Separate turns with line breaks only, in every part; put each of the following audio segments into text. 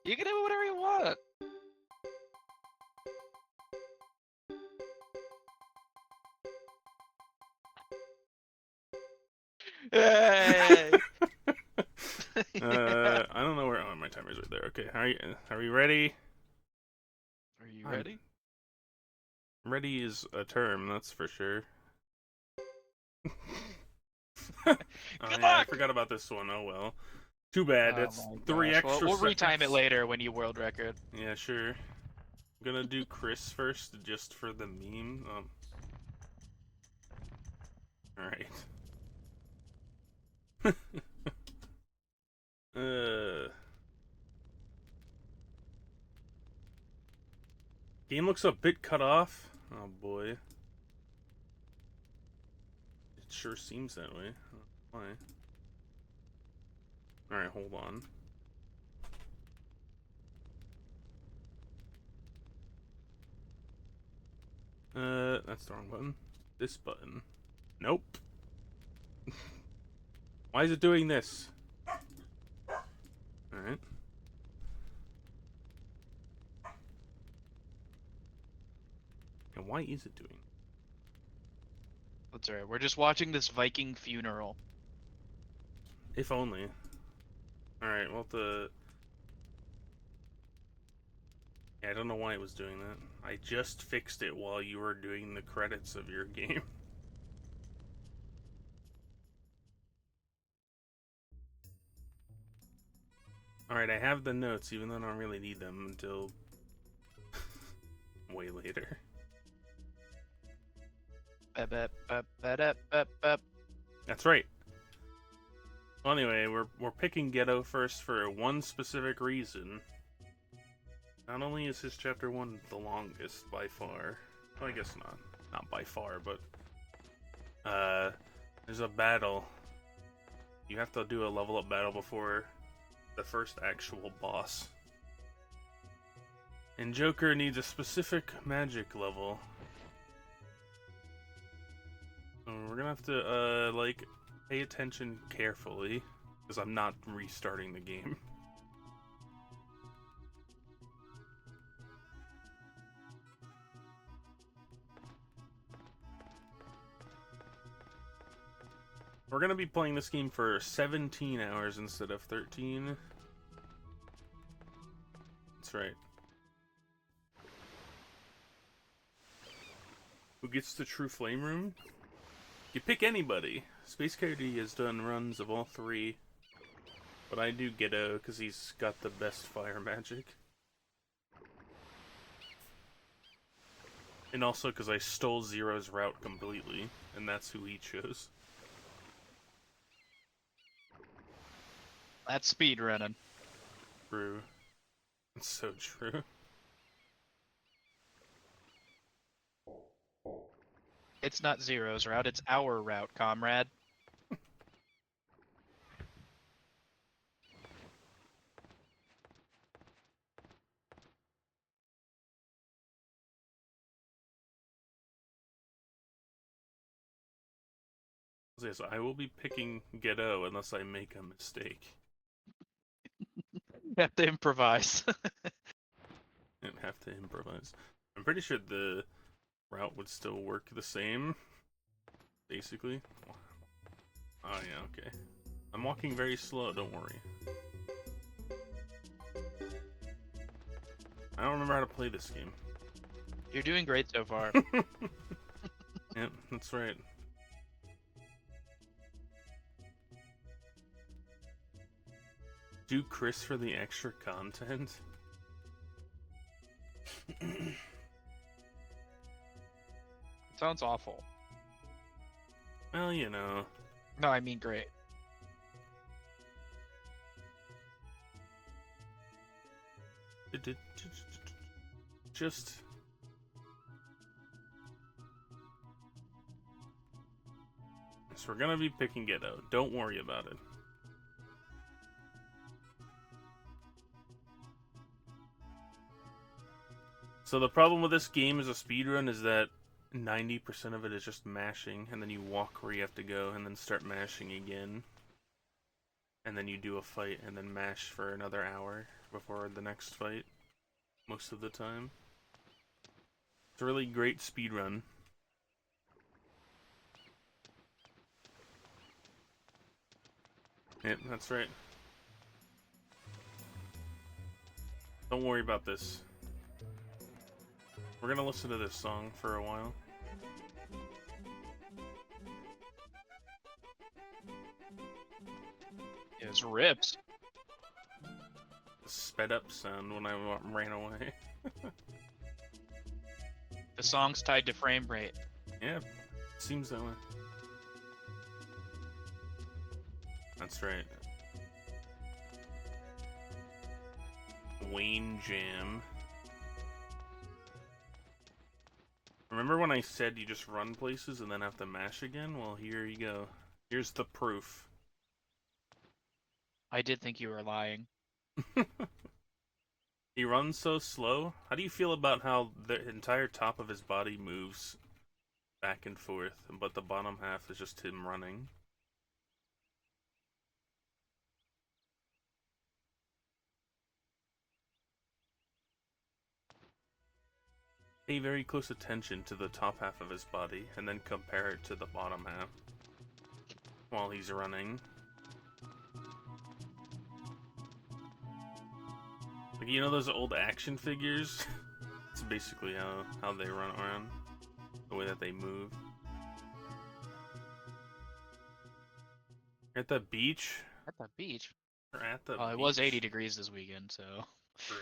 You can do whatever you want. Hey!
I don't know where. Oh, my timer's right there. Okay, are we ready?
Are you
I'm
ready?
ready is a term, that's for sure. Oh
Good
yeah, I
luck!
forgot about this one. Oh well. Too bad.
Oh
That's
my
3
gosh.
extra
We'll retime it
seconds.
later when you world record.
Yeah, sure. I'm gonna do Chris first, just for the meme. Alright. uh... Game looks a bit cut off. Oh boy. It sure seems that way. Why? Alright, hold on. That's the wrong button. This button. Nope. Why is it doing this? Alright. And why is it doing?
That's alright. We're just watching this Viking funeral.
If only. Alright, well yeah, I don't know why it was doing that. I just fixed it while you were doing the credits of your game. Alright, I have the notes, even though I don't really need them until way later. That's right. Well, anyway, we're picking Ghetto first for one specific reason. Not only is his chapter 1 the longest by far, well, I guess not by far, but there's a battle. You have to do a level up battle before the first actual boss. And Joker needs a specific magic level. So we're gonna have to like pay attention carefully, because I'm not restarting the game. We're gonna be playing this game for 17 hours instead of 13. That's right. Who gets the true flame room? You pick anybody. Space Coyote has done runs of all 3, but I do Ghetto because he's got the best fire magic. And also because I stole Zero's route completely, and that's who he chose.
That's speed running.
True. It's so true.
It's not Zero's route, it's our route, comrade.
Yes, I will be picking Ghetto unless I make a mistake.
You have to improvise.
And have to improvise. I'm pretty sure the route would still work the same, basically. Oh yeah, okay. I'm walking very slow, don't worry. I don't remember how to play this game.
You're doing great so far.
Yep, that's right. Do Chris for the extra content?
Sounds awful.
Well, you know.
No, I mean great.
Just... So we're gonna be picking Ghetto. Don't worry about it. So the problem with this game as a speedrun is that 90% of it is just mashing, and then you walk where you have to go, and then start mashing again. and then you do a fight, and then mash for another hour before the next fight, most of the time. It's a really great speedrun. Yep, that's right. Don't worry about this. We're gonna listen to this song for a while.
It's rips.
The sped up sound when I ran away.
The song's tied to frame rate.
Yeah, seems that way. That's right. Wayne Jam. Remember when I said you just run places and then have to mash again? Well, here you go. Here's the proof.
I did think you were lying.
He runs so slow. How do you feel about how the entire top of his body moves back and forth, but the bottom half is just him running? Pay very close attention to the top half of his body, and then compare it to the bottom half while he's running. Like, you know those old action figures? It's basically how they run around. The way that they move. At the beach?
At the beach?
Or at the
Well,
beach?
it was 80 degrees this weekend, so...
True.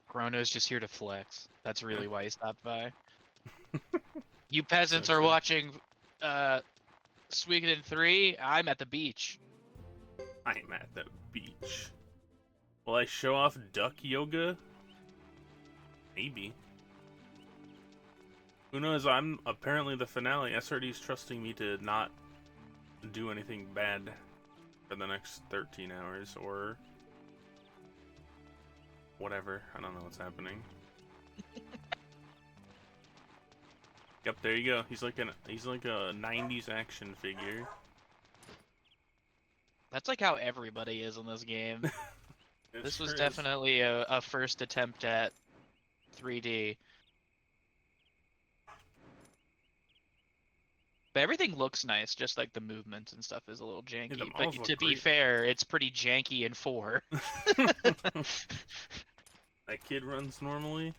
Chrono's just here to flex. That's really
Yeah.
why he stopped by. You peasants
So
are
true.
watching Suikoden 3. I'm at the beach.
I'm at the beach. Will I show off duck yoga? Maybe. Who knows? I'm apparently the finale. SRD's trusting me to not do anything bad for the next 13 hours or whatever. I don't know what's happening. Yep, there you go. He's like a 90s action figure.
That's like how everybody is in this game.
It
This was
sure is.
definitely a first attempt at 3D. But everything looks nice, just like the movements and stuff is a little janky.
the
But
models look
to be
great.
fair, it's pretty janky in 4.
That kid runs normally.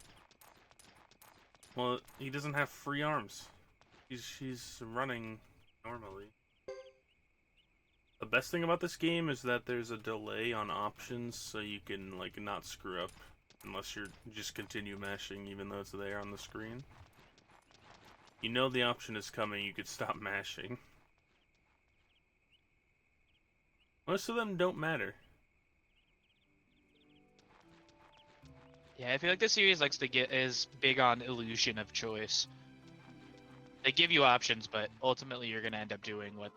Well, he doesn't have free arms. She's running normally. The best thing about this game is that there's a delay on options, so you can like not screw up unless you just continue mashing even though it's there on the screen. You know the option is coming, you could stop mashing. Most of them don't matter.
Yeah, I feel like this series likes to is big on illusion of choice. They give you options, but ultimately you're gonna end up doing what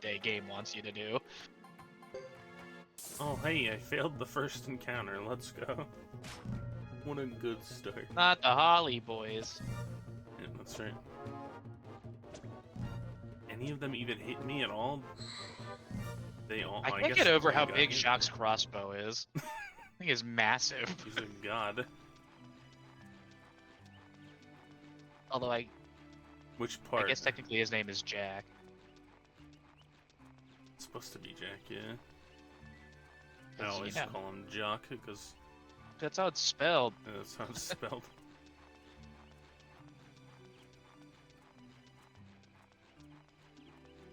the game wants you to do.
Oh hey, I failed the first encounter, let's go. What a good start.
Not the Holly boys.
Yeah, that's right. Any of them even hit me at all? They all.
I
oh,
can't
guess
get over
one
how
got
big
hit.
Jacques' crossbow is. I think it's massive.
He's a god.
Although I
Which part?
guess technically his name is Jack.
It's supposed to be Jack, yeah. I
'Cause,
always
you know,
call him Jock because
that's how it's spelled.
that's how it's spelled.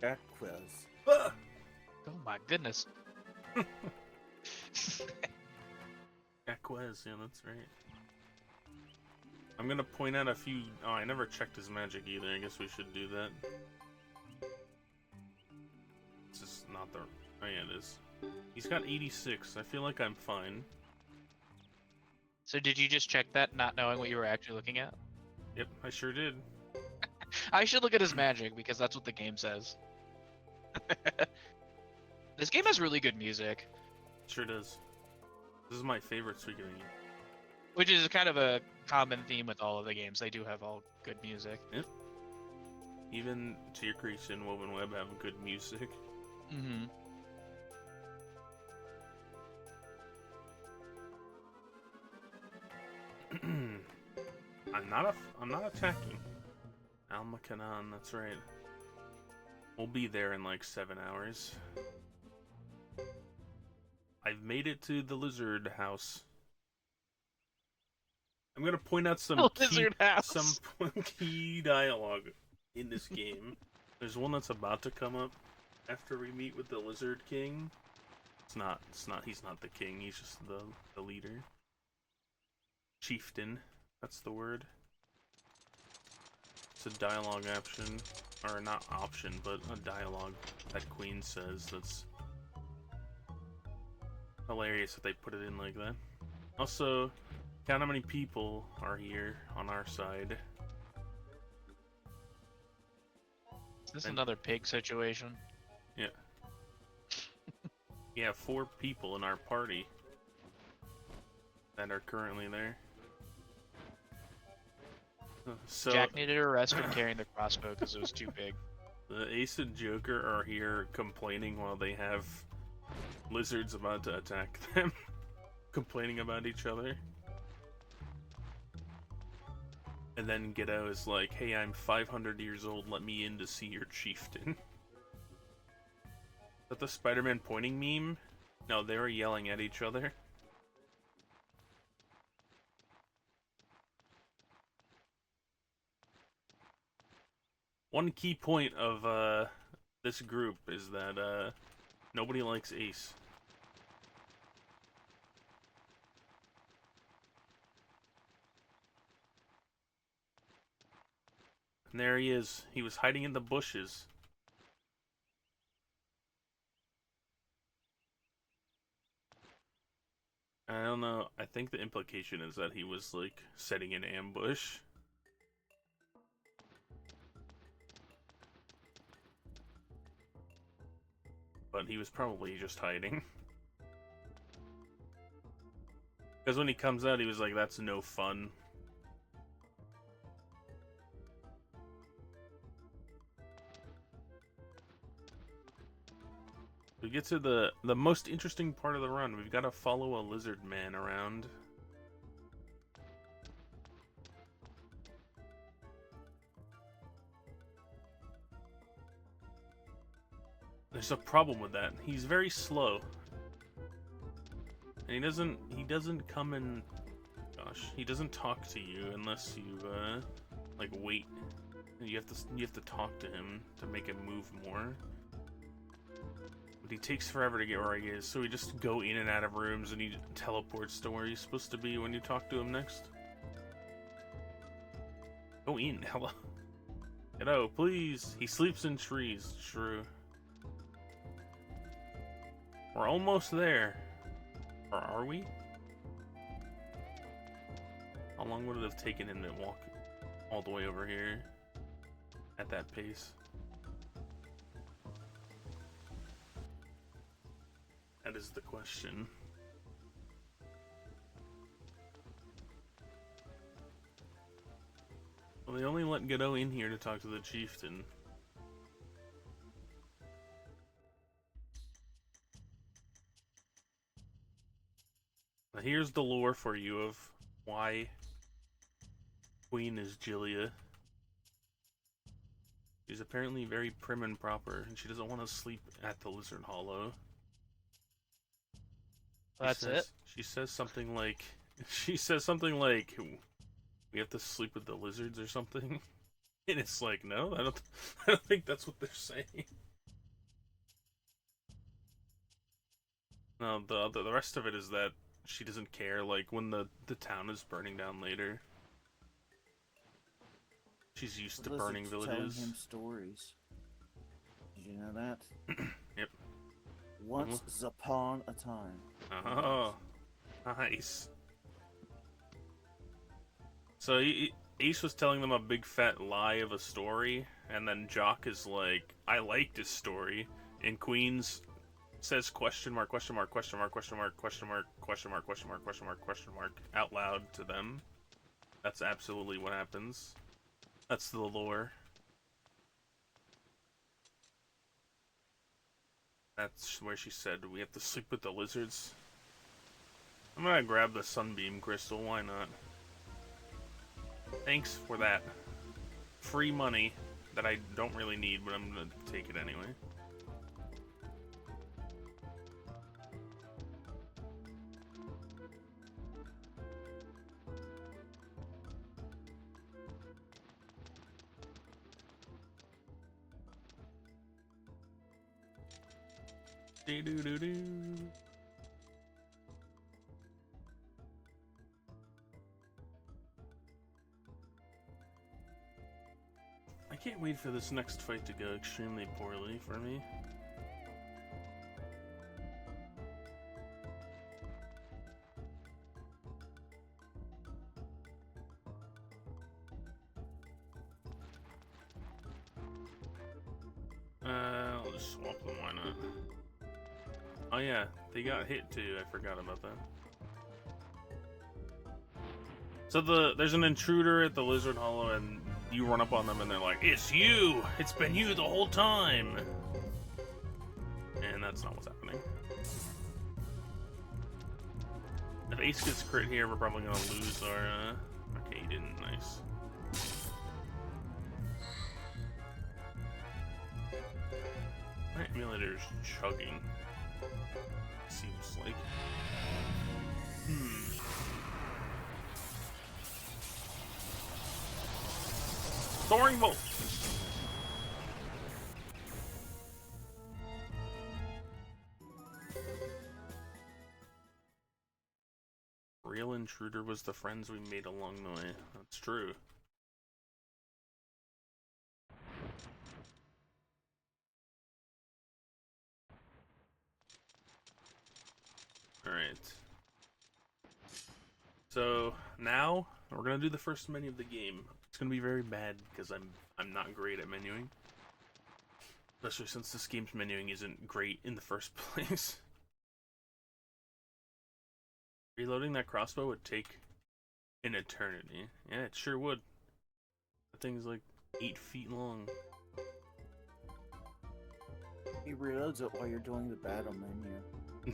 Jacquez.
Ah!
Oh my goodness.
Jacquez, yeah, that's right. I'm gonna point out a few. Oh, I never checked his magic either. I guess we should do that. This is not the. Oh yeah, it is. He's got 86. I feel like I'm fine.
So did you just check that, not knowing what you were actually looking at?
Yep, I sure did.
I should look at his magic because that's what the game says. This game has really good music,
Sure does. This is my favorite Suikoden game.
which is kind of a common theme with all of the games. They do have all good music.
Yep. Even Tier Crease and Woven Web have good music.
Mm-hmm.
I'm not attacking. Alma Kanan, that's right. We'll be there in like 7 hours. I've made it to the lizard house. I'm gonna point out some
Lizard house.
key dialogue in this game. There's one that's about to come up after we meet with the Lizard King. He's not the king, he's just the leader. Chieftain, that's the word. It's a dialogue option, or not option, but a dialogue that Queen says that's hilarious that they put it in like that. Also, count how many people are here on our side.
Is this another pig situation?
Yeah. We have 4 people in our party that are currently there. So
Jack needed a rest from carrying the crossbow because it was too big.
the Ace and Joker are here complaining while they have lizards about to attack them. Complaining about each other. And then Ghetto is like, hey, I'm 500 years old, let me in to see your chieftain. Is that the Spider-Man pointing meme? No, they were yelling at each other. One key point of this group is that nobody likes Ace. And there he is. He was hiding in the bushes. I don't know. I think the implication is that he was, like, setting an ambush. But he was probably just hiding. Because when he comes out, he was like, that's no fun. We get to the most interesting part of the run. We've got to follow a lizard man around. There's a problem with that. He's very slow. And he doesn't come in, gosh, he doesn't talk to you unless you like wait. You have to talk to him to make him move more. But he takes forever to get where he is, so we just go in and out of rooms and he teleports to where he's supposed to be when you talk to him next. Go in, hello. Hello, please. He sleeps in trees, true. We're almost there. Or are we? How long would it have taken him to walk all the way over here at that pace? That is the question. Well, they only let Godot in here to talk to the chieftain. Now here's the lore for you of why Queen is Jillia. She's apparently very prim and proper, and she doesn't want to sleep at the Lizard Hollow.
That's it?
She says something like, she says something like, we have to sleep with the lizards or something. And it's like, no, I don't think that's what they're saying. No, the rest of it is that she doesn't care, like, when the town is burning down later. She's used to burning villages.
Telling him stories. Did you know that?
Yep.
Once upon a time.
Oh, nice. So Ace was telling them a big fat lie of a story, and then Jock is like, I liked his story, and Queens says question mark, question mark, question mark, question mark, question mark, question mark, question mark, question mark, question mark, out loud to them. That's absolutely what happens. That's the lore. That's where she said we have to sleep with the lizards. I'm gonna grab the sunbeam crystal, why not? Thanks for that. Free money that I don't really need, but I'm gonna take it anyway. Do-do-do-do. I can't wait for this next fight to go extremely poorly for me. I'll just swap them, why not? Oh yeah, they got hit too, I forgot about that. So there's an intruder at the Lizard Hollow and you run up on them and they're like, "It's you! It's been you the whole time!" And that's not what's happening. If Ace gets crit here, we're probably gonna lose our, okay, he didn't, nice. My emulator's chugging. Seems like. Soaring Bolt! Real intruder was the friends we made along the way. That's true. Alright. So, now, we're gonna do the first menu of the game. It's gonna be very bad, because I'm not great at menuing. Especially since this game's menuing isn't great in the first place. Reloading that crossbow would take an eternity. Yeah, it sure would. That thing's like 8 feet long.
He reloads it while you're doing the battle menu,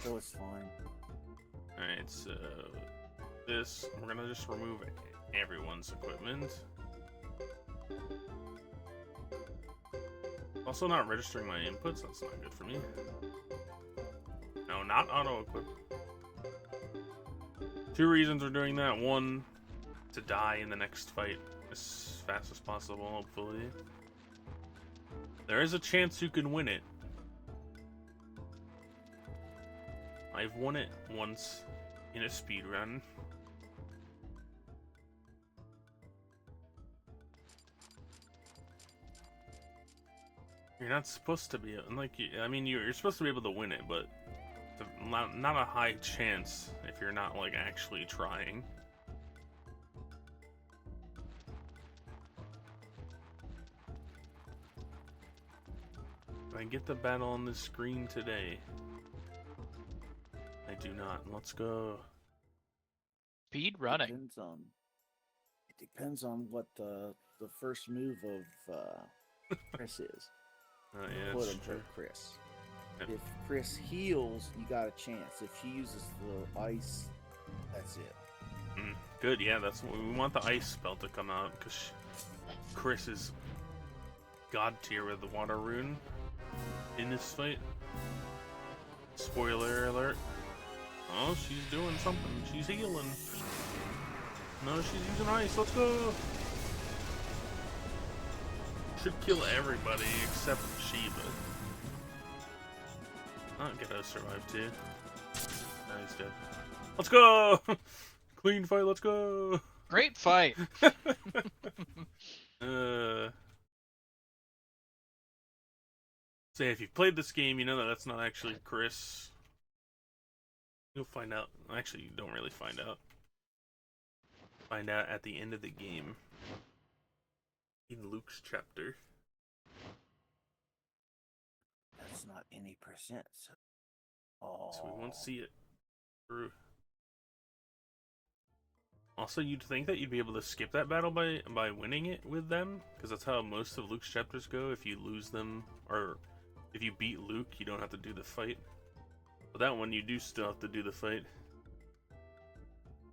so it's fine.
Alright, so this, we're gonna just remove everyone's equipment. Also not registering my inputs, that's not good for me. No, not auto-equip. 2 reasons we're doing that. 1, to die in the next fight as fast as possible, hopefully. There is a chance you can win it. I've won it once in a speed run. You're not supposed to be, like, I mean, you're supposed to be able to win it, but not a high chance if you're not, like, actually trying. Did I get the battle on the screen today? I do not. Let's go.
Speed running.
It depends on what the first move of Chris is.
Oh, yeah,
Quote
that's
unquote
true.
Chris.
Yep.
If Chris heals, you got a chance. If she uses the ice, that's it.
Good, yeah, that's what we want, the ice spell to come out, because Chris is god tier with the water rune in this fight. Spoiler alert. Oh, she's doing something. She's healing. No, she's using ice. Let's go. Should kill everybody except Sheba. I'll get to survive too. No, he's dead. Let's go! Clean fight, let's go!
Great fight.
Say, if you've played this game, you know that that's not actually Chris. You'll find out. Actually, you don't really find out. Find out at the end of the game. In Luke's chapter.
That's not any percent. So, oh.
So we won't see it. True. Also, you'd think that you'd be able to skip that battle by winning it with them, because that's how most of Luke's chapters go. If you lose them, or If you beat Luke, you don't have to do the fight. But that one, you do still have to do the fight.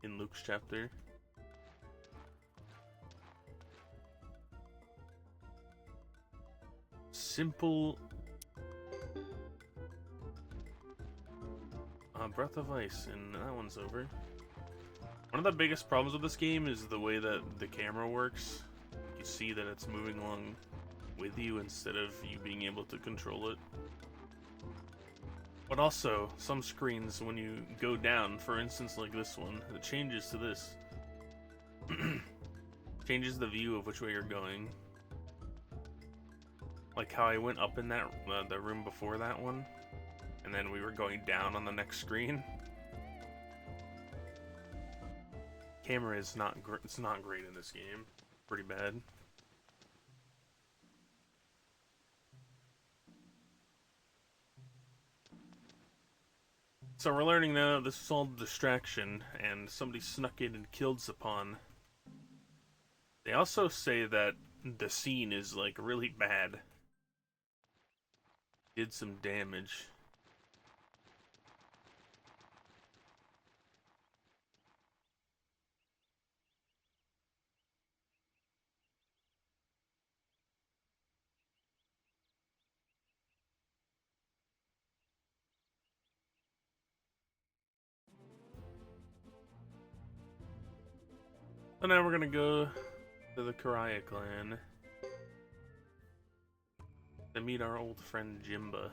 In Luke's chapter. Simple... Breath of Ice, and that one's over. One of the biggest problems with this game is the way that the camera works. You see that it's moving along with you instead of you being able to control it. But also, some screens, when you go down, for instance like this one, it changes to this. Changes the view of which way you're going. Like how I went up in that the room before that one, and then we were going down on the next screen. Camera is not it's not great in this game. Pretty bad. So we're learning now this is all distraction, and somebody snuck in and killed Sapon. They also say that the scene is like really bad. Did some damage. So now we're gonna go to the Karaya clan to meet our old friend Jimba.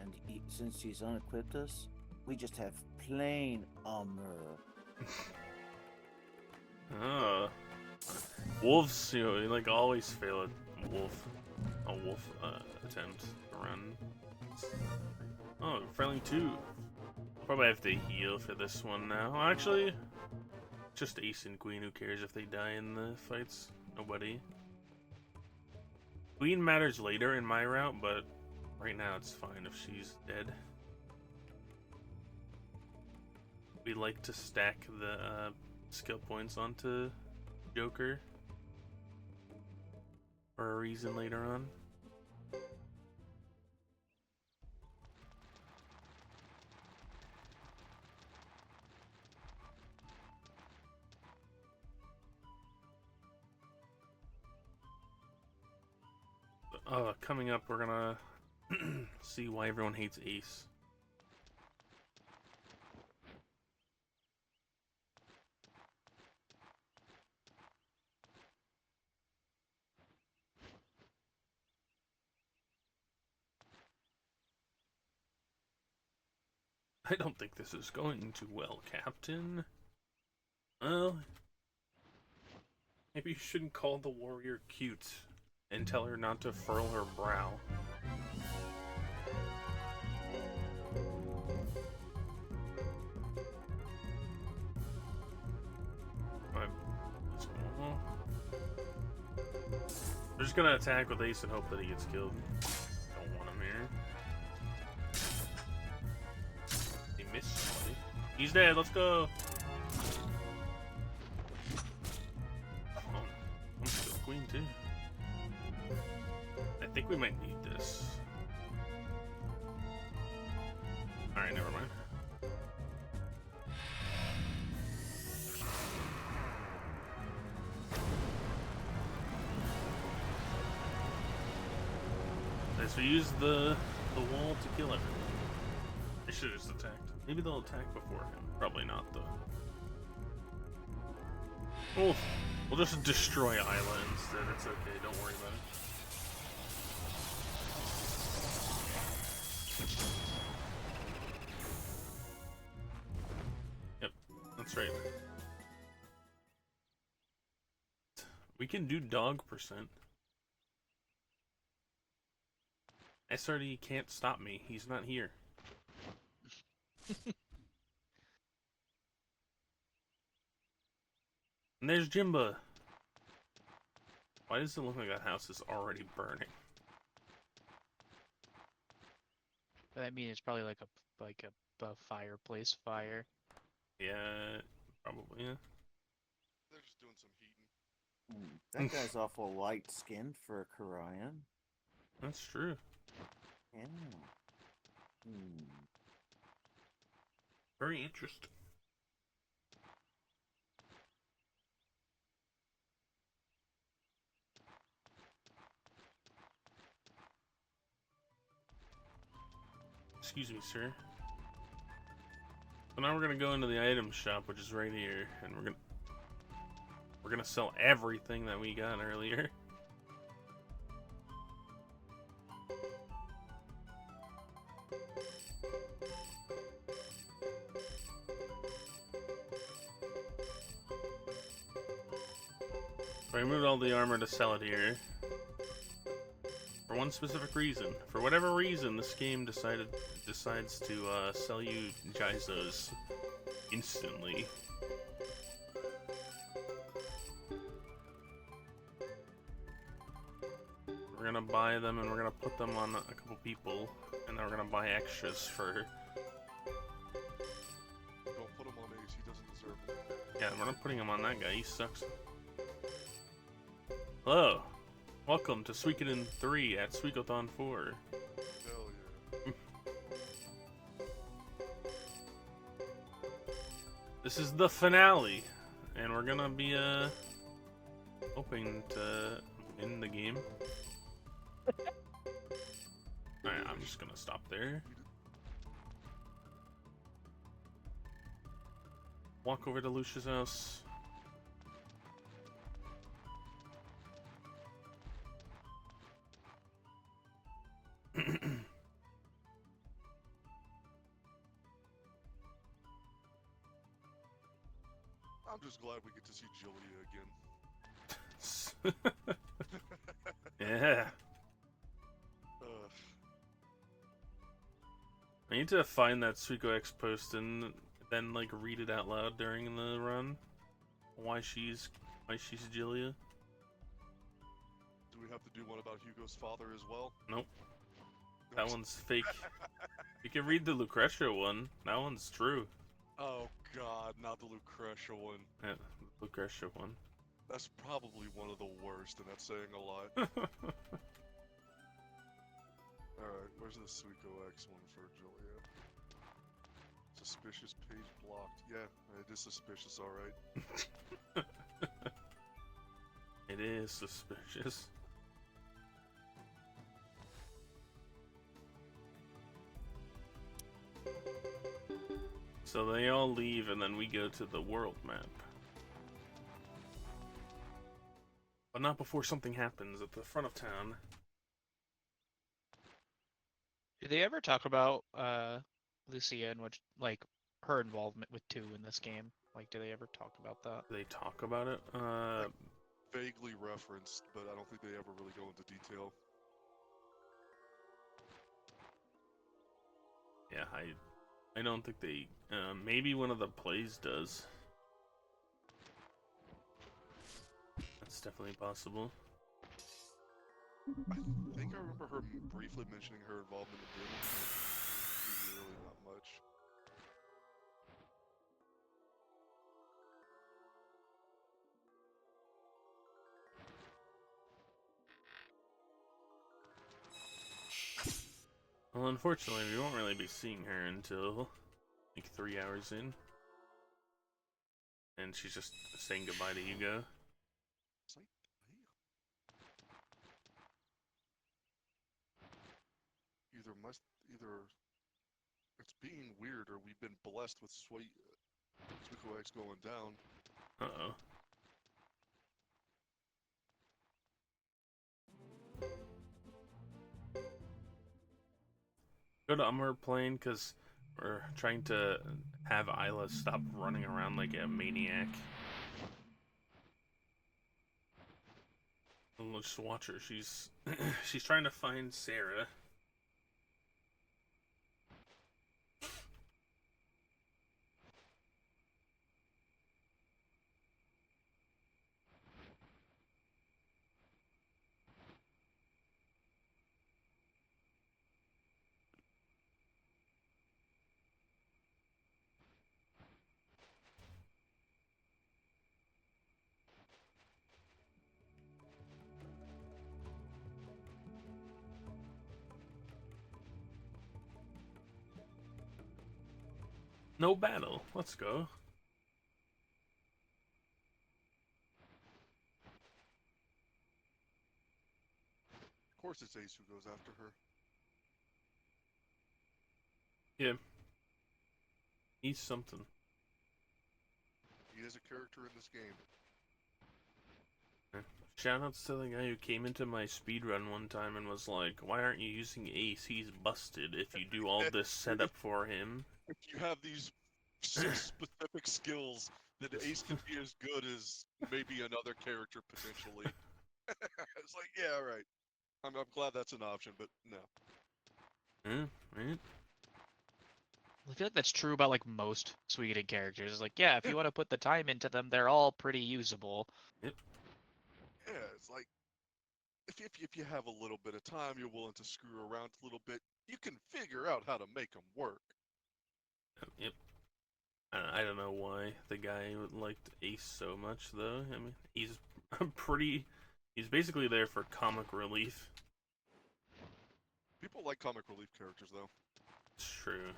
And since he's unequipped us, we just have plain armor.
Oh. Wolves, you know, like always fail at a wolf attempt to run. Oh, friendly too. Probably have to heal for this one now. Actually, just Ace and Queen. Who cares if they die in the fights? Nobody. Queen matters later in my route, but right now it's fine if she's dead. We like to stack the skill points onto Joker for a reason later on. Coming up, we're gonna see why everyone hates Ace. I don't think this is going too well, Captain. Well, maybe you shouldn't call the warrior cute and tell her not to furl her brow. We're just gonna attack with Ace and hope that he gets killed. Don't want him here. He missed somebody. He's dead, let's go! Oh, I'm still queen too. I think we might need this. Alright, never mind. So use the wall to kill everyone. They should have just attacked. Maybe they'll attack before him. Probably not, though. We'll just destroy Isla instead. It's okay. Don't worry about it. Yep, that's right. We can do dog percent. SRD can't stop me. He's not here. And there's Jimba. Why does it look like that house is already burning?
I mean, it's probably like a fireplace fire.
Yeah, probably. Yeah.
They're just doing some heating.
That guy's awful light skinned for a Karayan.
That's true.
Yeah. Hmm.
Very interesting. Excuse me, sir. So now we're gonna go into the item shop, which is right here, and we're gonna sell everything that we got earlier. I removed all the armor to sell it here. For one specific reason. For whatever reason, this game decides to sell you Jaisos instantly. We're gonna buy them and we're gonna put them on a couple people, and then we're gonna buy extras for.
Don't put him on Ace, he doesn't deserve it.
Yeah, we're not putting him on that guy. He sucks. Hello, welcome to Suikoden 3 at Suikothon 4.
Hell yeah.
This is the finale, and we're gonna be hoping to win the game. Alright, I'm just gonna stop there. Walk over to Lucia's house.
I'm just glad we get to see Julia again.
Yeah.
Ugh.
I need to find that Suiko X post and then like read it out loud during the run. Why she's Julia.
Do we have to do one about Hugo's father as well?
Nope. That one's fake. You can read the Lucretia one. That one's true.
Oh god, not the Lucretia one.
Yeah, the Lucretia one.
That's probably one of the worst, and that's saying a lot. Alright, where's the Suiko X one for Julia? Suspicious page blocked. Yeah, it is suspicious, alright.
It is suspicious. So they all leave and then we go to the world map. But not before something happens at the front of town.
Did they ever talk about Lucia and what like her involvement with 2 in this game? Like, do they ever talk about that?
They talk about it.
Vaguely referenced, but I don't think they ever really go into detail.
Yeah, I don't think they. Maybe one of the plays does. That's definitely possible.
I think I remember her briefly mentioning her involvement in Demon, but really not much.
Well, unfortunately, we won't really be seeing her until like 3 hours in. And she's just saying goodbye to Hugo.
It's like, either it's being weird or we've been blessed with Suiko X going down.
Uh-oh. Go to Umber Plane because we're trying to have Isla stop running around like a maniac. And let's just watch her. She's she's trying to find Sarah. No battle. Let's go.
Of course, it's Ace who goes after her.
Yeah. He's something.
He is a character in this game.
Shoutouts to the guy who came into my speedrun one time and was like, why aren't you using Ace? He's busted if you do all this setup for him.
If you have these 6 specific skills, then Ace can be as good as maybe another character potentially. It's like, yeah, all right. I'm glad that's an option, but no.
Yeah, right?
I feel like that's true about like most Suikoden characters. It's like, yeah, if you want to put the time into them, they're all pretty usable.
Yep.
Yeah, it's like if you have a little bit of time, you're willing to screw around a little bit, you can figure out how to make them work.
Yep. I don't know why the guy liked Ace so much, though. I mean, he's pretty... He's basically there for comic relief.
People like comic relief characters, though.
It's true.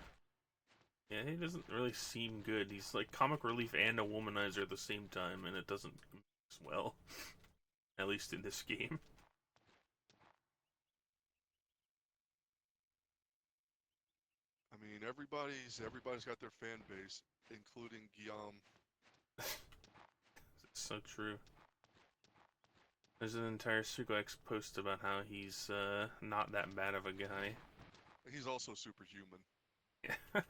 Yeah, he doesn't really seem good. He's like comic relief and a womanizer at the same time, and it doesn't mix well. At least in this game.
I mean, everybody's got their fan base, including Guillaume.
It's so true. There's an entire Suikoden post about how he's not that bad of a guy.
He's also superhuman.
Yeah.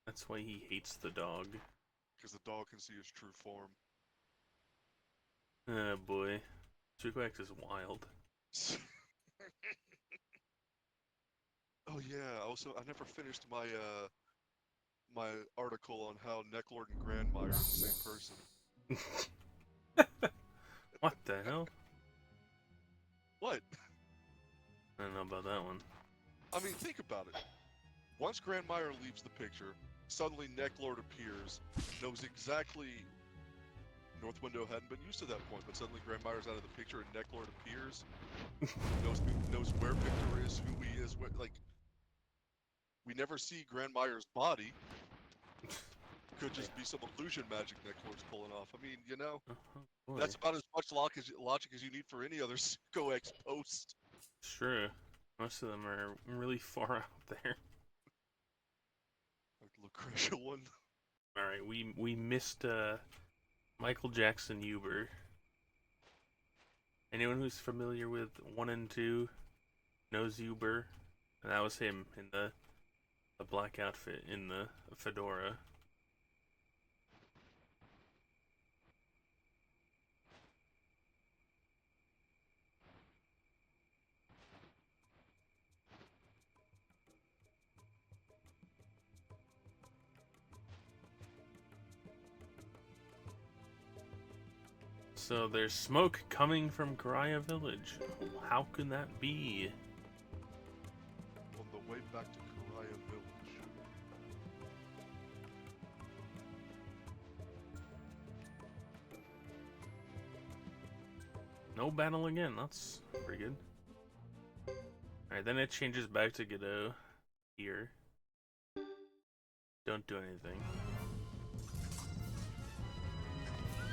That's why he hates the dog.
Because the dog can see his true form.
Oh boy. Suikoden is wild.
Oh yeah, I never finished my my article on how Necklord and Grandmire are the same person.
What the hell?
What?
I don't know about that one.
I mean, think about it. Once Grandmire leaves the picture, suddenly Necklord appears, knows exactly... North Window hadn't been used to that point, but suddenly Grandmire's out of the picture and Necklord appears, knows where Victor is, who he is, like... We never see Grandmire's body. Could just be some illusion magic Necklord's pulling off. I mean, you know,
Boy.
that's about as much logic as you need for any other Suiko X post.
It's true. Most of them are really far out there.
Like the Lucretia one.
Alright, we missed Michael Jackson Uber. Anyone who's familiar with 1 and 2 knows Uber. And that was him in the black outfit in the fedora. So there's smoke coming from Karaya Village. How can that be?
On the way back to Karaya Village.
No battle again, that's pretty good. Alright, then it changes back to Godot. Here. Don't do anything.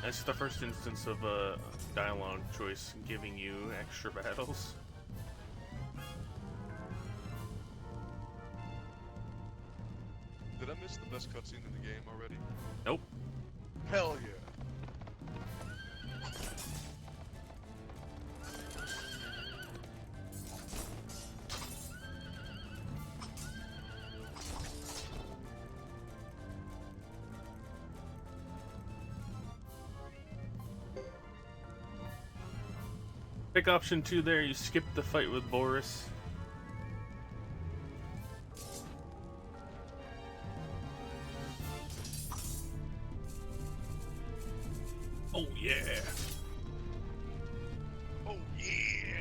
That's the first instance of a dialogue choice giving you extra battles.
Did I miss the best cutscene in the game already?
Nope.
Hell yeah!
Pick option 2 there, you skip the fight with Boris. Oh yeah!
Oh yeah!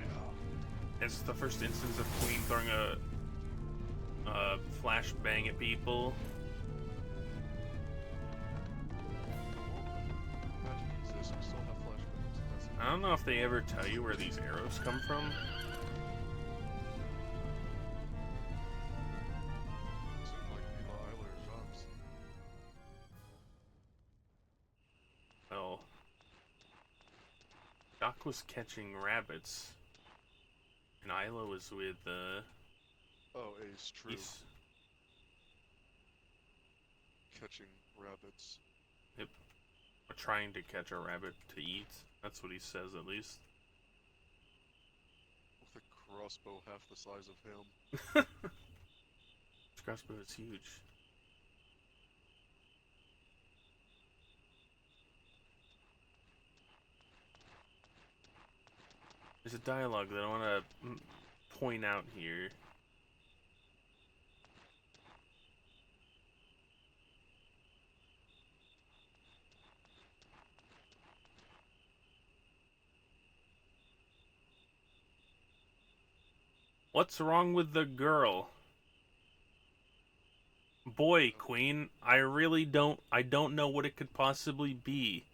It's the first instance of Queen throwing a flashbang at people.
Magic exists, we still have flashbacks.
I don't know if they ever tell you where these arrows come from.
Seemed like Levi Eiler or
Doc was catching rabbits. And Isla was with,
Oh, Ace, true.
Ace.
Catching rabbits.
Yep. Or trying to catch a rabbit to eat. That's what he says, at least.
With a crossbow half the size of him.
This crossbow is huge. There's a dialogue that I want to point out here. What's wrong with the girl? Boy, Queen, I don't know what it could possibly be.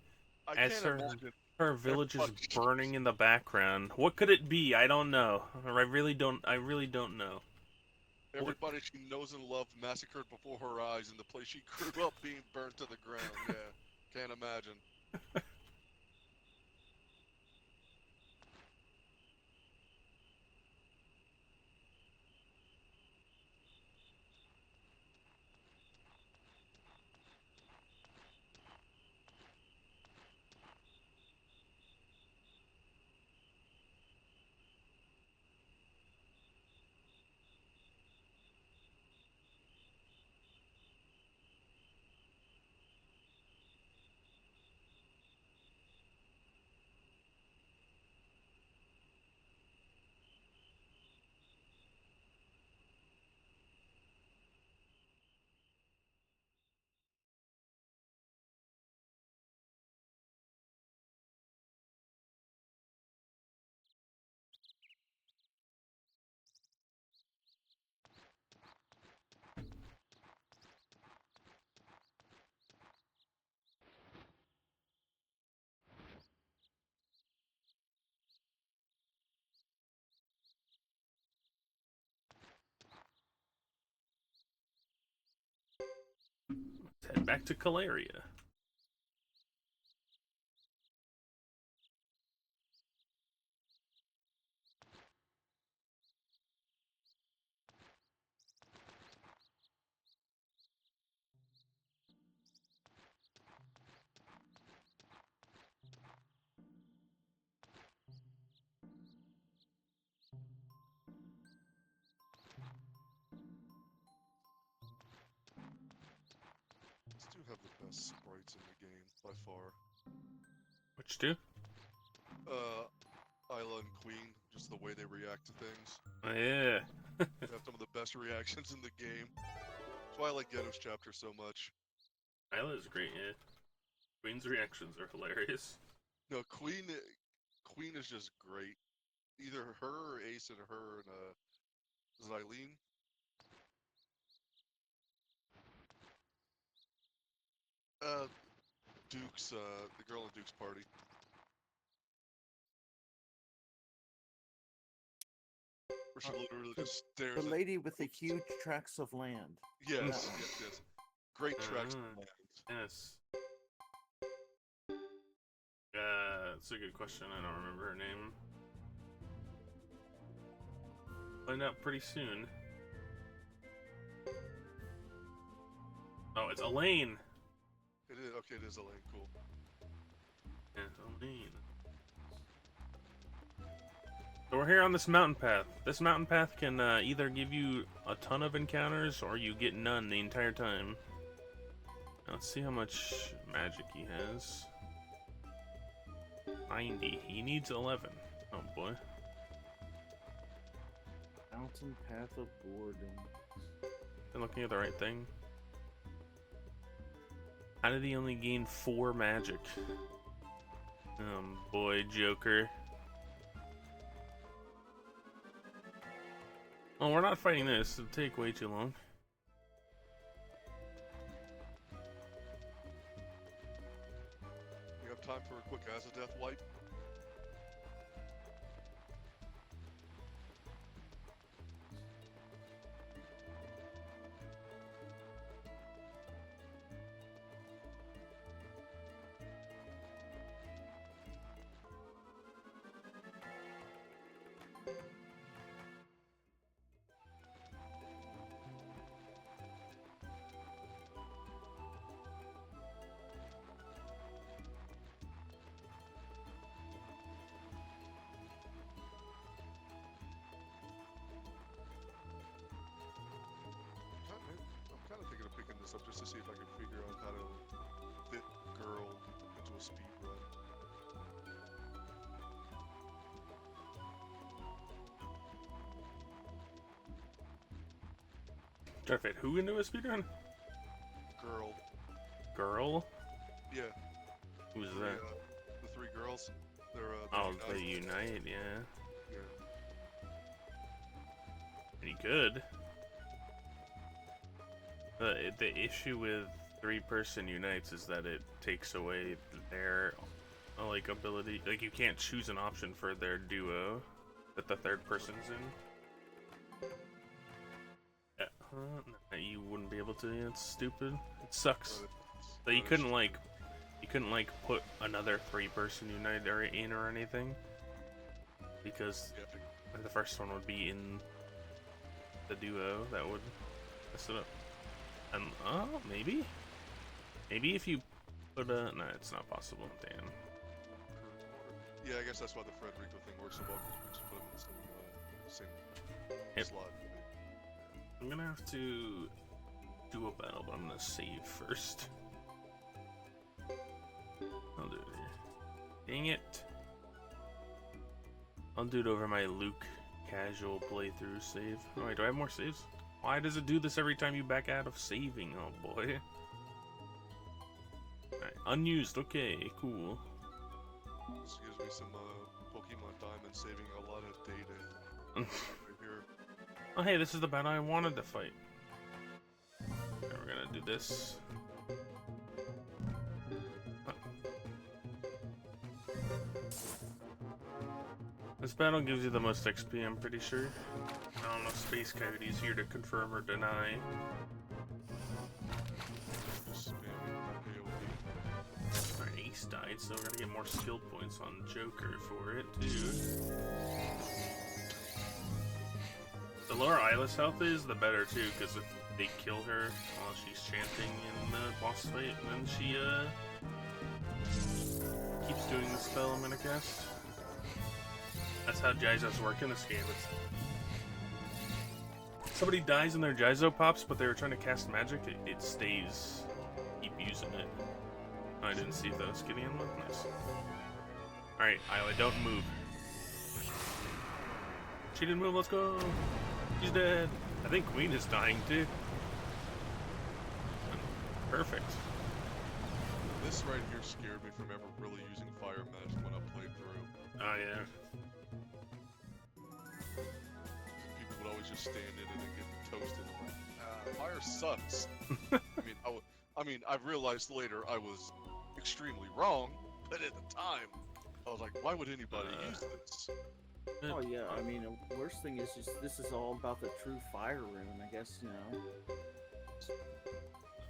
I
As
can't
her
imagine.
village is
everybody-
burning in the background. What could it be? I don't know. I really don't know.
Everybody she knows and loves massacred before her eyes in the place she grew up being burnt to the ground. Yeah, can't imagine.
Let's head back to Caleria.
These two have the best sprites in the game by far.
Which two?
Isla and Queen, just the way they react to things.
Oh, yeah.
They have some of the best reactions in the game. That's why I like Ghetto's chapter so much.
Isla is great, yeah. Queen's reactions are hilarious.
No, Queen is just great. Either her or Ace and her and is it Eileen? Duke's the girl in Duke's party. Where she literally just stares
The
at
lady with the huge tracts of land.
Yes. Great tracks of land.
Yes. That's a good question. I don't remember her name. Find out pretty soon. Oh, it's Elaine.
It is okay, it is Elaine, cool.
Yeah, Elaine. So we're here on this mountain path. This mountain path can either give you a ton of encounters or you get none the entire time. Now, let's see how much magic he has. 90. He needs 11. Oh boy.
Mountain Path of Boredom.
Been looking at the right thing. How did he only gain 4 magic? Boy, Joker. Oh, we're not fighting this. It'll take way too long.
You have time for a quick as-a-death wipe?
Try to fit who into a speedrun?
Girl.
Girl?
Yeah.
Who's
The,
that?
the three girls. They're
Oh,
Unite.
the Unite, yeah.
Yeah.
Pretty good. The issue with three-person Unites is that it takes away their like ability. Like you can't choose an option for their duo that the third person's in. Yeah, no, you wouldn't be able to. Yeah, it's stupid. It sucks. That you couldn't like put another three-person Unite in or anything because the first one would be in the duo. That would mess it up. And maybe if you put a no, it's not possible. Damn.
Yeah, I guess that's why the Frederico thing works so well, because we just put them in the same slot.
I'm gonna have to do a battle, but I'm gonna save first. I'll do it here. Dang it! I'll do it over my Luke casual playthrough save. Oh wait, do I have more saves? Why does it do this every time you back out of saving? Oh boy. Alright, unused. Okay, cool.
This gives me some Pokemon Diamond saving a lot of data right here.
Oh hey, this is the battle I wanted to fight. Okay, we're gonna do this. This battle gives you the most XP, I'm pretty sure. I don't know, Space Coyote's here to confirm or deny.
Just spamming AoE.
Our Ace died, so we're gonna get more skill points on Joker for it, too. The lower Eyeless health is, the better, too, because if they kill her while she's chanting in the boss fight, then she, keeps doing the spell I'm gonna cast. That's how Jaizo's work in this game. Somebody dies and their Jaizo pops, but they were trying to cast magic, it stays. Keep using it. Oh, I didn't see if that was getting in with. Nice. Alright, Isla, don't move. She didn't move, let's go! She's dead! I think Queen is dying too. Perfect.
This right here scared me from ever really using Fire Magic when I played through.
Oh yeah.
People would always just stand in it and get toasted. I'm like, fire sucks. I mean, I've realized later I was extremely wrong, but at the time, I was like, why would anybody use this?
Oh yeah, I mean, the worst thing is just this is all about the true fire rune. I guess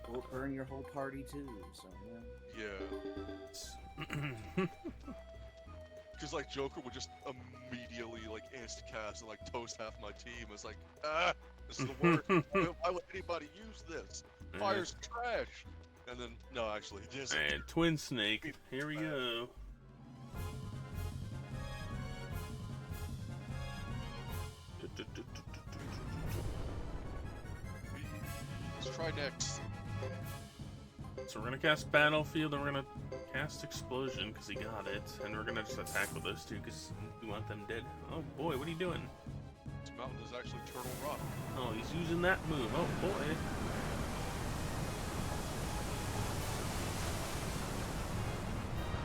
will burn your whole party too. So
Yeah. Because like Joker would just immediately like insta cast and like toast half my team. It's like, this is the worst. Why would anybody use this? Fire's trash. And then no, actually, it isn't.
And Twin Snake. Here we go.
Let's try next.
So we're gonna cast Battlefield, and we're gonna cast Explosion because he got it, and we're gonna just attack with those two because we want them dead. Oh boy, what are you doing?
This mountain is actually Turtle Rock.
Oh, he's using that move. Oh boy.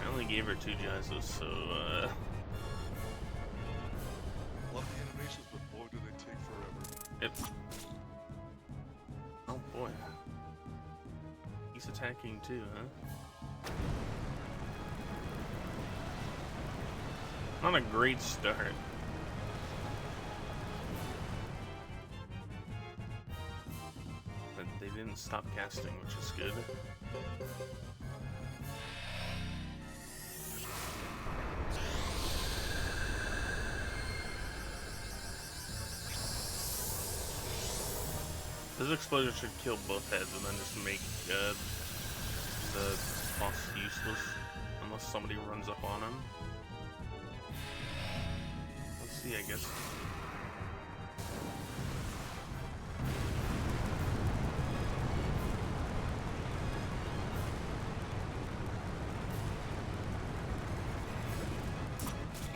I only gave her 2 Jazzos, so
Love the animations, but boy, do they take forever.
Yep. Oh boy. He's attacking too, huh? Not a great start. But they didn't stop casting, which is good. This explosion should kill both heads and then just make the boss useless unless somebody runs up on him. Let's see, I guess.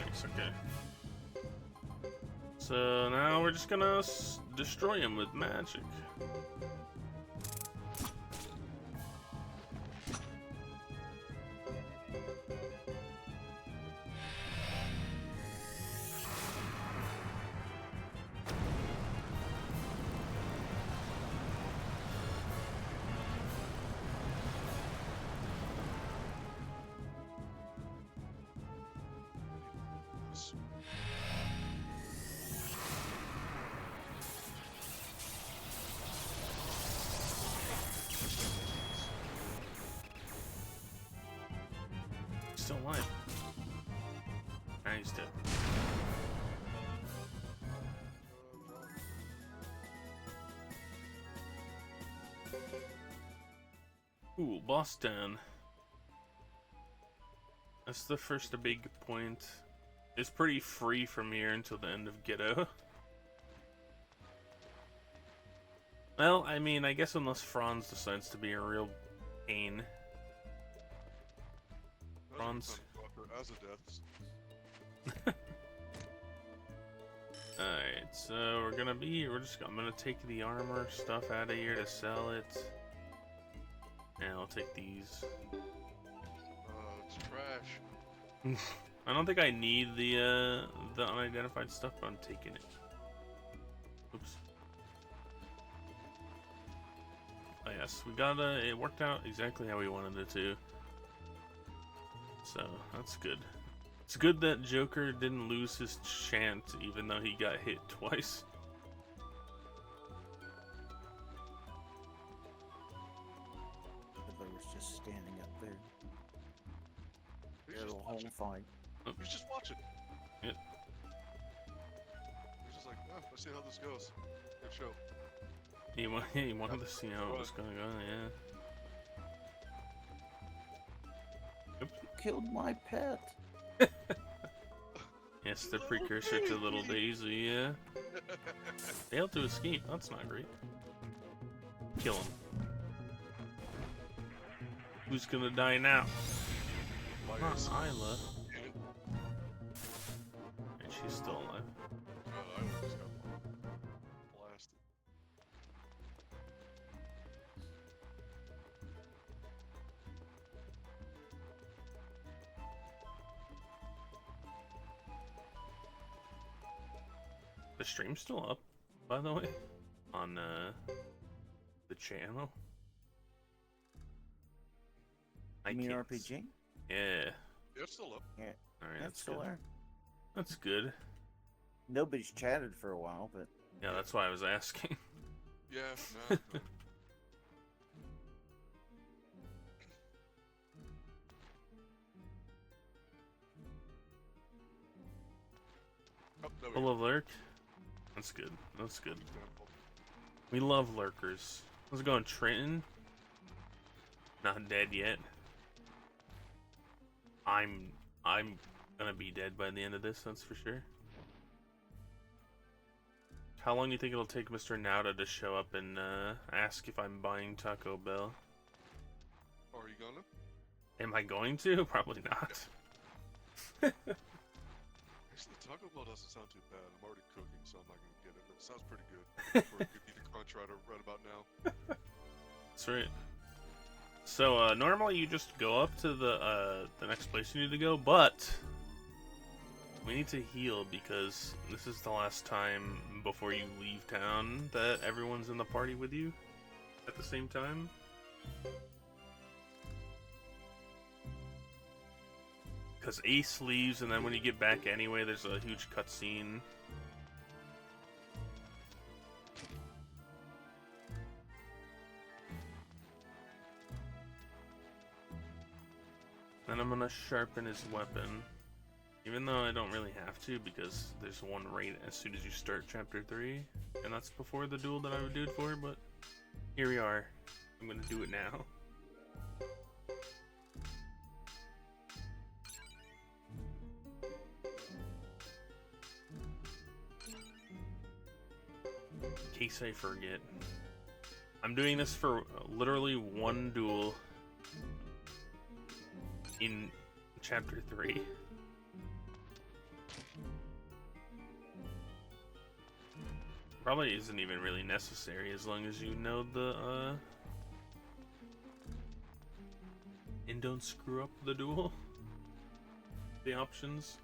Nice, okay. So now we're just gonna destroy him with magic. still alive. Nah, he's dead. Ooh, boss down. That's the first big point. It's pretty free from here until the end of Ghetto. Well, I mean, I guess unless Franz decides to be a real pain. Franz.
As a deaths.
Alright, so I'm gonna take the armor stuff out of here to sell it. And I'll take these.
It's trash.
I don't think I need the unidentified stuff, but I'm taking it. Oops. Oh yes, it worked out exactly how we wanted it to. So, that's good. It's good that Joker didn't lose his chant, even though he got hit twice.
Everybody was just standing up there.
He's
They're
just
the whole
watching.
fight.
He's just watching.
Yep.
He's just like, oh, let's see how this goes. Good show.
He wanted to see how it was going on, yeah.
Killed my pet.
Yes, the precursor to Little Daisy, yeah. Failed to escape, that's not great. Kill him. Who's gonna die now? Not Isla. And she's still alive.
I just got blasted.
The stream's still up, by the way, on the channel.
You mean
can't
RPG?
Yeah.
Yeah, it's still up.
Yeah,
Alright,
that's
that's
still
good.
there.
That's good.
Nobody's chatted for a while, but
Yeah, that's why I was asking.
Yeah, no. Oh, there we
Full
go.
of lurk? That's good. That's good.
Example.
We love lurkers. How's it going, Trenton? Not dead yet. I'm gonna be dead by the end of this, that's for sure. How long do you think it'll take Mr. Nauta to show up and ask if I'm buying Taco Bell?
Oh, are you gonna?
Am I going to? Probably not.
Actually, Taco Bell doesn't sound too bad. I'm already cooking, so I'm not gonna get it. It sounds pretty good for a good eat a crunch right about now.
That's right. So normally you just go up to the next place you need to go, but we need to heal because this is the last time before you leave town that everyone's in the party with you at the same time. Because Ace leaves, and then when you get back anyway, there's a huge cutscene. Then I'm gonna sharpen his weapon. Even though I don't really have to, because there's one right as soon as you start Chapter 3. And that's before the duel that I would do it for, but here we are. I'm gonna do it now. In case I forget. I'm doing this for literally one duel in Chapter 3. Probably isn't even really necessary as long as you know the and don't screw up the duel. The options.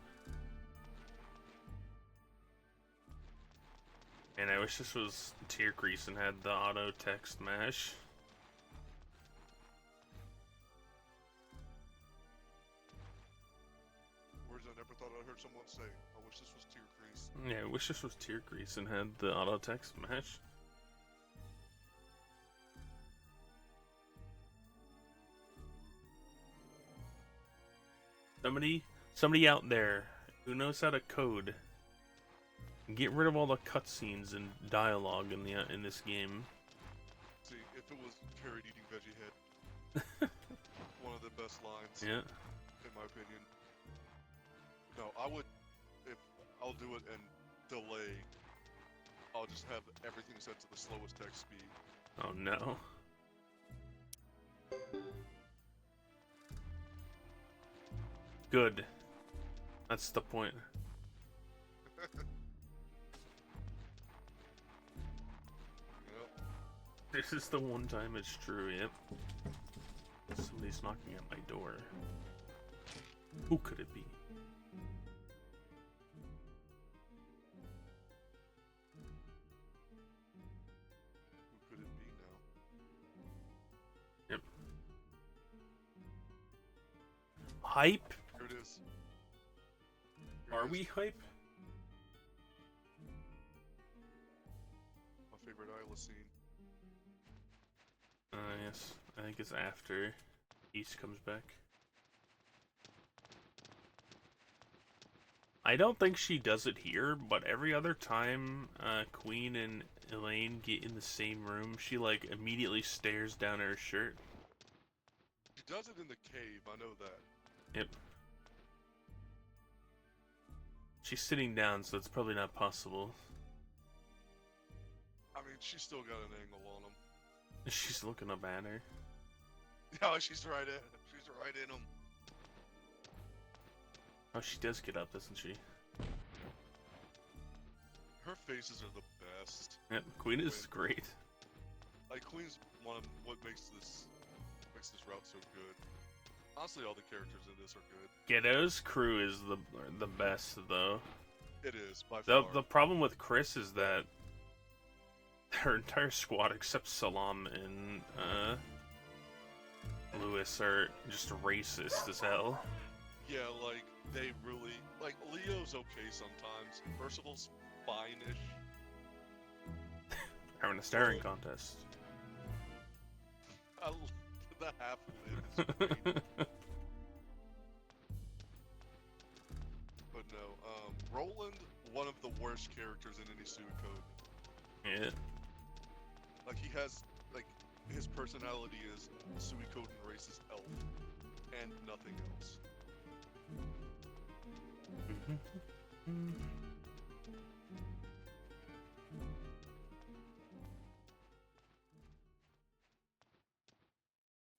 And I wish this was Tier Crease and had the auto text mash.
Words I never thought I heard someone say. I wish this was Tier Crease.
Yeah, I wish this was Tier Crease and had the auto text mash. Somebody out there who knows how to code, get rid of all the cutscenes and dialogue in this game.
See, if it was carrot eating veggie head, one of the best lines.
Yeah.
In my opinion. No, I would, if I'll do it and delay, I'll just have everything set to the slowest text speed.
Oh no. Good. That's the point.
Yep.
This is the one time it's true, yep. Somebody's knocking at my door. Who could it be?
Who could it be now?
Yep. Hype?
Here it is. Here
Are
it is.
we hype?
My favorite Isla scene.
Yes. I think it's after East comes back. I don't think she does it here, but every other time Queen and Elaine get in the same room, she like immediately stares down her shirt.
She does it in the cave, I know that.
Yep. She's sitting down, so it's probably not possible.
I mean, she's still got an angle on him.
She's looking up at her.
Yeah, she's right in him.
Oh, she does get up, doesn't she?
Her faces are the best.
Yep, Queen is great.
Like, Queen's one of what makes this route so good. Honestly, all the characters in this are good.
Ghetto's crew is the best, though.
It is, by
The
far.
the problem with Chris is that her entire squad except Salam and Lewis are just racist as hell.
Yeah, like, they really... Like, Leo's okay sometimes. Percival's fine-ish.
Having a staring contest.
The half-wit is great. But no, Roland, one of the worst characters in any Suikoden.
Yeah.
Like, he has, like, his personality is Suikoden racist elf, and nothing else.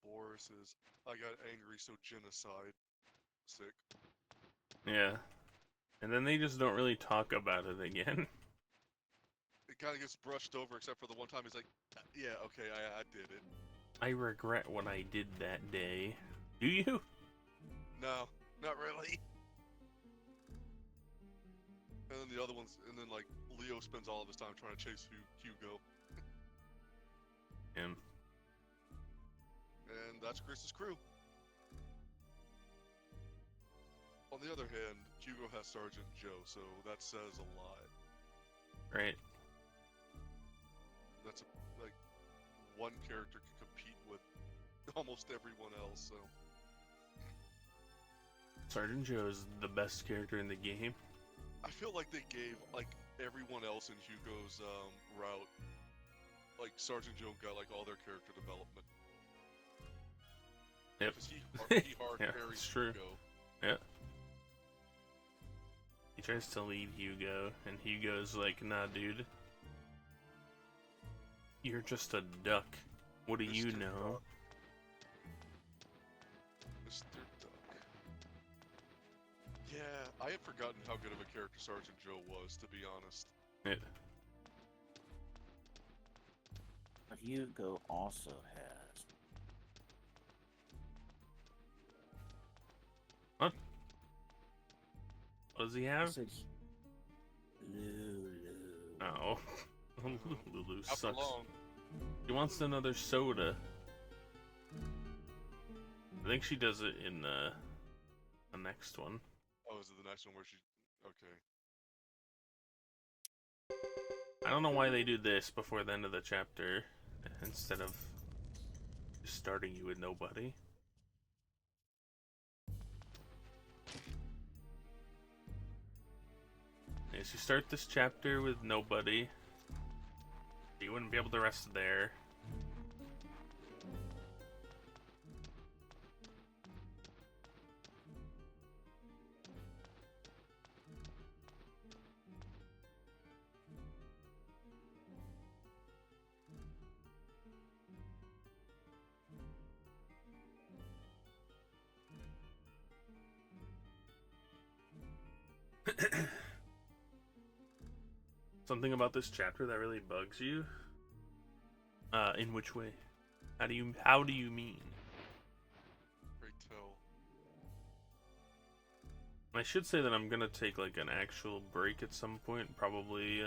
Boris is, I got angry, so genocide. Sick.
Yeah. And then they just don't really talk about it again.
It kind of gets brushed over, except for the one time he's like, yeah, okay, I did it.
I regret what I did that day. Do you?
No, not really. And then the other ones, and then like Leo spends all of his time trying to chase Hugo,
Him.
and that's Chris's crew. On the other hand, Hugo has Sergeant Joe, so that says a lot.
Right.
That's like one character can compete with almost everyone else. So
Sergeant Joe is the best character in the game.
I feel like they gave like everyone else in Hugo's route, like Sergeant Joe got like all their character development.
Yep.
Because he hard
Yeah,
carries
it's true.
Hugo.
Yeah. He tries to lead Hugo, and Hugo's like, nah, dude. You're just a duck. What do you
Mr.
know?
Duck. Mr. Duck. Yeah, I had forgotten how good of a character Sergeant Joe was, to be honest.
Yeah.
But Hugo also has.
What? What does he
I
have?
said Lulu.
Oh. Lulu
Not for
sucks.
long.
He wants another soda. I think she does it in the next one.
Oh, is it the next one where she... Okay.
I don't know why they do this before the end of the chapter instead of just starting you with nobody. is you start this chapter with nobody. You wouldn't be able to rest there. Something about this chapter that really bugs you? In which way? How do you mean?
Great tell.
I should say that I'm gonna take like an actual break at some point, probably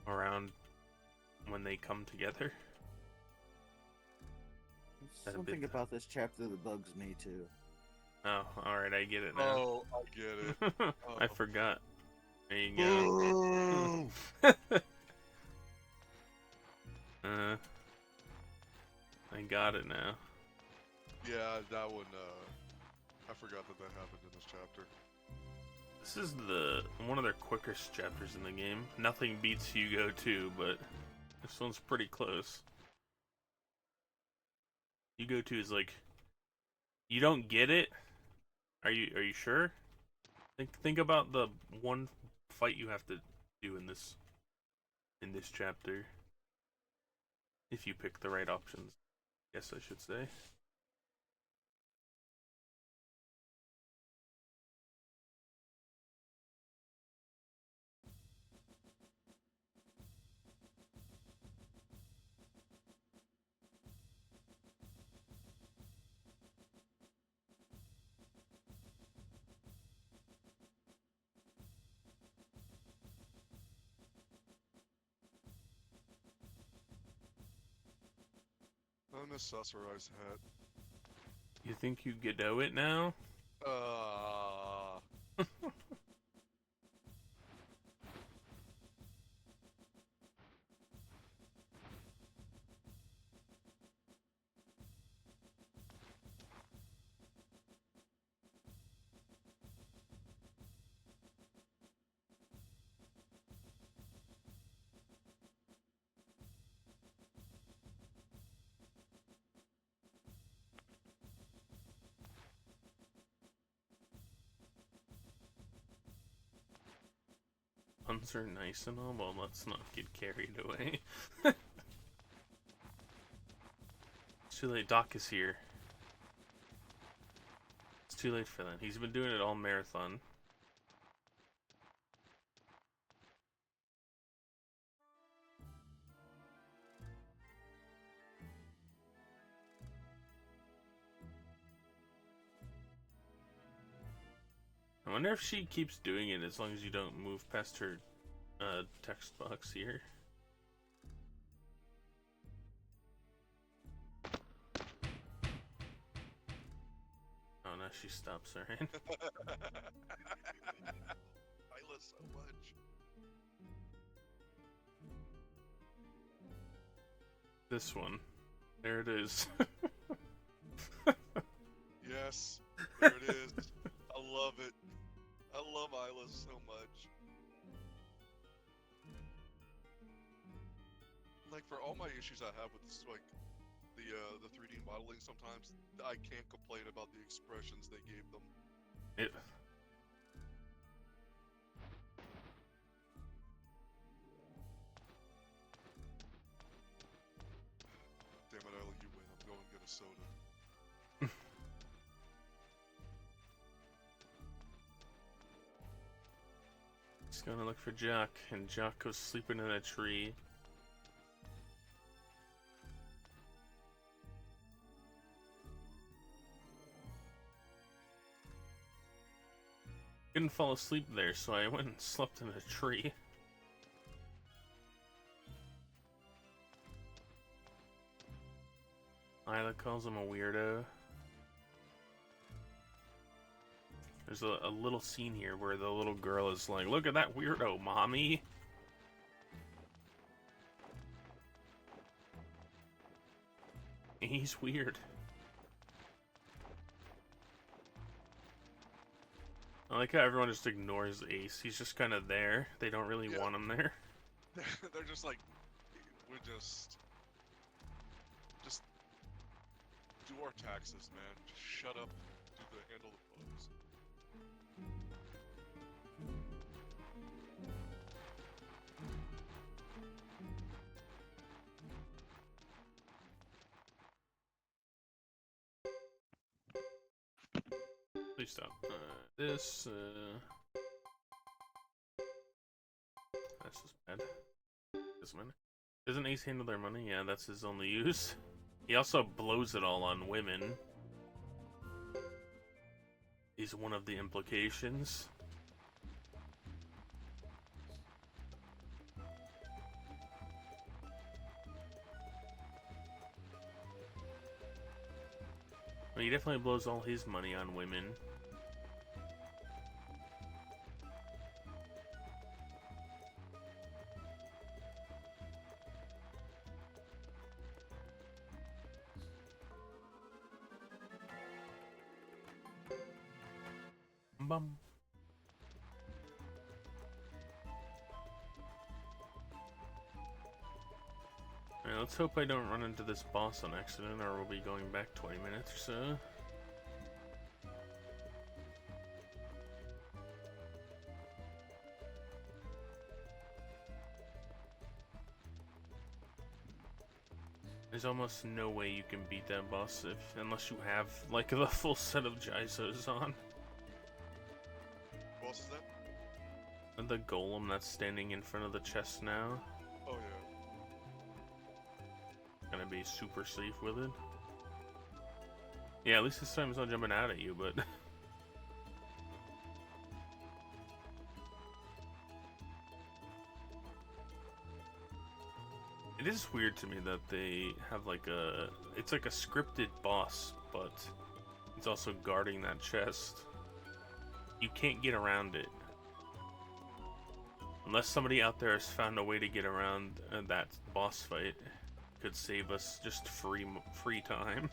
around when they come together. That a
Something
bit-
about this chapter that bugs me too.
Oh, alright, I get it now.
Oh, I get it.
I
Oh.
forgot. There you go.
Boo!
I got it now.
Yeah, that one, I forgot that happened in this chapter.
This is one of their quickest chapters in the game. Nothing beats Hugo 2, but this one's pretty close. Hugo 2 is like, you don't get it? Are you sure? Think about the one fight you have to do in this chapter. If you pick the right options, yes, I should say.
Unaccessorized hat.
You think you Godot it now? Puns are nice and all, well, let's not get carried away. It's too late. Doc is here. It's too late for that. He's been doing it all marathon. I wonder if she keeps doing it as long as you don't move past her text box here. Oh no, she stops, alright.
I love so much.
This one. There it is.
Yes, there it is. I love it. I love Isla so much. Like, for all my issues I have with this, like the 3D modeling, sometimes I can't complain about the expressions they gave them.
It.
Damn it, Isla, you win. I'm going to get a soda.
He's gonna look for Jock, and Jock goes sleeping in a tree. Couldn't fall asleep there, so I went and slept in a tree. Isla calls him a weirdo. There's a little scene here where the little girl is like, "Look at that weirdo, mommy!" He's weird. Oh, I like how everyone just ignores Ace. He's just kind of there. They don't really want him there.
They're just like, we just do our taxes, man. Just shut up, handle the bugs.
Please stop. This, that's just bad. This one. Doesn't Ace handle their money? Yeah, that's his only use. He also blows it all on women. Is one of the implications. Well, he definitely blows all his money on women. Bum. Alright, let's hope I don't run into this boss on accident, or we'll be going back 20 minutes or so. There's almost no way you can beat that boss unless you have like the full set of Jaisos on.
What else is that?
And the golem that's standing in front of the chest now.
Oh yeah.
Gonna be super safe with it. Yeah, at least this time it's not jumping out at you, but it is weird to me that they have like it's like a scripted boss, but it's also guarding that chest. You can't get around it. Unless somebody out there has found a way to get around that boss fight. Could save us just free time.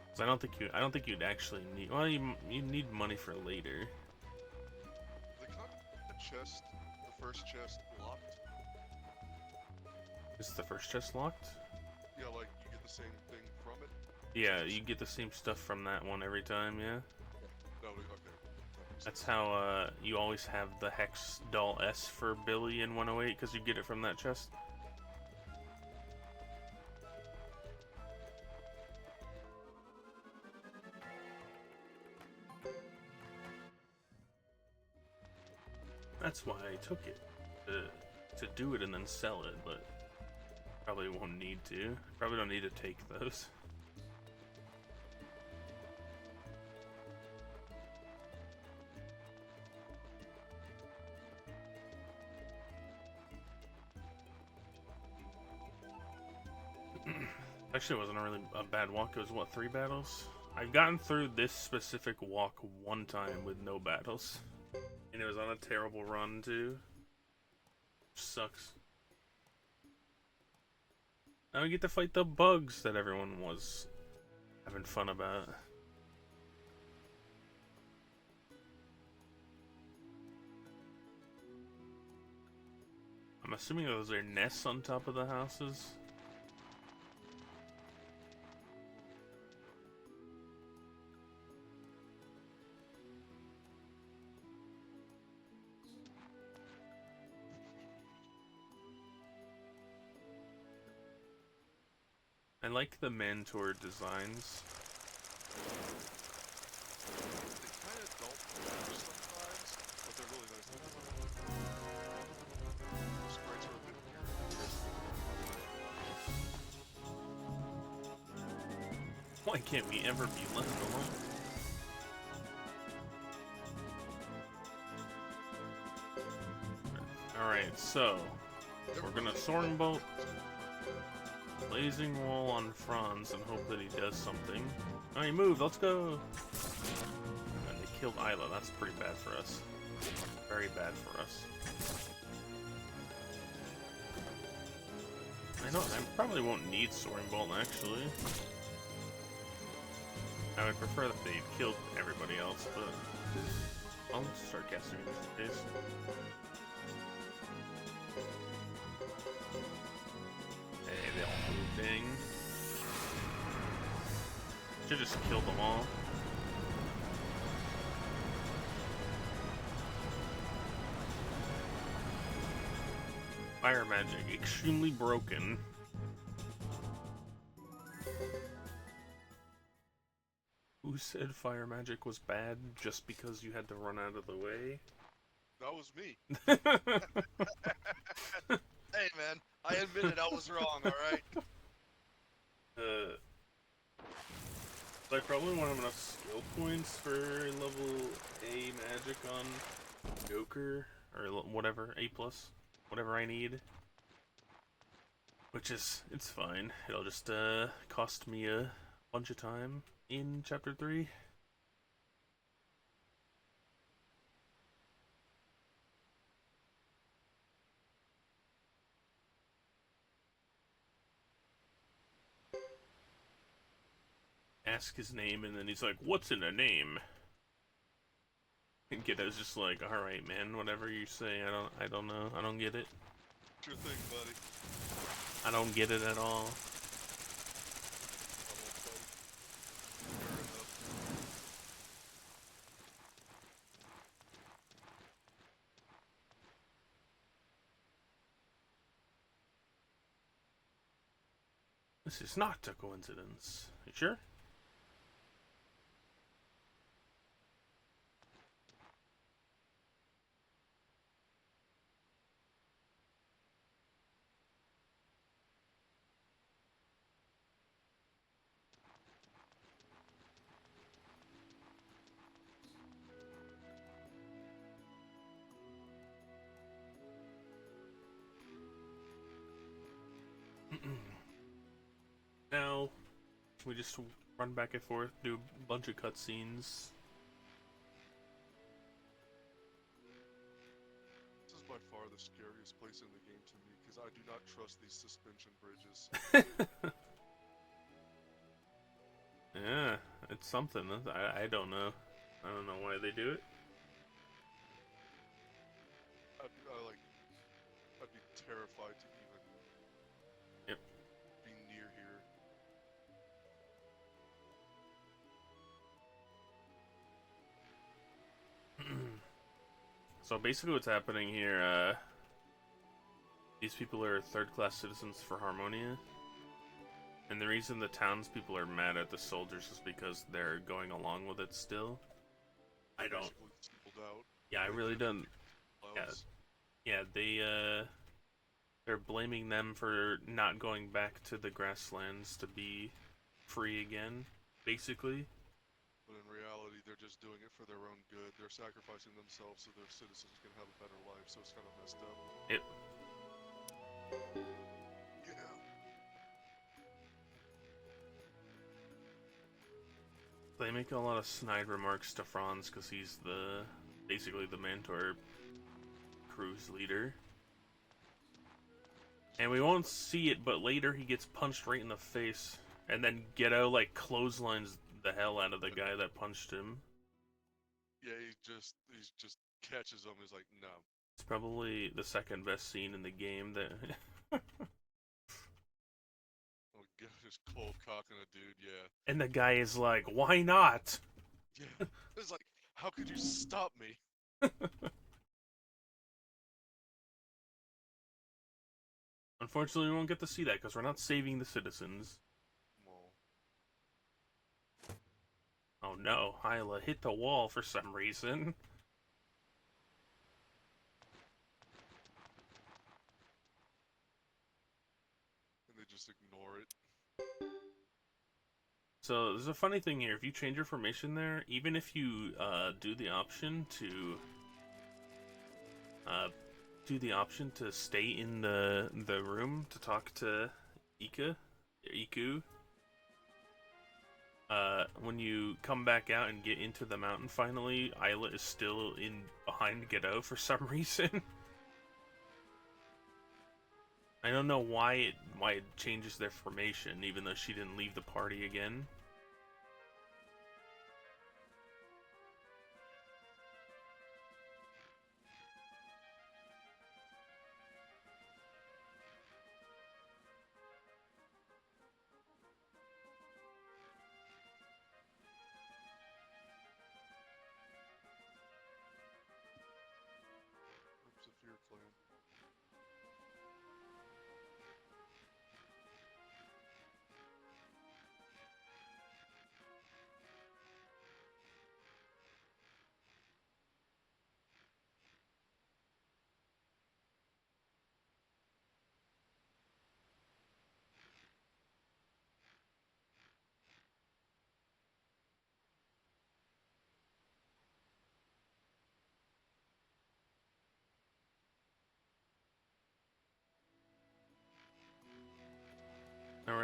'Cause I don't think you'd actually need. Well, you need money for later.
They cut the chest, the first chest locked.
Is the first chest locked?
Yeah, like you get the same thing from it.
Yeah, you get the same stuff from that one every time. Yeah.
No, okay.
That's how you always have the Hex Doll S for Billy in 108 because you get it from that chest. That's why I took it, to do it and then sell it, but probably won't need to. Probably don't need to take those. Actually, it wasn't really a bad walk. It was, what, 3 battles? I've gotten through this specific walk one time with no battles. And it was on a terrible run, too. Sucks. Now we get to fight the bugs that everyone was having fun about. I'm assuming those are nests on top of the houses. I like the Mantor designs.
They kind of don't match sometimes, but they're really nice. The sprites are a bit weird.
Why can't we ever be left alone? Alright, so we're gonna Soaring Bolt, Blazing Wall on Franz and hope that he does something. Oh, he moved, let's go! And they killed Isla, that's pretty bad for us. Very bad for us. I probably won't need Soaring Bolt, actually. I would prefer that they'd killed everybody else, but I'll start casting in this case. Hey, they all moved. Dang. Should just killed them all. Fire magic, extremely broken. Who said fire magic was bad just because you had to run out of the way?
That was me. Hey man, I admitted I was wrong, alright?
I probably won't have enough skill points for level A magic on Joker, or whatever, A+, whatever I need. Which is, it's fine. It'll just cost me a bunch of time in Chapter 3. Ask his name, and then he's like, "What's in a name?" And Kiddo's just like, "Alright, man, whatever you say, I don't know. I don't get it.
Sure thing, buddy.
I don't get it at all."
Fair enough.
This is not a coincidence. You sure? Now, we just run back and forth, do a bunch of cutscenes.
This is by far the scariest place in the game to me, because I do not trust these suspension bridges.
Yeah, it's something. I don't know. I don't know why they do it.
I'd be terrified to even
Yep.
be near here.
So basically what's happening here, these people are third-class citizens for Harmonia. And the reason the townspeople are mad at the soldiers is because they're going along with it still. I don't...
Basically singled out.
Yeah, I really don't...
Clouds.
Yeah, they're blaming them for not going back to the grasslands to be free again, basically.
But in reality, they're just doing it for their own good. They're sacrificing themselves so their citizens can have a better life, so it's kind of messed up.
It...
Yeah.
They make a lot of snide remarks to Franz because he's basically the Mantor crew's leader. And we won't see it, but later he gets punched right in the face. And then Ghetto, like, clotheslines the hell out of the guy that punched him.
Yeah, he just catches him. He's like, no.
It's probably the second best scene in the game that...
Oh, God, just cold cocking a dude, yeah.
And the guy is like, why not?
Yeah. It's like, how could you stop me?
Unfortunately, we won't get to see that because we're not saving the citizens.
Well,
Oh no, Hyla hit the wall for some reason.
and they just ignore it.
So there's a funny thing here. If you change your formation there, even if you do the option to stay in the room to talk to Iku, when you come back out and get into the mountain finally, Isla is still in behind Ghetto for some reason. I don't know why it changes their formation, even though she didn't leave the party again.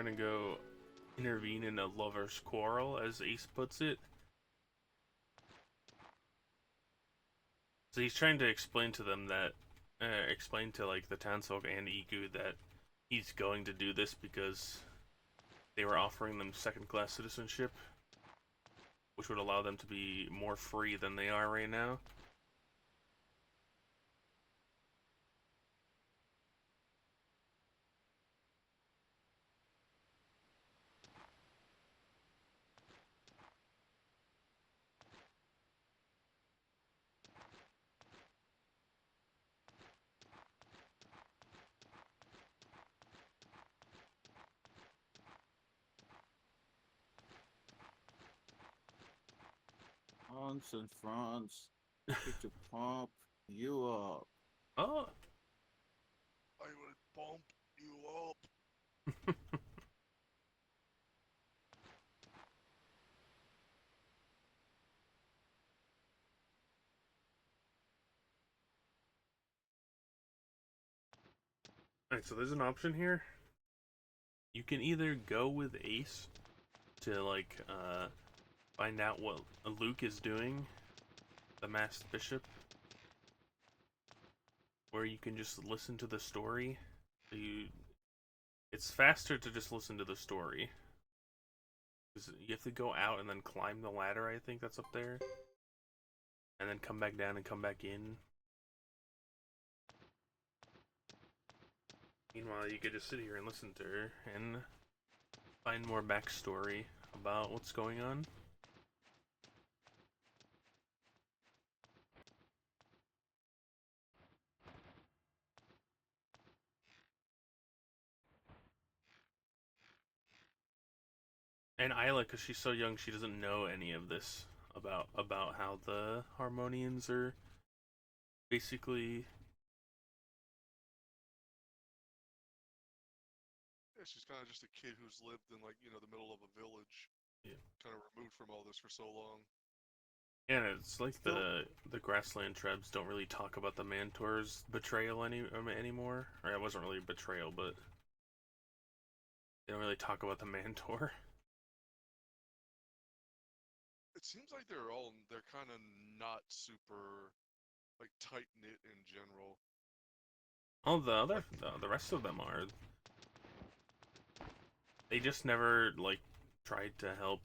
trying to go intervene in a lover's quarrel, as Ace puts it. So he's trying to explain to them that, explain to like the townsfolk and Iku that he's going to do this because they were offering them second-class citizenship, which would allow them to be more free than they are right now.
France and France, get to pump you up.
Oh,
I will bump you up.
alright, so there's an option here. You can either go with Ace to, like, find out what Luke is doing, the masked bishop, or you can just listen to the story. It's faster to just listen to the story. Because you have to go out and then climb the ladder, I think that's up there. And then come back down and come back in. Meanwhile, you could just sit here and listen to her and find more backstory about what's going on. And Isla, because she's so young, she doesn't know any of this about how the Harmonians are basically.
Yeah, she's kind of just a kid who's lived in, like, the middle of a village.
Yeah.
Kind of removed from all this for so long.
And it's like the grassland tribes don't really talk about the Mantor's betrayal anymore. Or it wasn't really betrayal, but they don't really talk about the Mantor.
It seems like they're kind of not super, like, tight-knit in general.
Oh, the rest of them are. They just never, like, tried to help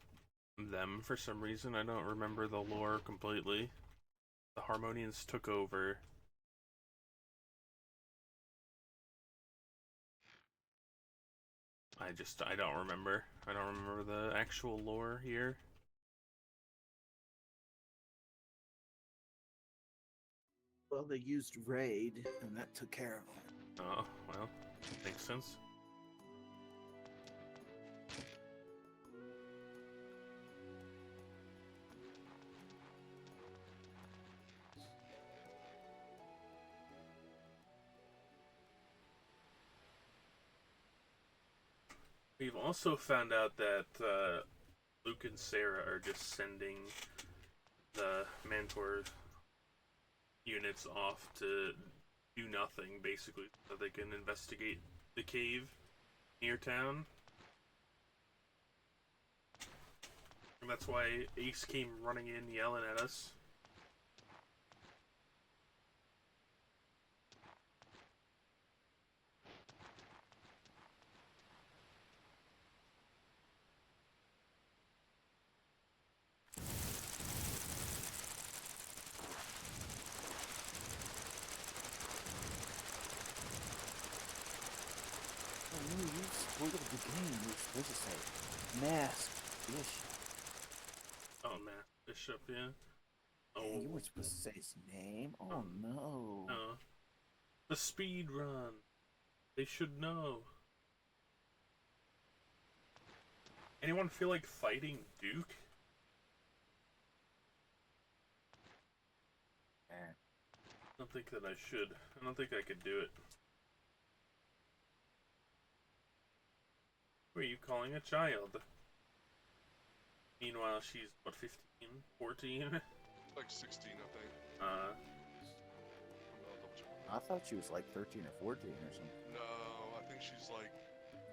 them for some reason. I don't remember the lore completely. The Harmonians took over. I don't remember. I don't remember the actual lore here.
Well, they used raid, and that took care of them.
Oh, well, makes sense. We've also found out that Luke and Sarah are just sending the Mantor units off to do nothing, basically, so they can investigate the cave near town. And that's why Ace came running in yelling at us.
Oh, no, you spoiled the game. You were supposed to say mask bishop.
Oh, man. Bishop, yeah. Oh,
And you weren't supposed to say his name. Oh no.
no. The speed run. They should know. Anyone feel like fighting Duke? I don't think that I should. I don't think I could do it. Who are you calling a child? Meanwhile, she's, what, 15? 14?
Like 16, I think.
Uh,
Double check.
I thought she was like 13 or 14 or something.
No, I think she's like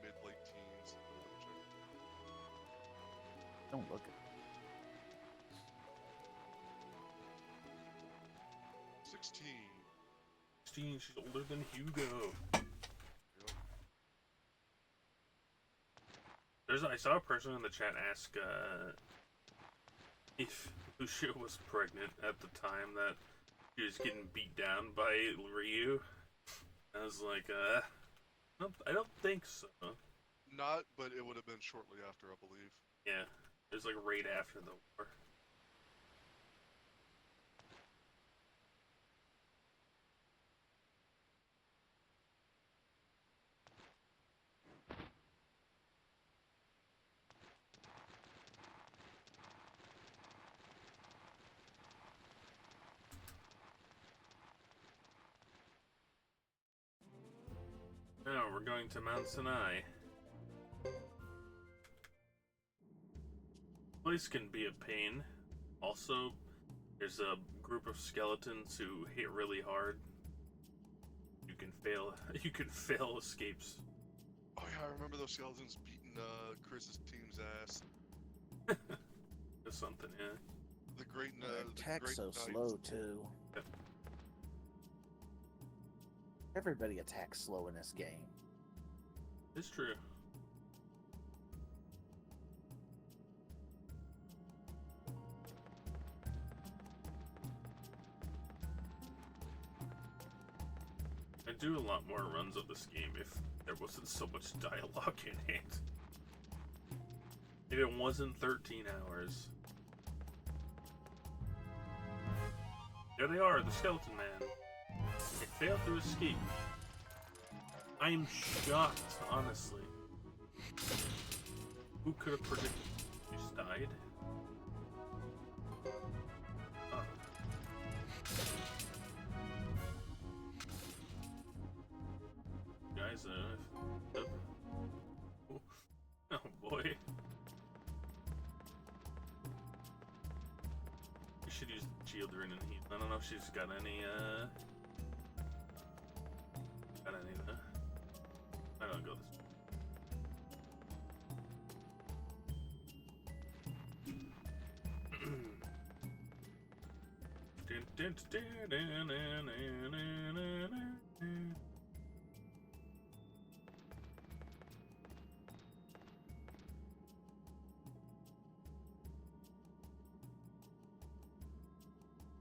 mid-late teens.
Don't look at
16.
16, she's older than Hugo.
Yep.
I saw a person in the chat ask if Lucia was pregnant at the time that she was getting beat down by Ryu. I was like, I don't think so.
Not, but it would have been shortly after, I believe.
Yeah, it was like right after the war. Now we're going to Mount Sinai. Place can be a pain. Also, there's a group of skeletons who hit really hard. You can fail. You can fail escapes.
Oh yeah, I remember those skeletons beating Chris's team's ass.
Or something, yeah.
The great,
it.
the
Attack's
great
so
knights.
slow too.
Yep.
Everybody attacks slow in this game.
It's true. I'd do a lot more runs of this game if there wasn't so much dialogue in it. If it wasn't 13 hours. There they are, the Skeleton Man. They failed to escape. I am shocked, honestly. Who could have predicted? You just died? Oh. Guys, oh boy. We should use the shield ring and heat. I don't know if she's got any, I don't go this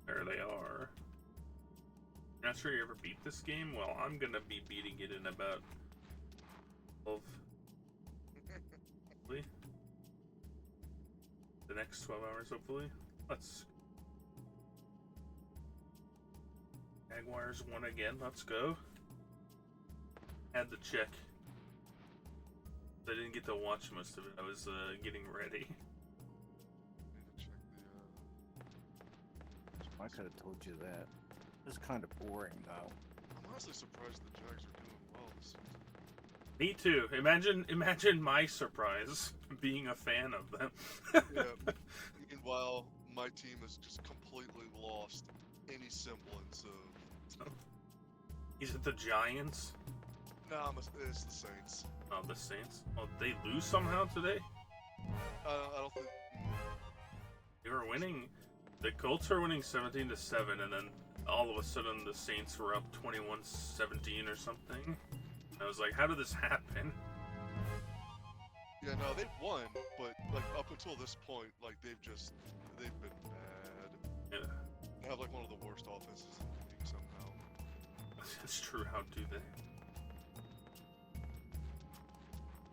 There they are. Not sure you ever beat this game? Well, I'm gonna be beating it in about 12. Hopefully. The next 12 hours, hopefully. Let's. Jaguars won again. Let's go. Had to check. I didn't get to watch most of it. I was getting ready.
Need to check the,
I could have told you that. It's kind of boring though.
I'm honestly surprised the Jags are doing well this season.
Me too. Imagine my surprise being a fan of them.
Yeah. Meanwhile, my team has just completely lost any semblance of.
Is it the Giants?
Nah, it's the Saints.
Oh, the Saints. Oh, they lose somehow today?
I don't think.
They were winning. The Colts were winning 17-7, and then all of a sudden the Saints were up 21-17 or something. I was like, how did this happen?
Yeah, no, they've won, but like up until this point, like they've been bad.
Yeah,
They have like one of the worst offenses in the league somehow.
that's true. How do they?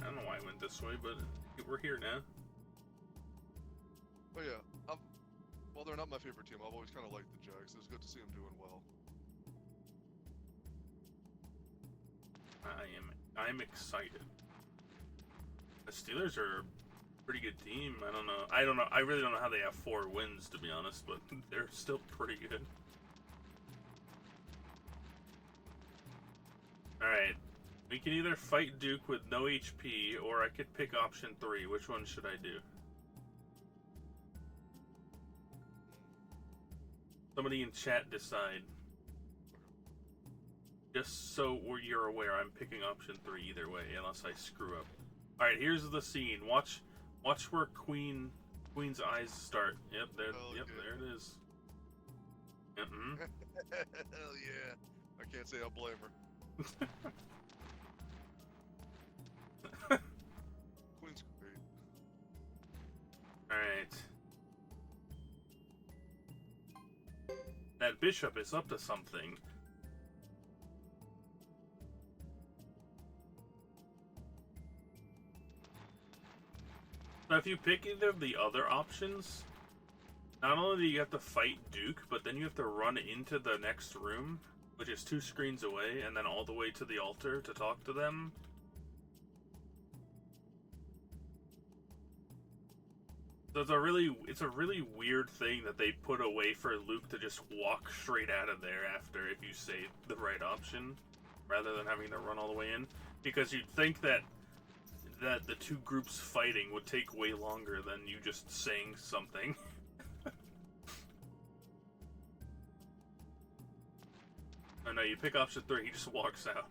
I don't know why I went this way, but we're here now.
But yeah, well, they're not my favorite team. I've always kind of liked the Jags. It's good to see them doing well.
I'm excited. The Steelers are a pretty good team. I don't know. I really don't know how they have 4 wins, to be honest, but they're still pretty good. Alright. We can either fight Duke with no HP, or I could pick option 3. Which one should I do? Somebody in chat decide. Just so you're aware, I'm picking option 3 either way, unless I screw up. Alright, here's the scene. Watch where Queen Queen's eyes start. Yep, there.
Oh,
Yep,
good.
there it is. Yep.
Hell yeah. I can't say I blame her. Queen's great.
Alright. That bishop is up to something. Now, if you pick either of the other options, not only do you have to fight Duke, but then you have to run into the next room, which is 2 screens away, and then all the way to the altar to talk to them. So it's a really weird thing that they put a way for Luke to just walk straight out of there after if you say the right option, rather than having to run all the way in. Because you'd think that the 2 groups fighting would take way longer than you just saying something. Oh no, you pick option 3, he just walks out.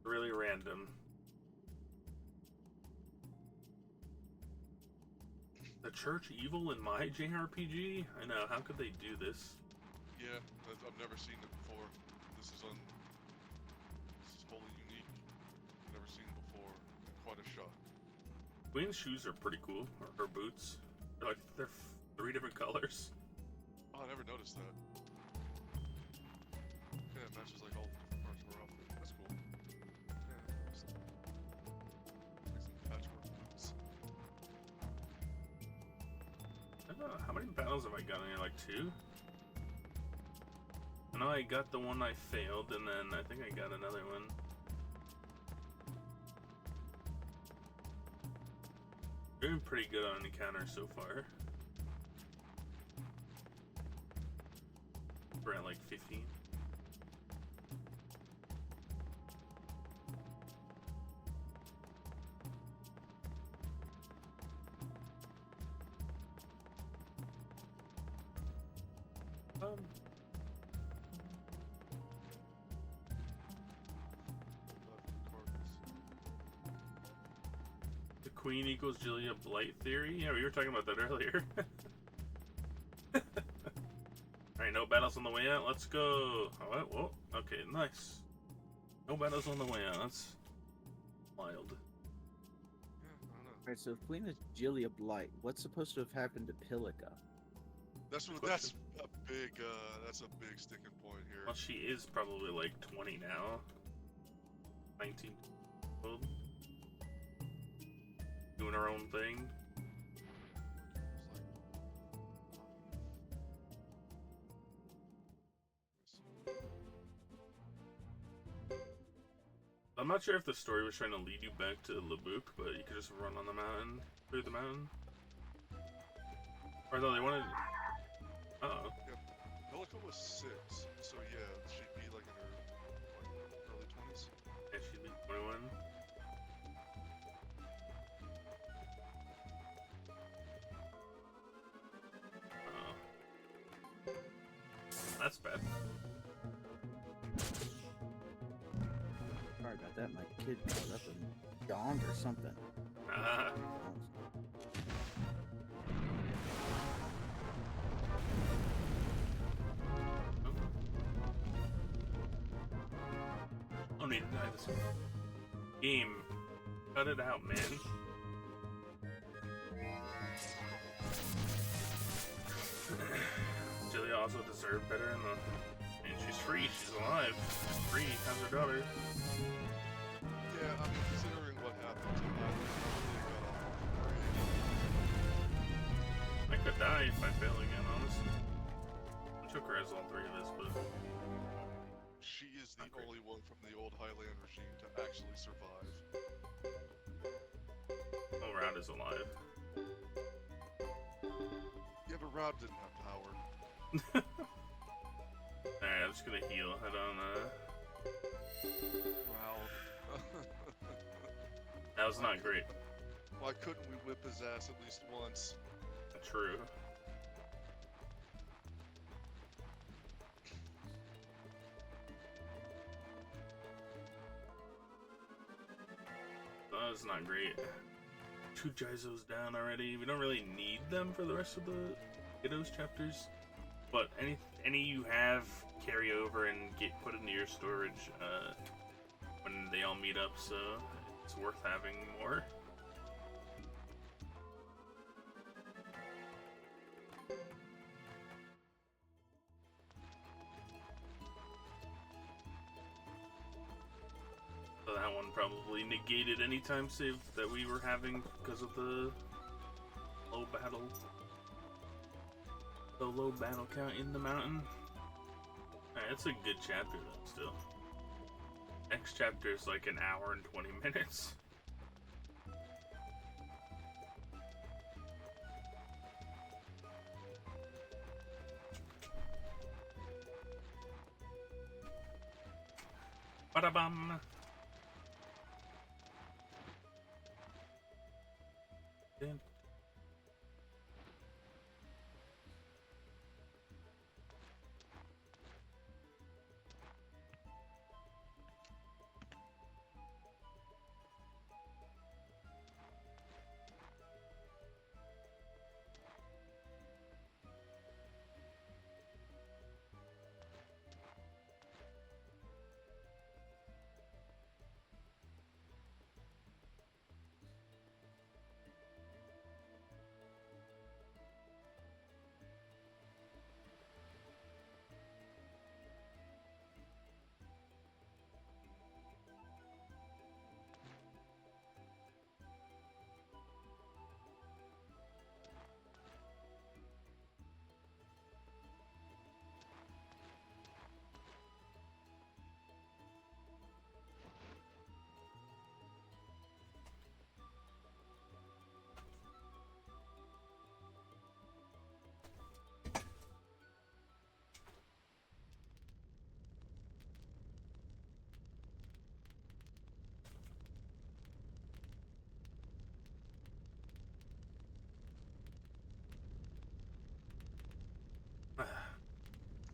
Really random. The church evil in my JRPG? I know, how could they do this?
Yeah, I've never seen it before. This is wholly unique. I've never seen it before. Quite a shock.
Queen's shoes are pretty cool, or her boots. They're 3 different colors.
Oh, I never noticed that. Yeah, it matches like all the different parts of her outfit. That's cool. Yeah, makes some patchwork boots.
I don't know, how many battles have I gotten here? Like 2? I know I got the one I failed, and then I think I got another one. Doing pretty good on encounters so far. We're at like 15. The Queen equals Julia Blight theory? Yeah, we were talking about that earlier. Alright, no battles on the way out. Let's go. Alright, whoa. Okay, nice. No battles on the way out. That's wild.
Yeah, I don't know.
Alright, so if Queen is Julia Blight, what's supposed to have happened to Pilica?
That's a big sticking point here.
Well, she is probably like 20 now. 19 old. Doing her own thing. I'm not sure if the story was trying to lead you back to Labuk, but you could just run on the mountain, through the mountain. Or though they wanted... Uh-oh.
Yeah, Pelica was 6, so yeah, she'd be like in her early 20s.
Yeah, she'd be 21. Uh-oh. That's bad.
Sorry about that, my kid got up and yawned or something.
Ah. I don't need to die this game. Cut it out, man. Julia also deserved better in the... And she's free, she's alive. She's free, how's her daughter?
Yeah, I mean, considering what happened to her,
I could die if I fail again, honestly. Joker has all 3 of this, but...
she is the only one from the old Highland regime to actually survive.
Oh, Round is alive.
Yeah, but Rob didn't have power.
Alright, I'm just gonna heal. I don't,
Wow.
That was not great.
Why couldn't we whip his ass at least once?
True. That was not great. 2 Jizos down already. We don't really need them for the rest of the Kiddos chapters. But any you have, carry over and get put into your storage when they all meet up, so it's worth having more. So that one probably negated any time save that we were having because of the low battle count in the mountain. Alright, that's a good chapter though, still. Next chapter is like an hour and 20 minutes. Ba-da-bum! Damn.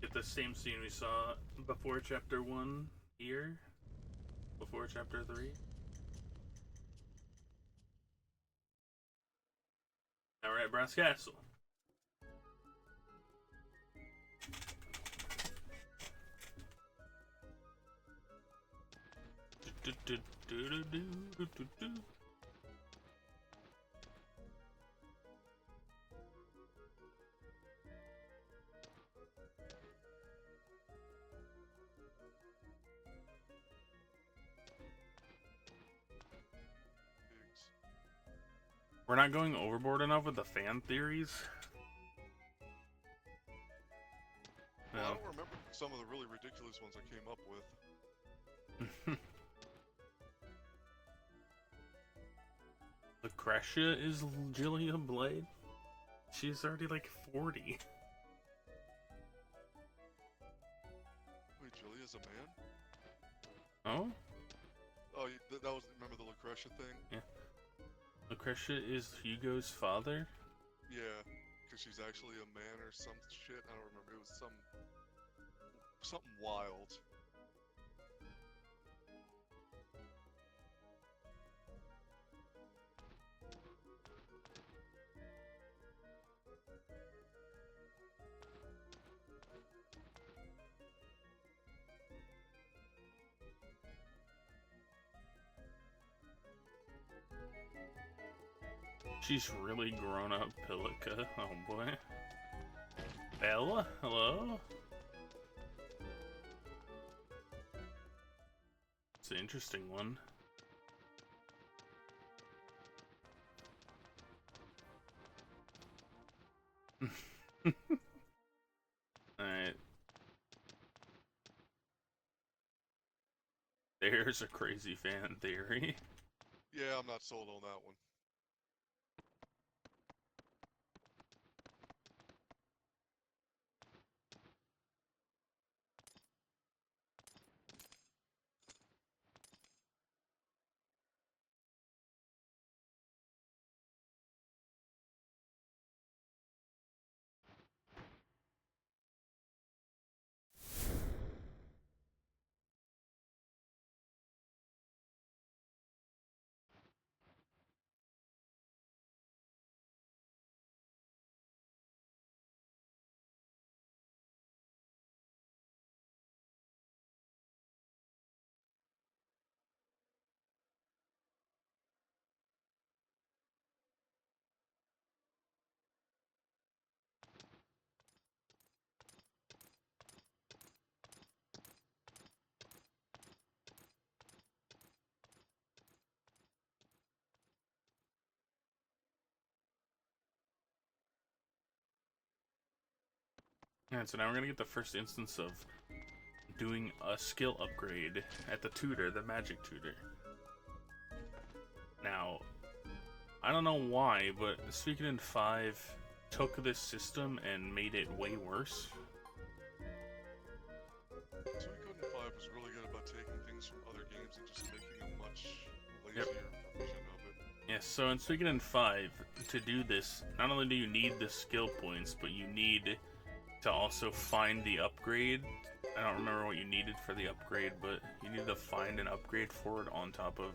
Get the same scene we saw before chapter 1 here, before chapter 3. Now we're at Brass Castle. We're not going overboard enough with the fan theories.
Well, I
No.
don't remember some of the really ridiculous ones I came up with.
Lucretia is Julia Blade? She's already like 40.
Wait, Julia's a man?
Oh?
Oh, that was, remember the Lucretia thing?
Yeah. Lucretia is Hugo's father?
Yeah, because she's actually a man or some shit. I don't remember. It was something wild.
She's really grown up, Pilica. Oh boy. Bella? Hello? It's an interesting one. Alright. There's a crazy fan theory.
Yeah, I'm not sold on that one.
Alright, so now we're gonna get the first instance of doing a skill upgrade at the tutor, the magic tutor. Now, I don't know why, but Suikoden 5 took this system and made it way worse.
Suikoden 5 was really good about taking things from other games and just making a much lazier version of it.
Yes, so in Suikoden 5, to do this, not only do you need the skill points, but you need to also find the upgrade. I don't remember what you needed for the upgrade, but you need to find an upgrade for it on top of...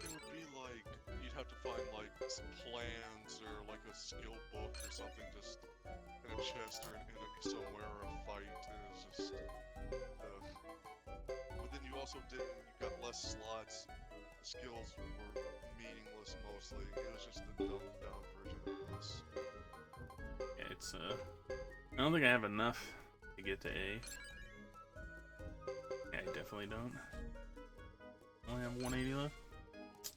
It would be like, you'd have to find like some plans or like a skill book or something just in a chest or an enemy somewhere or a fight, and it was just... but then you also didn't, you got less slots, the skills were meaningless mostly, it was just a dumbed down version of this.
Yeah, it's, I don't think I have enough to get to A. Yeah, I definitely don't. Only have 180 left?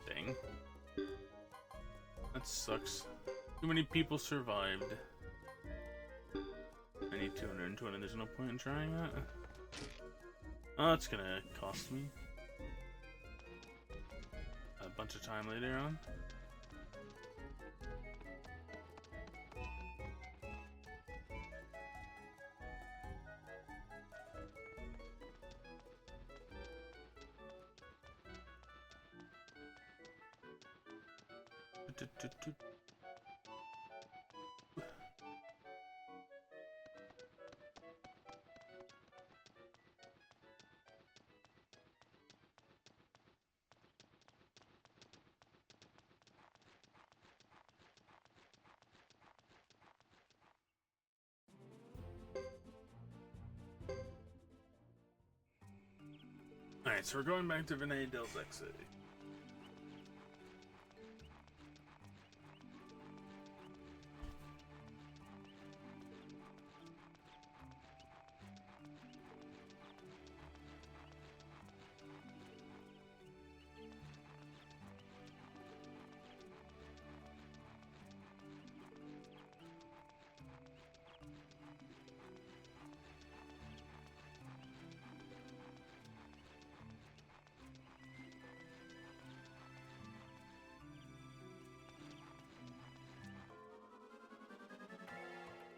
Dang. That sucks. Too many people survived. I need 220, there's no point in trying that. Oh, it's gonna cost me a bunch of time later on. Alright, so we're going back to Vinay Del Exe.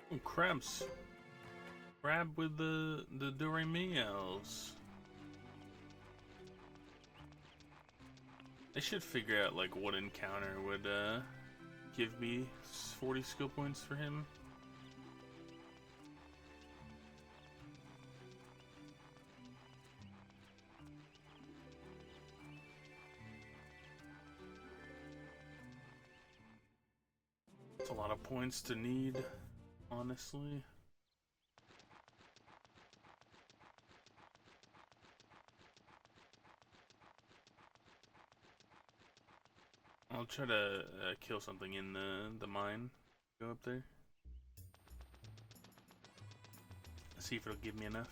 Oh, crabs. Crab with the Do-Re-Mi elves. I should figure out like what encounter would give me 40 skill points for him. It's a lot of points to need, honestly. I'll try to kill something in the mine. Go up there. See if it'll give me enough.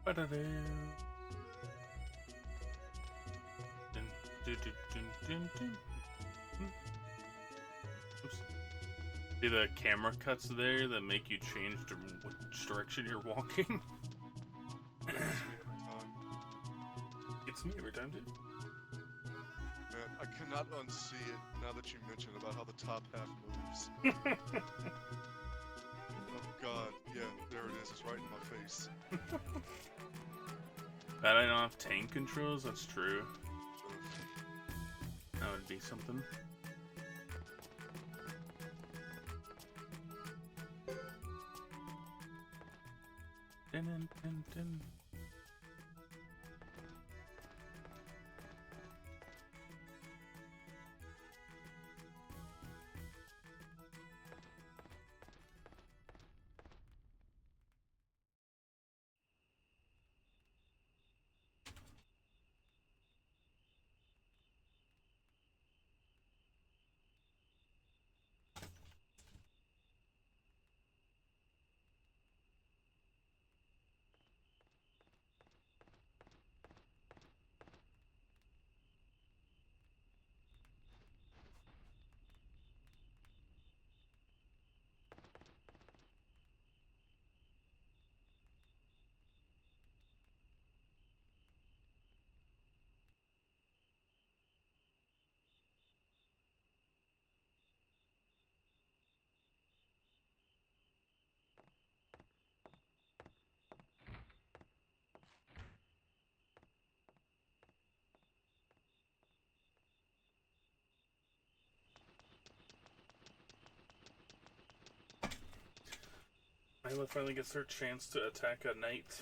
Ba-da-doo. Dun, dun, dun, dun, dun, dun. Oops. See the camera cuts there that make you change to which direction you're walking? It's me every time, dude.
Man, I cannot unsee it now that you mention about how the top half moves. Oh god, yeah, there it is. It's right in my face.
That I don't have tank controls? That's true. That would be something. Dun, dun, dun, dun. Ayla finally gets her chance to attack a knight.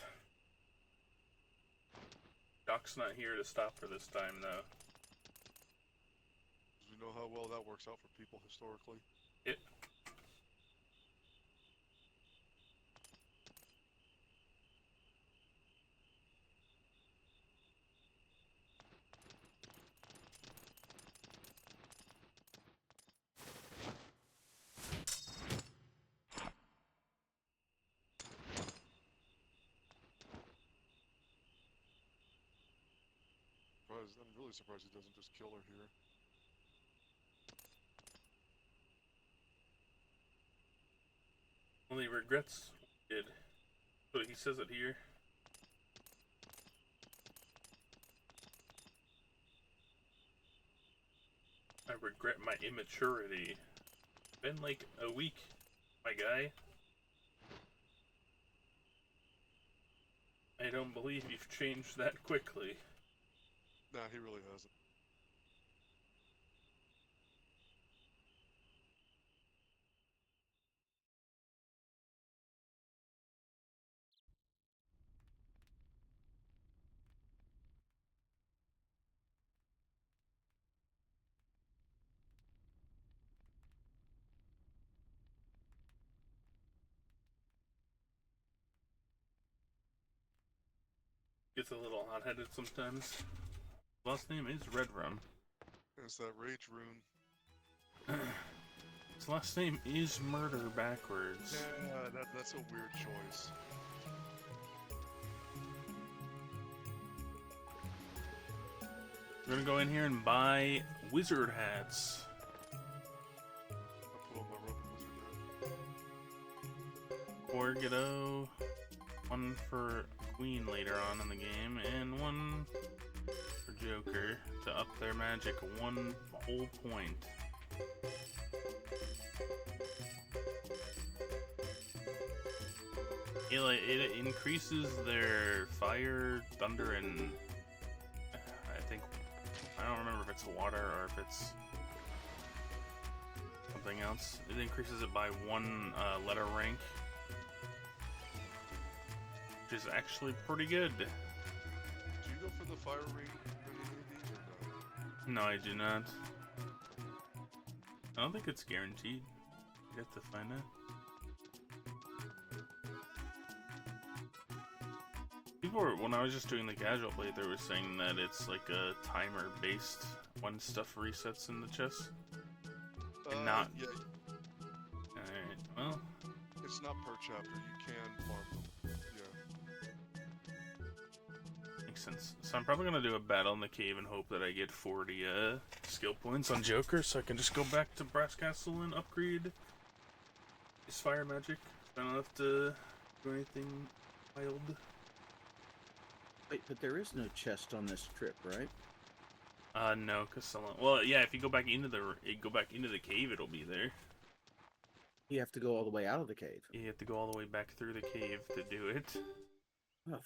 Doc's not here to stop her this time, though.
We know how well that works out for people historically.
It.
I'm really surprised he doesn't just kill her here.
Only regrets what he did. But he says it here. I regret my immaturity. Been like a week, my guy. I don't believe you've changed that quickly.
Nah, he really hasn't.
Gets a little hot-headed sometimes. Last name is Redrum.
It's that rage rune.
His last name is Murder backwards.
Yeah, that's a weird choice.
We're gonna go in here and buy wizard hats.
I put on my rope and wizard hat.
Or Godot. One for Queen later on in the game, and one for Joker to up their magic 1 whole point. It increases their fire, thunder, and I don't remember if it's water or if it's something else. It increases it by 1 letter rank, which is actually pretty good.
Do you go for the fire ring in any of these or no?
No, I do not. I don't think it's guaranteed. You have to find out. People were, when I was just doing the casual play, they were saying that it's like a timer based when stuff resets in the chest. And not.
Yeah,
Alright, well.
it's not per chapter. You can farm them. Yeah.
Makes sense. So I'm probably gonna do a battle in the cave and hope that I get 40 skill points on Joker so I can just go back to Brass Castle and upgrade his fire magic. I don't have to do anything wild.
Wait, but there is no chest on this trip, right?
No, cause well, yeah, if you go back into the cave, it'll be there.
You have to go all the way out of the cave.
You have to go all the way back through the cave to do it.
Oh.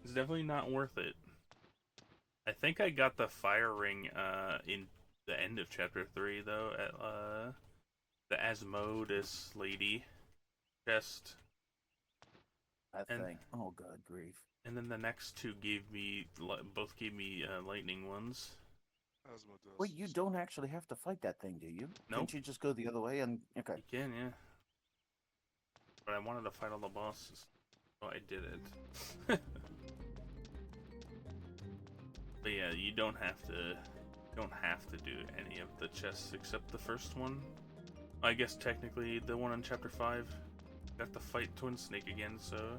It's definitely not worth it. I think I got the fire ring in the end of chapter 3 though at the Asmodeus lady chest.
That
And-
thing. Oh, God grief.
And then the next two both gave me lightning ones.
Asthma does.
Wait, you don't actually have to fight that thing, do you?
Nope.
Can't you just go the other way and... Okay.
You can, yeah. But I wanted to fight all the bosses, so I did it. But yeah, you don't have to do any of the chests except the first one. I guess technically the one in chapter 5. You have to fight Twin Snake again, so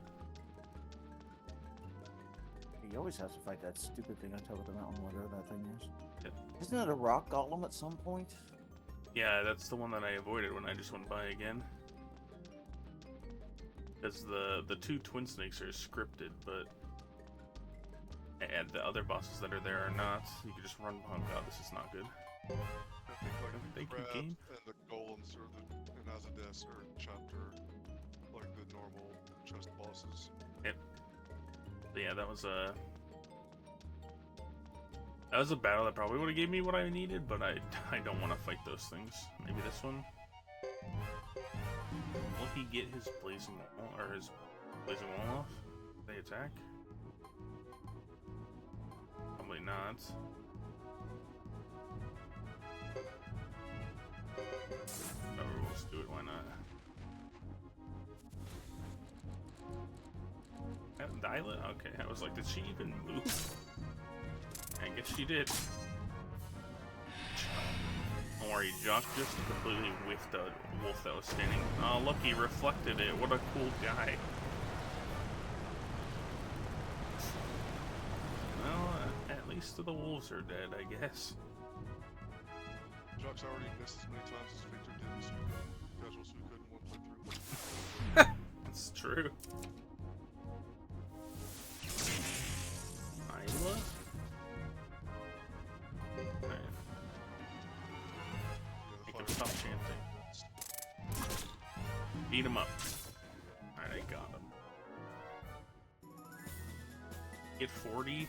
He always has to fight that stupid thing on top of the mountain, whatever that thing is.
Yep.
Isn't it a rock golem at some point?
yeah, that's the one that I avoided when I just went by again. Because the 2 Twin Snakes are scripted, but and the other bosses that are there are not. You can just run. Oh god, this is not good.
I think like the
Thank you,
crab
game.
and the golems or and Azades are chapter like the normal chest bosses.
But yeah, that was That was a battle that probably would have gave me what I needed, but I don't want to fight those things. Maybe this one? Will he get his blazing wall, or his blazing wall off? They attack? Probably not. Whatever, let's do it, why not? Dial it? Okay, I was like, did she even move? I guess she did. Don't worry, Jock just completely whiffed a wolf that was standing. Oh, look, he reflected it. What a cool guy. Well, at least the wolves are dead, I guess.
Jock's already missed as many times as Victor did in casual Suikoden 1.3.
That's true. Isla? Alright. Make him stop chanting. Beat him up. Alright, I got him. Get 40.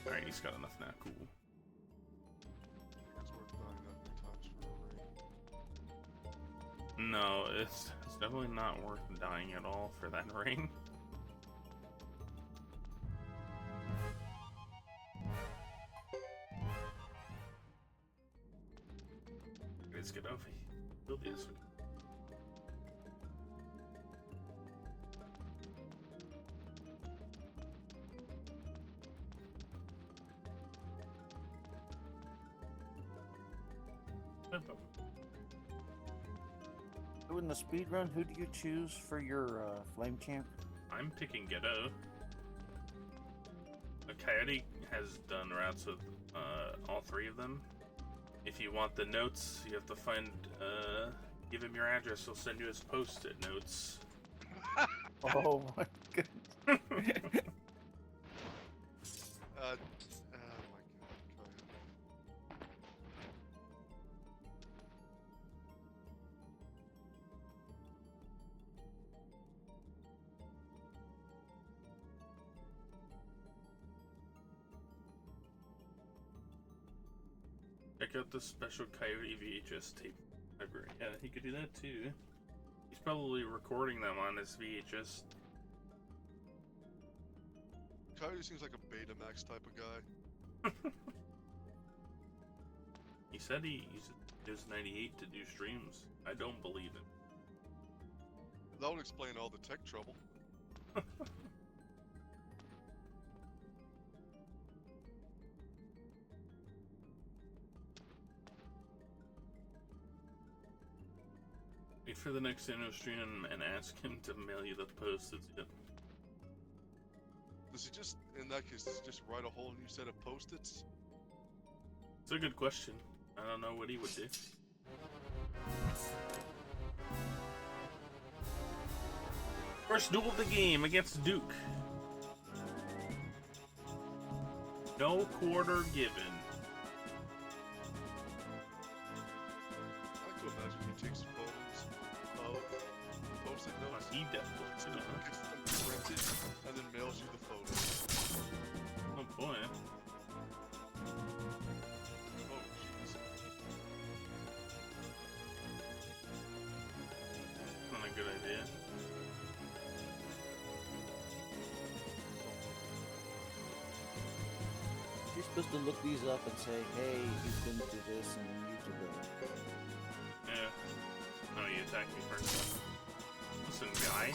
Alright, he's got enough now. Cool.
It's worth dying that many times for a ring.
No, it's definitely not worth dying at all for that ring. Let's get over here. Build this one.
So in the speed run, who do you choose for your flame champ?
I'm picking Ghetto. A Coyote has done routes with all three of them. If you want the notes, you have to find, give him your address, he'll send you his post-it notes.
Oh my goodness.
Oh my god.
Check out the special Coyote VHS tape library. Yeah, he could do that too. He's probably recording them on his VHS.
Coyote seems like a Betamax type of guy.
He said he uses 98 to do streams. I don't believe it.
That would explain all the tech trouble.
Wait for the next Inno stream and ask him to mail you the post-its. Yep.
Does he just, in that case, does he just write a whole new set of post-its?
It's a good question. I don't know what he would do. First duel of the game against Duke. No quarter given.
I like to imagine he takes photos of post-it notes,
He definitely
gets
should
them printed, and then mails you the photos.
Oh boy.
Oh, jeez.
Not a good idea.
You're supposed to look these up and say, hey, he's been through this and you need to go.
Yeah. No, you attack me first. Listen, guy.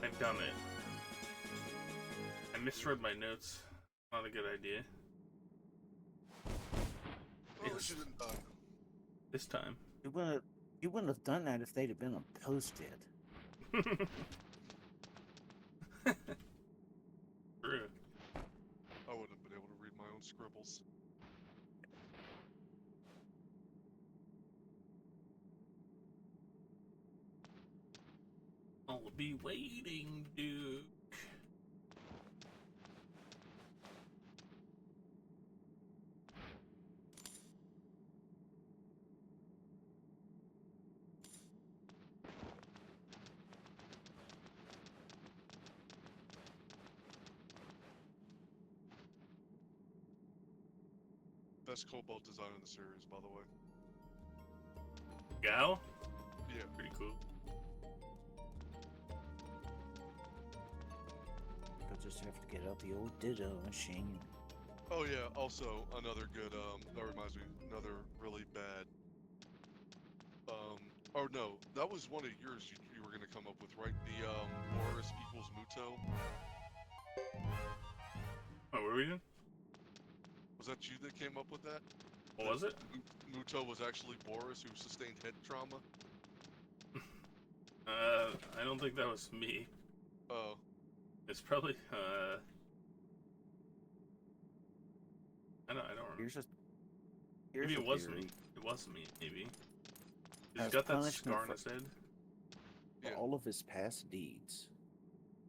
I've done it. I misread my notes. Not a good idea.
Oh, she didn't die.
This time.
You wouldn't have done that if they'd have been a post-it.
True.
I wouldn't have been able to read my own scribbles.
I'll be waiting, Duke.
best cobalt design in the series, by the way.
Gal?
Yeah.
Pretty cool.
I'll just have to get out the old Ditto machine.
Oh yeah, also another good, that reminds me, another really bad, or no, that was one of yours you were gonna come up with, right? The, Boris equals Muto.
Oh, what were we doing?
Was that you that came up with that?
What was it?
Muto was actually Boris who sustained head trauma?
I don't think that was me.
Oh.
It's probably, I don't remember.
Here's
Maybe
a
it was
theory.
me. It was me, maybe. He's
As
got that
punishment
scar on
for-
his head.
For
Yeah.
all of his past deeds,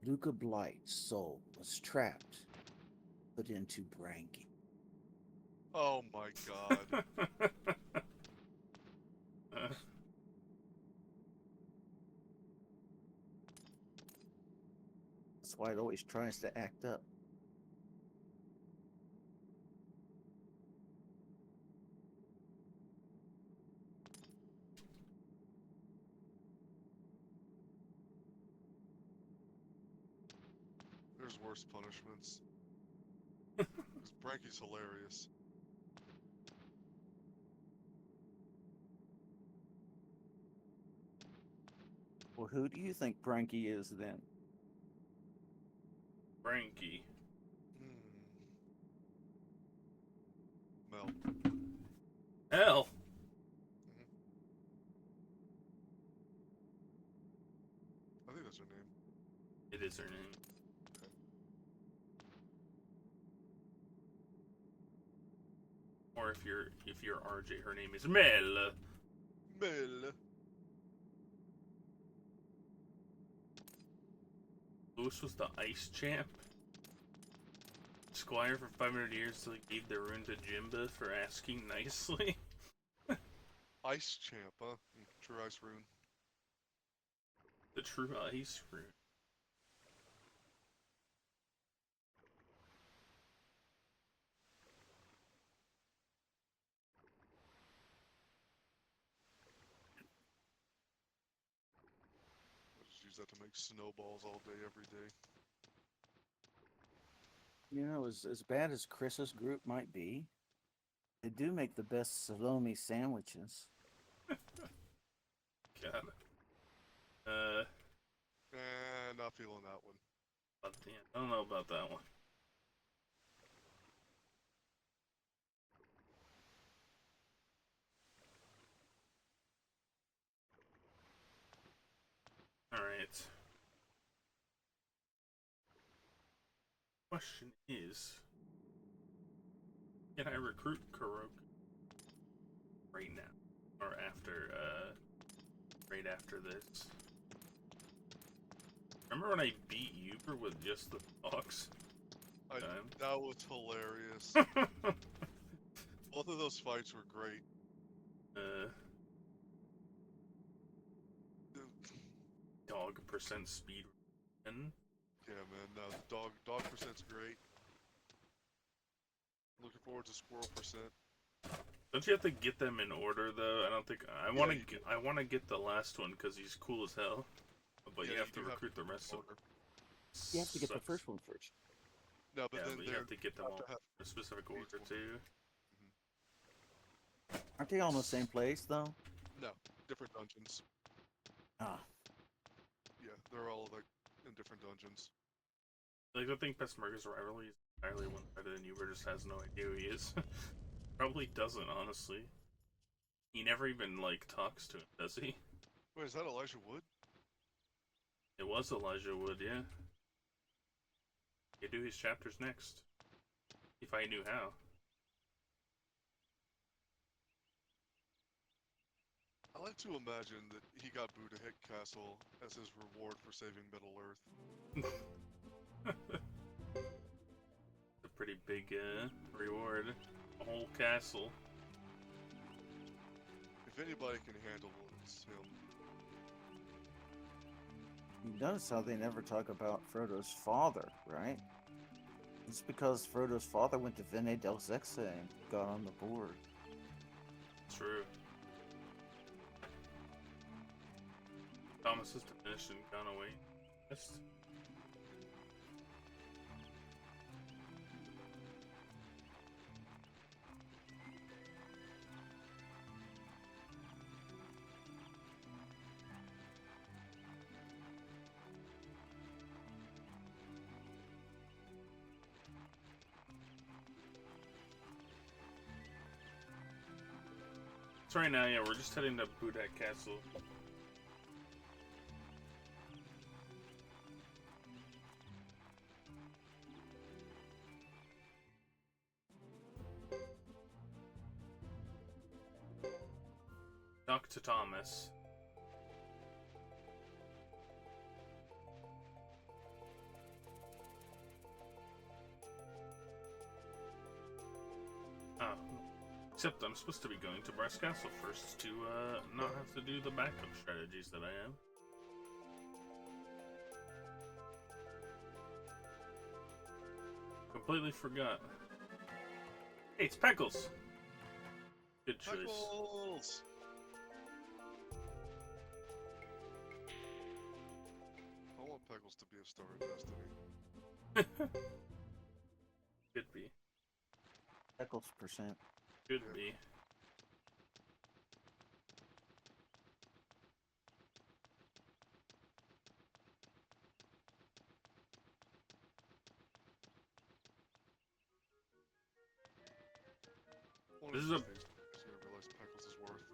Luca Blight's soul was trapped, put into Branky.
Oh my god.
That's why it always tries to act up.
There's worse punishments. Because Branky's hilarious.
Well, who do you think Branky is then?
Frankie.
Mel.
Hell!
I think that's her name.
It is her name. Or if you're RJ, her name is Mel.
Mel.
Lewis was the ice champ. Squire for 500 years till he gave the rune to Jimba for asking nicely.
Ice champ, huh? True ice rune.
The true ice rune.
I just use that to make snowballs all day, every day.
You know, as bad as Chris's group might be, they do make the best salami sandwiches.
God.
Not feeling that one.
But damn, I don't know about that one. Alright. Question is, can I recruit Kurok right now? Or after, right after this? Remember when I beat Uber with just the box?
That was hilarious. Both of those fights were great.
Dog percent speed.
Yeah, man. No, the dog percent's great. Looking forward to squirrel percent.
Don't you have to get them in order though? I don't think I want to. I want to get the last one because he's cool as hell. But
Yeah,
you have to
do
recruit the rest of them.
You have to get the first one first.
No, but
Yeah,
then
but you have to get them all
have
in a specific order too.
Aren't they all in the same place, though?
no different dungeons.
Ah,
Yeah, they're all like in different dungeons.
Like I think Pessmerga's rivalry is entirely one better than Uber just has no idea who he is. Probably doesn't, honestly. He never even like talks to him, does he?
Wait, is that Elijah Wood?
It was Elijah Wood, yeah. He'd do his chapters next. If I knew how.
I like to imagine that he got Buddha Hit Castle as his reward for saving Middle Earth.
It's a pretty big reward. A whole castle.
If anybody can handle it, it's him.
you notice how they never talk about Frodo's father, right? It's because Frodo's father went to Vene del Zexa and got on the board.
True. Thomas is diminished and gone away. Yes. So right now, yeah, we're just heading to Budak Castle. Talk to Thomas. Oh. Except I'm supposed to be going to Brass Castle first to not have to do the backup strategies that I am. Completely forgot. Hey, it's Peckles! Good choice.
Pickles! I want Pickles to be a star in Destiny.
Could be.
Peckles percent.
Could be.
One
This
of
is a-
these days, I'm gonna realize Pickles is worth.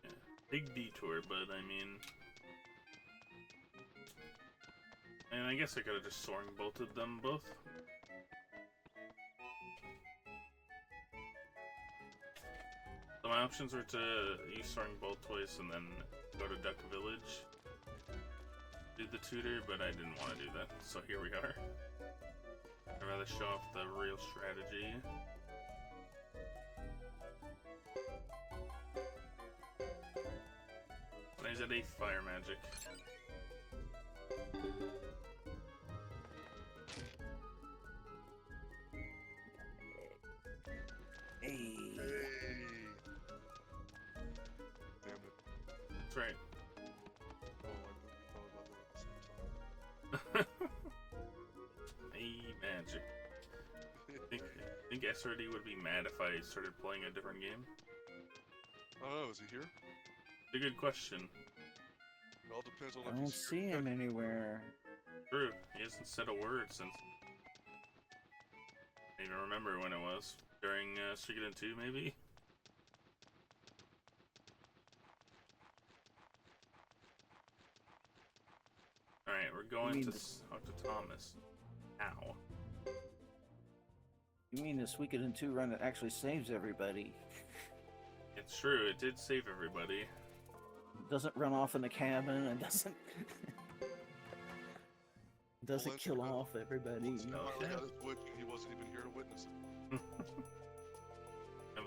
Yeah. Big detour, but I mean... And I guess I could have just soaring bolted them both. So my options were to use soaring bolt twice and then go to Duck Village, do the tutor, but I didn't want to do that, so here we are. I'd rather show off the real strategy. And he's at 8 fire magic.
Hey.
Hey! Damn it.
That's right.
Oh, I never thought about that at the same time.
Hey, magic. Think SRD would be mad if I started playing a different game?
I don't know, is he here?
It's a good question.
It all depends on
I
if
don't
he's
see
here.
him anywhere.
True, he hasn't said a word since... I don't even remember when it was. During Suikoden 2, maybe? Alright, we're going to talk to Thomas. Ow.
You mean the Suikoden 2 run that actually saves everybody?
It's true, it did save everybody.
Doesn't run off in the cabin and doesn't doesn't kill off everybody.
He
Oh,
finally
yeah.
got his wish and he wasn't even here to witness it.
And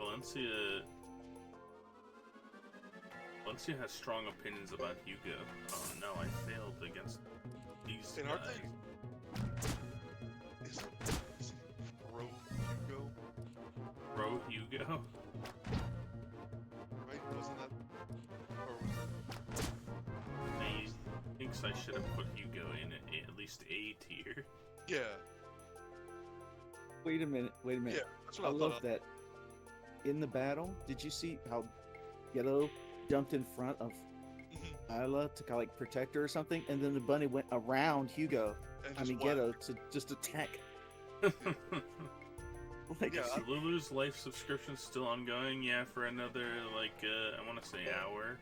Valencia has strong opinions about Hugo. Oh no, I failed against these
And aren't
guys.
Is it Bro Hugo?
Bro Hugo?
Right? Wasn't that? Or was
He thinks I should have put Hugo in at least A tier.
it? Yeah.
Wait a minute.
Yeah, that's what
I
I
love
thought.
that. In the battle, did you see how Ghetto jumped in front of
Mhm.
Isla to kind of like protect her or something, and then the bunny went around Hugo.
And
I
just
mean
whacked.
Ghetto to just attack. Like,
Yeah,
Is Lulu's life subscription still ongoing? Yeah, for another, like, I want to say hour.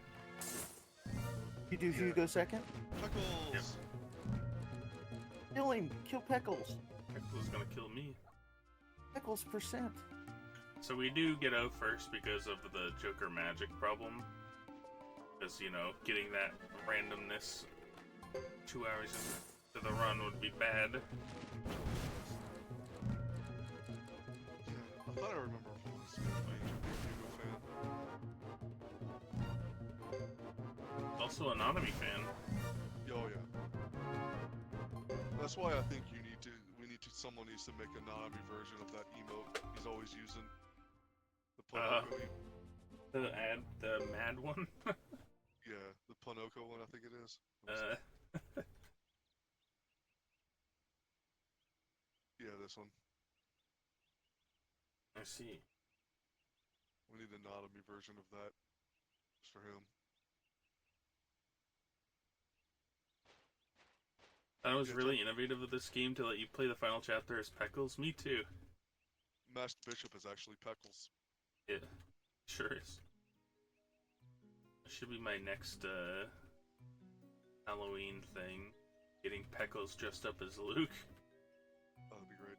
you do Hugo second.
Pickles!
Kill him. Kill Peckles.
Pickle's gonna kill me.
Peckles percent.
So we do get out first because of the Joker magic problem. Because, you know, getting that randomness 2 hours into the run would be bad.
Yeah, I thought I remember from this being a Hugo fan.
Also an Anami fan.
Oh yeah. That's why I think we need to someone needs to make a Nanami version of that emote he's always using. The Ponoko emote.
The mad one.
Yeah, the Ponoko one, I think it is. Yeah, this one.
I see.
We need a Nanami version of that. Just for him.
That was
Yeah,
really innovative of this game to let you play the final chapter as Peckles. Me too.
Masked Bishop is actually Peckles.
Yeah, sure is. That should be my next Halloween thing. Getting Peckles dressed up as Luke.
Oh, that'd be great.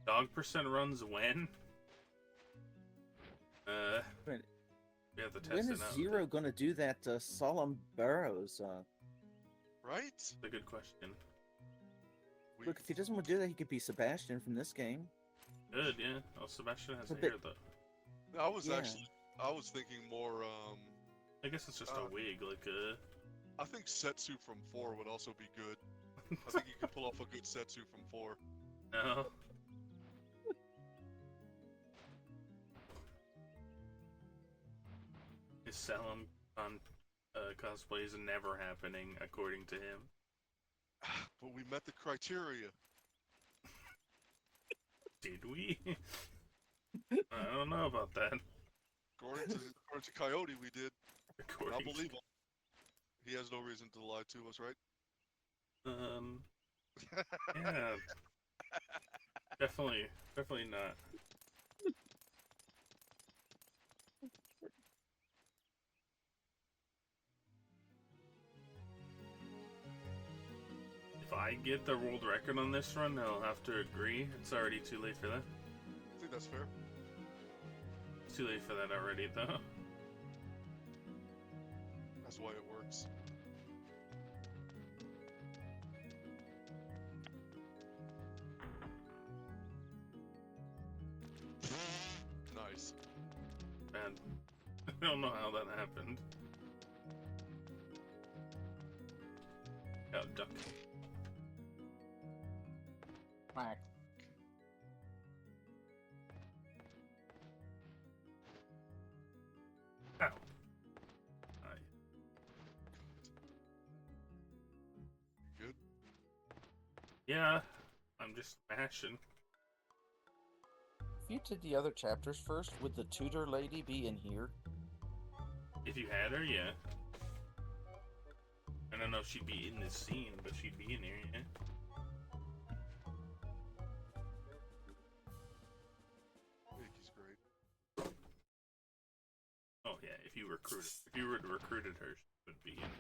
Dog percent runs when?
Wait,
We have to test
when
it
is
out.
Zero going to do that Solemn Burrows?
Right?
That's a good question.
Look, if he doesn't want to do that, he could be Sebastian from this game.
Good, yeah. Oh, Sebastian has
A
hair,
bit-
though.
I was
Yeah.
actually, I was thinking more,
I guess it's just a wig, like,
I think Setsu from 4 would also be good. I think you could pull off a good Setsu from 4.
no. His Salem on cosplay is never happening, according to him.
But we met the criteria.
Did we? I don't know about that.
According to Coyote, we did.
According
I'll
to-
believe him. He has no reason to lie to us, right?
Yeah. Definitely not. If I get the world record on this run, I'll have to agree. It's already too late for that.
I think that's fair.
It's too late for that already, though.
That's why it works. Nice.
Man, I don't know how that happened. Oh, duck.
Quack.
Ow. Aye.
You good?
Yeah, I'm just mashing.
If you did the other chapters first, would the tutor lady be in here?
If you had her, yeah. I don't know if she'd be in this scene, but she'd be in here, yeah.
Mickey's great.
Oh yeah, if you were recruited her, she would be in.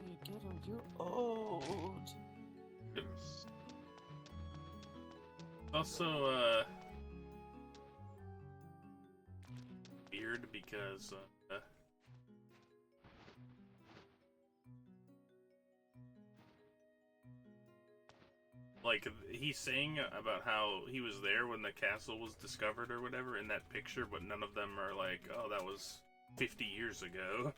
You get him, you're old.
Yes.
Also, weird because like he's saying about how he was there when the castle was discovered or whatever in that picture, but none of them are like, oh, that was 50 years ago.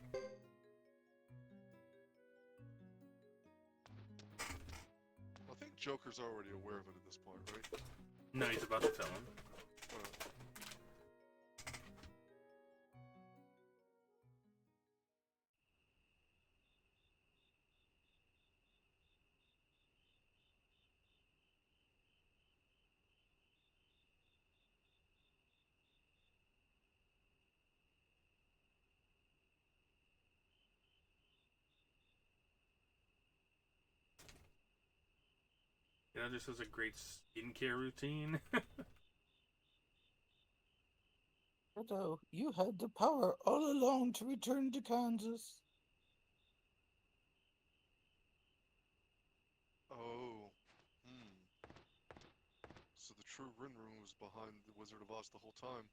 I think Joker's already aware of it at this point, right?
No, he's about to tell him. You know, just has a great skincare routine.
Frodo, you had the power all along to return to Kansas.
true Rinru was behind the Wizard of Oz the whole time.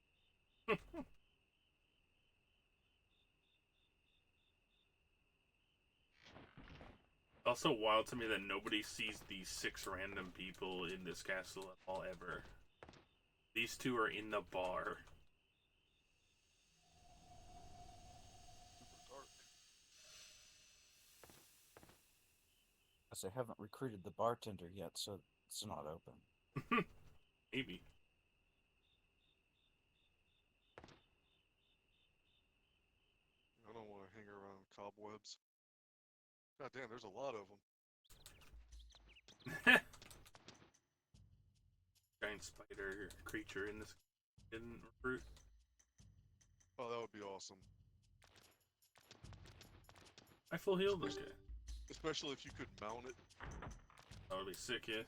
Also wild to me that nobody sees these 6 random people in this castle at all ever. These 2 are in the bar.
Super dark.
As they haven't recruited the bartender yet, so it's not open.
Maybe.
I don't want to hang around cobwebs. God damn, there's a lot of them.
Giant spider creature in this didn't recruit.
Oh, that would be awesome.
I full healed this guy.
Especially if you could mount it.
That would be sick, yeah.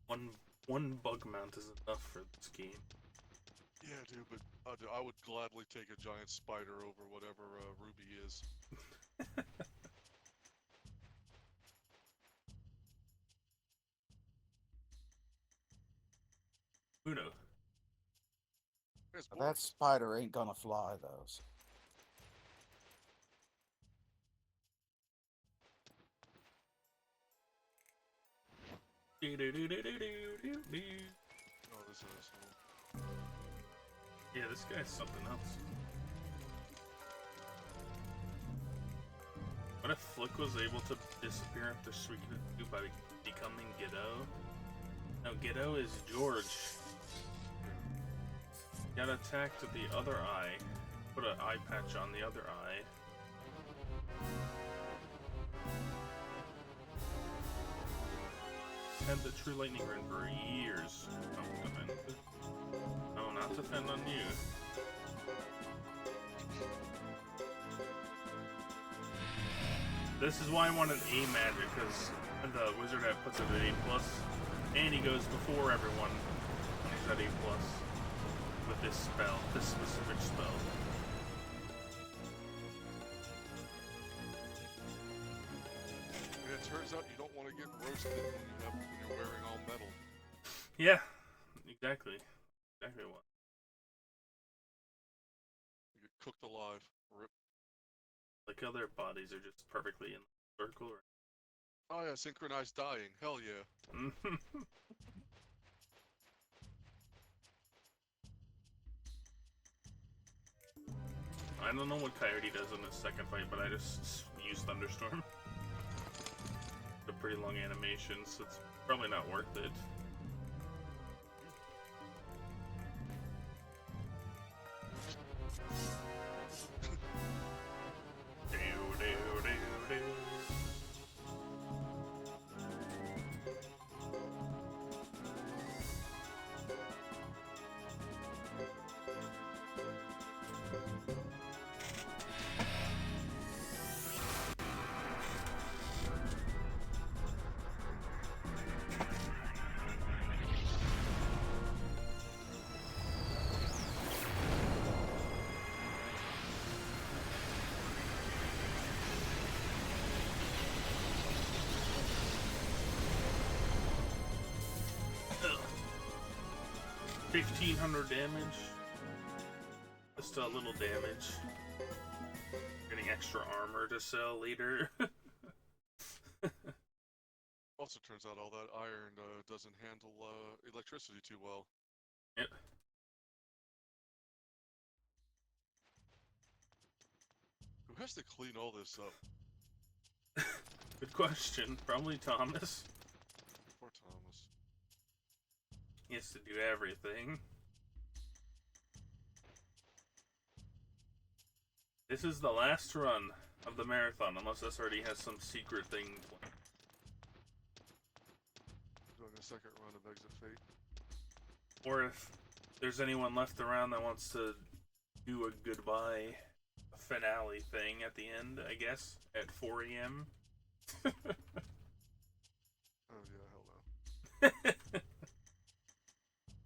One bug mount is enough for this game.
Yeah, dude, but I would gladly take a giant spider over whatever Ruby is.
Uno.
It's
But
boring.
that spider ain't gonna fly, though. So.
Oh, this asshole.
Yeah, this guy's something else. What if Flick was able to disappear after Suikoden 2 by becoming Ghetto? No, Ghetto is George. Got attacked with the other eye. Put an eye patch on the other eye. Had the True Lightning Rune for years. Oh, defend. No, not defend on you. This is why I wanted A magic, because the wizard that puts it at A+, and he goes before everyone when he's at A+, with this spell, this specific spell.
And it turns out you don't want to get roasted when you're wearing all metal.
Yeah, exactly. Exactly what.
You get cooked alive. Rip.
Like other bodies are just perfectly in the circle.
Oh yeah, synchronized dying. Hell yeah.
I don't know what Coyote does in this second fight, but I just use Thunderstorm. It's a pretty long animation, so it's probably not worth it. Ugh. 1,500 damage. Just a little damage. Getting extra armor to sell later.
Also turns out all that iron doesn't handle electricity too well.
Yep.
Who has to clean all this up?
Good question. Probably Thomas.
Poor Thomas.
He has to do everything. This is the last run of the marathon, unless this already has some secret thing planned.
Doing a second run of Exit Fate.
Or if there's anyone left around that wants to do a goodbye finale thing at the end, I guess, at 4 AM.
Oh yeah, hell no.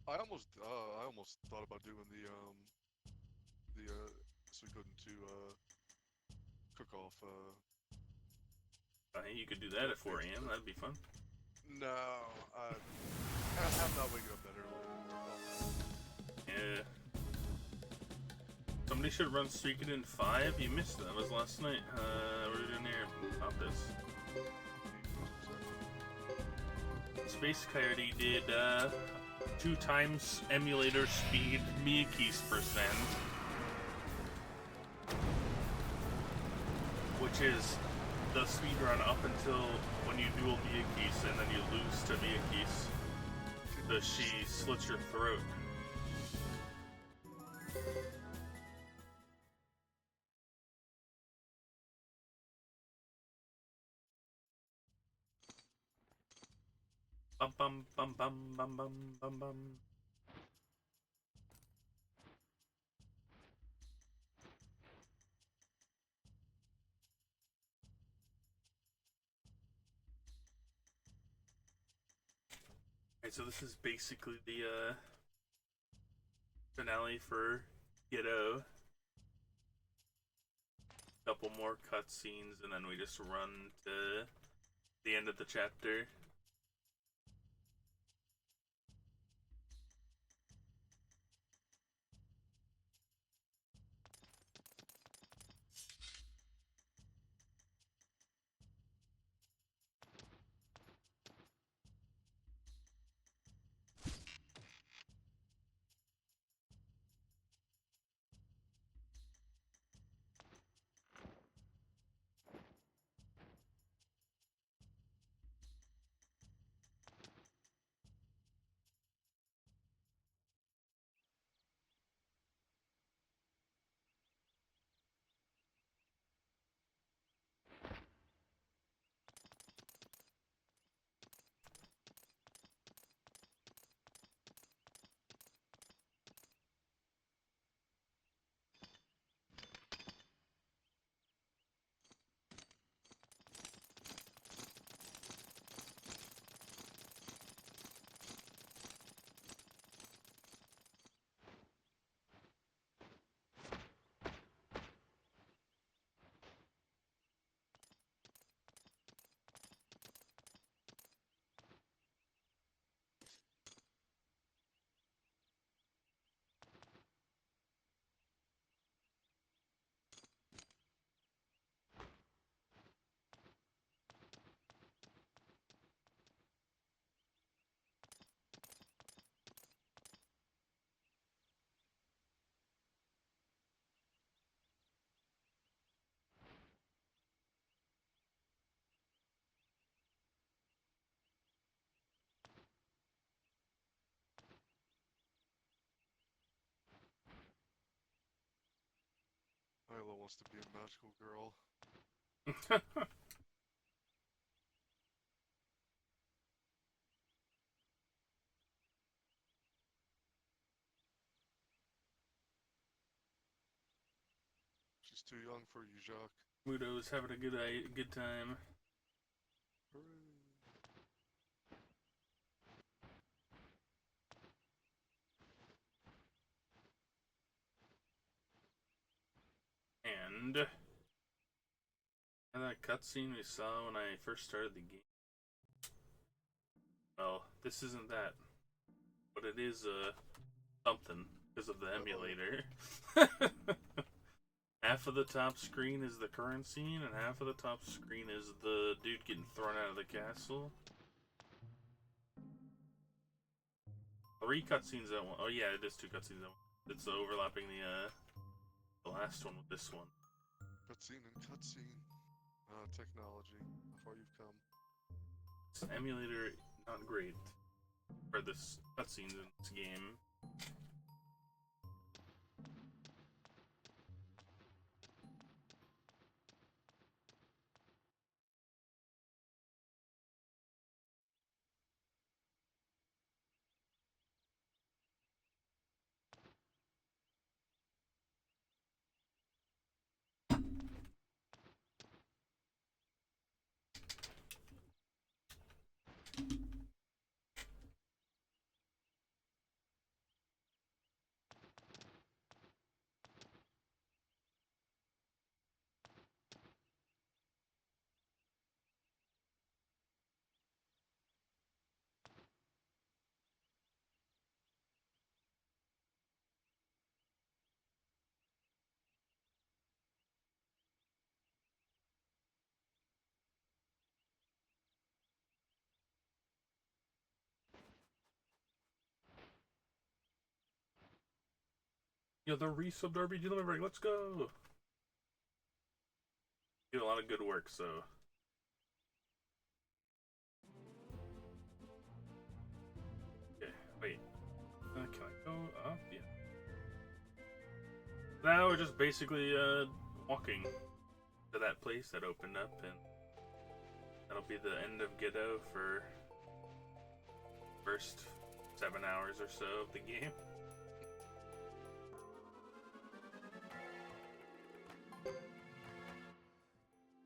I almost thought about doing the Suikoden 2 cook-off.
You could do that at 4 AM, that'd be fun.
No, I'm not waking up that early anymore.
Yeah. Somebody should run Suikoden 5. You missed that. It was last night. We're in here about this. Space Coyote did 2 times emulator speed Miyake's percent, which is the speed run up until when you duel Miyake's and then you lose to Miyake's. So she slits your throat. Bum bum bum bum bum bum bum bum. Alright, so this is basically the finale for Ghetto. Couple more cutscenes, and then we just run to the end of the chapter.
Milo wants to be a magical girl. She's too young for you, Jacques.
Mudo's having a good time.
Hooray.
And that cutscene we saw when I first started the game. Well, this isn't that, but it is something because of the emulator. Half of the top screen is the current scene, and half of the top screen is the dude getting thrown out of the castle. 3 cutscenes at one. Oh yeah, it is 2 cutscenes at one. It's overlapping the last one with this one.
Cutscene and cutscene. Technology. How far you've come.
This emulator not great for this cutscenes in this game. Yo, the resubbed RPG Limit, let's go! You did a lot of good work, so... Okay, wait. Can I go up? Yeah. Now we're just basically, walking to that place that opened up, and that'll be the end of Ghetto for first 7 hours or so of the game.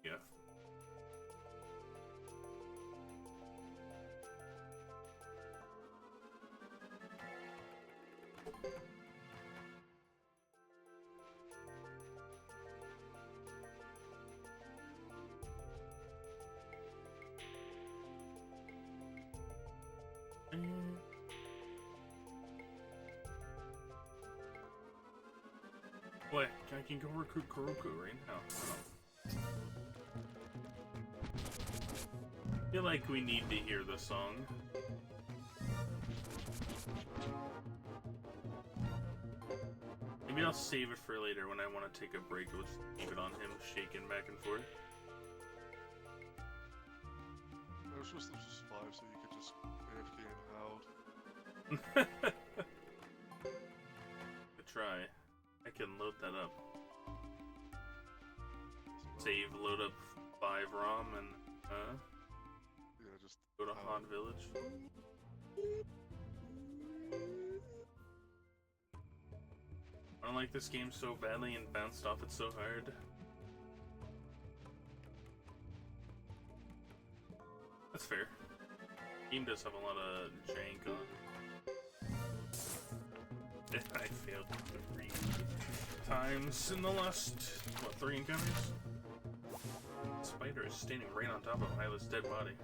Yeah. What? I can go recruit Kuroko right now. I feel like we need to hear the song. Maybe I'll save it for later when I want to take a break. We'll just keep it on him shaking back and forth.
I was supposed to just 5 so you could just AFK and out.
Good try. I can load that up. Save, load up 5 ROM, and
Yeah, just
go to
out.
Han Village. I don't like this game so badly and bounced off it so hard. That's fair. Game does have a lot of jank on. I failed 3 times in the last, what, 3 encounters? Spider is standing right on top of Hyla's dead body.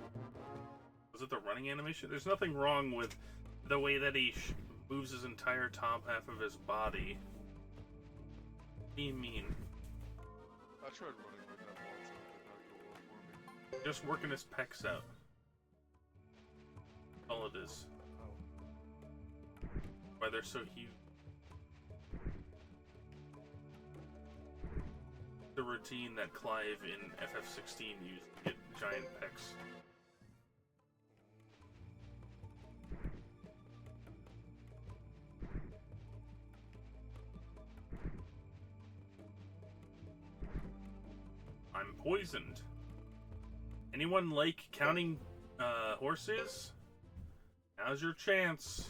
Was it the running animation? There's nothing wrong with the way that he moves his entire top half of his body. What do you mean?
I tried running like that once and it did not go well for me.
Just working his pecs out. All it is. Why they're so huge. The routine that Clive in FF16 used to get giant pecs. I'm poisoned. Anyone like counting horses? Now's your chance.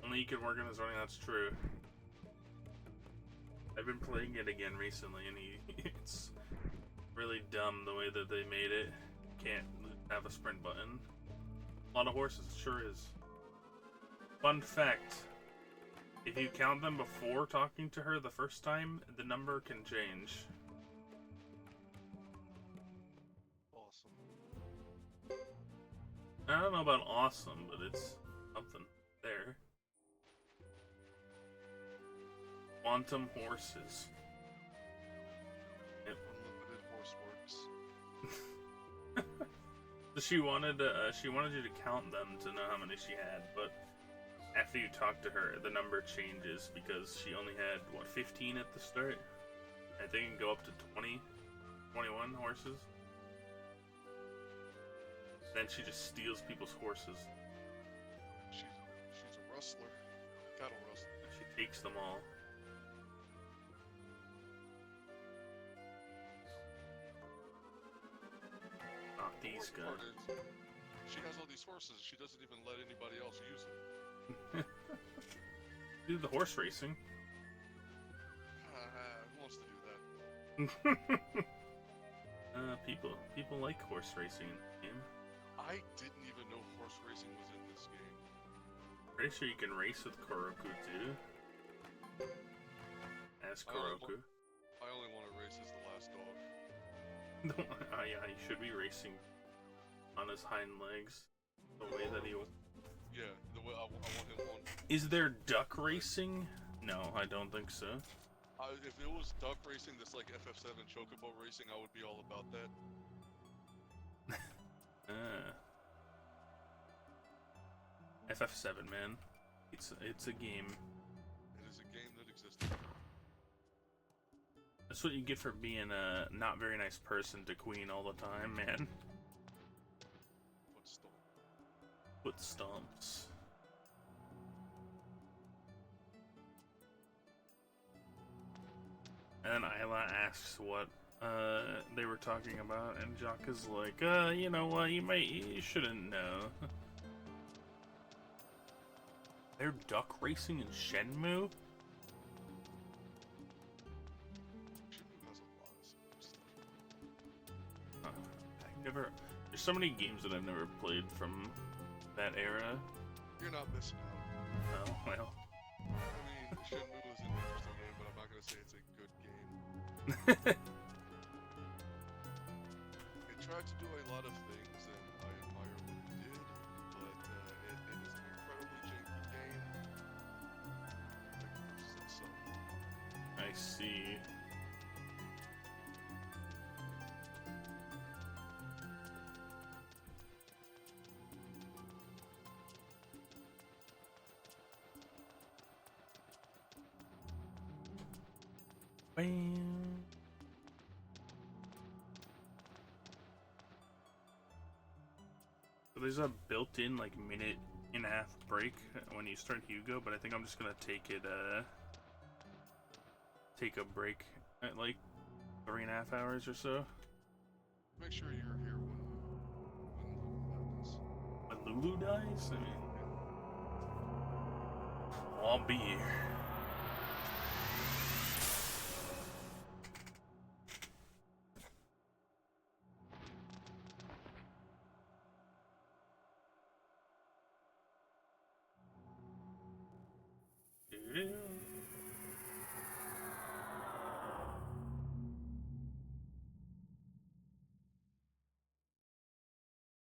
Only you can work on his running, that's true. I've been playing it again recently, and it's really dumb the way that they made it. Can't have a sprint button. A lot of horses, it sure is. Fun fact. If you count them before talking to her the first time, the number can change.
Awesome.
I don't know about awesome, but it's something there. Quantum horses. Yep.
Unlimited horse works.
So she wanted you to count them to know how many she had, but after you talk to her, the number changes because she only had, what, 15 at the start? I think it can go up to 20, 21 horses. Then she just steals people's horses.
She's a rustler. Cattle rustler.
She takes them all. Not these
The worst
guys.
part is, she has all these horses, she doesn't even let anybody else use them.
Do the horse racing.
Who wants to do that?
People like horse racing in the game.
I didn't even know horse racing was in this game.
Pretty sure you can race with Kuroko too. As Kuroko.
I only want to race as the last dog.
Yeah, he should be racing on his hind legs. The way that he...
Yeah, the way I want him on.
Is there duck racing? No, I don't think so.
If it was duck racing that's like FF7 Chocobo racing, I would be all about that.
FF7, man. It's a game.
It is a game that existed.
That's what you get for being a not very nice person to Queen all the time, man.
Foot
Foot stomps. And then Isla asks what they were talking about, and Jock is like, you know what, you shouldn't know. They're duck racing in Shenmue?
Shenmue has a lot of stuff.
There's so many games that I've never played from that era.
You're not missing out.
Oh, well.
I mean, Shenmue is an interesting game, but I'm not gonna say it's a good game. It tried to do a lot of things, and I admire what it did, but it is an incredibly janky game. So,
I see. Bam. So there's a built-in like minute and a half break when you start Hugo, but I think I'm just gonna take a break at like 3.5 hours or so.
make sure you're here when
When Lulu dies? I mean, I'll be here.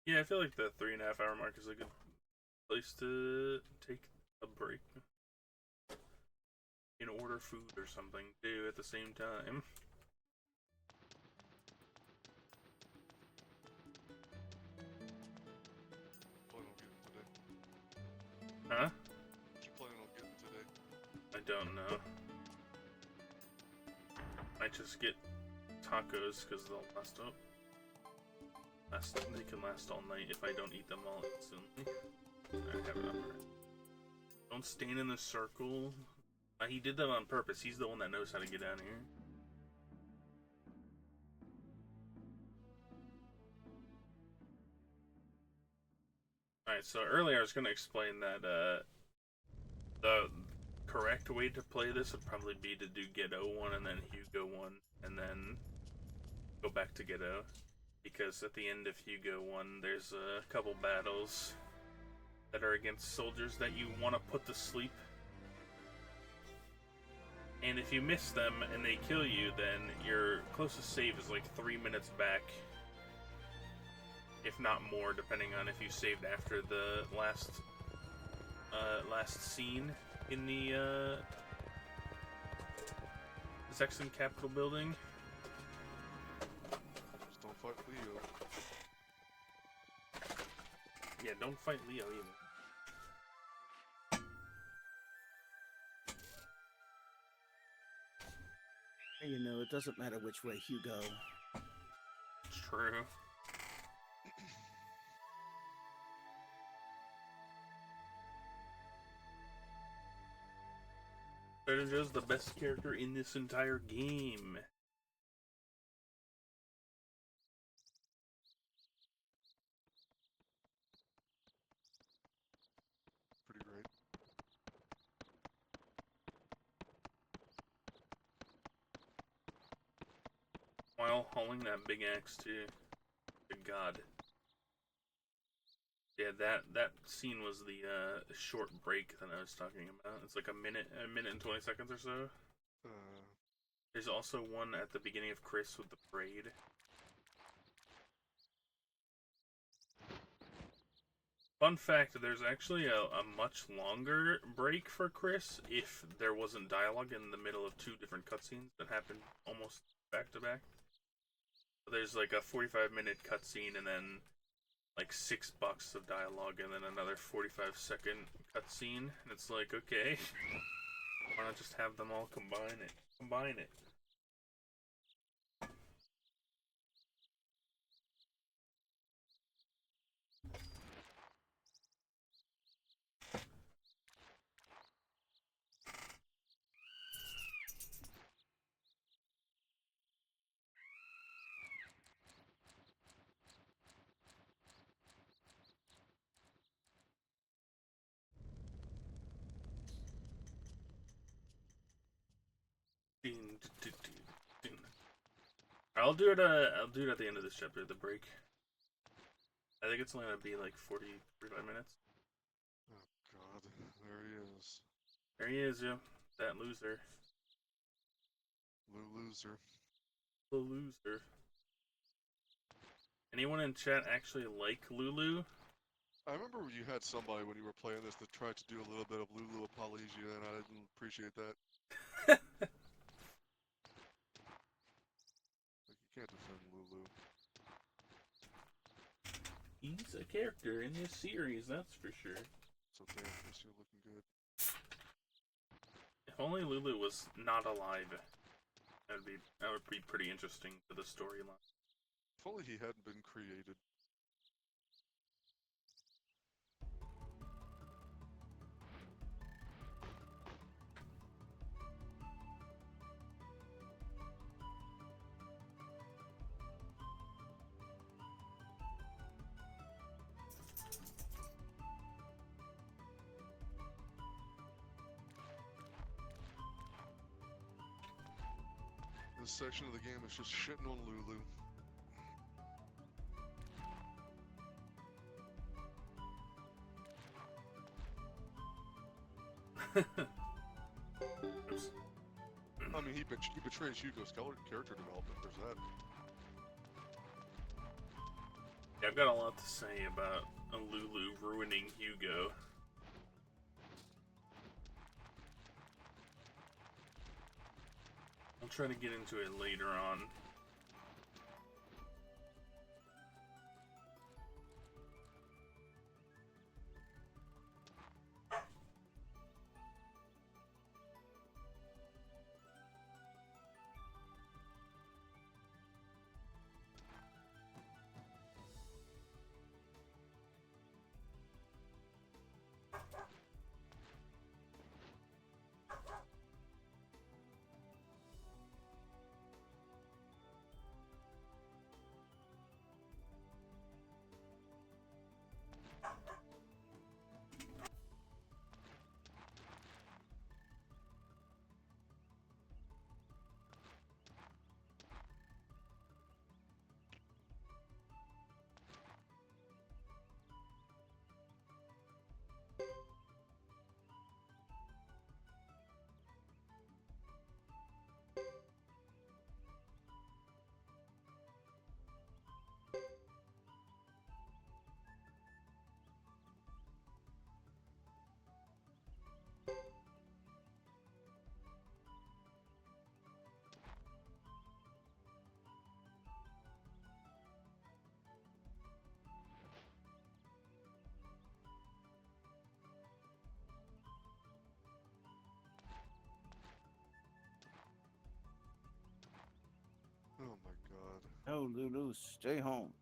Yeah, I feel like the 3.5 hour mark is a good place to take a break and order food or something too at the same time.
Plan on getting today.
Huh?
What you planning on getting today?
I don't know. Might just get tacos because they'll last up. They can last all night if I don't eat them all instantly. I have it on right. Don't stand in the circle. He did that on purpose. He's the one that knows how to get down here. Alright, so earlier I was going to explain that the correct way to play this would probably be to do Ghetto 1 and then Hugo 1 and then go back to Ghetto. Because at the end of Hugo 1, there's a couple battles that are against soldiers that you want to put to sleep. And if you miss them and they kill you, then your closest save is like 3 minutes back. If not more, depending on if you saved after the last scene in the Zexan Capitol building.
Just don't fight Leo.
Yeah, don't fight Leo either.
You know, it doesn't matter which way you go.
It's true. Sergio's the best character in this entire game.
Pretty great.
While hauling that big axe too. Good God. Yeah, that scene was the short break that I was talking about. It's like a minute and 20 seconds or so. There's also one at the beginning of Chris with the parade. Fun fact, there's actually a much longer break for Chris if there wasn't dialogue in the middle of two different cutscenes that happened almost back to back. There's like a 45-minute cutscene and then like $6 of dialogue and then another 45-second cutscene, and it's like, okay, why not just have them all combine it? Combine it. I'll do it. I'll do it at the end of this chapter. The break. I think it's only gonna be like 45 minutes.
Oh God, there he is.
There he is, yo. That loser.
Loser.
The loser. Anyone in chat actually like Lulu?
I remember you had somebody when you were playing this that tried to do a little bit of Lulu apologia, and I didn't appreciate that. Like, you can't defend Lulu.
He's a character in this series, that's for sure.
So damn, Chris, you're looking good.
If only Lulu was not alive, that would be pretty interesting to the storyline.
If only he hadn't been created. This section of the game is just shitting on Lulu.
Oops.
I mean, he betrays Hugo's character development. There's that.
Yeah, I've got a lot to say about Lulu ruining Hugo. I'll try to get into it later on.
Oh my God.
No, Lulu, stay home.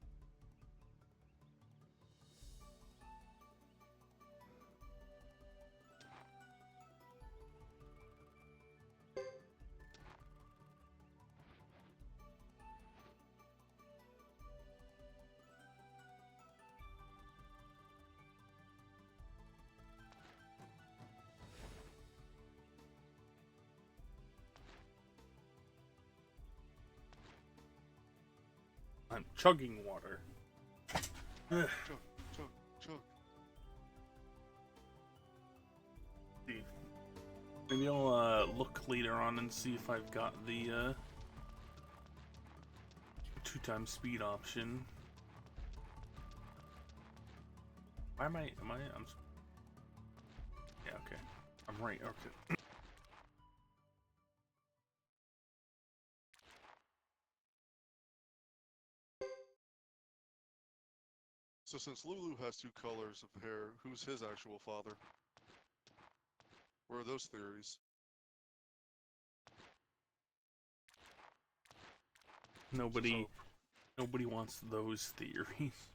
I'm chugging water.
Chug, chug, chug.
See. Maybe I'll look later on and see if I've got the 2x speed option. Why am I? I'm. Yeah, okay. I'm right. Okay.
So since Lulu has 2 colors of hair, who's his actual father? Where are those theories?
Nobody,
So-
nobody wants those theories.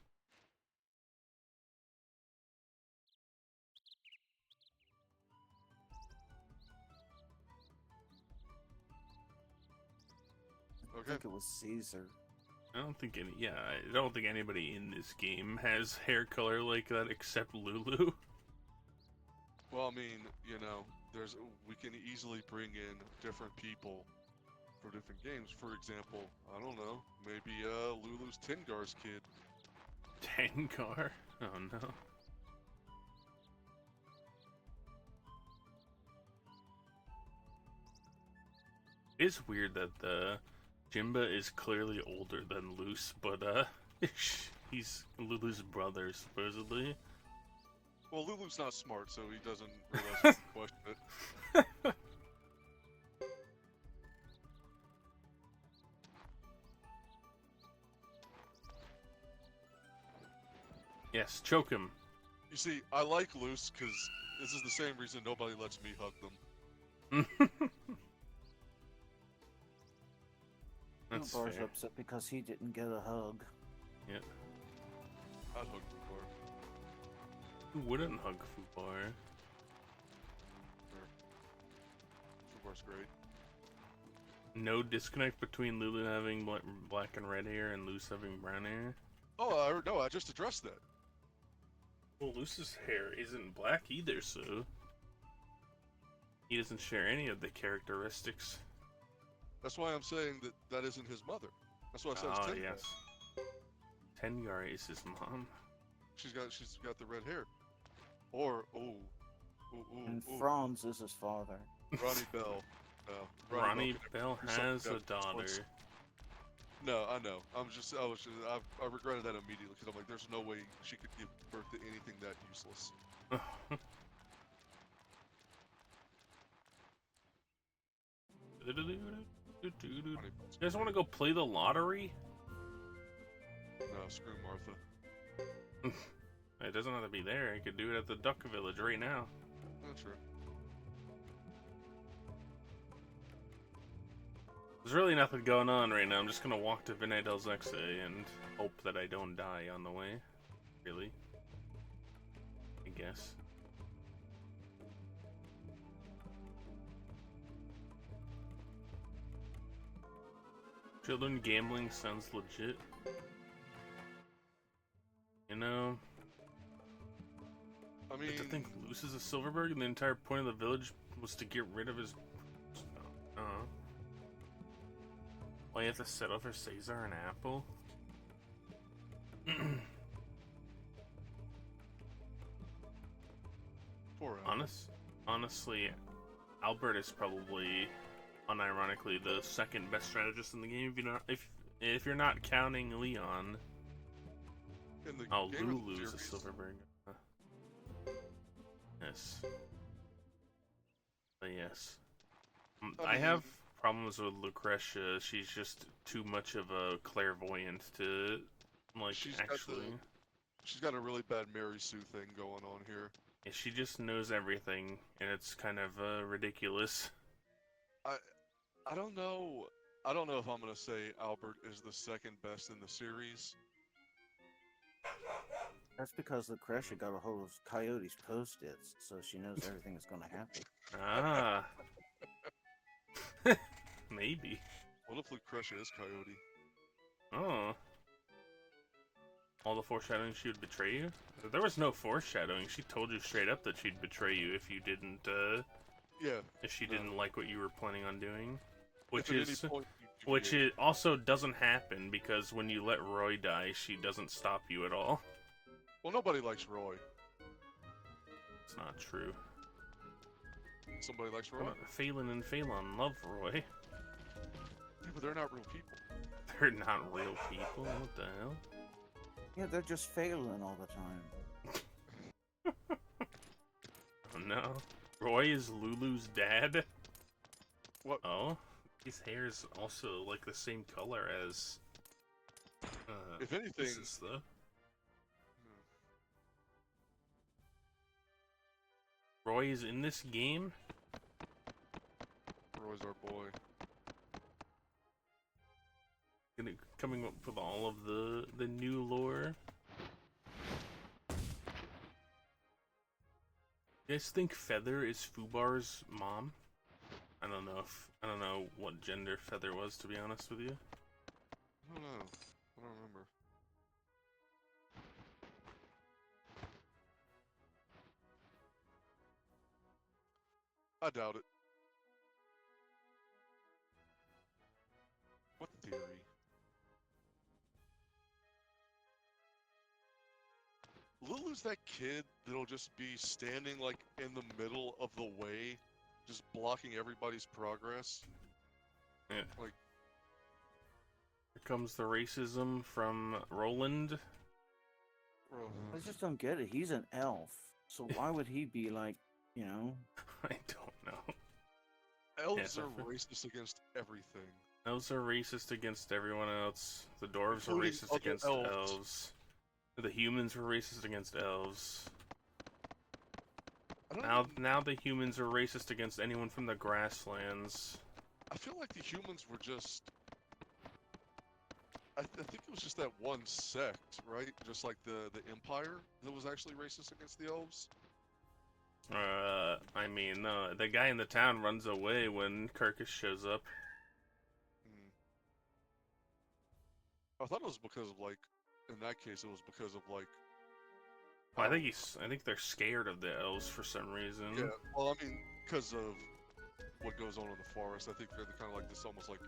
I
Okay.
think it was Caesar.
I don't think I don't think anybody in this game has hair color like that except Lulu.
Well, I mean, you know, we can easily bring in different people for different games. For example, I don't know, maybe Lulu's Tengar's kid.
Tengar? Oh no. It's weird that the Jimba is clearly older than Luce, but he's Lulu's brother supposedly.
Well, Lulu's not smart, so he doesn't realize he can question it.
Yes, choke him.
You see, I like Luce because this is the same reason nobody lets me hug them.
That's
Bar's
fair.
upset because he didn't get a hug.
Yep.
I'd hug Fubar.
Who wouldn't hug Fubar?
Fubar's great.
No disconnect between Lulu having black and red hair and Luce having brown hair?
Oh, no, I just addressed that.
Well, Luce's hair isn't black either, so he doesn't share any of the characteristics.
That's why I'm saying that isn't his mother. That's why I said it's Tengar.
Yes. Tengar is his mom.
She's got the red hair. Or
And Franz is his father.
Ronnie Bell.
Ronnie Bell
do something
has a
about this
daughter.
once. No, I know. I regretted that immediately because I'm like, there's no way she could give birth to anything that useless.
You guys want to go play the lottery?
No, screw Martha.
It doesn't have to be there. I could do it at the Duck Village right now.
That's true.
There's really nothing going on right now. I'm just gonna walk to Vinay Del Zexe and hope that I don't die on the way. Really? I guess. Children gambling sounds legit. You know,
I mean,
to think Luce is a Silverberg and the entire point of the village was to get rid of his... Why you have to settle for Caesar and Apple?
poor Al.
Honestly, Albert is probably, unironically, the second best strategist in the game. If you're not counting Leon.
In the
Oh,
game of the
Lulu's a
series,
Silverberg. Yes. But yes. I
mean-
have problems with Lucretia. She's just too much of a clairvoyant to, like,
She's got
actually...
She's got a really bad Mary Sue thing going on here.
Yeah, she just knows everything, and it's kind of ridiculous.
I don't know. I don't know if I'm gonna say Albert is the second best in the series.
That's because Lucretia got a hold of Coyote's post-its, so she knows everything is going to happen.
Ah. Maybe.
What if Lucretia is Coyote?
Oh. All the foreshadowing she would betray you? There was no foreshadowing. She told you straight up that she'd betray you if you didn't,
Yeah.
if she
No.
didn't like what you were planning on doing. Which
If at any
is...
point you
Which
deviate-
it also doesn't happen, because when you let Roy die, she doesn't stop you at all.
Well, nobody likes Roy.
It's not true.
Somebody likes Roy.
Phelan and Phelan love Roy.
Yeah, but they're not real people.
They're not real people. What the hell?
Yeah, they're just failing all the time.
Oh no. Roy is Lulu's dad?
What?
Oh? His hair is also like the same color as...
If anything,
this is the... Roy is in this game?
Roy's our boy.
Coming up with all of the new lore. You guys think Feather is Fubar's mom? I don't know what gender Feather was, to be honest with you.
I don't know. I don't remember. I doubt it. What theory? Lulu's that kid that'll just be standing like in the middle of the way, just blocking everybody's progress.
Yeah.
Like,
Here comes the racism from Roland.
I just don't get it. He's an elf, so why would he be like, you know?
I don't know.
elves
Yeah,
are racist against everything.
Elves are racist against everyone else. The dwarves are
Including
racist
other
against
elves.
elves. The humans were racist against elves.
I don't even-
Now the humans are racist against anyone from the grasslands.
I feel like the humans were just. I think it was just that one sect, right? Just like the Empire that was actually racist against the elves.
I mean, the guy in the town runs away when Kirkus shows up.
Hmm. I thought it was because of like. In that case, it was because of like.
Well, I think they're scared of the elves for some reason.
Yeah. Well, I mean, because of what goes on in the forest, I think they're kind of like this, almost like.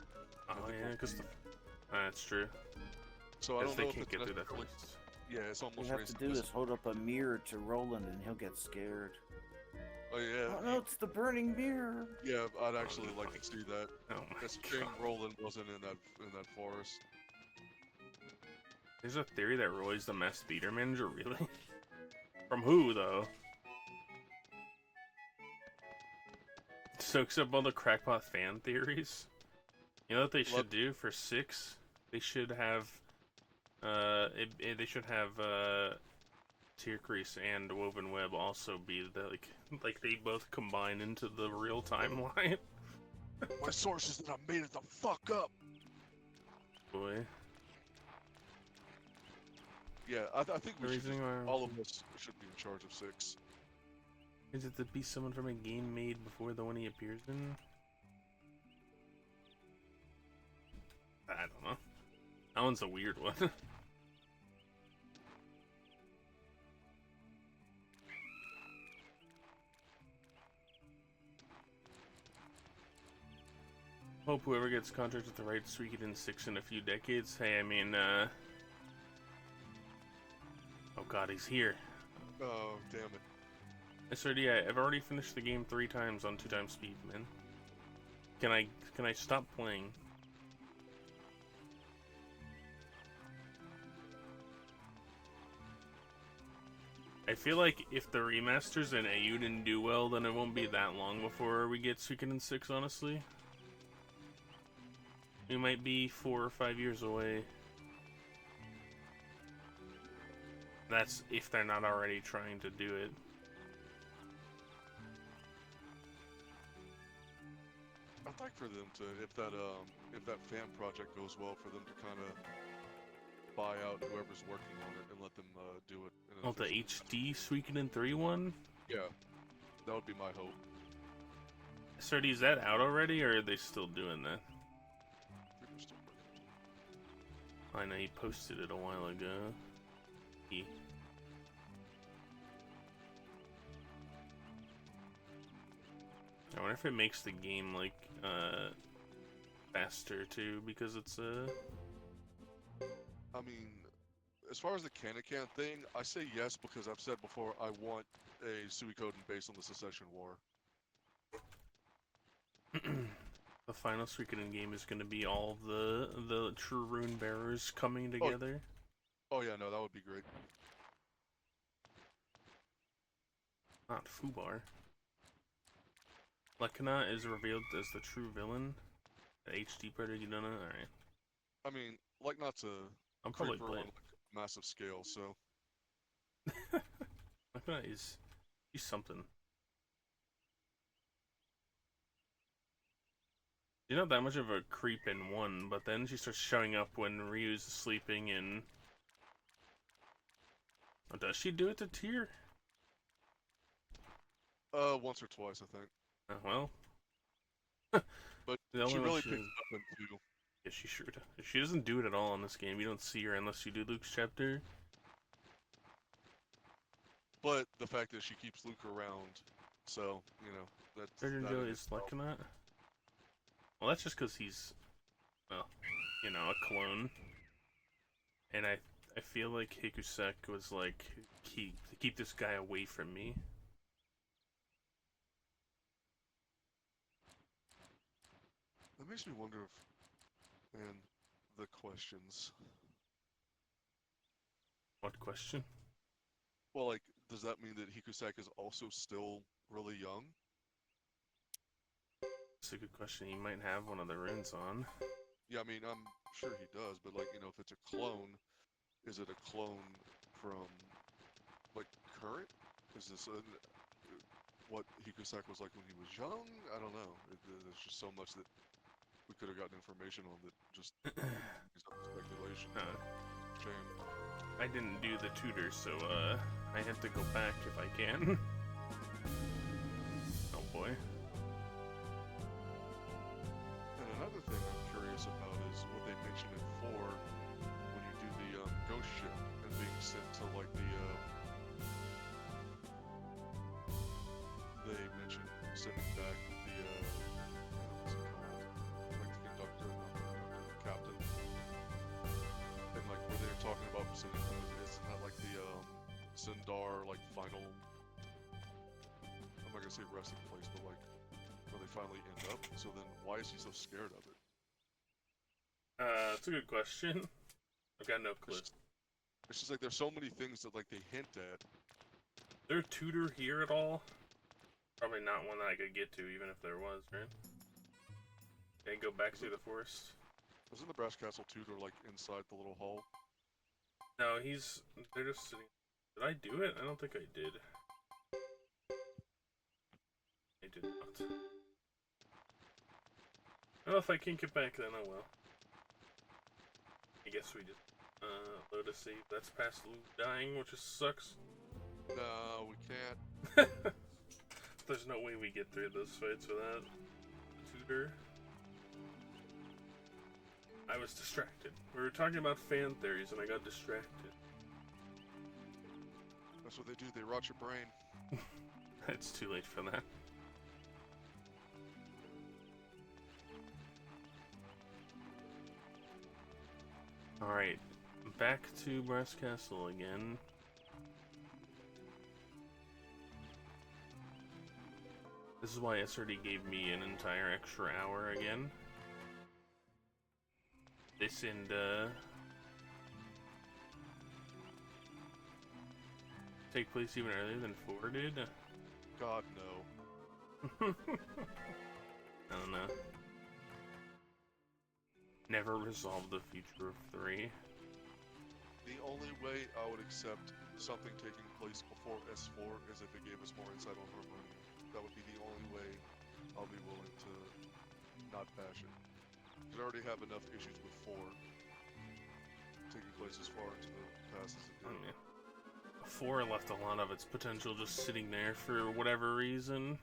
Oh yeah, because that's true.
So I
Because
don't
they
know if
can't
it's
get through that
necessarily.
forest.
Yeah, it's
All
almost
you have to
racist.
do is hold up a mirror to Roland and he'll get scared.
Oh yeah.
Oh no, it's the burning mirror.
Yeah, I'd actually
Oh,
like to see that.
Oh my
That's a shame
god.
Roland wasn't in that forest.
There's a theory that Roy's the mass theater manager, really? From who, though? Soaks up all the crackpot fan theories. You know what they should do for 6? They should have, Tiercrease and Woven Web also be the, like they both combine into the real timeline.
My sources that I made it the fuck up.
Boy.
Yeah, I think we should
Reasoning
just,
why-
all of us should be in charge of 6.
Is it to be someone from a game made before the one he appears in? I don't know. That one's a weird one. Hope whoever gets contract with the right Suikoden 6 in a few decades. Hey, I mean, oh god, he's here.
Oh, damn it.
I said, yeah, I've already finished the game 3 times on 2 times speed, man. Can I stop playing? I feel like if the remasters and Ayuden do well, then it won't be that long before we get Suikoden 6, honestly. We might be 4 or 5 years away. That's if they're not already trying to do it.
I'd like for them to, if that fan project goes well, for them to kind of buy out whoever's working on it and let them do it. In an
Oh, the
official-
HD Suikoden 3 one?
Yeah, that would be my hope.
Serdy, is that out already, or are they still doing that?
I think they're still working.
I know he posted it a while ago. I wonder if it makes the game, like, faster, too, because it's,
I mean, as far as the Can thing, I say yes because I've said before I want a Suikoden based on the Secession War.
the final Suikoden game is going to be all the true rune bearers coming together.
Oh yeah, no, that would be great.
Not Fubar. Lekana is revealed as the true villain. The HD part, you don't know? Alright.
I mean, like not to
I'll probably
creep her
play
on
it.
like, massive scale, so
Lekana is... she's something. She's not that much of a creep in 1, but then she starts showing up when Ryu's sleeping in... Oh, does she do it to Tyr?
Once or twice, I think.
Oh, well.
But
The
she
only one
really
she
picked
does-
it up in 2.
Yeah, she sure does. She doesn't do it at all in this game. You don't see her unless you do Luke's chapter.
But the fact that she keeps Luke around, so, you know, that's...
Surgeon
that
Joe
in
is
itself.
liking that. Well, that's just because he's, well, you know, a clone. And I feel like Hikusek was like, keep this guy away from me.
That makes me wonder if... And the questions.
What question?
Well, like, does that mean that Hikusek is also still really young?
That's a good question. He might have one of the runes on.
Yeah, I mean, I'm sure he does, but, like, you know, if it's a clone, is it a clone from, like, current? Is this what Hikusek was like when he was young? I don't know. There's just so much that we could have gotten information on that just is up to speculation. Shame.
I didn't do the tutor, so I have to go back if I can. Oh boy.
And another thing I'm curious about is what they mention in 4 when you do the ghost ship and being sent to like the they mention sending back the what's it called? Like the conductor, not the conductor, the captain. And like where they're talking about sending them, it's not like the Sindar like final, I'm not gonna say resting place, but like where they finally end up. So then why is he so scared of it?
That's a good question. I've got no clue.
It's just like there's so many things that like they hint at.
Is there a tutor here at all? Probably not one that I could get to, even if there was, right? Okay, go back through the forest.
Wasn't the Brass Castle tutor like inside the little hall?
No, they're just sitting. Did I do it? I don't think I did. I did not. Well, if I can't get back, then I will. I guess we just load a save. That's past Luke dying, which just sucks.
No, we can't.
There's no way we get through those fights without the tutor. I was distracted. We were talking about fan theories, and I got distracted.
That's what they do. They rot your brain.
It's too late for that. Alright, back to Brass Castle again. This is why SRD gave me an entire extra hour again. This and, take place even earlier than 4 did?
God, no.
I don't know. Never resolved the future of 3.
The only way I would accept something taking place before S4 is if it gave us more insight on Harmony. That would be the only way I'll be willing to not bash it. Because I already have enough issues with 4 taking place as far into the past as it did.
Yeah. 4 left a lot of its potential just sitting there for whatever reason.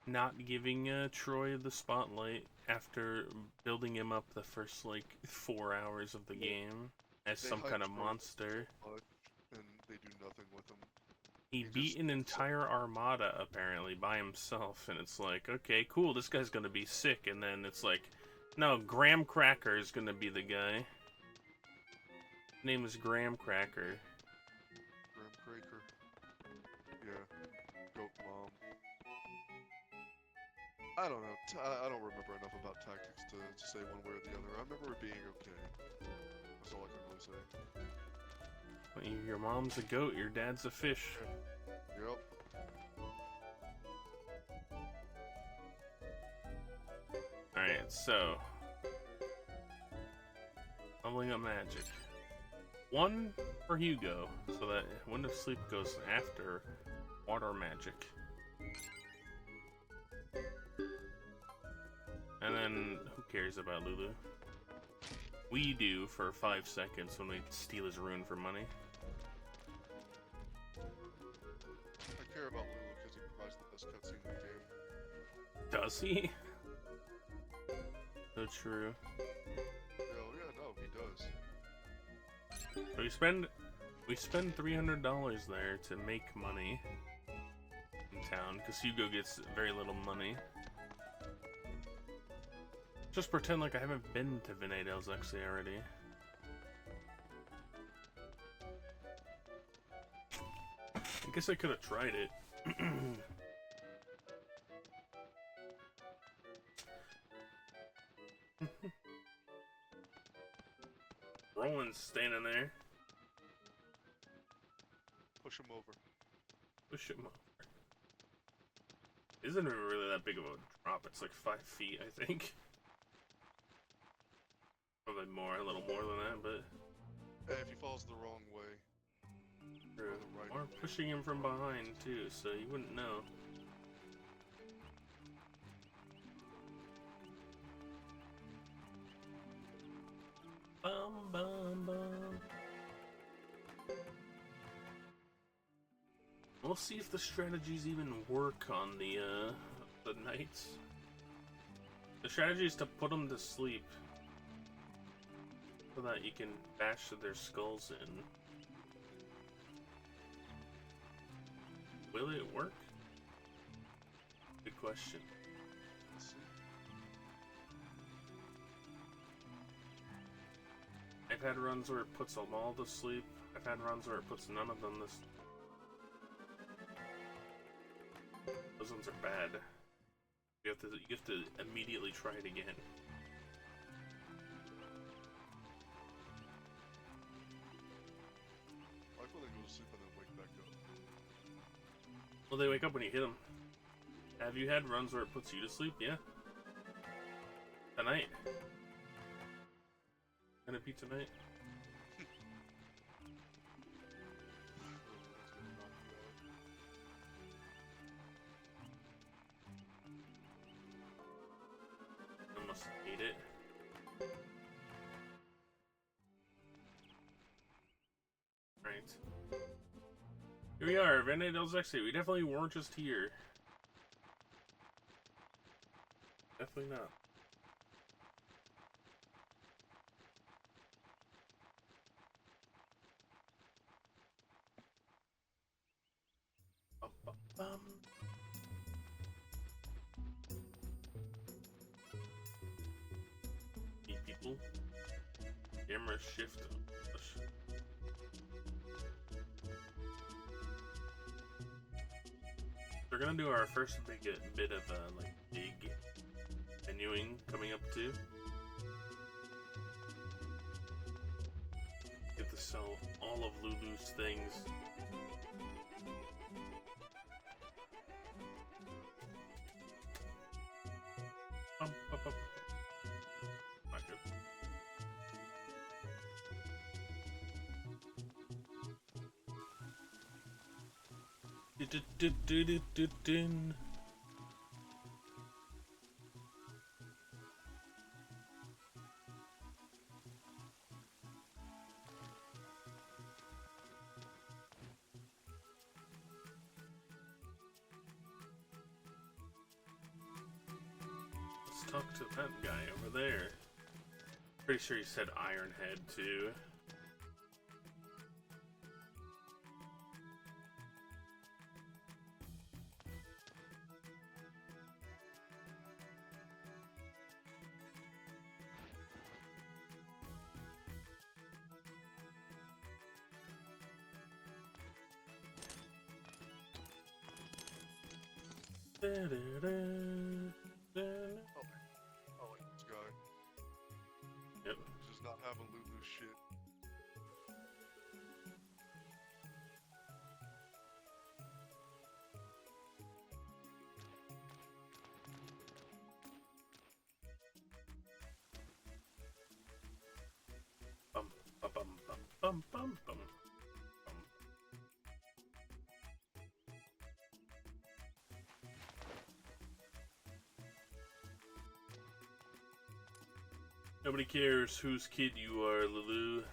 Not giving Troy the spotlight after building him up the first, like, 4 hours of the game as
They
some
hype
kind of
Troy
monster.
much, and they do nothing with him.
He
He
beat
just-
an entire armada, apparently, by himself, and it's like, okay, cool, this guy's gonna be sick, and then it's like, no, Graham Cracker is gonna be the guy. His name is Graham Cracker.
Graham Craker. Yeah. Goat Mom. I don't know. I don't remember enough about tactics to say one way or the other. I remember it being okay. That's all I can really say.
Well, your mom's a goat, your dad's a fish.
Yep.
Alright, so... Leveling up magic. 1 for Hugo, so that Wind of Sleep goes after water magic. And then, who cares about Lulu? We do for 5 seconds when we steal his rune for money.
I care about Lulu because he provides the best cutscene in the game.
Does he? So true.
Oh yeah, no, he does.
So we spend $300 there to make money in town, because Hugo gets very little money. Just pretend like I haven't been to Vinay Del Zexi already. I guess I could have tried it. Roland's standing there.
Push him over.
Push him over. Isn't even really that big of a drop. It's like 5 feet, I think. Probably more, a little more than that, but...
Hey, if he falls the wrong way.
True.
Or the right.
Or pushing him from behind, too, so you wouldn't know. Bum, bum, bum. We'll see if the strategies even work on the knights. The strategy is to put them to sleep, so that you can bash their skulls in. Will it work? Good question.
Let's see.
I've had runs where it puts them all to sleep. I've had runs where it puts none of them to sleep. Those ones are bad. You have to immediately try it again.
I like when they go to sleep and then wake back up.
Well, they wake up when you hit them. Have you had runs where it puts you to sleep? Yeah. Tonight. Gonna be tonight. Almost hate it. Right. Here we are, Vinay Del Zexi. We definitely weren't just here. Definitely not. Bum, bum, bum. Hey people. Camera shift. We're gonna do our first big bit of like big menuing coming up too. Get to sell all of Lulu's things. Not good. Dun. Let's talk to that guy over there. Pretty sure he said Ironhead too.
I like this guy.
Yep.
He's just not having Lulu's shit.
Nobody cares whose kid you are, Lulu.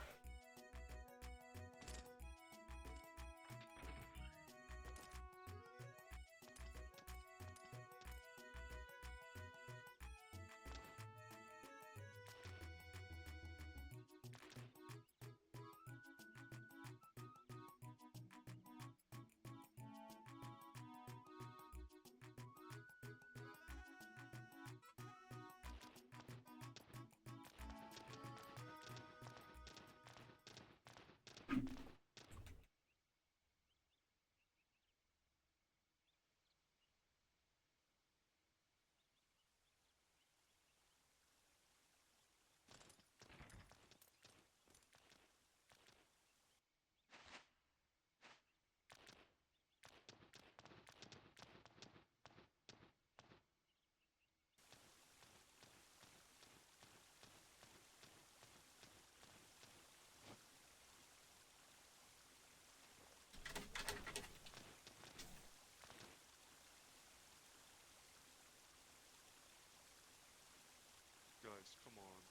Guys, come on.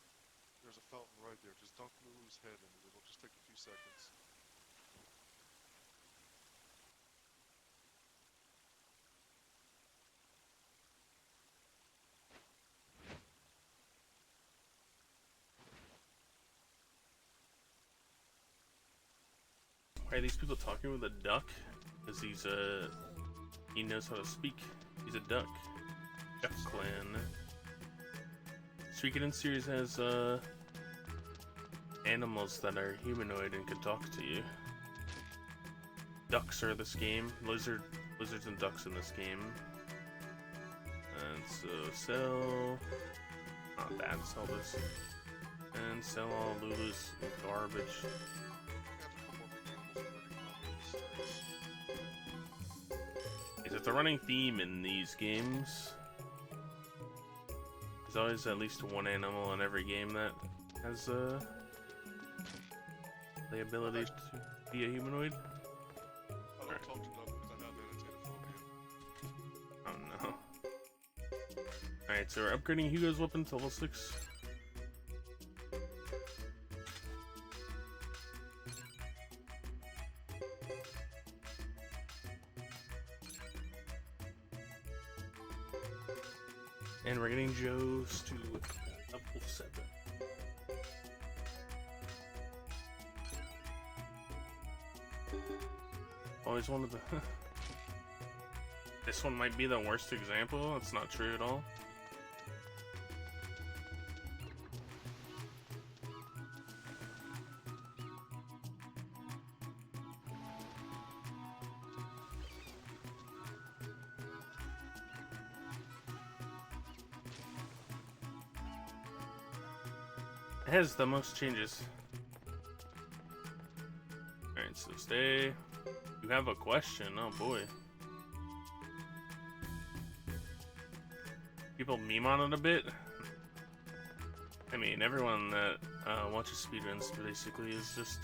There's a fountain right there. Just dunk Lulu's head in it. It'll just take a few seconds.
Why are these people talking with a duck? Because he knows how to speak. He's a duck. Duck Clan. Suikoden series has, animals that are humanoid and can talk to you. Ducks are this game. Lizards and ducks in this game. And so sell... Not bad, sell this. And sell all Lulu's garbage. It's a running theme in these games. There's always at least one animal in every game that has the ability to be a humanoid.
I don't talk to ducks because I have annotated phobia.
Oh no. Alright, so we're upgrading Hugo's weapon to level 6. And we're getting Joe's to level 7. Always wanted to... This one might be the worst example. That's not true at all. It has the most changes. Alright, so stay. You have a question? Oh boy. People meme on it a bit. I mean, everyone that watches speedruns basically is just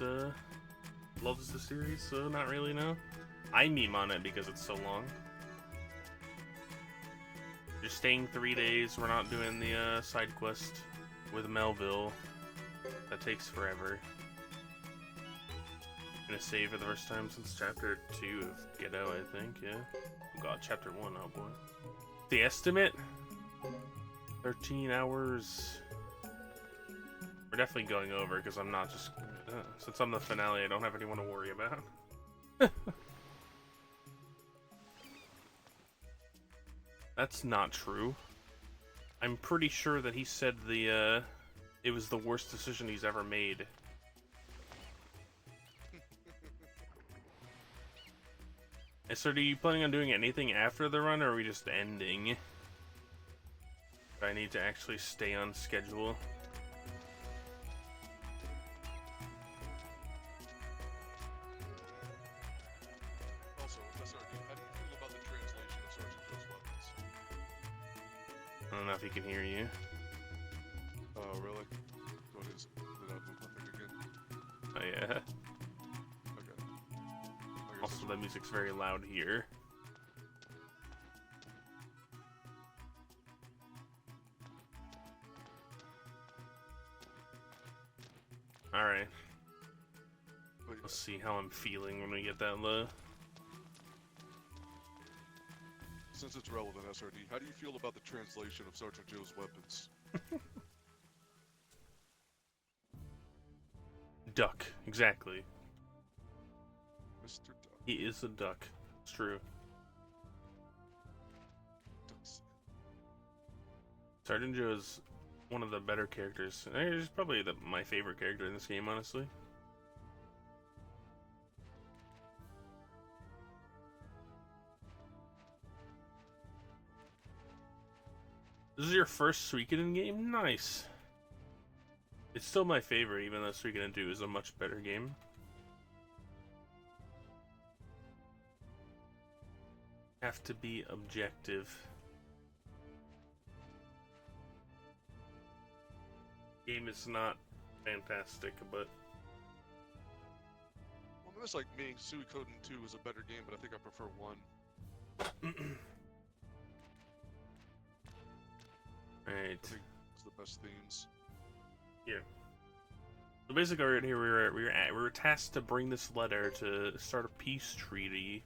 loves the series, so not really, no. I meme on it because it's so long. Just staying 3 days. We're not doing the side quest with Melville. That takes forever. Gonna save for the first time since chapter 2 of Ghetto, I think, yeah. Oh god, chapter 1, oh boy. The estimate? 13 hours. We're definitely going over because I'm not just... since I'm the finale, I don't have anyone to worry about. That's not true. I'm pretty sure that he said it was the worst decision he's ever made. And so, are you planning on doing anything after the run, or are we just ending? Do I need to actually stay on schedule?
Also, SRD, how do you feel about the translation of Sergeant Joe's weapons?
I don't know if he can hear you.
Oh, really? What is? Did I move my thing again?
Oh yeah.
Okay. I guess
Also, the music's very loud here. Alright.
But yeah,
Let's see how I'm feeling when we get that low.
since it's relevant, SRD, how do you feel about the translation of Sergeant Joe's weapons?
Duck, exactly.
Mr. Duck.
He is a duck. It's true.
Ducks.
Sergeant Joe is one of the better characters. He's probably my favorite character in this game, honestly. This is your first Suikoden game? Nice. It's still my favorite, even though Suikoden 2 is a much better game. Have to be objective. Game is not fantastic, but
Well, I mean, it's like me. Suikoden 2 is a better game, but I think I prefer 1.
Alright.
I think it's the best themes.
Yeah. So basically, right here we were tasked to bring this letter to start a peace treaty,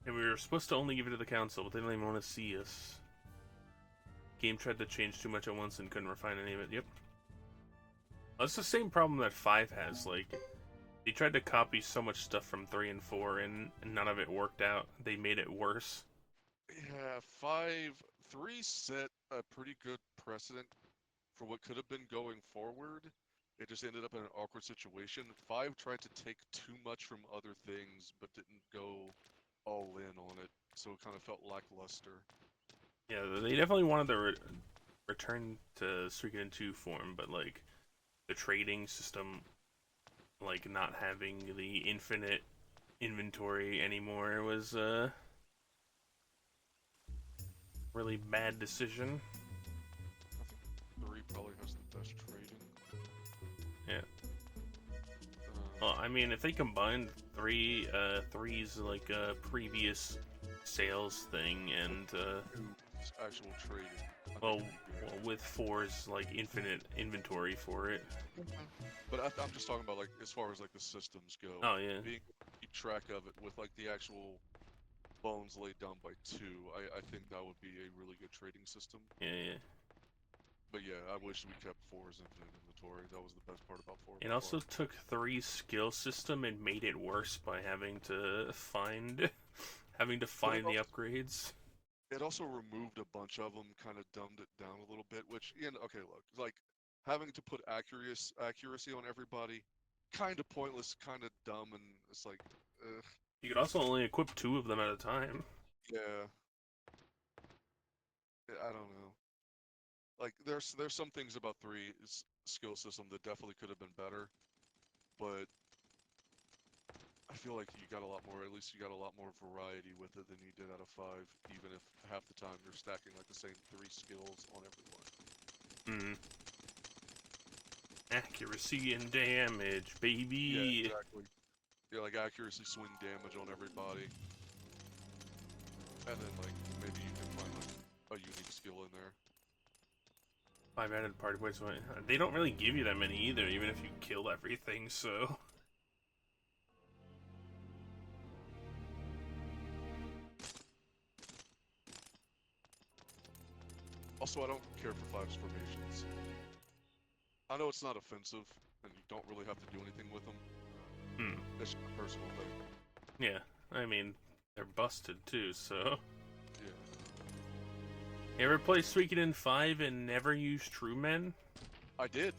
and we were supposed to only give it to the council, but they didn't even want to see us. Game tried to change too much at once and couldn't refine any of it. Yep. That's the same problem that 5 has. Like, they tried to copy so much stuff from 3 and 4, and none of it worked out. They made it worse.
Yeah, 3 set a pretty good precedent for what could have been going forward. It just ended up in an awkward situation. 5 tried to take too much from other things, but didn't go all in on it, so it kind of felt lackluster.
Yeah, they definitely wanted to return to Suikoden 2 form, but like the trading system, like not having the infinite inventory anymore was a really bad decision.
I think 3 probably has the best trading.
Yeah.
Um,
Well, I mean, if they combined 3's like previous sales thing and
actual trading. I
well,
think it'd be good.
with 4's like infinite inventory for it.
But I'm just talking about like as far as like the systems go.
Oh yeah.
Being able to keep track of it with like the actual bones laid down by 2, I think that would be a really good trading system.
Yeah, yeah.
But yeah, I wish we kept 4's infinite inventory. That was the best part about 4.
It
by
also
far.
took 3's skill system and made it worse by having to find the upgrades.
It also removed a bunch of them, kind of dumbed it down a little bit. Which, you know, okay, look, like having to put accuracy on everybody, kind of pointless, kind of dumb, and it's like, ugh,
You could also only equip 2 of them at a time.
yeah. I don't know. Like, there's some things about 3's skill system that definitely could have been better, but I feel like you got a lot more. At least you got a lot more variety with it than you did out of 5. Even if half the time you're stacking like the same 3 skills on everyone.
Hmm. Accuracy and damage, baby.
Yeah, exactly. Yeah, like accuracy, swing damage on everybody, and then like maybe you can find like a unique skill in there.
5 added party points. They don't really give you that many either, even if you kill everything. So.
Also, I don't care for 5's formations. I know it's not offensive, and you don't really have to do anything with them.
Hmm.
It's just a personal thing.
Yeah, I mean, they're busted too, so.
Yeah.
You ever play Suikoden 5 and never use True Men?
I did.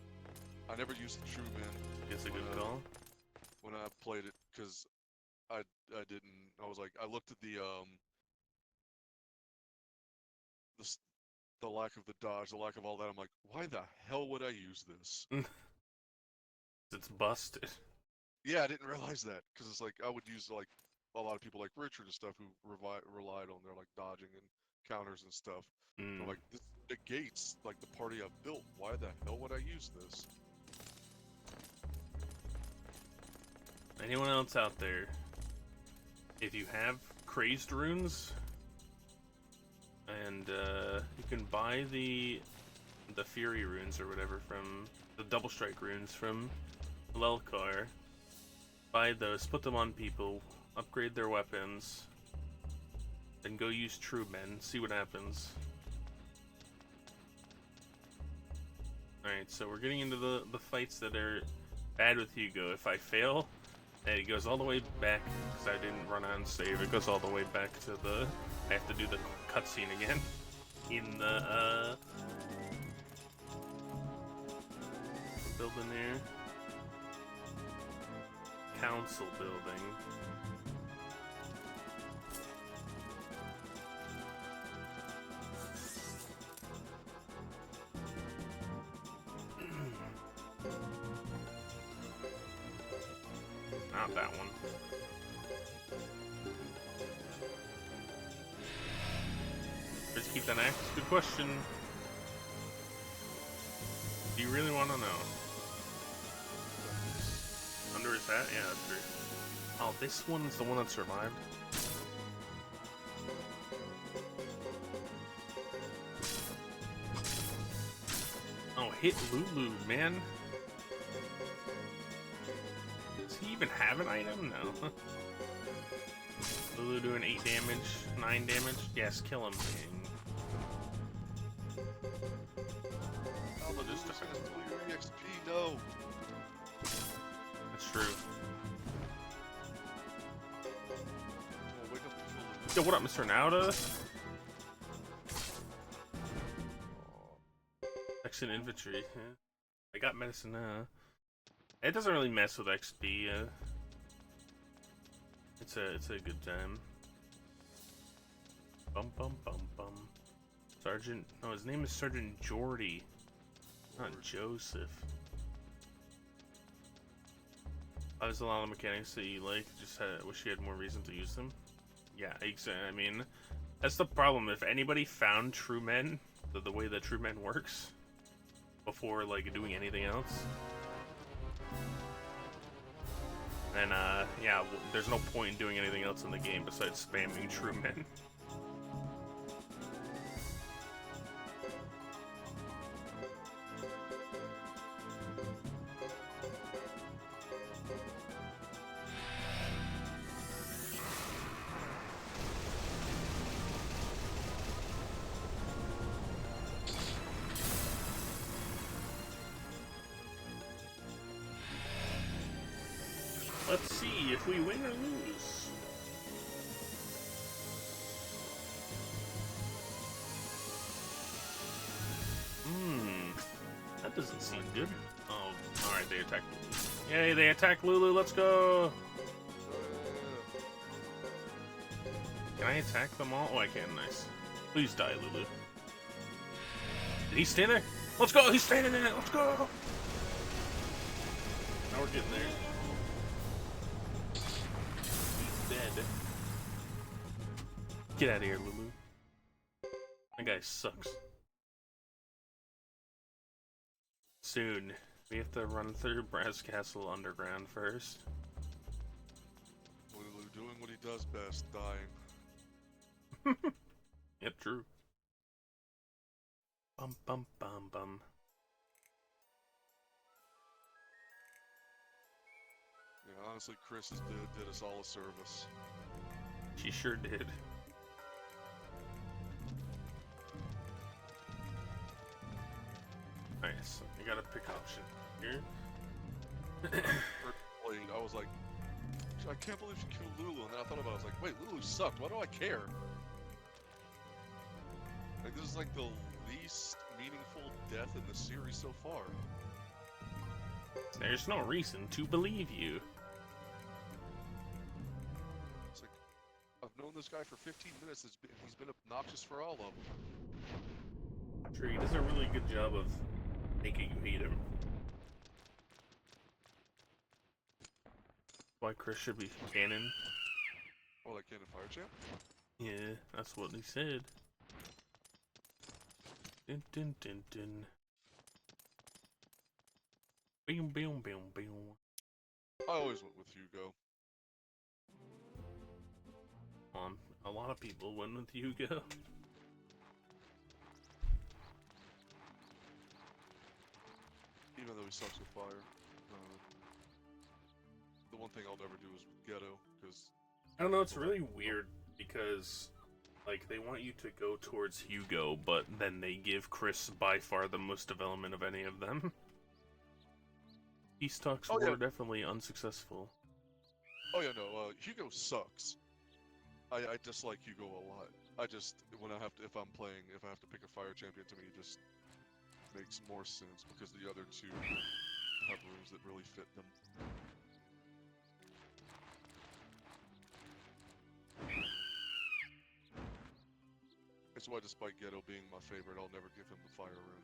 I never used the True Man
It's a good
When,
call.
when I played it because I didn't. I was like, I looked at the the lack of the dodge, the lack of all that. I'm like, why the hell would I use this?
It's busted.
Yeah, I didn't realize that because it's like I would use like a lot of people like Richard and stuff who relied on their like dodging and counters and stuff.
Mm.
I'm like, this negates like the party I've built. Why the hell would I use this?
Anyone else out there? If you have crazed runes, and you can buy the the Fury runes or whatever from the Double Strike runes from Lelkar. Buy those, put them on people, upgrade their weapons, then go use True Men, see what happens. Alright, so we're getting into the fights that are bad with Hugo. If I fail, it goes all the way back, because I didn't run on save, it goes all the way back to the... I have to do the cutscene again. In the, building there. Council building. Not that one. Just keep that axe? Good question. Do you really want to know? Under his hat? Yeah, that's true. Oh, this one's the one that survived? Oh, hit Lulu, man. Does he even have an item? No. Lulu doing 8 damage, 9 damage? Yes, kill him.
Oh, but this is gonna steal your EXP, no!
That's true.
Oh, wake up and
Yo,
kill
what up, Mr. Nauta? Section infantry. Yeah. I got medicine now. It doesn't really mess with XP. It's a good time. Bum bum bum bum. Sergeant. No, his name is Sergeant Jordy, not Joseph. There's a lot of mechanics that you like. Just wish you had more reason to use them. Yeah, exactly. I mean, that's the problem. If anybody found True Men, the way that True Men works, before like doing anything else, then yeah, there's no point in doing anything else in the game besides spamming True Men. Let's see if we win or lose. That doesn't seem good. Oh, alright, they attacked Lulu. Yay, they attacked Lulu, let's go! Can I attack them all? Oh, I can, nice. Please die, Lulu. Did he stand there? Let's go, he's standing in it, let's go! Now we're getting there. Dead. Get out of here, Lulu. That guy sucks. Soon. We have to run through Brass Castle Underground first.
Lulu doing what he does best, dying.
Yep, true. Bum bum bum bum.
Yeah, honestly, Chris did us all a service.
She sure did. Nice. I got a pick option here.
I was like, I can't believe she killed Lulu, and then I thought about it, I was like, wait, Lulu sucked, why do I care? Like, this is like the least meaningful death in the series so far.
There's no reason to believe you.
It's like, I've known this guy for 15 minutes, he's been obnoxious for all of them.
True, he does a really good job of making you hate him. Why Chris should be canon.
Oh, like Cannon Fire Champ?
Yeah, that's what he said. Dun dun dun dun. Boom boom boom boom.
I always went with Hugo.
A lot of people went with Hugo.
even though he sucks with fire. The one thing I'll never do is with Ghetto, because
I don't know, it's really weird because, like, they want you to go towards Hugo, but then they give Chris by far the most development of any of them. Peace talks
Oh, yeah.
were definitely unsuccessful.
oh yeah, no, Hugo sucks. I dislike Hugo a lot. I just when I have to if I have to pick a fire champion, to me it just makes more sense because the other two have rooms that really fit them. That's why, despite Ghetto being my favorite, I'll never give him the fire room.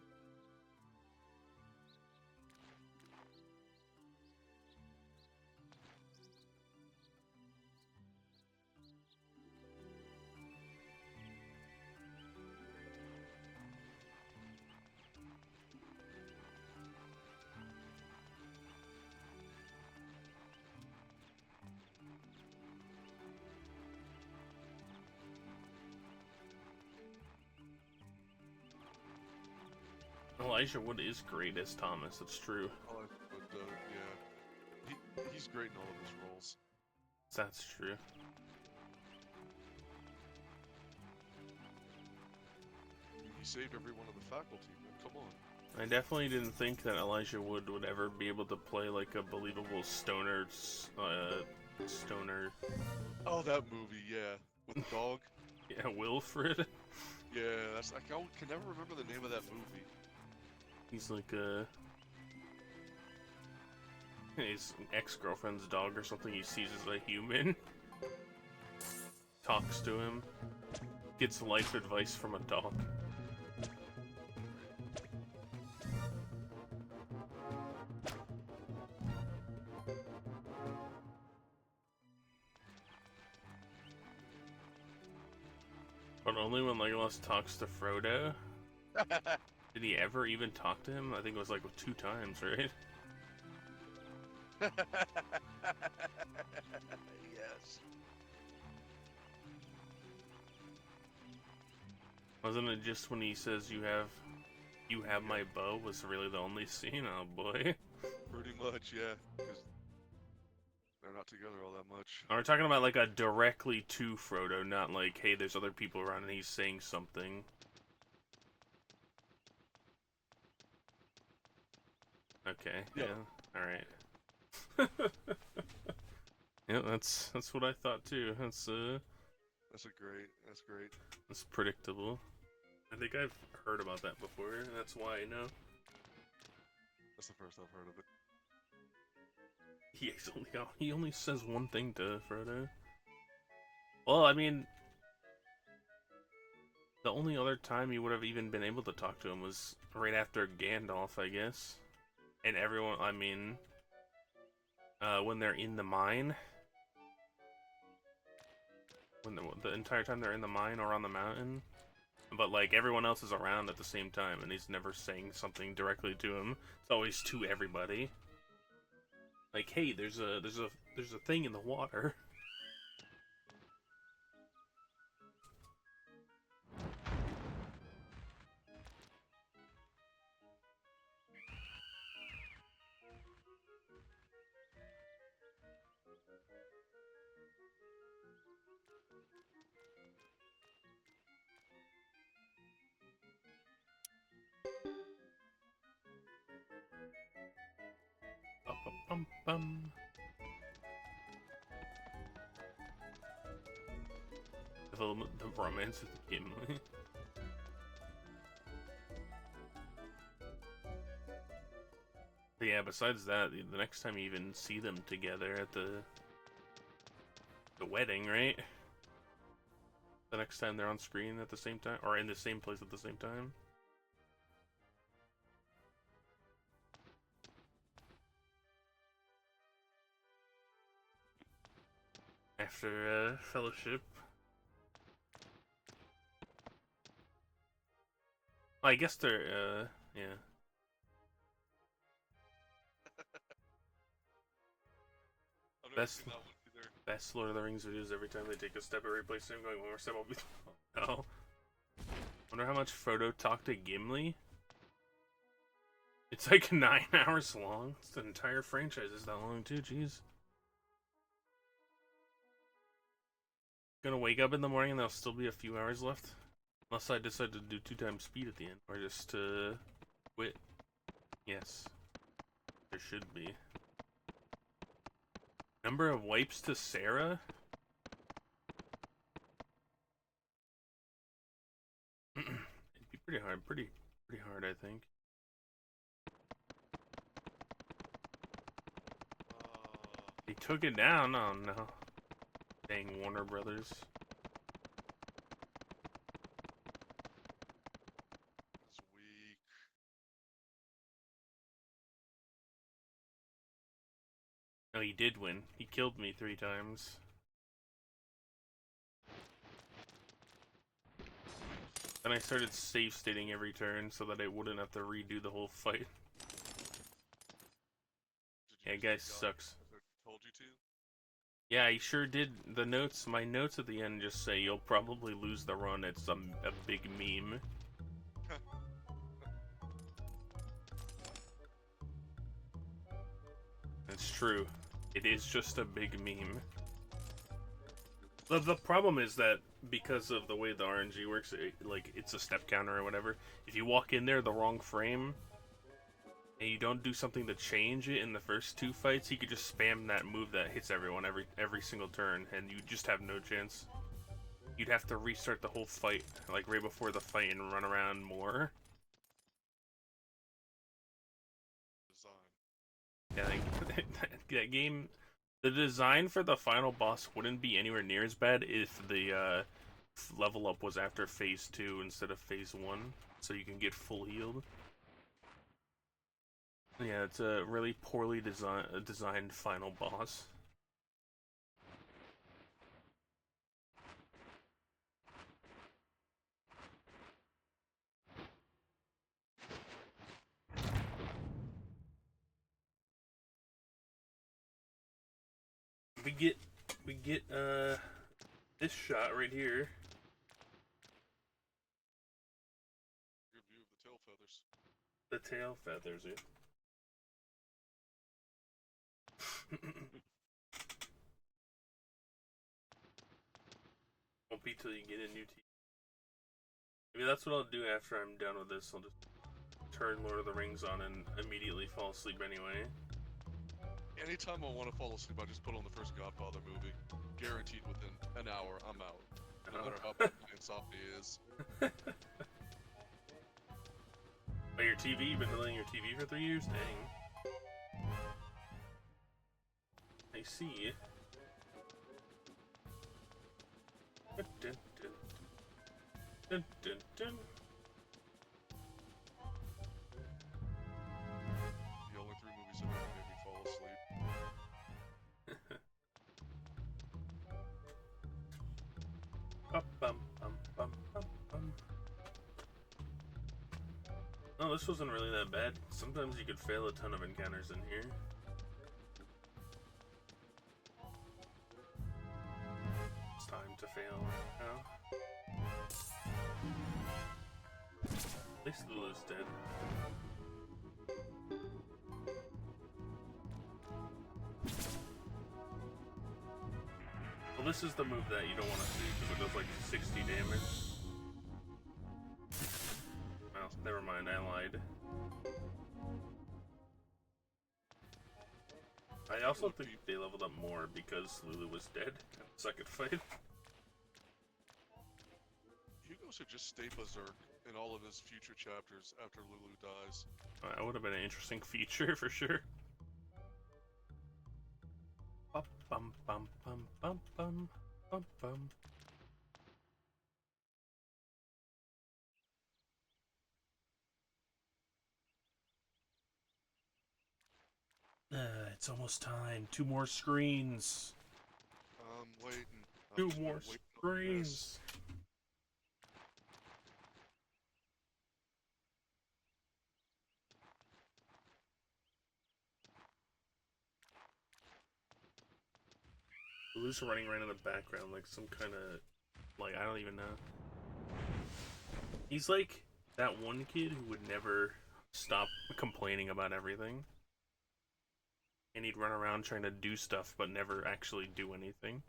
Elijah Wood is great as Thomas, it's true.
But yeah, he's great in all of his roles.
That's true.
He saved every one of the faculty, man. Come on.
I definitely didn't think that Elijah Wood would ever be able to play like a believable stoner.
Oh, that movie, yeah, with the dog.
Yeah, Wilfred.
Yeah, that's like I can never remember the name of that movie.
He's like his ex-girlfriend's dog or something he sees as a human. Talks to him. Gets life advice from a dog. But only when Legolas talks to Frodo. Did he ever even talk to him? I think it was like 2 times, right?
Yes.
Wasn't it just when he says you have my bow was really the only scene? Oh boy.
Pretty much, yeah. Because they're not together all that much.
We're talking about like a directly to Frodo, not like, hey, there's other people around and he's saying something. Okay,
Yeah.
Alright. Yeah, that's what I thought too. That's
great.
That's predictable. I think I've heard about that before, and that's why I know.
That's the first I've heard of it.
He only says one thing to Frodo. Well, I mean, the only other time he would have even been able to talk to him was right after Gandalf, I guess. And everyone, I mean, when they're in the mine. When the entire time they're in the mine or on the mountain. But, like, everyone else is around at the same time, and he's never saying something directly to him. It's always to everybody. Like, hey, there's a thing in the water. Bum. The romance with Gimli. But yeah, besides that, the next time you even see them together at the wedding, right? The next time they're on screen at the same time, or in the same place at the same time. After Fellowship. I guess they're, yeah. Best Lord of the Rings videos every time they take a step, every place I'm going one more step, I'll be... Oh. Wonder how much Frodo talked to Gimli? It's like 9 hours long. It's the entire franchise is that long too, jeez. Gonna wake up in the morning and there'll still be a few hours left. Unless I decide to do 2 times speed at the end. Or just quit. Yes. There should be. Number of wipes to Sarah? It'd be pretty hard. Pretty hard, I think. They took it down? Oh no. Dang Warner Brothers.
It's weak.
No, he did win. He killed me 3 times. Then I started safe stating every turn so that I wouldn't have to redo the whole fight.
Did
Yeah, guy sucks.
as I told you to?
Yeah, I sure did. My notes at the end just say you'll probably lose the run. It's a big meme. It's true. It is just a big meme. The problem is that because of the way the RNG works, it's a step counter or whatever. If you walk in there the wrong frame, and you don't do something to change it in the first 2 fights, he could just spam that move that hits everyone every single turn, and you just have no chance. You'd have to restart the whole fight, like right before the fight, and run around more.
Design.
Yeah, that game, the design for the final boss wouldn't be anywhere near as bad if the level up was after phase 2 instead of phase 1, so you can get full healed. Yeah, it's a really poorly designed final boss. We get this shot right here.
Your view of the tail feathers.
The tail feathers, yeah. Won't be till you get a new TV. Maybe that's what I'll do after I'm done with this. I'll just turn Lord of the Rings on and immediately fall asleep anyway.
Anytime I want to fall asleep, I just put on the first Godfather movie. Guaranteed within an hour, I'm out. No matter how bad my insomnia is.
But your TV, you've been delaying your TV for 3 years? Dang. I see. Dun, dun, dun. Dun, dun, dun.
The only 3 movies that ever made me fall asleep.
Bum, bum, bum, bum, bum. Oh, this wasn't really that bad. Sometimes you could fail a ton of encounters in here. It's time to fail now. At least Lulu's dead. Well, this is the move that you don't want to see because it does like 60 damage. Well, never mind, I lied. I also think they leveled up more because Lulu was dead in the second fight.
Hugo should just stay berserk in all of his future chapters after Lulu dies.
That would have been an interesting feature for sure. Bum bum bum bum bum bum bum bum. It's almost time. 2 more screens.
I'm waiting.
2
just been
more
waiting on this.
screens. Lulu's running around in the background like some kind of, I don't even know. He's like that one kid who would never stop complaining about everything. And he'd run around trying to do stuff, but never actually do anything.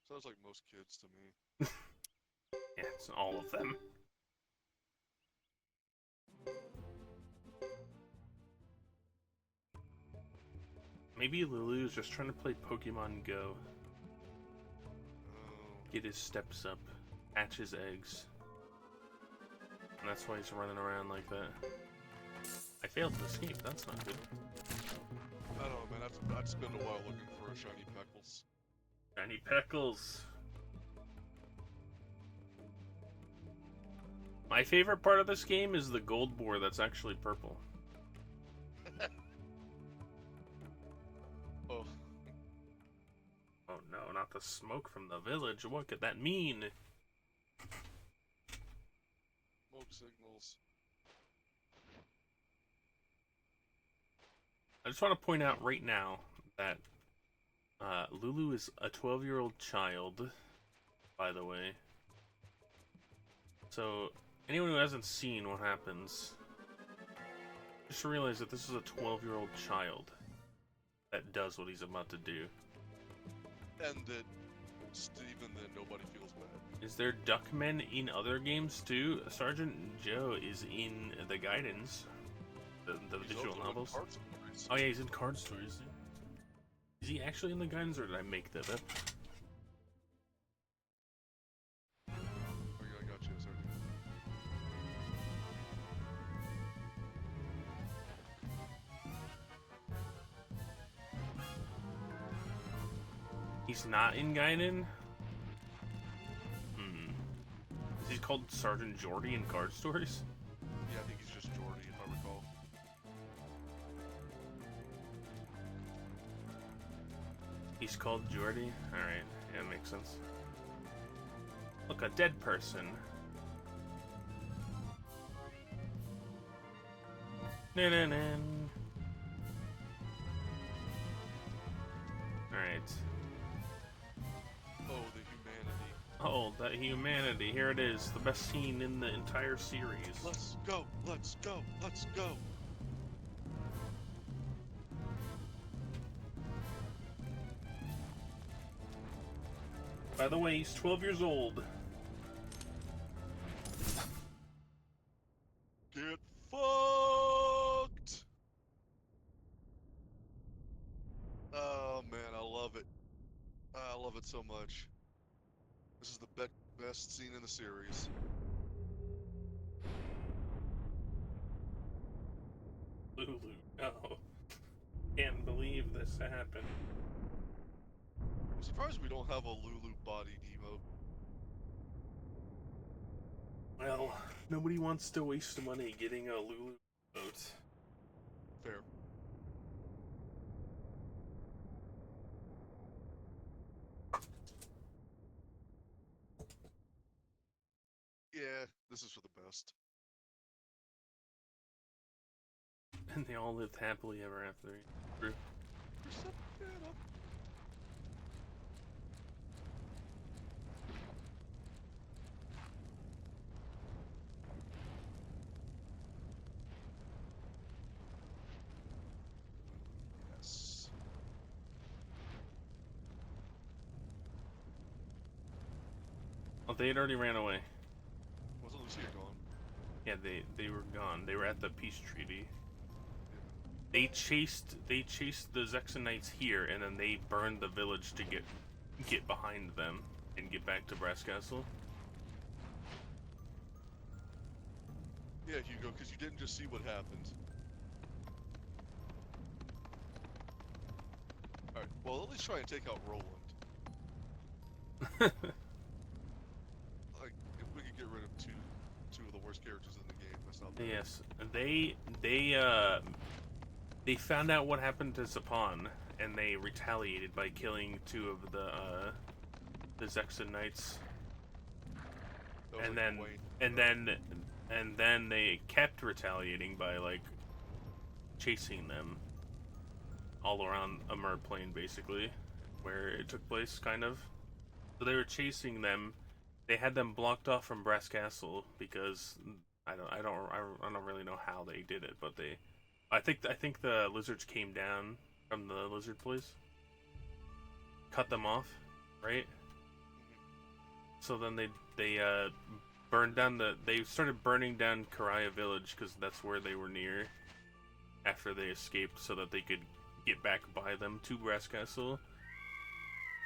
Sounds like most kids to me.
Yeah, it's all of them. Maybe Lulu's just trying to play Pokemon Go.
Oh,
Get his steps up. Hatch his eggs. And that's why he's running around like that. I failed to escape, that's not good.
I don't know, man. I'd spend a while looking for a shiny Peckles.
Shiny Peckles! My favorite part of this game is the gold boar that's actually purple.
Oh,
Oh no, not the smoke from the village. What could that mean?
smoke signals.
I just want to point out right now that Lulu is a 12-year-old child, by the way. So, anyone who hasn't seen what happens, just realize that this is a 12-year-old child that does what he's about to do.
And that even then nobody feels bad.
Is there Duckmen in other games too? Sergeant Joe is in the Guidance, the
He's
visual
also in
novels.
Card Stories.
Oh yeah, he's in Card Stories. Is he actually in the Guidance, or did I make that up?
Oh yeah, I got you, sorry.
He's not in Gaiden? Is he called Sergeant Jordy in Card Stories?
Yeah, I think he's just Jordy, if I recall.
He's called Jordy? Alright, yeah, makes sense. Look, a dead person. Na-na-na. Alright.
Oh, the humanity.
Oh, that humanity. Here it is. The best scene in the entire series.
Let's go, let's go, let's go.
By the way, he's 12 years old.
Get fucked! Oh man, I love it. I love it so much. This is the best scene in the series.
Lulu, no. Can't believe this happened.
I'm surprised we don't have a Lulu body emote.
Well, nobody wants to waste money getting a Lulu boat.
Fair. Yeah, this is for the best.
And they all lived happily ever after. True.
Yes.
Oh, they had already ran away.
Wasn't Lucia gone?
Yeah, they were gone. They were at the peace treaty. They chased the Zexonites here, and then they burned the village to get behind them and get back to Brass Castle.
Yeah, Hugo, because you didn't just see what happened. Alright, well, at least try and take out Roland. Like, if we could get rid of two of the worst characters in the game, that's not bad.
Yes, they found out what happened to Zapan, and they retaliated by killing two of the Zexonites.
That was
And
like
then
Wayne.
and then they kept retaliating by like chasing them all around Amur Plain, basically, where it took place, kind of. So they were chasing them. They had them blocked off from Brass Castle because I don't really know how they did it, but I think the lizards came down from the lizard place, cut them off, right? So then they burned down they started burning down Karaya village because that's where they were near after they escaped, so that they could get back by them to Brass Castle.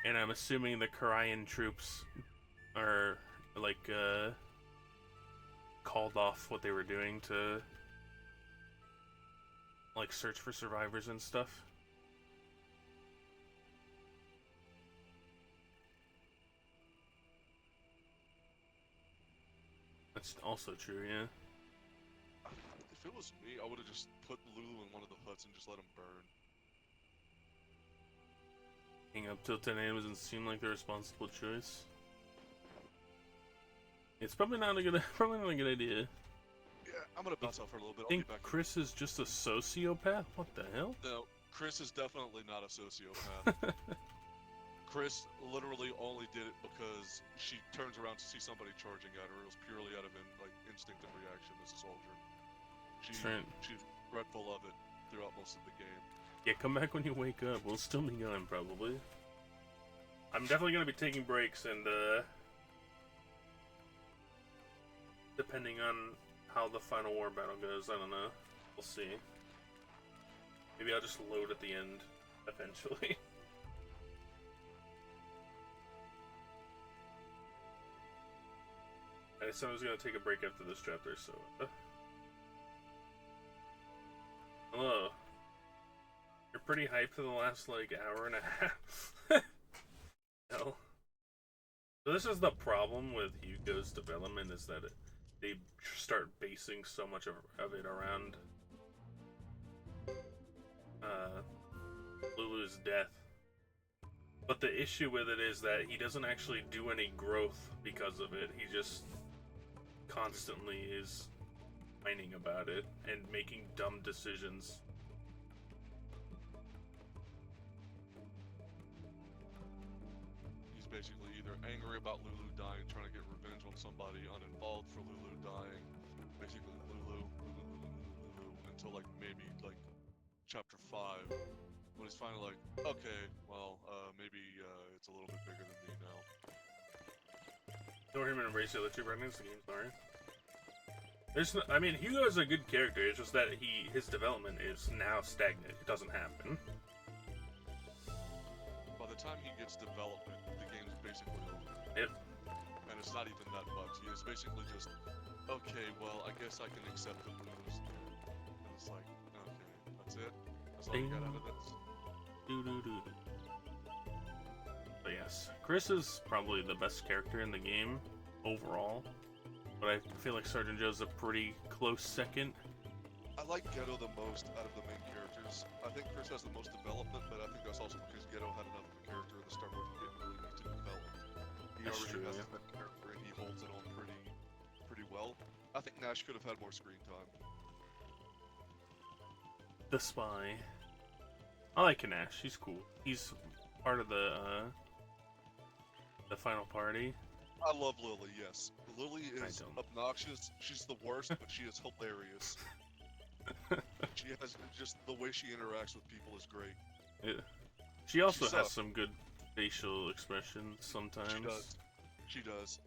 And I'm assuming the Karayan troops are like called off what they were doing to like search for survivors and stuff. That's also true, yeah.
If it was me, I would have just put Lulu in one of the huts and just let him burn.
Hang up till 10 a.m. doesn't seem like the responsible choice. It's probably not a good idea.
Yeah, I'm gonna bounce out for a little bit.
I
I'll
think
be back.
Chris is just a sociopath? What the hell?
No, Chris is definitely not a sociopath. Chris literally only did it because she turns around to see somebody charging at her. It was purely out of instinctive reaction as a soldier. She's dreadful of it throughout most of the game.
Yeah, come back when you wake up. We'll still be going, probably. I'm definitely going to be taking breaks, and depending on how the final war battle goes, I don't know. We'll see. Maybe I'll just load at the end, eventually. I said I was going to take a break after this chapter, so... Hello. You're pretty hyped for the last, like, hour and a half. Hell. So this is the problem with Hugo's development, is that they start basing so much of it around Lulu's death. But the issue with it is that he doesn't actually do any growth because of it. He just constantly is whining about it and making dumb decisions.
He's basically either angry about Lulu dying, trying to get revenge on somebody uninvolved for Lulu dying. Basically, Lulu, until like maybe like chapter 5, when he's finally like, okay, well, maybe it's a little bit bigger than me now.
Ignore him and embrace the other two pregnants. The game's sorry. There's no, I mean, Hugo is a good character. It's just that his development is now stagnant. It doesn't happen.
By the time he gets development, the game's basically over.
Yep.
And it's not even that much. It's basically just, okay, well, I guess I can accept the lose. And it's like, okay, that's it? That's all you got out of this?
But yes, Chris is probably the best character in the game overall. But I feel like Sergeant Joe's a pretty close second.
I like Ghetto the most out of the main characters. I think Chris has the most development, but I think that's also because Ghetto had enough of a character at the start where he didn't really need to develop. He
That's
already
true,
has
yeah.
that character and he holds it on pretty well. I think Nash could have had more screen time.
The spy. I like Nash. He's cool. He's part of the final party.
I love Lily, yes. Lily
I
is
don't.
obnoxious. She's the worst, but she is hilarious. She has just the way she interacts with people is great.
Yeah. She also
She
has
sucks.
some good facial expressions sometimes.
She does. She does.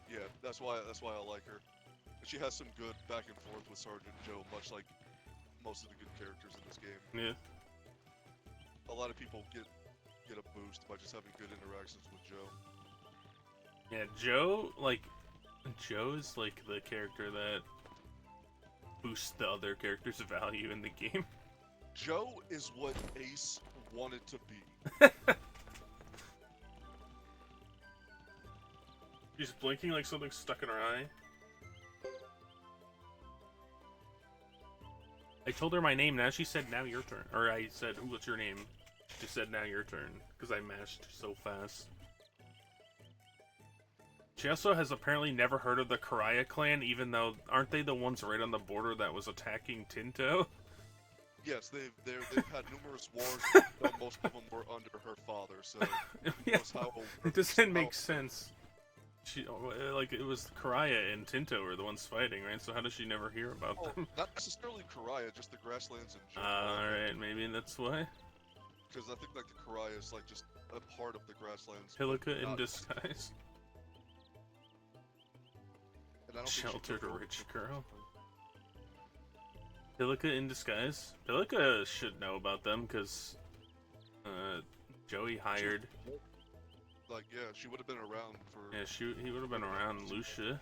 Yeah, that's why I like her. And she has some good back and forth with Sergeant Joe, much like most of the good characters in this game.
Yeah.
A lot of people get a boost by just having good interactions with Joe.
Yeah, Joe is like the character that boosts the other character's value in the game.
Joe is what Ace wanted to be.
She's blinking like something's stuck in her eye. I told her my name, now she said, now your turn. Or I said, what's your name? She said, now your turn. Because I mashed so fast. She also has apparently never heard of the Karaya clan, even though, aren't they the ones right on the border that was attacking Tinto?
Yes, they've had numerous wars, but most of them were under her father. So
Yeah,
that's how
it doesn't make sense. She like it was Karaya and Tinto were the ones fighting, right? So how does she never hear about
Oh,
them?
not necessarily Karaya, just the grasslands in general.
All right, maybe that's why.
Because I think like the Karaya is like just a part of the grasslands. but
Pilika in
not-
disguise.
and I don't think she
Sheltered
took over
rich
the-
girl. Pilika in disguise. Pilika should know about them because Joey hired.
Like, yeah, she would have been around for.
Yeah, he would have been around Lucia.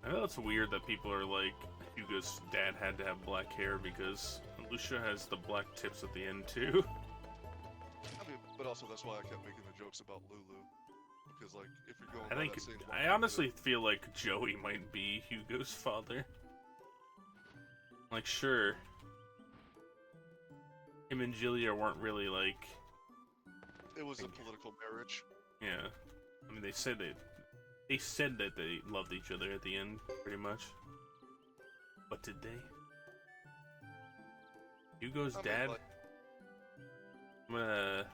I know it's weird that people are like, Hugo's dad had to have black hair because Lucia has the black tips at the end too.
I mean, but also that's why I kept making the jokes about Lulu. Because like, if you're going
I
by
think
that same
I honestly feel like Joey might be Hugo's father. Like, sure, him and Julia weren't really like,
it was a political marriage.
yeah. I mean, they said that they loved each other at the end, pretty much. But did they? Hugo's
I mean,
dad?
like,
I'm gonna...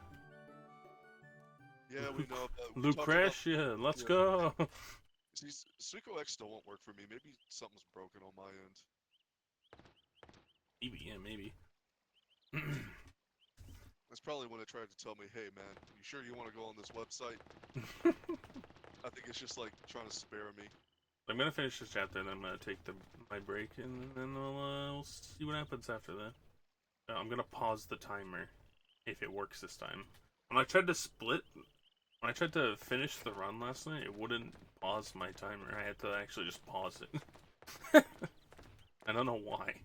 yeah, we know. We talked about-
Lucretia, let's
yeah.
go!
See, Suiko X still won't work for me. Maybe something's broken on my end.
Maybe, yeah, maybe.
That's probably when it tried to tell me, "Hey, man, you sure you want to go on this website?" I think it's just like trying to spare me.
I'm gonna finish this chapter and I'm gonna take my break and then we'll see what happens after that. I'm gonna pause the timer if it works this time. When I tried to finish the run last night, it wouldn't pause my timer. I had to actually just pause it. I don't know why.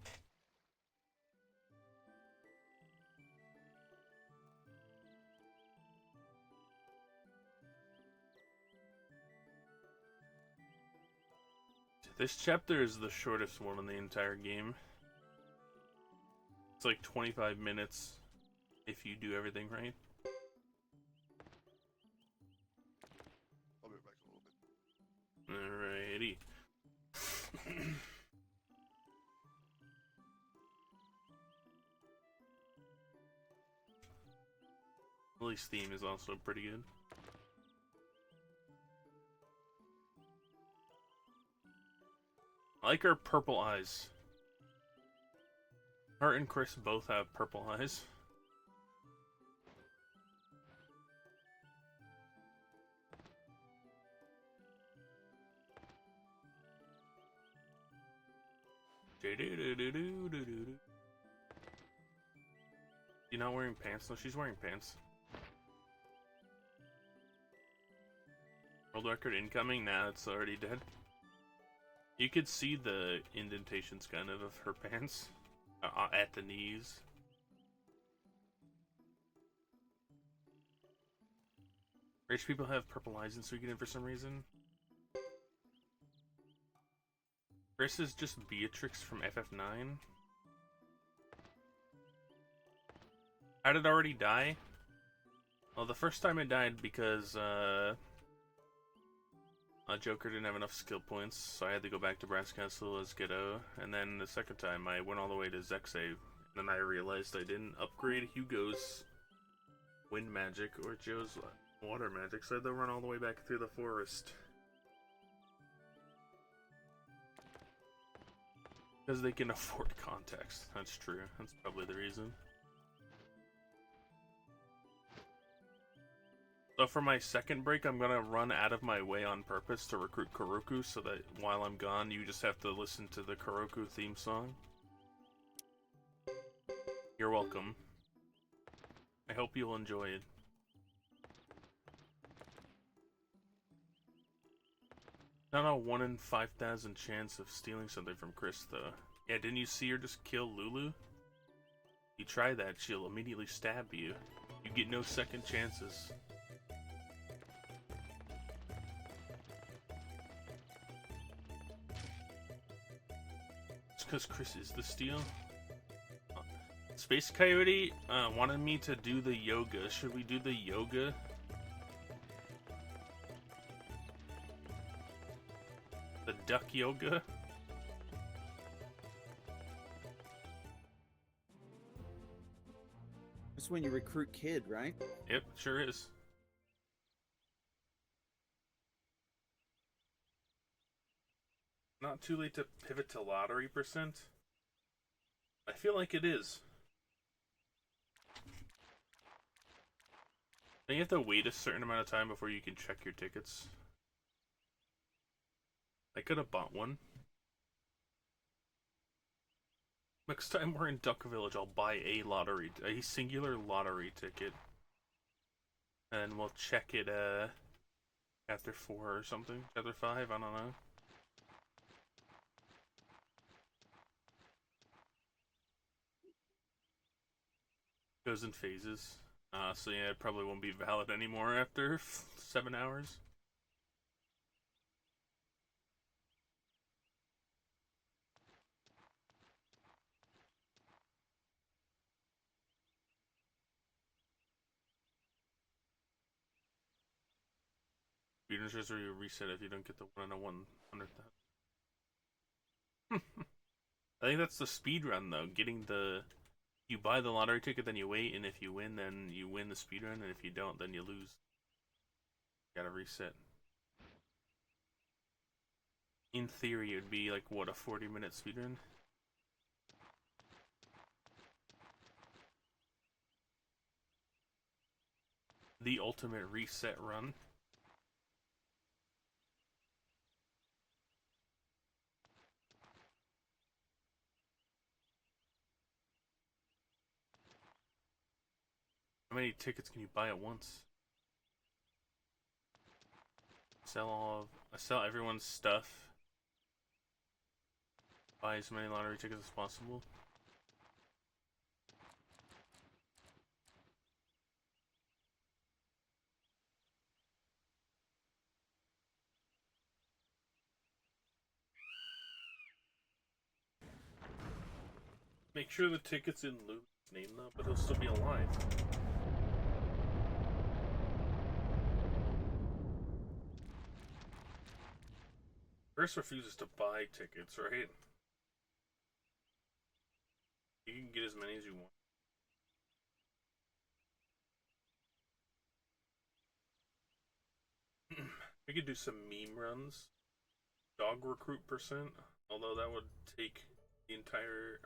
This chapter is the shortest one in the entire game. It's like 25 minutes if you do everything right.
I'll be back in a little bit.
Alrighty. Lily's theme is also pretty good. I like her purple eyes. Her and Chris both have purple eyes. You not wearing pants? No, she's wearing pants. World record incoming? Nah, it's already dead. You could see the indentations kind of her pants at the knees. Rich people have purple eyes in Suikoden for some reason. Chris is just Beatrix from FF9. How did it already die? Well, the first time it died because Joker didn't have enough skill points, so I had to go back to Brass Castle as Ghetto. And then the second time I went all the way to Zexe, and then I realized I didn't upgrade Hugo's wind magic or Joe's water magic, so I had to run all the way back through the forest. Because they can afford context. That's true. That's probably the reason. So for my second break, I'm gonna run out of my way on purpose to recruit Kuroku, so that while I'm gone, you just have to listen to the Kuroku theme song. You're welcome. I hope you'll enjoy it. Not a 1 in 5,000 chance of stealing something from Chris, though. Yeah, didn't you see her just kill Lulu? You try that, she'll immediately stab you. You get no second chances. It's because Chris is the steal. Space Coyote wanted me to do the yoga. Should we do the yoga? duck yoga.
That's when you recruit Kid, right?
Yep, sure is. Not too late to pivot to lottery percent? I feel like it is. Then you have to wait a certain amount of time before you can check your tickets. I could have bought one. Next time we're in Duck Village, I'll buy a singular lottery ticket. And we'll check it, chapter 4 or something. Chapter 5, I don't know. Goes in phases. So yeah, it probably won't be valid anymore after 7 hours. You don't just reset if you don't get the 1 in a 100,000. I think that's the speed run though. Getting the you buy the lottery ticket, then you wait, and if you win, then you win the speed run, and if you don't, then you lose. Gotta reset. In theory, it would be like what, a 40-minute speed run? The ultimate reset run. How many tickets can you buy at once? I sell everyone's stuff. Buy as many lottery tickets as possible. Make sure the ticket's in Luke's name though, but he'll still be alive. Chris refuses to buy tickets, right? You can get as many as you want. We could do some meme runs. Dog recruit percent, although that would take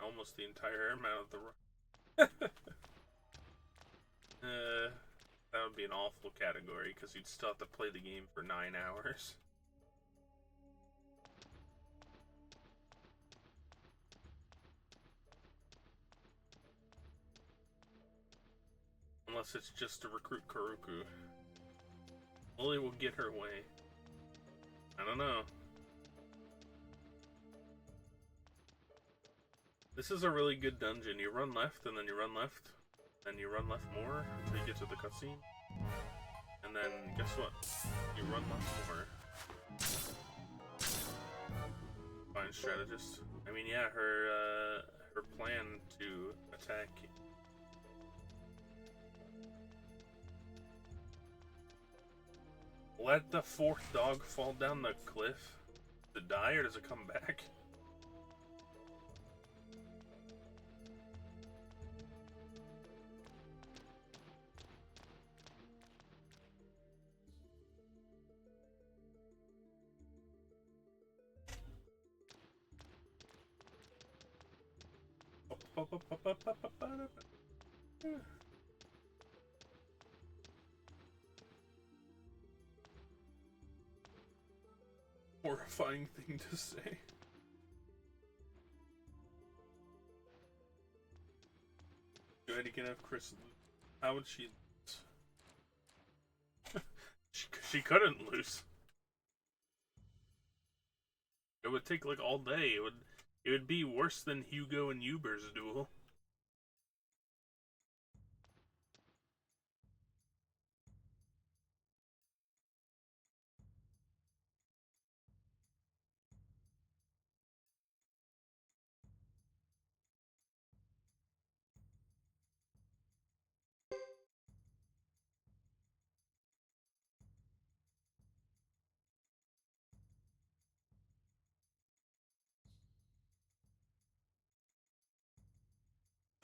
almost the entire amount of the run. That would be an awful category, because you'd still have to play the game for 9 hours. Unless it's just to recruit Karuku. Lily will get her way. I don't know. This is a really good dungeon. You run left, and then you run left, and you run left more until you get to the cutscene. And then, guess what? You run left more. Fine strategist. I mean, yeah, her plan to attack. Let the 4th dog fall down the cliff to die, or does it come back? Horrifying thing to say. Joanny can have Chris lose. How would she lose? she couldn't lose. It would take like all day. It would be worse than Hugo and Uber's duel.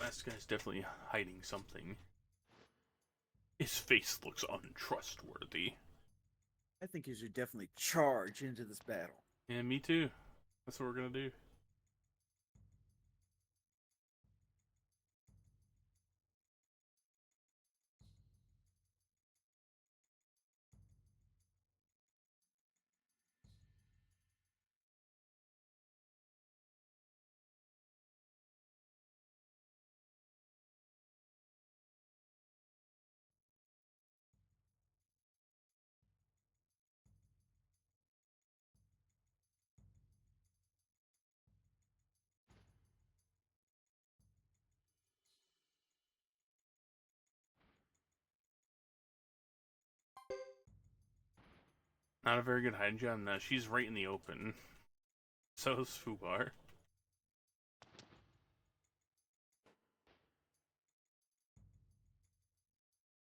This guy's definitely hiding something. His face looks untrustworthy.
I think you should definitely charge into this battle.
Yeah, me too. That's what we're gonna do. Not a very good hiding job. No, she's right in the open. So is Fubar.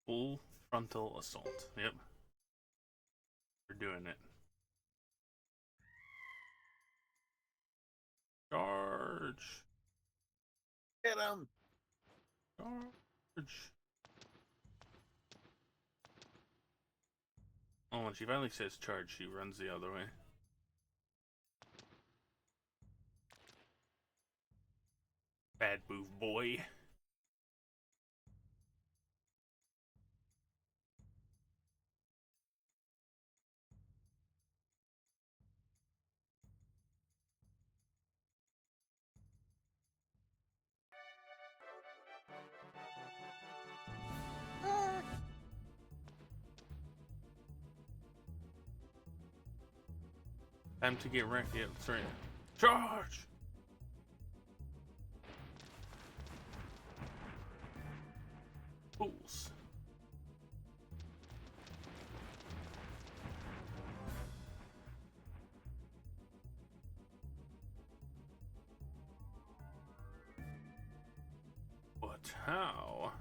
Full frontal assault. Yep. We're doing it. Charge!
Get him!
Charge! Oh, when she finally says charge, she runs the other way. Bad move, boy. Time to get wrecked. Yep, that's right. Charge! Fools. But how?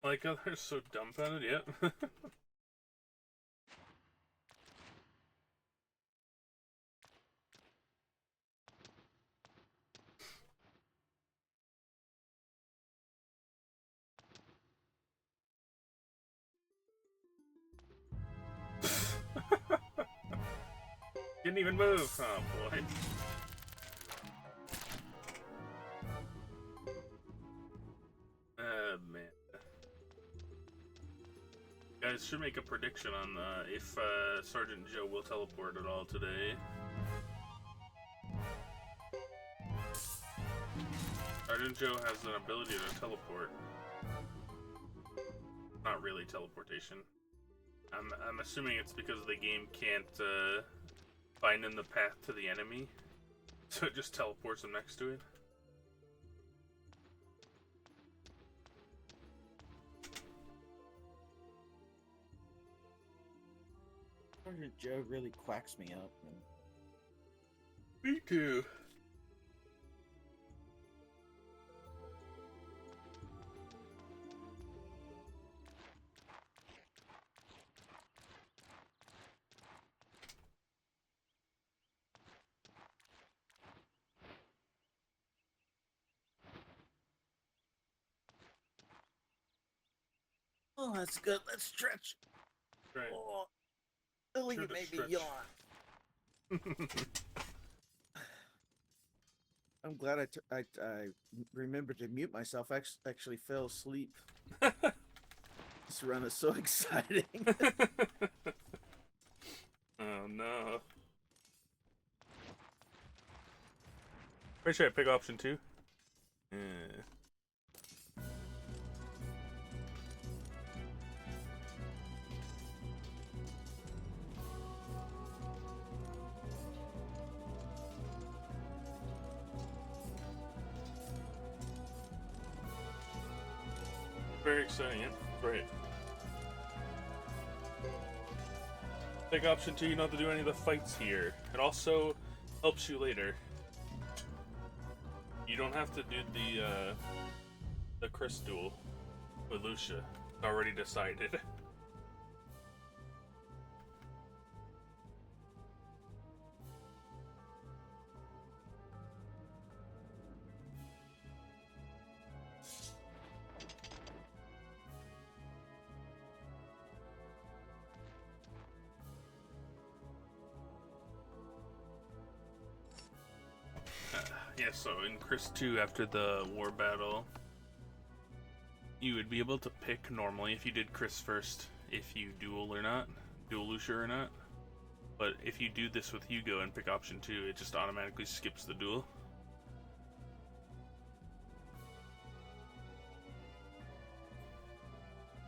Like, oh, they're so dumbfounded, yep. Didn't even move. Oh boy. Man. Guys, should make a prediction on if Sergeant Joe will teleport at all today. Sergeant Joe has an ability to teleport. Not really teleportation. I'm assuming it's because the game can't find in the path to the enemy, so it just teleports them next to it.
Sergeant Joe really quacks me up.
Me too.
Oh, that's good. Let's stretch.
Right.
Oh, Billy,
Sure
you
to
made me
stretch.
yawn. I'm glad I remembered to mute myself. I actually fell asleep. This run is so exciting.
Oh no. Wait, should I pick option 2? Yeah. Very exciting, yeah. Great. Take option 2, you don't have to do any of the fights here. It also helps you later. You don't have to do the the Chris duel with Lucia. Already decided. Yeah, so in Chris 2, after the war battle, you would be able to pick normally if you did Chris first, if you duel Lucia or not. But if you do this with Hugo and pick option 2, it just automatically skips the duel.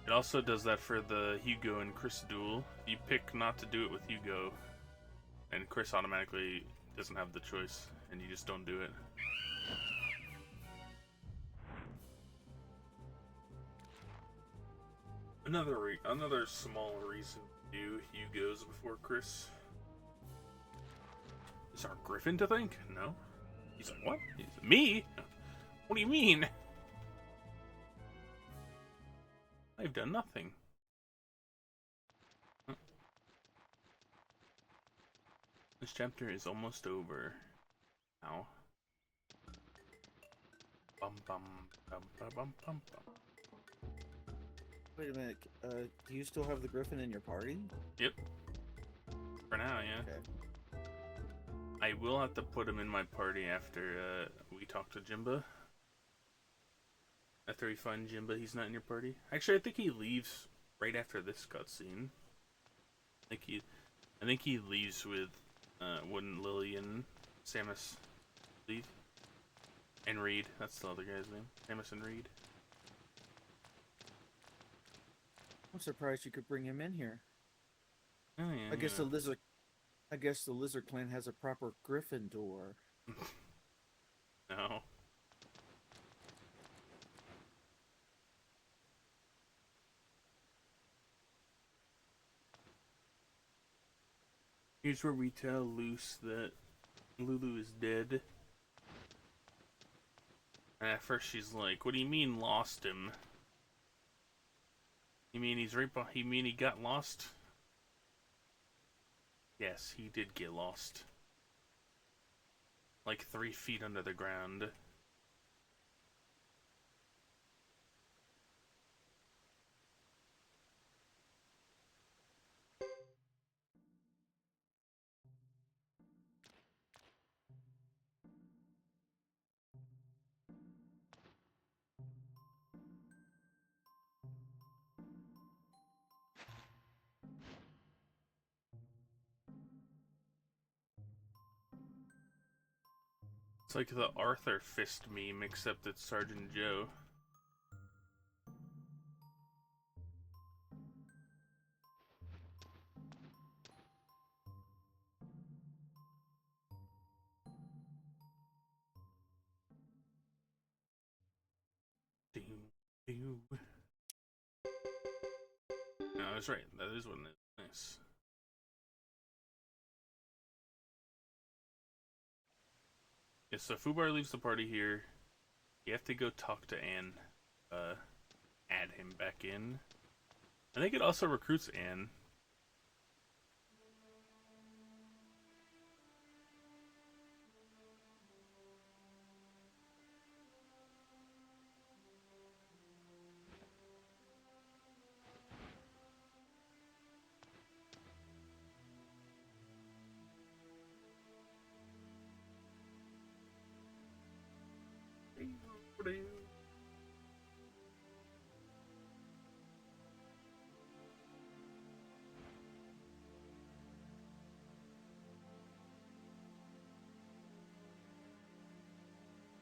It also does that for the Hugo and Chris duel. You pick not to do it with Hugo, and Chris automatically doesn't have the choice, and you just don't do it. Another small reason to do Hugo's before Chris. Is our Griffin to think? No. He's like, what? He's, me? What do you mean? I've done nothing. Huh. This chapter is almost over. Now. Bum bum bum bum bum bum bum.
Wait a minute. Do you still have the Griffin in your party?
Yep. For now, yeah.
Okay.
I will have to put him in my party after we talk to Jimba. After we find Jimba, he's not in your party. Actually, I think he leaves right after this cutscene. I think he leaves with when Lily and Samus leave. And Reed. That's the other guy's name. Samus and Reed.
I'm surprised you could bring him in here.
Oh yeah.
I guess the lizard clan has a proper Griffin door.
No. Here's where we tell Luce that Lulu is dead. And at first she's like, "What do you mean lost him? You mean he's right behind? You mean he got lost?" Yes, he did get lost. Like 3 feet under the ground. It's like the Arthur fist meme, except it's Sergeant Joe. No, I was right. That is what it is. Nice. Yeah, so Fubar leaves the party here. You have to go talk to Anne. Add him back in. I think it also recruits Anne.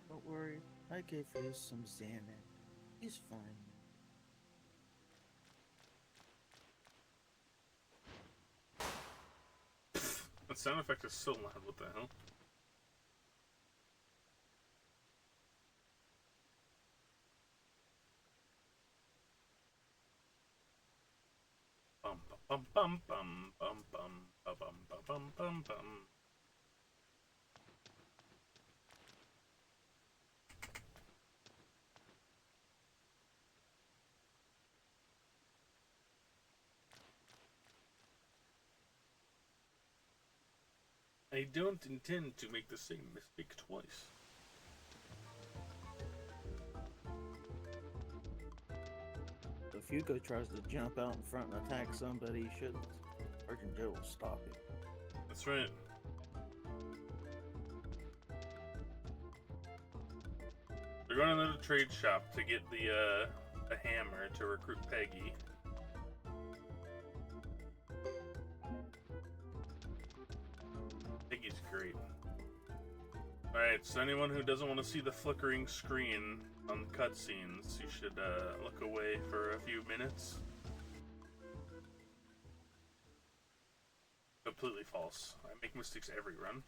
Don't worry, I gave Liz some Xanax. He's fine.
That sound effect is so loud, what the hell? Bum bum bum bum bum bum bum bum bum bum bum. I don't intend to make the same mistake twice.
If Hugo tries to jump out in front and attack somebody, he shouldn't. Sergeant Joe will stop him.
That's right. They're going to the trade shop to get the hammer to recruit Peggy. Peggy's great. Alright, so anyone who doesn't want to see the flickering screen on cutscenes, you should look away for a few minutes. Completely false. I make mistakes every run.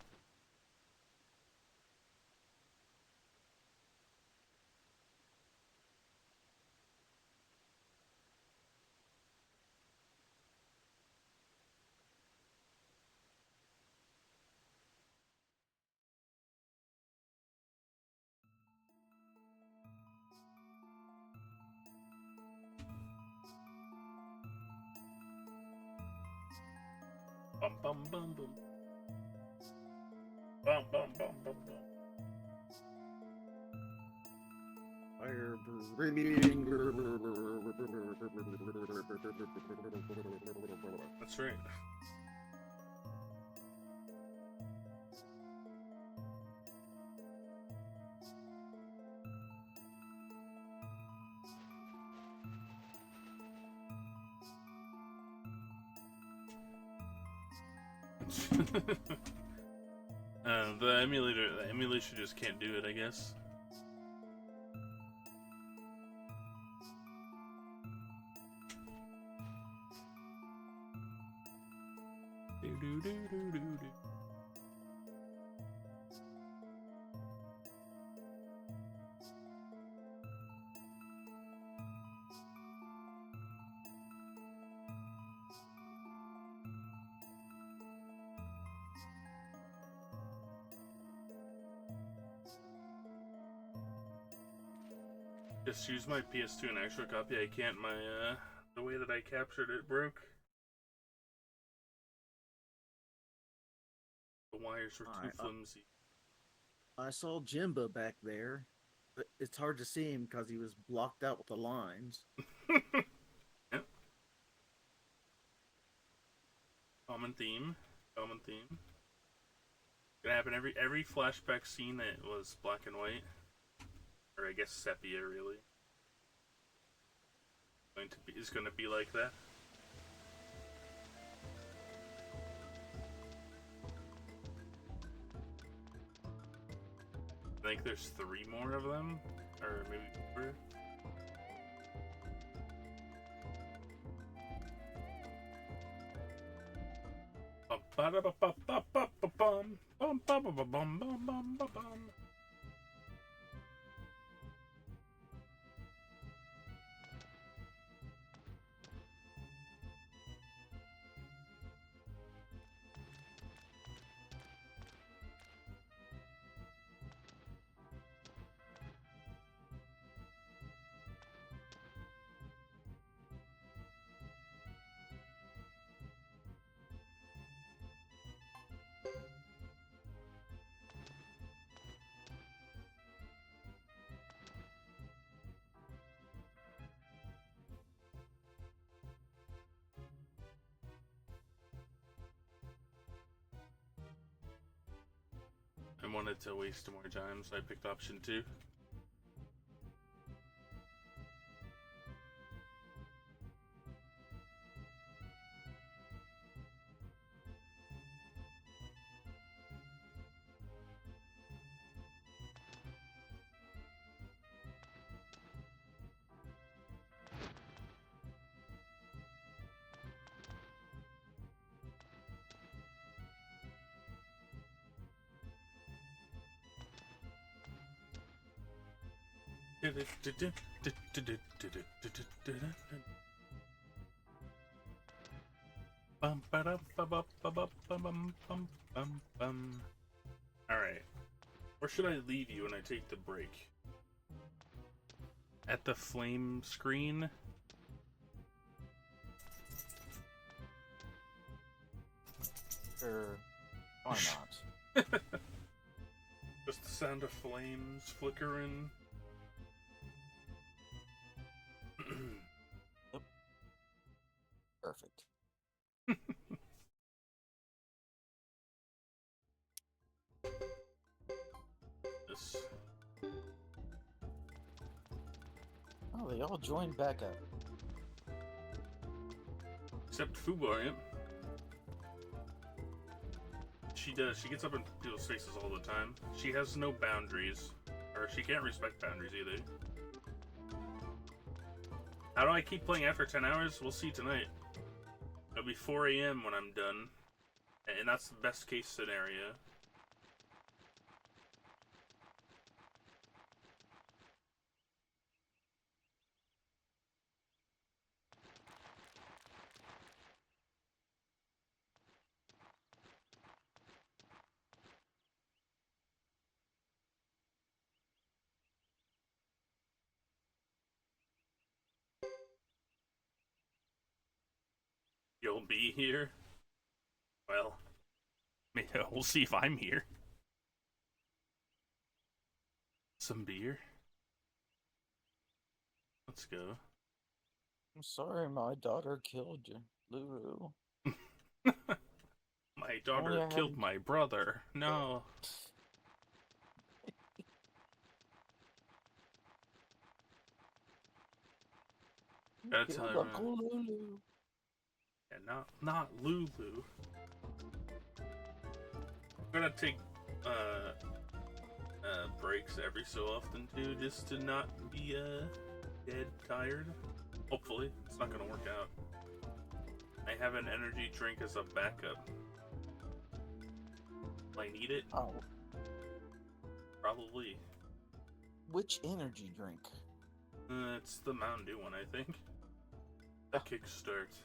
Bum bum bum bum. Bum bum bum bum bum.
Fire.
That's right. The emulation just can't do it, I guess. Do do do do do do. Just use my PS2 an extra copy. I can't. My the way that I captured it broke. The wires were too
Alright,
flimsy.
I saw Jimba back there, but it's hard to see him because he was blocked out with the lines.
Yep. Common theme. Common theme. Gonna happen every flashback scene that was black and white. Or I guess sepia, really. Is going to be like that. I think there's 3 more of them, or maybe 4. I wanted to waste more time, so I picked option 2. Alright. Where should I leave you when I take the break? At the flame screen?
Sure. Why not?
Just the sound of flames flickering.
Perfect.
This.
Oh, they all joined back up.
Except Fubar, yep. She does. She gets up in people's faces all the time. She has no boundaries. Or she can't respect boundaries either. How do I keep playing after 10 hours? We'll see tonight. It'll be 4 a.m. when I'm done. And that's the best case scenario. You'll be here? Well, we'll see if I'm here. Some beer? Let's go.
I'm sorry, my daughter killed you, Lulu.
My daughter killed my brother. No. Gotta tell everyone.
Uncle Lulu.
And not Lulu. I'm gonna take breaks every so often too, just to not be dead tired. Hopefully, it's not gonna work out. I have an energy drink as a backup. Will I need it?
Oh.
Probably.
Which energy drink?
It's the Mountain Dew one, I think. The kickstart.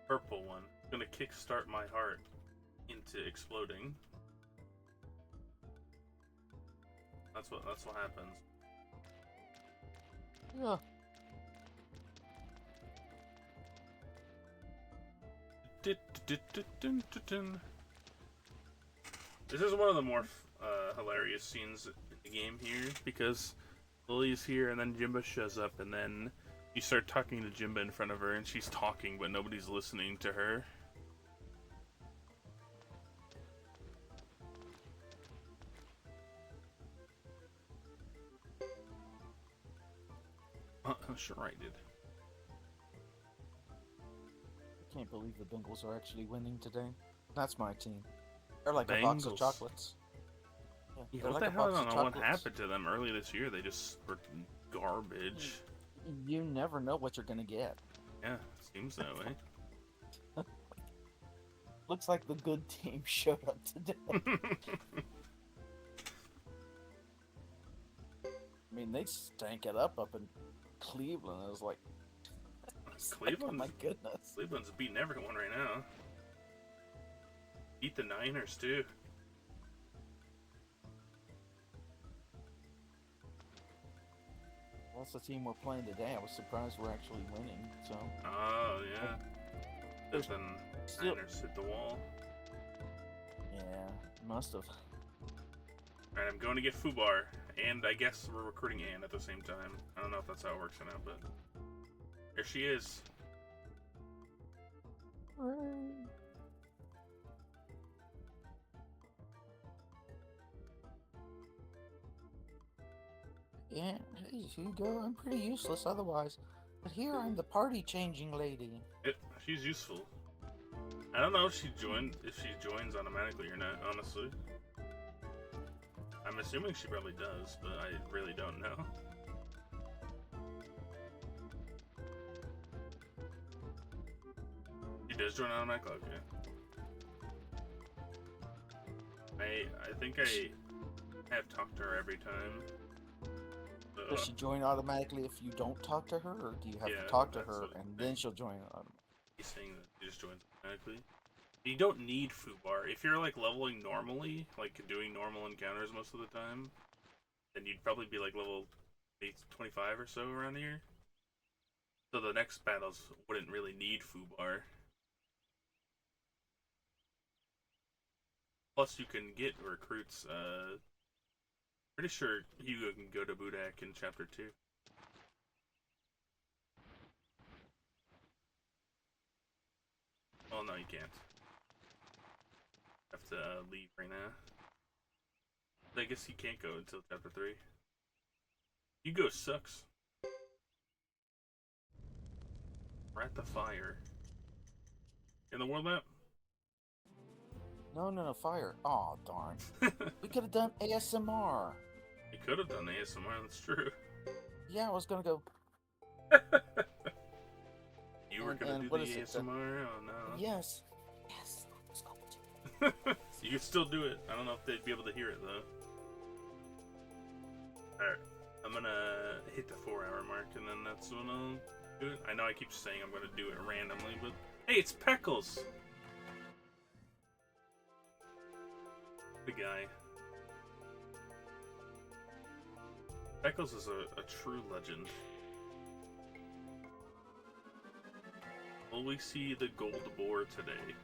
Purple one. Gonna kickstart my heart into exploding. That's what happens.
Yeah.
This is one of the more hilarious scenes in the game here, because Lily's here and then Jimba shows up and then you start talking to Jimba in front of her and she's talking but nobody's listening to her. Sure I did.
I can't believe the Bengals are actually winning today. That's my team. They're like a box of chocolates.
Yeah,
they're
what
like
the hell? I don't know what
chocolates.
happened to them early this year. They just were garbage.
You never know what you're gonna get.
Yeah, seems that way.
Looks like the good team showed up today. I mean, they stank it up in Cleveland. I was like,
Cleveland?
Oh my goodness.
Cleveland's beating everyone right now. Beat the Niners too.
That's the team we're playing today. I was surprised we're actually winning. So.
Oh yeah.
There's
Then Niners hit the wall.
Yeah, must have.
Alright, I'm going to get Fubar, and I guess we're recruiting Anne at the same time. I don't know if that's how it works or not, but here she is.
Yeah, hey, Hugo, I'm pretty useless otherwise. But here I'm the party-changing lady.
She's useful. I don't know if she joins automatically or not, honestly. I'm assuming she probably does, but I really don't know. She does join automatically, okay. I think I have talked to her every time.
Does she join automatically if you don't talk to her, or do you have to talk to her and then she'll join automatically?
He's saying that she just joins automatically. You don't need Fubar. If you're like leveling normally, like doing normal encounters most of the time, then you'd probably be like level 25 or so around here. So the next battles wouldn't really need Fubar. Plus, you can get recruits. Pretty sure Hugo can go to Budak in Chapter 2. Oh, no, you can't. Have to leave right now. I guess he can't go until Chapter 3. Hugo sucks. We're at the fire. In the world map?
No, fire. Oh, darn. We could have done ASMR.
He could have done ASMR, that's true.
Yeah, I was gonna go.
You were gonna do the ASMR? Oh no.
Yes. Yes. Let's go.
You can still do it. I don't know if they'd be able to hear it though. Alright. I'm gonna hit the 4-hour mark and then that's when I'll do it. I know I keep saying I'm gonna do it randomly, but hey, it's Peckles! The guy. Peckles is a true legend. Will we see the gold boar today?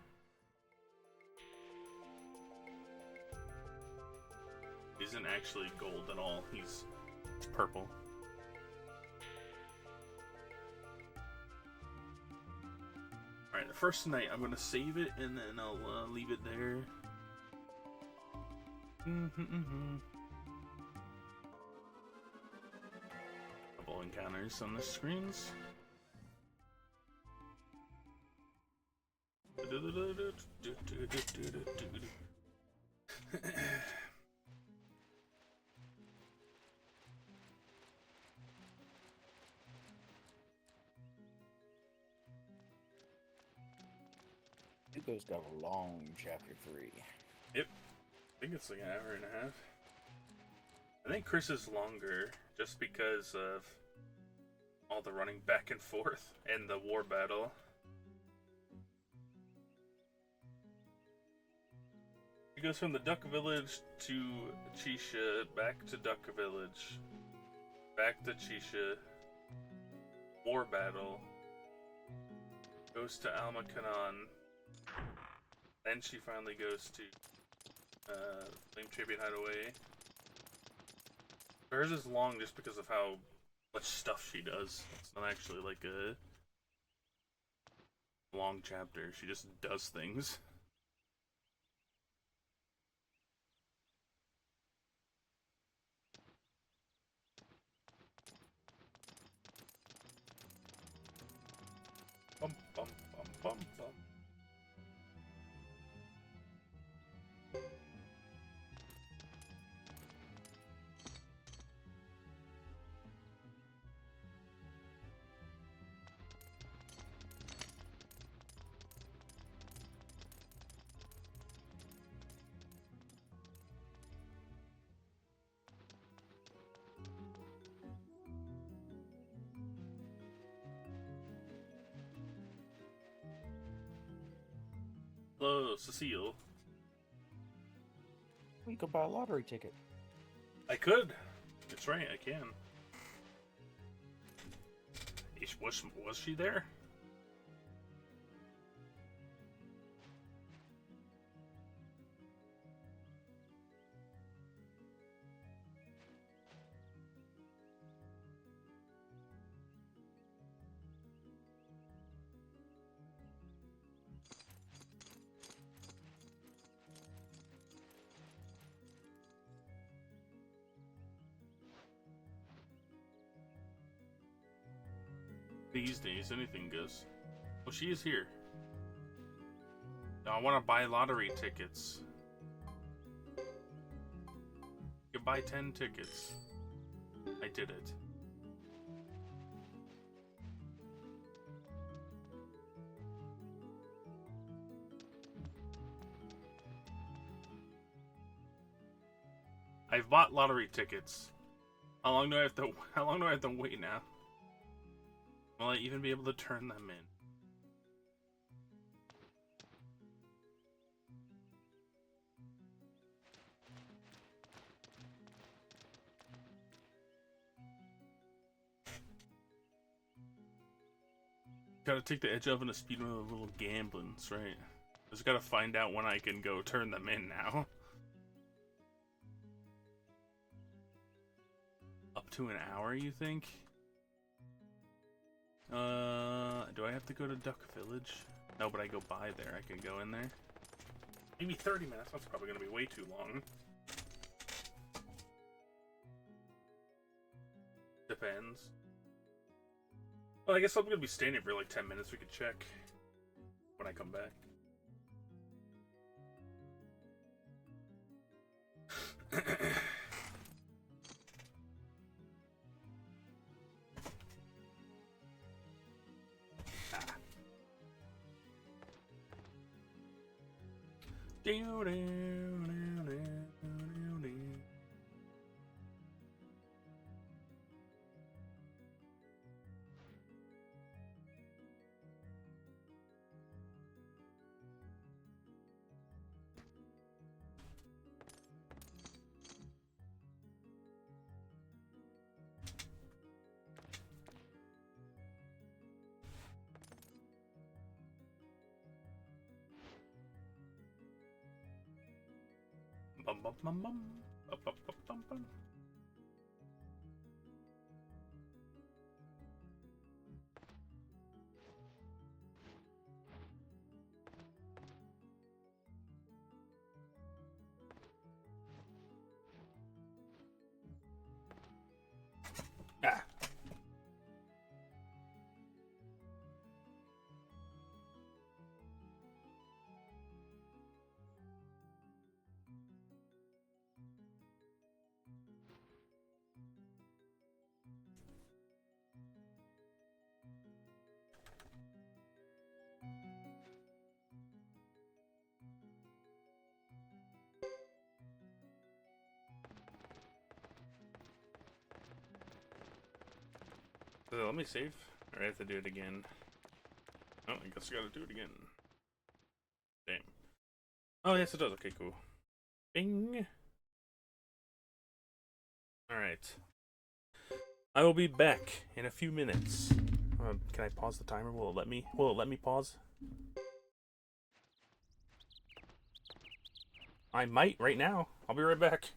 He isn't actually gold at all. He's purple. Alright, the first night I'm gonna save it and then I'll leave it there. Couple encounters on the screens.
Hugo's got a long chapter 3.
Yep. I think it's like an hour and a half. I think Chris is longer just because of all the running back and forth and the war battle. He goes from the Duck Village to Chisha, back to Duck Village, back to Chisha, war battle, goes to Almacanon, then she finally goes to Flame Champion Hideaway. Hers is long just because of how much stuff she does. It's not actually like a long chapter. She just does things. Bum, bum, bum, bum, bum. Hello, Cecile.
You could buy a lottery ticket.
I could. That's right, I can. Was she there? These days, anything goes. Well, she is here. Now, I want to buy lottery tickets. You can buy 10 tickets. I did it. I've bought lottery tickets. How long do I have to wait now? Will I even be able to turn them in? Gotta take the edge off and a speed of a little gambling, that's right. Just gotta find out when I can go turn them in now. Up to an hour, you think? Do I have to go to Duck Village? No, but I go by there. I can go in there. Maybe 30 minutes. That's probably gonna be way too long. Depends. Well, I guess I'm gonna be standing for like 10 minutes. We could check when I come back. Bum bum bum bum. Bum bum bum bum bum. Ah. So let me save, or I have to do it again. Oh, I guess I gotta do it again. Damn. Oh, yes, it does. Okay, cool. Bing. Alright. I will be back in a few minutes. Can I pause the timer? Will it let me? Will it let me pause? I might right now. I'll be right back.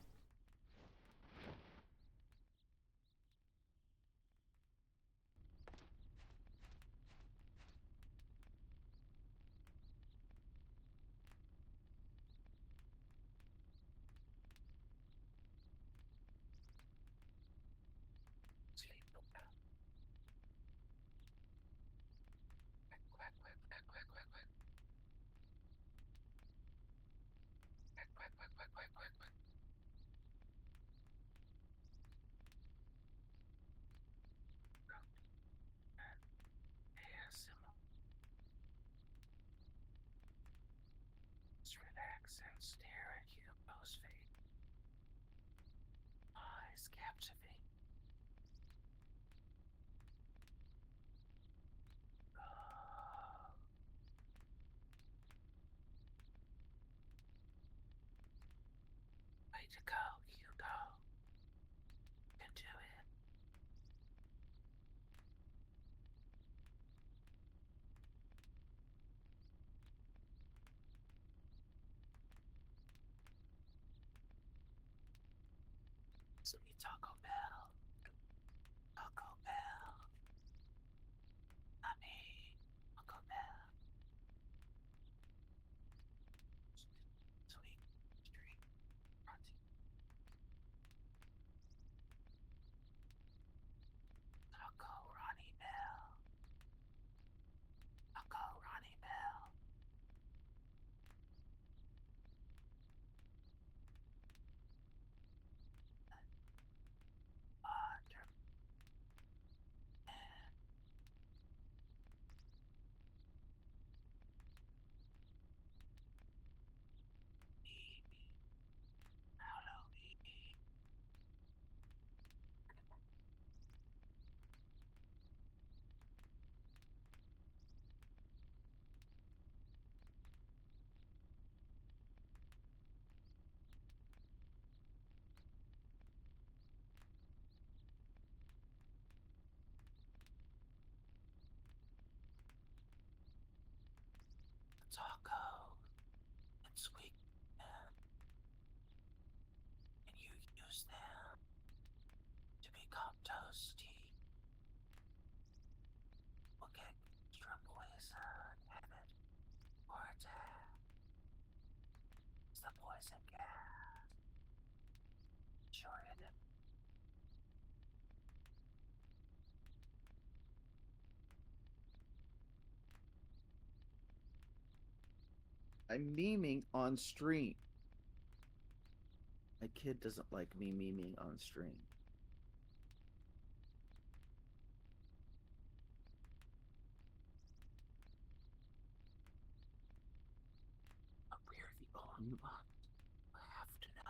Just relax and stare at Hugo's face. Eyes captivate. Way to go, Hugo. You can do it. Sweet Taco Bell. Taco Bell. Not me. Taco Bell. Sweet Street. Taco Ronnie Bell. Taco Ronnie Bell. poison gas. Suikoden.
I'm memeing on stream. My kid doesn't like me memeing on stream.
But we're the only ones who have to know.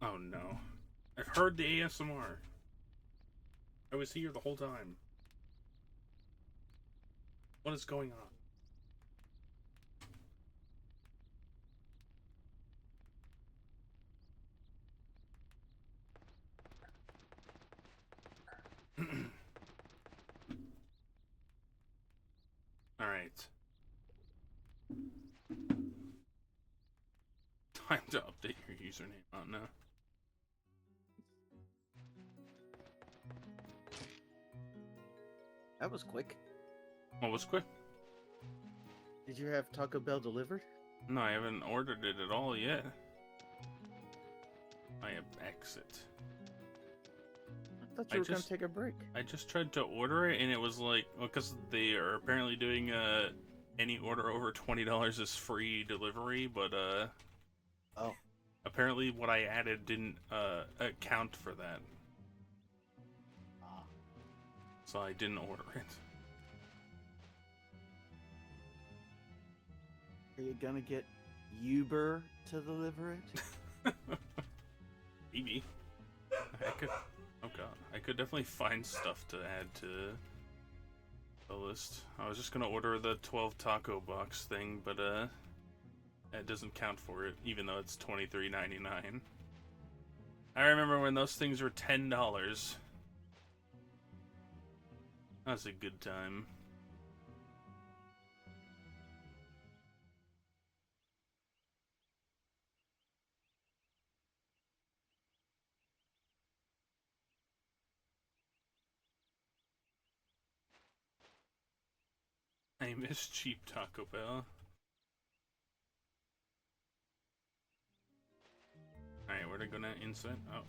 Oh no. I've heard the ASMR. I was here the whole time. What is going on? Alright. Time to update your username. Oh no.
That was quick.
What was quick?
Did you have Taco Bell delivered?
No, I haven't ordered it at all yet. I have exit.
I thought you were going to take a break.
I just tried to order it and it was like, well, because they are apparently doing any order over $20 is free delivery, but
Oh.
apparently what I added didn't account for that.
Ah.
So I didn't order it.
Are you going to get Uber to deliver it?
Maybe. I could. Oh god. I could definitely find stuff to add to the list. I was just gonna order the 12 taco box thing, but that doesn't count for it, even though it's $23.99. I remember when those things were $10. That was a good time. I miss cheap Taco Bell. Alright, where to go now? Inside? Oh.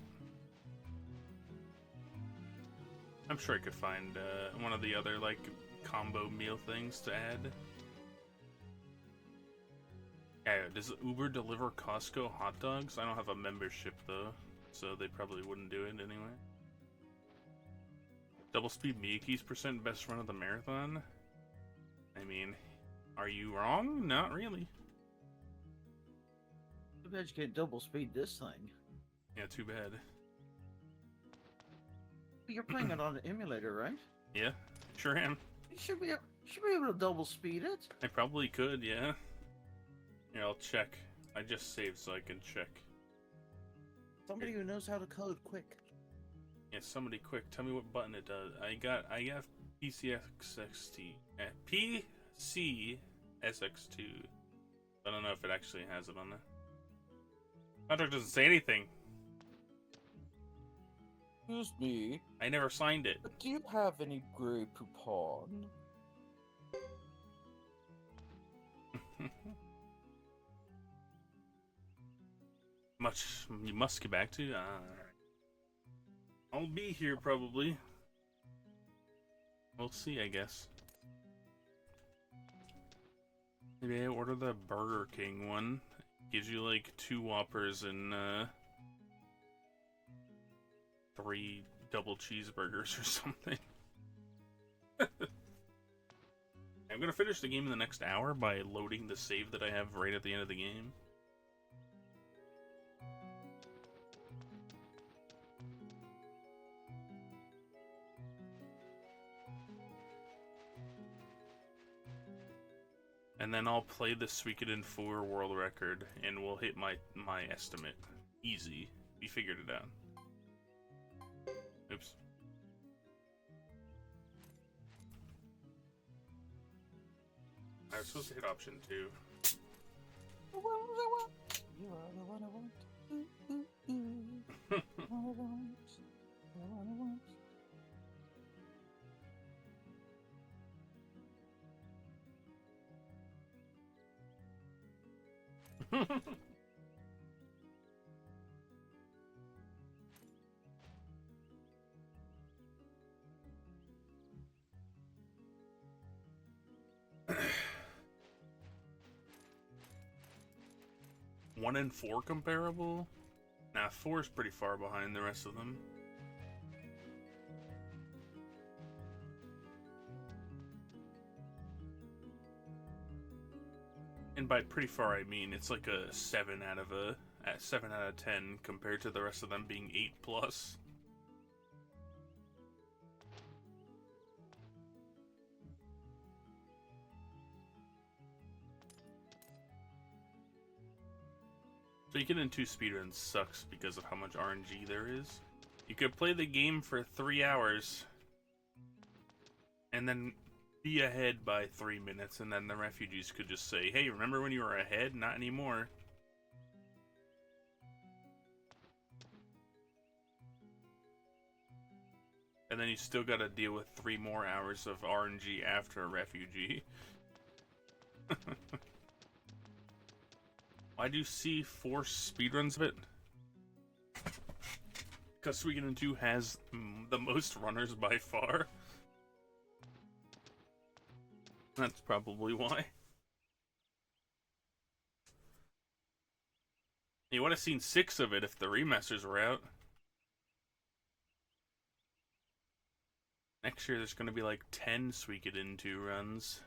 I'm sure I could find one of the other, like, combo meal things to add. Yeah, does Uber deliver Costco hot dogs? I don't have a membership, though, so they probably wouldn't do it anyway. Double speed Miyaki's % best run of the marathon? I mean, are you wrong? Not really.
Too bad you can't double speed this thing.
Yeah, too bad.
You're playing it on an emulator, right?
Yeah, sure am.
You should be able to double speed it.
I probably could, yeah. Here, I'll check. I just saved so I can check.
Somebody who knows how to code quick.
Yeah, somebody quick, tell me what button it does. I got PCSX2. PCSX2. I don't know if it actually has it on there. Patrick doesn't say anything.
Excuse me,
I never signed it.
but do you have any Grey Poupon?
Much you must get back to? I'll be here probably. We'll see, I guess. Maybe I order the Burger King one. Gives you like 2 Whoppers and 3 double cheeseburgers or something. I'm gonna finish the game in the next hour by loading the save that I have right at the end of the game. And then I'll play the Suikoden 4 world record, and we'll hit my estimate. Easy. We figured it out. Oops. I was supposed to hit option 2.
You are the one I want. Ooh, ooh, ooh. One I want. One I want.
One and 4 comparable? Nah, 4 is pretty far behind the rest of them. And by pretty far, I mean it's like a 7 out of 10 compared to the rest of them being 8 plus. So you get in 2 speedruns sucks because of how much RNG there is. You could play the game for 3 hours and then be ahead by 3 minutes, and then the refugees could just say, hey, remember when you were ahead? Not anymore. And then you still gotta deal with 3 more hours of RNG after a refugee. Why do you see 4 speedruns of it? Because Suikoden 2 has the most runners by far. That's probably why. You would have seen 6 of it if the remasters were out. Next year there's going to be like 10 Suikoden 2 runs.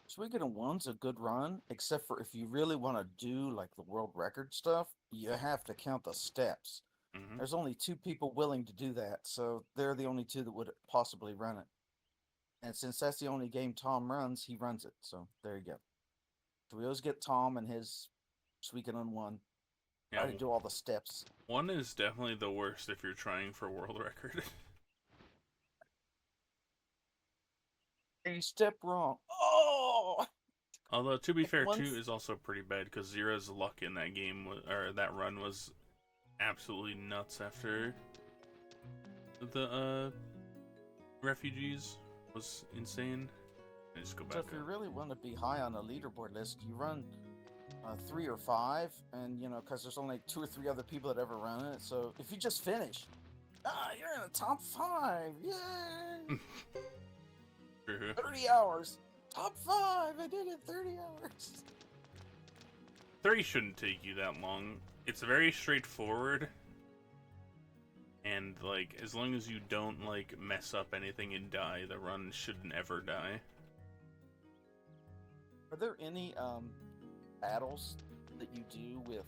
Suikoden 1's a good run, except for if you really want to do like the world record stuff, you have to count the steps.
Mm-hmm.
There's only 2 people willing to do that, so they're the only 2 that would possibly run it. And since that's the only game Tom runs, he runs it. So there you go. So we always get Tom and his Suikoden 1.
Yeah,
I do all the steps.
1 is definitely the worst if you're trying for world record.
A step wrong. Oh!
Although, to be fair,
Once-
2 is also pretty bad because Zero's luck in that game, or that run, was absolutely nuts after the refugees was insane. I just go back
So if you
up.
really want to be high on the leaderboard list, you run 3 or 5, and you know, because there's only 2 or 3 other people that ever run it. So if you just finish, you're in the top 5. Yay! 30 hours. Top 5. I did it. 30 hours.
3 shouldn't take you that long. It's very straightforward. And, like, as long as you don't, like, mess up anything and die, the run shouldn't ever die.
Are there any battles that you do with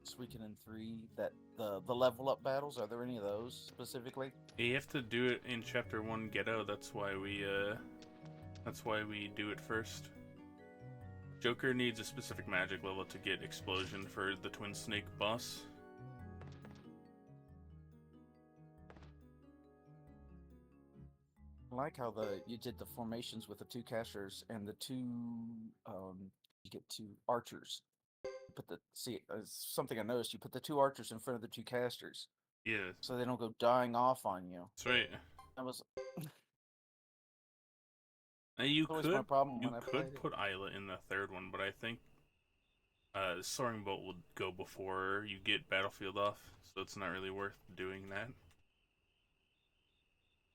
Suikoden 3 that the level up battles? Are there any of those specifically?
You have to do it in Chapter 1 Ghetto, that's why we do it first. Joker needs a specific magic level to get Explosion for the Twin Snake boss.
I like how you did the formations with the 2 casters and the 2 you get 2 archers. put the something I noticed. You put the 2 archers in front of the 2 casters,
Yeah,
so they don't go dying off on you.
that's right.
That was
You
always my problem
you
when I
could
played it.
put Isla in the third one, but I think Soaring Bolt would go before you get Battlefield off, so it's not really worth doing that.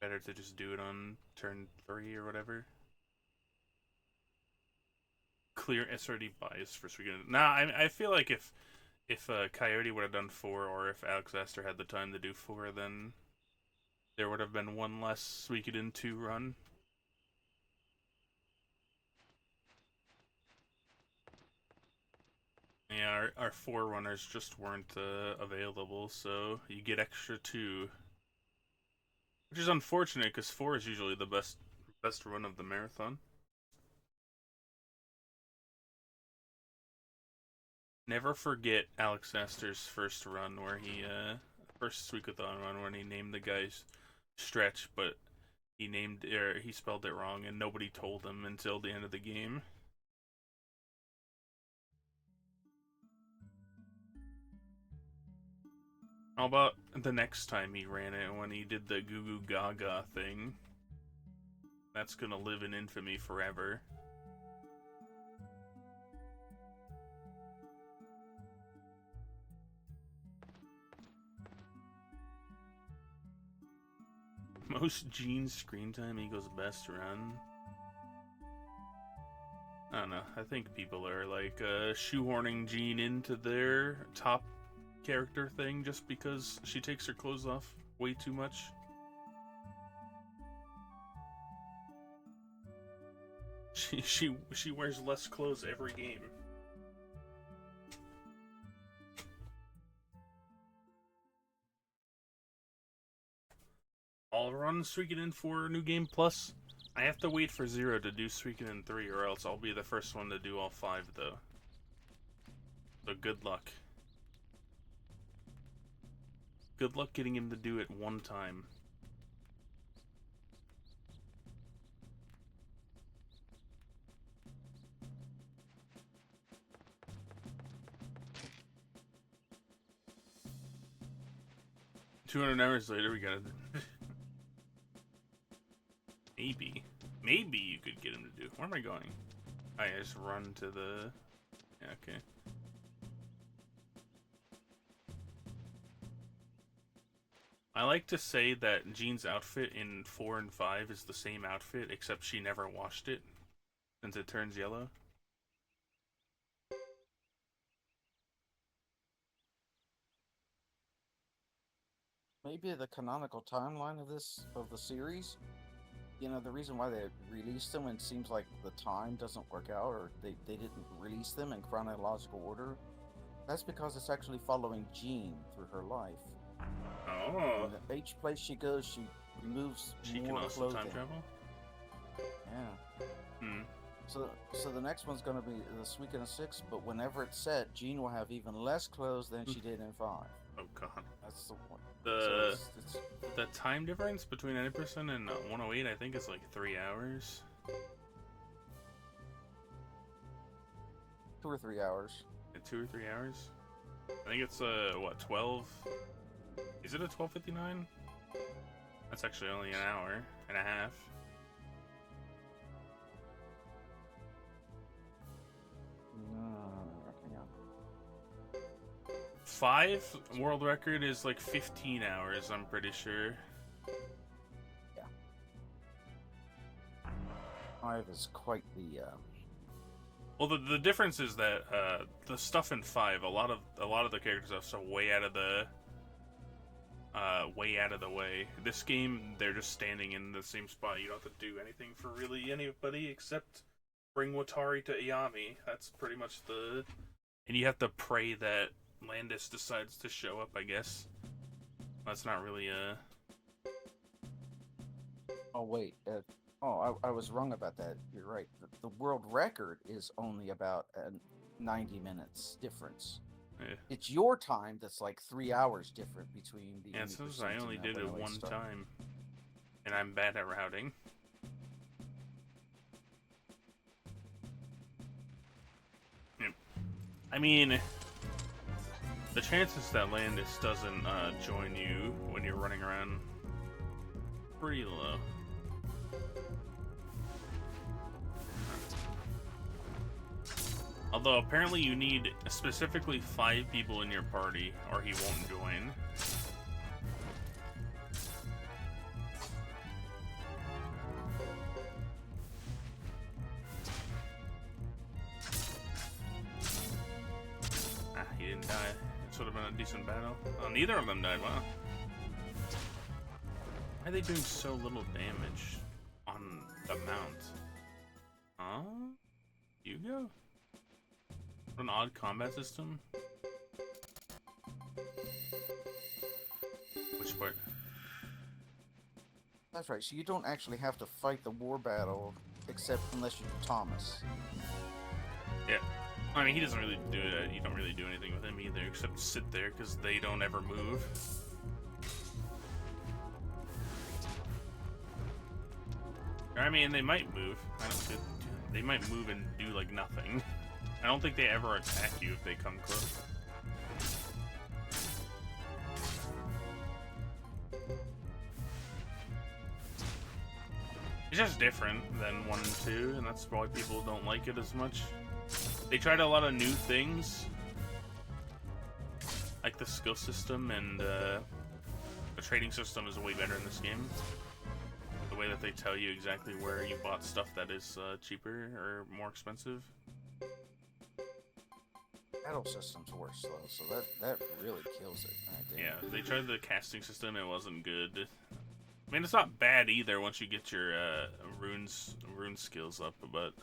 Better to just do it on turn 3 or whatever. Clear SRD bias for Suikoden. Nah, I feel like if Coyote would have done 4, or if Alex Astor had the time to do 4, then there would have been one less Suikoden 2 run. Yeah, our 4 runners just weren't available, so you get extra 2. Which is unfortunate, because 4 is usually the best run of the marathon. Never forget Alex Astor's first run where he, first Suikothon run when he named the guy's Stretch, but he spelled it wrong and nobody told him until the end of the game. How about the next time he ran it when he did the Goo Goo Gaga thing? That's gonna live in infamy forever. Most Gene screen time equals best run. I don't know. I think people are like shoehorning Jean into their top character thing just because she takes her clothes off way too much. She wears less clothes every game. I'll run Suikoden 4 New Game Plus. I have to wait for Zero to do Suikoden 3, or else I'll be the first one to do all 5, though. So good luck. Good luck getting him to do it one time. $200 later, we got it. Maybe you could get him to do. Where am I going? I just run to the. Yeah, okay. I like to say that Jean's outfit in 4 and 5 is the same outfit, except she never washed it, since it turns yellow.
Maybe the canonical timeline of the series. You know, the reason why they released them, and it seems like the time doesn't work out, or they didn't release them in chronological order. That's because it's actually following Jean through her life.
Oh.
And each place she goes, she removes
She
more
can also
clothing.
time travel?
Yeah.
Hmm.
So the next one's gonna be the Suikoden 6, but whenever it's set, Jean will have even less clothes than she did in 5.
Oh god.
That's the one.
The
So it's
the time difference between any person and 108, I think, is like 3 hours.
2 or 3 hours.
2 or 3 hours? I think it's what, 12? Is it a 12:59? That's actually only an hour and a half.
Hang on.
5 world record is like 15 hours, I'm pretty sure.
Yeah. 5 is quite the.
Well, the difference is that the stuff in 5, a lot of the characters are so way out of the way. This game, they're just standing in the same spot. You don't have to do anything for really anybody except bring Watari to Iyami. That's pretty much the. And you have to pray that Landis decides to show up, I guess. That's not really a.
Oh wait. I was wrong about that. You're right. The world record is only about 90 minutes difference.
Yeah.
It's your time that's like 3 hours different between the.
Yeah, it says I only did it one time, and I'm bad at routing. Yep. I mean, the chances that Landis doesn't join you when you're running around pretty low. Although apparently you need specifically 5 people in your party or he won't join. He didn't die. It would have been a decent battle. Oh, neither of them died, wow. Why are they doing so little damage on the mount? Huh? Hugo? What an odd combat system. Which part?
That's right. So you don't actually have to fight the war battle, except unless you're Thomas.
Yeah. I mean, he doesn't really do it. You don't really do anything with him either, except sit there because they don't ever move. I mean, they might move. I don't. They might move and do like nothing. I don't think they ever attack you if they come close. It's just different than 1 and 2, and that's why people don't like it as much. They tried a lot of new things, like the skill system, and the trading system is way better in this game. The way that they tell you exactly where you bought stuff that is cheaper or more expensive.
Battle system's worse though, so that really kills it. Right there.
Yeah, they tried the casting system, it wasn't good. I mean, it's not bad either once you get your rune skills up, but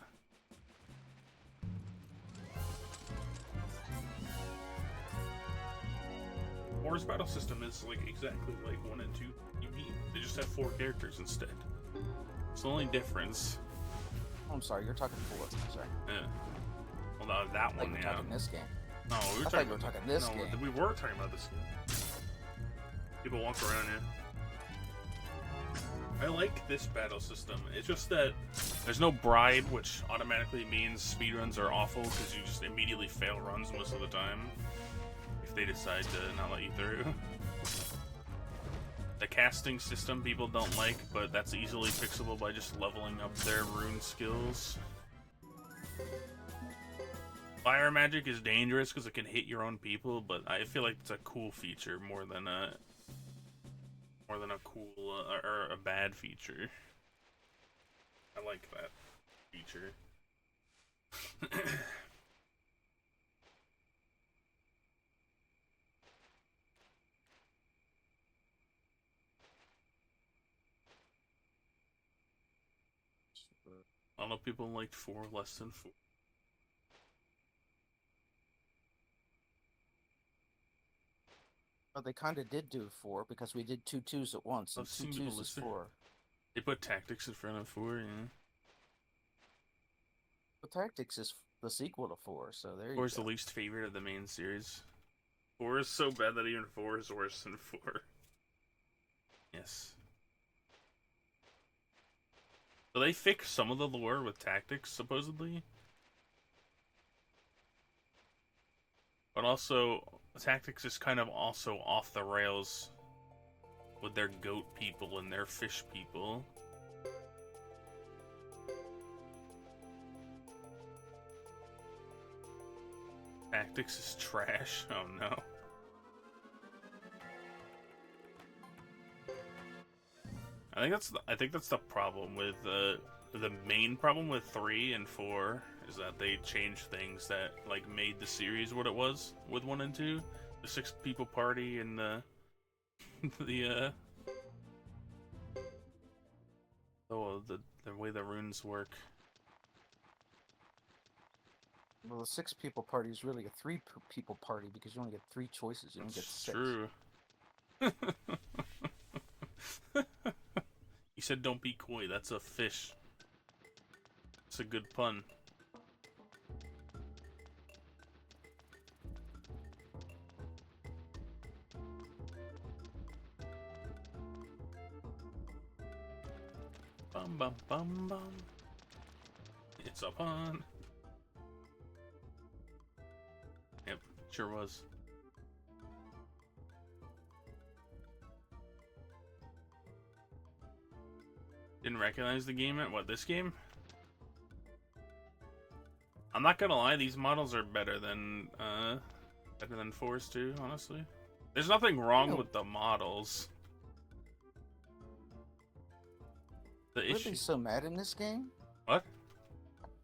War's battle system is like exactly like 1 and 2 PvP. They just have 4 characters instead. It's the only difference.
Oh, I'm sorry, you're talking 4. I'm sorry.
Yeah. Well, no, that
I thought
one,
you were
yeah.
talking this game.
No, we were
I thought you were talking this
no,
game.
we were talking about this game. People walk around, yeah. I like this battle system. It's just that there's no bribe, which automatically means speedruns are awful because you just immediately fail runs most of the time if they decide to not let you through. The casting system people don't like, but that's easily fixable by just leveling up their rune skills. Fire magic is dangerous because it can hit your own people, but I feel like it's a cool feature more than a cool or a bad feature. I like that feature. I don't know, people liked 4 less than 4.
Well, they kind of did do 4 because we did 2 2s at once, and
I've
2
seen
2s
people
is
listen.
4.
They put tactics in front of 4, yeah.
But Tactics is the sequel to 4, so there you
4 is
go.
the least favorite of the main series. 4 is so bad that even 4 is worse than 4. Yes. So they fix some of the lore with tactics, supposedly. But also, tactics is kind of also off the rails with their goat people and their fish people. Tactics is trash. Oh no. I think that's the problem with the main problem with 3 and 4 is that they changed things that like made the series what it was with 1 and 2. The 6 people party and the way the runes work.
Well, the 6 people party is really a 3 people party because you only get 3 choices. You don't get 6.
True. You said don't be coy. That's a fish. It's a good pun. Bum bum bum bum. It's a pun. Sure was. Didn't recognize the game at what, this game? I'm not gonna lie, these models are better than 4's too, honestly. There's nothing wrong with the models. The
Lily's
issue.
so mad in this game.
What?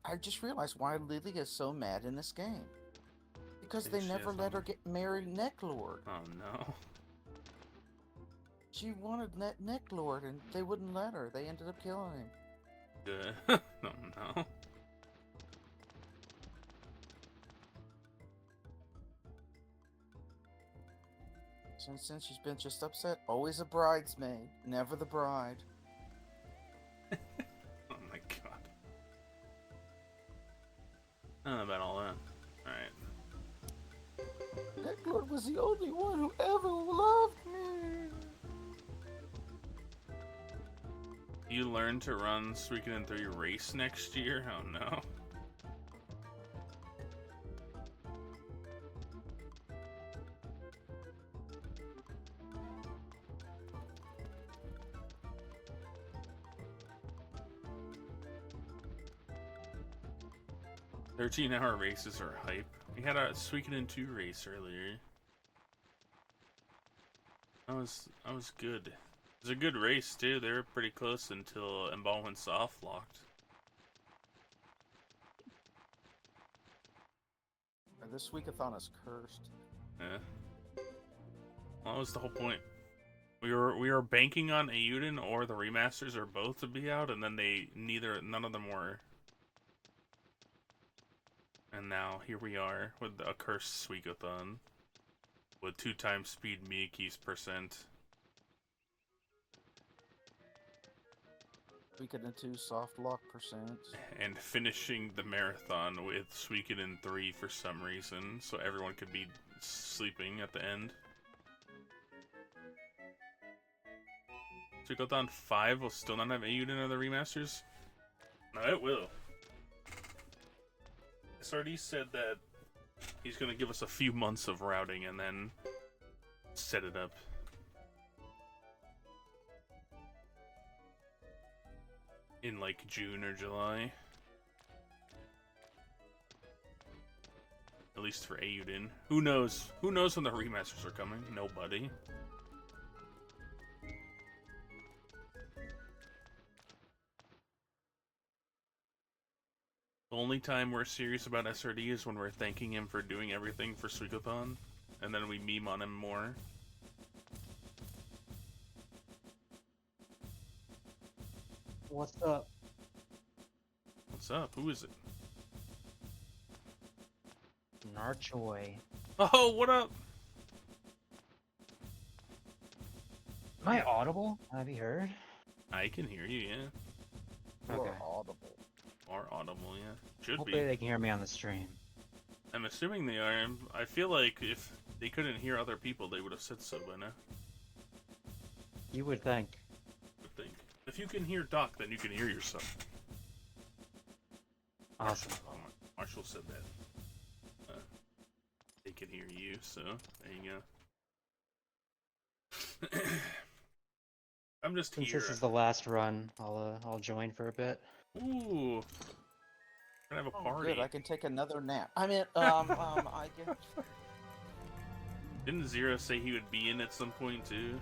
I just realized why Lily is so mad in this game. Because they
She
never
has
let her
one.
get married Necklord.
Oh no.
She wanted Necklord and they wouldn't let her. They ended up killing him.
Good. Oh no.
Since she's been just upset. Always a bridesmaid, never the bride.
Oh my god. I don't know about all that. Alright.
Necklord was the only one who ever loved me.
You learn to run Suikoden 3 race next year? Oh no. "13-hour races are hype." We had a Suikoden 2 race earlier. That was good. It was a good race too. They were pretty close until Emballment soft locked.
This Suikothon is cursed.
Yeah. Well, that was the whole point. We were banking on Eiyuden or the remasters or both to be out, and then none of them were. And now here we are with a cursed Suikothon with 2x speed Miyake's %.
Suikoden 2 soft lock %.
And finishing the marathon with Suikoden 3 for some reason, so everyone could be sleeping at the end. Suikoden 5 will still not have Eiyuden or the remasters? No, it will. SRD said that he's gonna give us a few months of routing and then set it up. In like June or July. At least for Eiyuden. Who knows? Who knows when the remasters are coming? Nobody. The only time we're serious about SRD is when we're thanking him for doing everything for Suikothon, and then we meme on him more.
What's up?
What's up? Who is it?
Narchoy.
Oh, what up?
Am I audible? Have you heard?
I can hear you, yeah.
You
Okay.
are audible.
Are audible, yeah. Should
Hopefully
be.
they can hear me on the stream.
I'm assuming they are. I feel like if they couldn't hear other people, they would have said so by now.
You would think.
I would think. If you can hear Doc, then you can hear yourself.
Awesome.
Marshall said that. They can hear you, so there you go. I'm just
Since
here.
this is the last run, I'll join for a bit.
Ooh. We're gonna have a
Oh,
party.
good. I can take another nap. I mean, I can.
Didn't Zero say he would be in at some point too?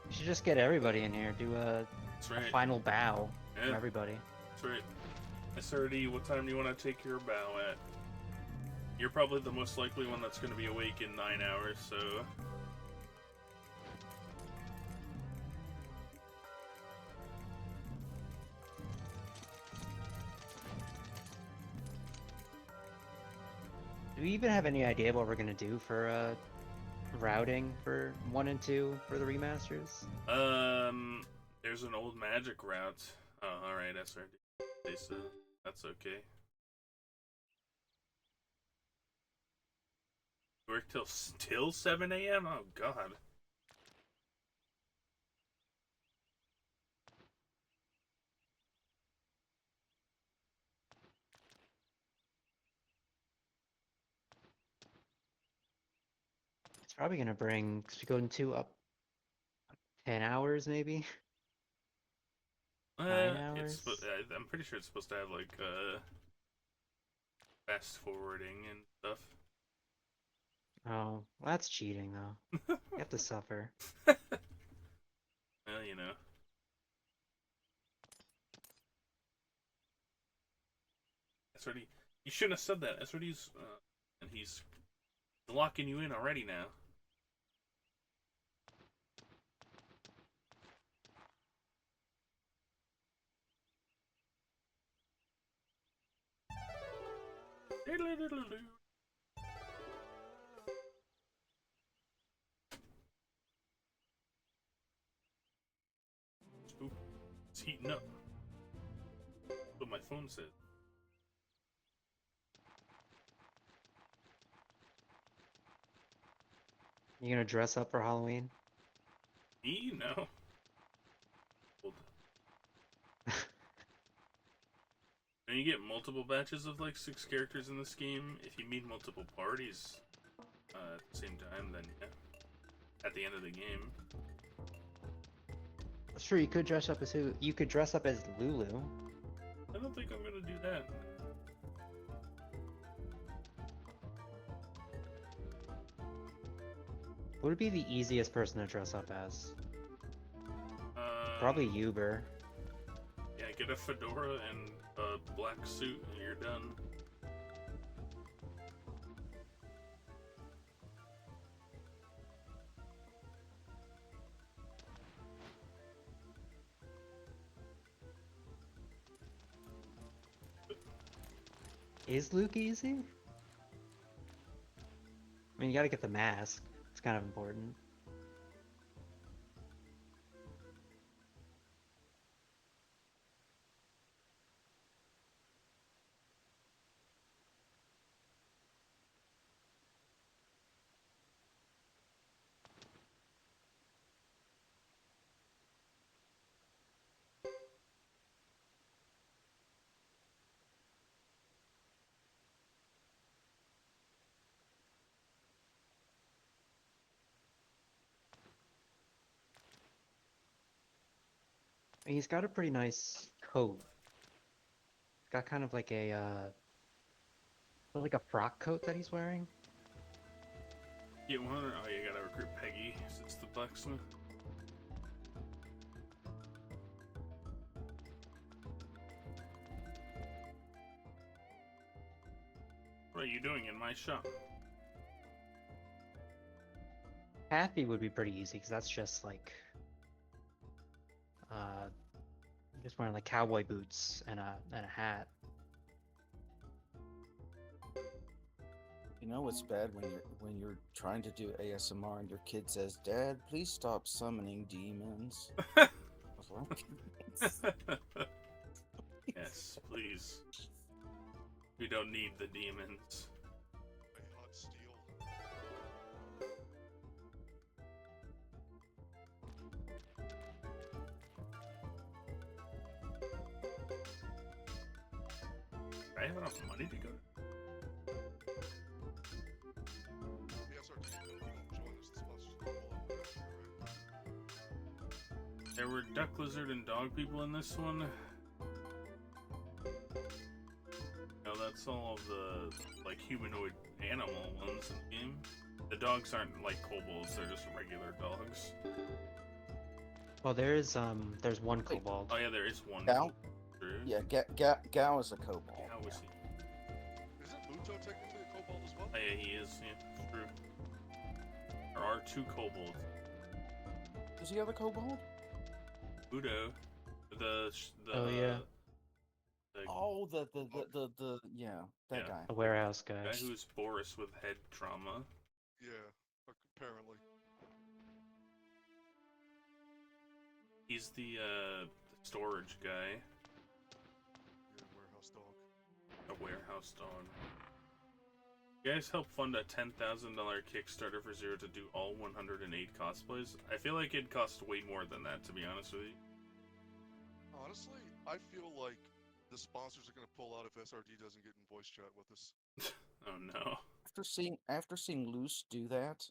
You should just get everybody in here. Do a
That's right.
final bow from
Yeah,
everybody.
that's right. SRD, what time do you want to take your bow at? You're probably the most likely one that's going to be awake in 9 hours, so...
Do we even have any idea what we're gonna do for routing for 1 and 2 for the remasters?
There's an old magic route. Oh, alright, SRD. So that's okay. Work till 7 a.m.? Oh, God.
Probably gonna bring Suikoden 2 up 10 hours, maybe? 9 hours?
I'm pretty sure it's supposed to have like fast forwarding and stuff.
Oh, well, that's cheating, though. You have to suffer.
Well, you know. That's what you shouldn't have said that. That's what and he's locking you in already now. Ooh, it's heating up. That's what my phone said.
You gonna dress up for Halloween?
Me? No. And you get multiple batches of like 6 characters in this game. If you meet multiple parties at the same time, then yeah. At the end of the game.
Sure, you could dress up as who? You could dress up as Lulu.
I don't think I'm gonna do that.
What would be the easiest person to dress up as?
Um,
Probably Uber.
Yeah, get a fedora and a black suit and you're done.
Is Luke easy? I mean, you gotta get the mask. It's kind of important. I mean, he's got a pretty nice coat. It's got kind of like a, like a frock coat that he's wearing.
Get one, or oh, you gotta recruit Peggy since it's the blacksmith. What are you doing in my shop?
Kathy would be pretty easy because that's just like, just wearing like cowboy boots and a hat.
You know what's bad when you're trying to do ASMR and your kid says, "Dad, please stop summoning demons." I was like,
Yes, please. We don't need the demons.
A hot steel.
I have enough money to go.
The SRT, if you don't join us, the sponsor's gonna pull out next year, right?
There were duck, lizard, and dog people in this one. No, that's all of the like humanoid animal ones in the game. The dogs aren't like kobolds; they're just regular dogs.
Well, there's one
Wait.
kobold.
Oh yeah, there is one.
Gal?
True.
Yeah, Gao is a kobold.
How was he?
Isn't Muto technically a kobold as well?
Oh yeah, he is. Yeah, true. There are 2 kobolds.
Is he other kobold?
Udo, the
Oh, yeah.
the
Oh, the yeah, that
Yeah.
guy.
The warehouse guy.
guy who's Boris with head trauma.
Yeah, apparently.
He's the storage guy,
Yeah, warehouse dog.
a warehouse dog. You guys help fund a $10,000 Kickstarter for Zero to do all 108 cosplays. I feel like it'd cost way more than that, to be honest with you.
Honestly, I feel like the sponsors are gonna pull out if SRD doesn't get in voice chat with us.
Oh no.
After seeing Luce do that,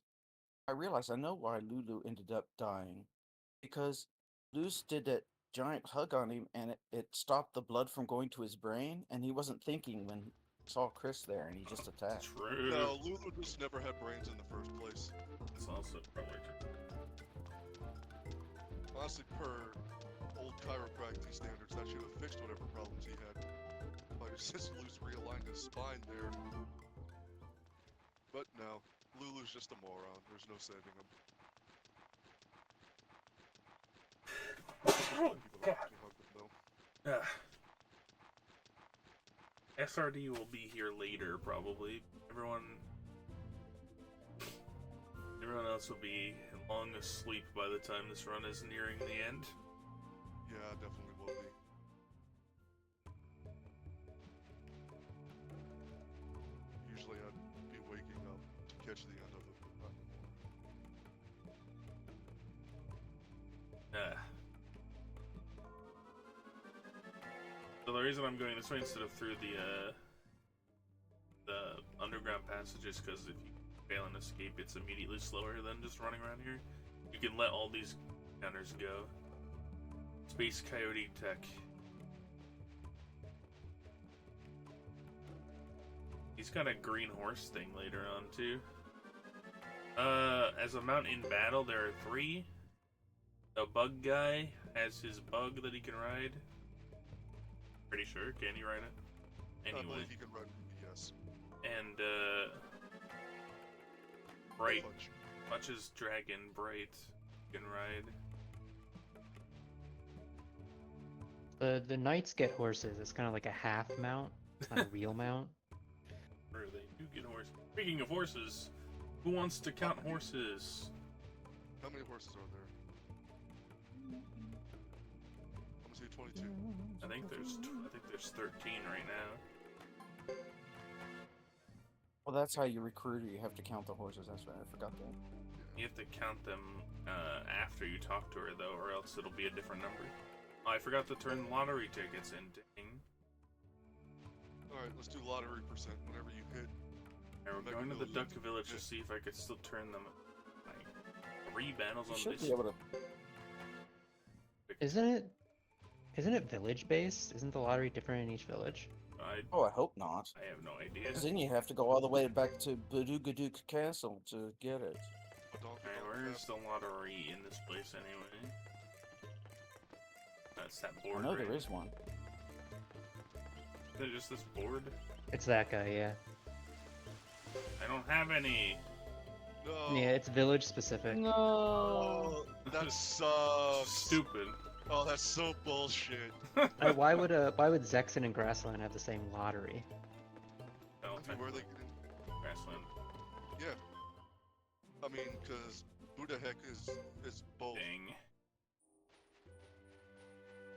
I realized I know why Lulu ended up dying. Because Luz did that giant hug on him and it stopped the blood from going to his brain, and he wasn't thinking when he saw Chris there and he just attacked.
True.
No, Lulu just never had brains in the first place.
It's also probably true.
Honestly, per old chiropractic standards, that should have fixed whatever problems he had. But his sister Luz realigned his spine there. But no, Lulu's just a moron. There's no saving him.
Oh, God.
Though.
SRD will be here later, probably. Everyone else will be long asleep by the time this run is nearing the end.
Yeah, definitely will be. Usually I'd be waking up to catch the end of it, but not anymore.
So the reason I'm going this way instead of through the underground passages, because if you fail an escape, it's immediately slower than just running around here. You can let all these gunners go. Space Coyote Tech. He's got a green horse thing later on too. As a mount in battle, there are 3. The bug guy has his bug that he can ride. Pretty sure. Can he ride it?
I
Anyway.
believe he can run, yes.
And, Bright.
Punch.
Punch's dragon, Bright. Can ride.
The knights get horses. It's kind of like a half mount. It's not a real mount.
Or they do get horses. Speaking of horses, who wants to count horses?
How many horses are there? I'm gonna say 22.
I think there's 13 right now.
Well, that's how you recruit her. You have to count the horses. That's right. I forgot that.
You have to count them after you talk to her, though, or else it'll be a different number. Oh, I forgot to turn lottery tickets in. Dang.
Alright, let's do lottery percent. Whenever you hit.
Alright, we're going to the Duck Village to see if I could still turn them. Like, 3 battles
You
on
should
this.
be able to.
Isn't it village based? Isn't the lottery different in each village?
Oh, I hope not.
I have no idea.
'Cause then you have to go all the way back to Badoogadook Castle to get it.
Alright, where's the lottery in this place anyway? That's that board.
I know
right?
there is one.
Is it just this board?
It's that guy, yeah.
I don't have any.
No.
Yeah, it's village specific.
No.
Oh, that sucks.
Stupid.
Oh, that's so bullshit.
Why would Zexen and Grassland have the same lottery?
Well,
I mean, where are they getting?
Grassland.
Yeah. I mean, because who the heck is both?
Dang.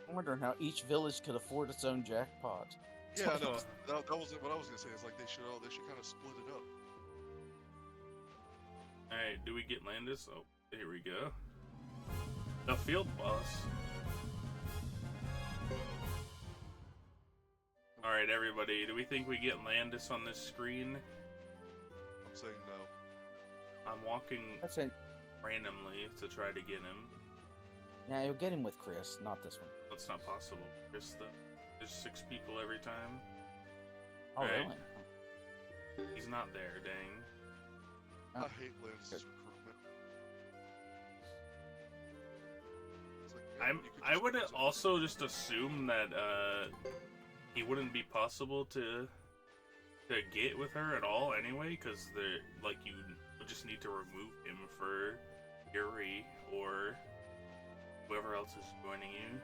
I'm wondering how each village could afford its own jackpot.
Yeah, no, that wasn't what I was gonna say. It's like they should kind of split it up.
Alright, do we get Landis? Oh, here we go. The field boss. Alright, everybody, do we think we get Landis on this screen?
I'm saying no.
I'm walking
That's it.
randomly to try to get him.
Yeah, you'll get him with Chris, not this one.
That's not possible. There's 6 people every time.
Oh,
Right.
really?
He's not there, dang.
Oh.
I hate Lance's recruitment. It's like, yeah, you could
I
just
would
use it.
also just assume that he wouldn't be possible to get with her at all anyway, because you would just need to remove him for Yuri or whoever else is joining you.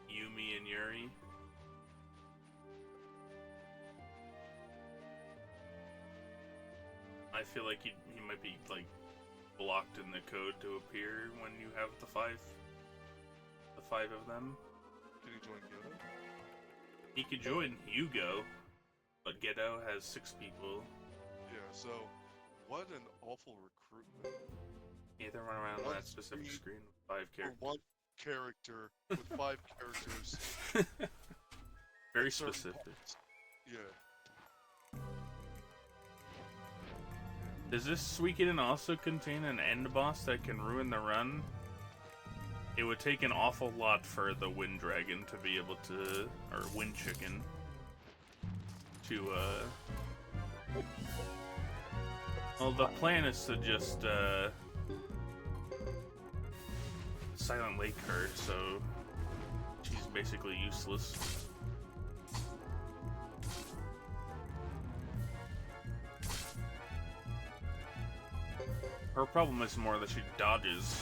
Yumi and Yuri. I feel like he might be like blocked in the code to appear when you have the five of them.
Can you join Ghetto?
He could join Hugo, but Ghetto has 6 people.
Yeah, so what an awful recruitment.
You have to run around
One
that specific screen with 5
For
characters.
one character with 5 characters.
Very
at certain
specific.
points. Yeah.
Does this Suikoden also contain an end boss that can ruin the run? It would take an awful lot for the Wind Dragon to be able to, or Wind Chicken, to, well, the plan is to just, Silent Lake her, so she's basically useless. Her problem is more that she dodges.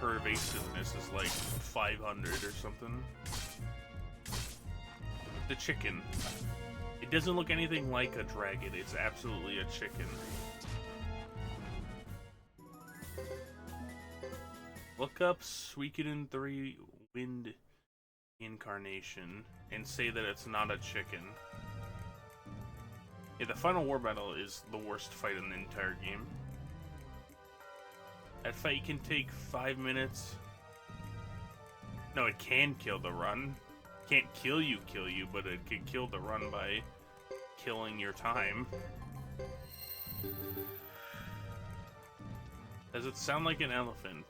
Her evasiveness is like 500 or something. The chicken. It doesn't look anything like a dragon. It's absolutely a chicken. Look up Suikoden 3 Wind Incarnation and say that it's not a chicken. Yeah, the final war battle is the worst fight in the entire game. That fight can take 5 minutes. No, it can kill the run. Can't kill you, but it can kill the run by killing your time. Does it sound like an elephant?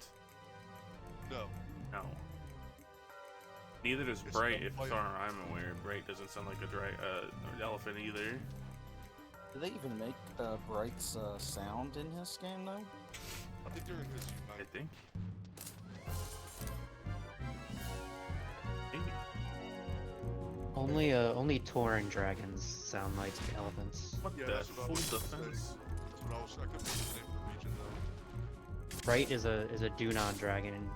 No.
No. Neither does
It's
Bright,
not
if
like-
far I'm aware. Bright doesn't sound like an elephant either.
Do they even make Bright's sound in his game though?
I think they're in his
I
Unite.
think. Maybe.
Only Tauren dragons sound like elephants.
What
Yeah,
the
that's what I
full
was gonna say.
defense?
That's what I couldn't remember the name of the region though.
Bright is a Dunon dragon,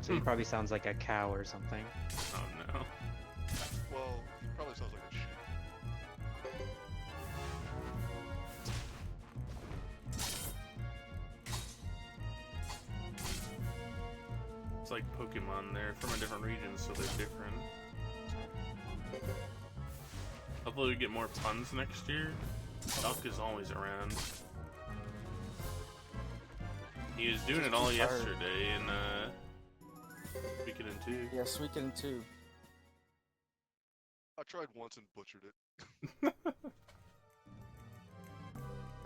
so he probably sounds like a cow or something.
Oh no.
Well, he probably sounds like a sheep.
It's like Pokemon, they're from a different region, so they're different. Hopefully we get more puns next year. Duck is always around. He was doing it all
Just too tired.
yesterday in Suikoden 2.
Yeah, Suikoden 2.
I tried once and butchered it.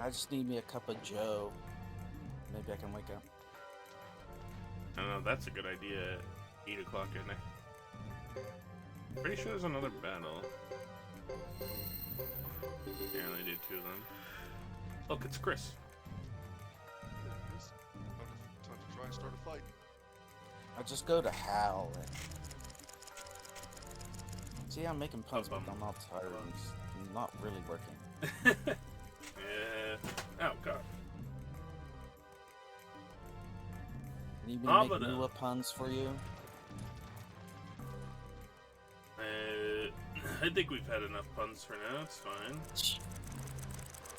I just need me a cup of Joe. Maybe I can wake up.
I don't know, that's a good idea at 8 o'clock at night. Pretty sure there's another battle. Yeah, they did 2 of them. Look, it's Chris.
Time to try and start a fight.
I just go to Hal and... See, I'm making puns, but I'm all tired. It's not really working.
Yeah. Oh, God.
Need me to make
but,
newer puns for you?
I think we've had enough puns for now, it's fine.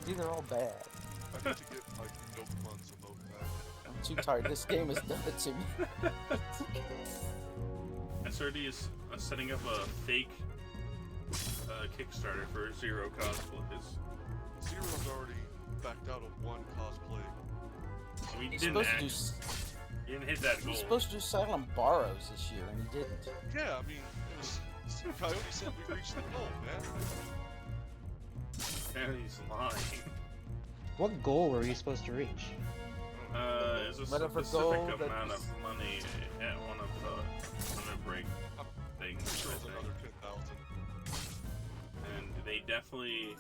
These are all bad.
I need to get like no puns on those back.
I'm too tired. This game has done it to me.
SRD is setting up a fake Kickstarter for Zero cosplays.
Zero's already backed out of one cosplay.
We
He's
didn't,
supposed to do...
you didn't hit that
He
goal.
was supposed to do Silent Borrows this year, and he didn't.
Yeah, I mean, Coyote said we reached the goal, man.
And he's lying.
What goal were you supposed to reach?
Is a
Whatever
specific
goal
amount
that-
of money at one of the limit break things,
Sure,
I
it's
think.
another 10,000.
And they definitely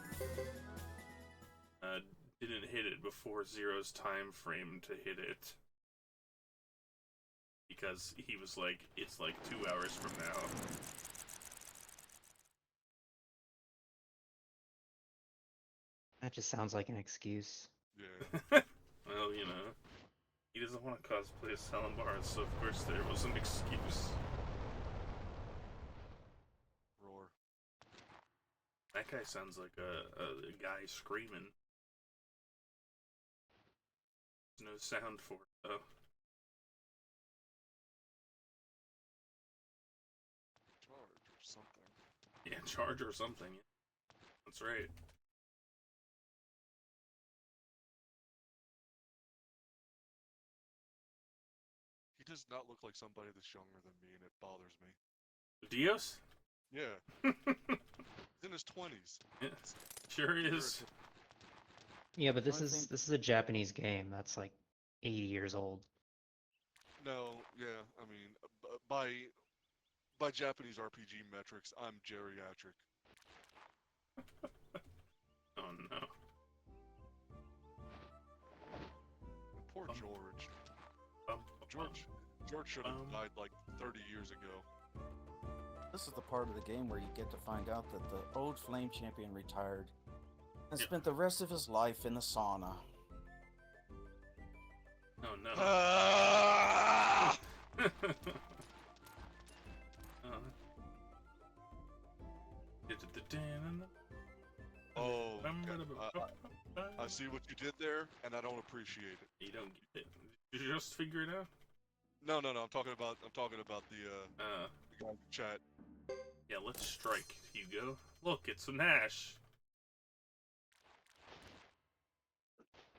didn't hit it before Zero's time frame to hit it. Because he was like, it's like 2 hours from now.
That just sounds like an excuse.
Yeah.
Well, you know, he doesn't want to cosplay as Helen Barnes, so of course there was an excuse.
Roar.
That guy sounds like a guy screaming. There's no sound for it, though.
Charge or something.
Yeah, charge or something. That's right.
He does not look like somebody that's younger than me, and it bothers me.
Dios?
Yeah, he's in his 20s.
Yeah, sure is.
Yeah, but
Only thing-
this is a Japanese game that's like 80 years old.
No, yeah, I mean, by Japanese RPG metrics, I'm geriatric.
Oh no.
Poor
Um,
George.
Um,
George should have
um,
died like 30 years ago.
This is the part of the game where you get to find out that the old Flame Champion retired and
Yep.
spent the rest of his life in the sauna.
Oh no.
Ah! Oh, okay. I see what you did there, and I don't appreciate it.
You don't get it. Did you just figure it out?
No. I'm talking about the guy in the chat.
Yeah, let's strike, Hugo. Look, it's a Nash.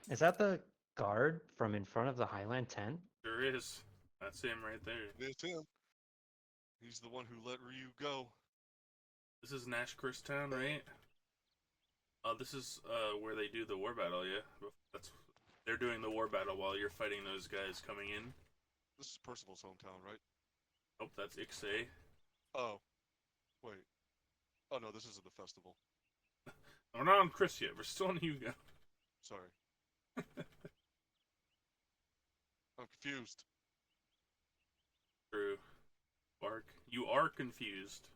Is that the guard from in front of the Highland tent?
There is. That's him right there.
It's him. He's the one who let Ryu go.
This is Nash Christown, right? This is where they do the war battle, yeah. They're doing the war battle while you're fighting those guys coming in.
This is Percival's hometown, right?
Oh, that's Ixay.
Oh, wait. Oh no, this isn't the festival.
We're not on Chris yet. We're still on Hugo.
Sorry. I'm confused.
True. You are confused.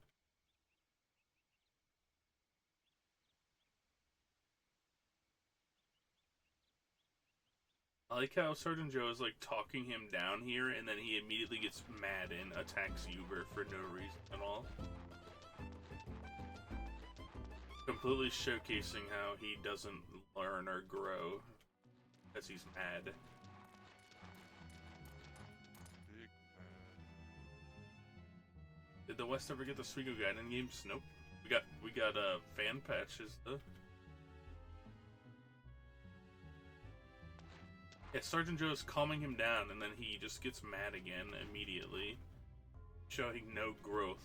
I like how Sergeant Joe is like talking him down here, and then he immediately gets mad and attacks Uber for no reason at all. Completely showcasing how he doesn't learn or grow as he's mad.
Big
Did the West ever get the Suikoden games? Nope. We got fan patches though. Yeah, Sergeant Joe's calming him down, and then he just gets mad again immediately, showing no growth.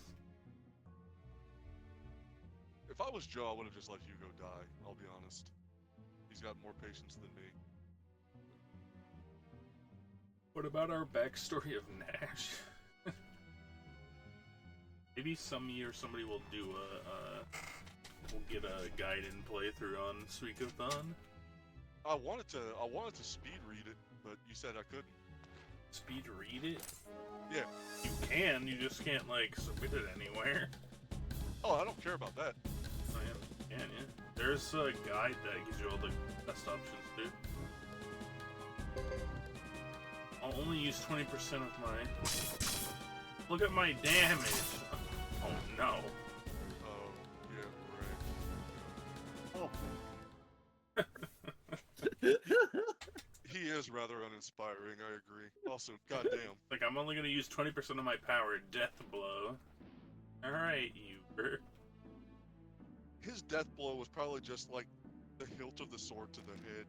If I was Joe, I would have just let Hugo die, I'll be honest. He's got more patience than me.
What about our backstory of Nash? Maybe some year somebody will do we'll get a guide-in playthrough on Suikothon.
I wanted to speed read it, but you said I couldn't.
Speed read it?
Yeah.
You can, you just can't like submit it anywhere.
Oh, I don't care about that.
Oh yeah, you can, yeah. There's a guide that gives you all the best options, dude. I'll only use 20% of my... Look at my damage! Oh no.
Oh, yeah, right.
Oh,
He is rather uninspiring, I agree. Also, goddamn.
Like, I'm only gonna use 20% of my power, Death Blow. Alright, Uber.
His death blow was probably just like the hilt of the sword to the head.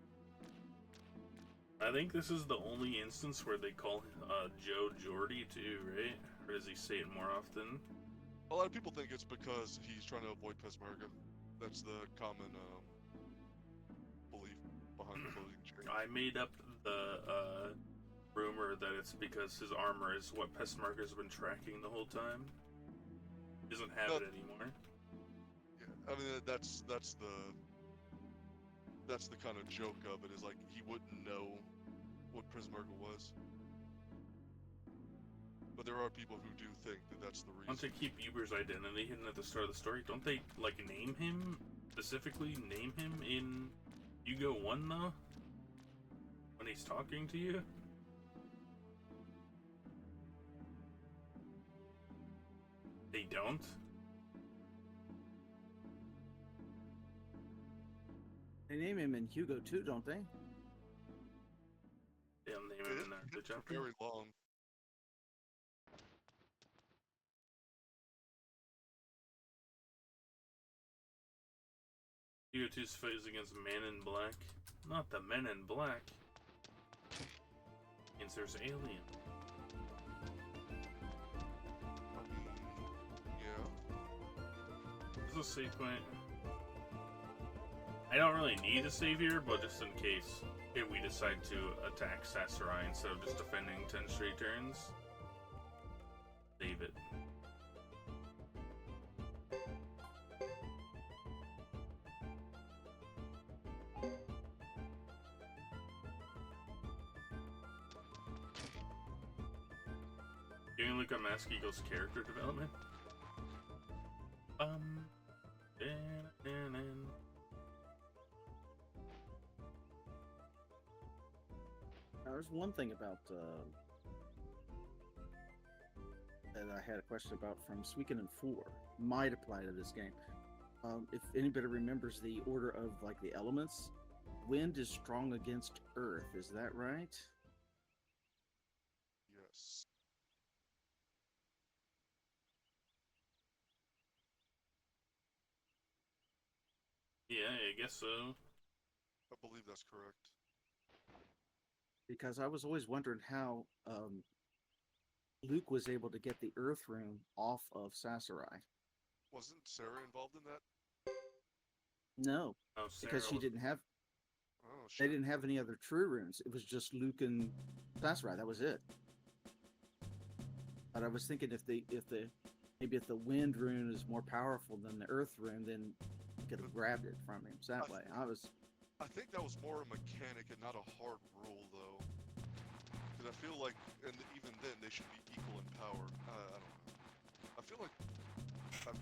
I think this is the only instance where they call Joe Jordy too, right? Or does he say it more often?
A lot of people think it's because he's trying to avoid Pesmerga. That's the common belief behind the clothing chain.
I made up the rumor that it's because his armor is what Pesmerga's been tracking the whole time. He doesn't have it anymore.
Yeah, I mean that's the kind of joke of it, is like he wouldn't know what Prismarga was. But there are people who do think that that's the reason.
Want to keep Uber's identity hidden at the start of the story? Don't they like name him specifically? Name him in Hugo 1 though? When he's talking to you? They don't?
they name him in Hugo too, don't they?
They'll name him in there. Good job.
Very long.
Hugo 2's fight is against Men in Black. Not the Men in Black. Means there's Alien.
Yeah.
This is a save point. I don't really need a save here, but just in case if we decide to attack Sasori instead of just defending 10 straight turns, save it. You can look at Mask Eagle's character development.
There's one thing about that I had a question about from Suikoden 4. Might apply to this game. If anybody remembers the order of like the elements, wind is strong against earth. Is that right?
Yes.
Yeah, I guess so.
I believe that's correct.
Because I was always wondering how Luke was able to get the Earth Rune off of Sasori.
Wasn't Sarah involved in that?
No,
Oh,
because she
was-
didn't have.
Oh,
They
shit.
didn't have any other true runes. It was just Luke and Sasori. That was it. But I was thinking maybe if the wind rune is more powerful than the earth rune, then you could have grabbed it from him. So that way,
I think that was more a mechanic and not a hard rule, though. Because I feel like, even then, they should be equal in power. I don't know. I feel like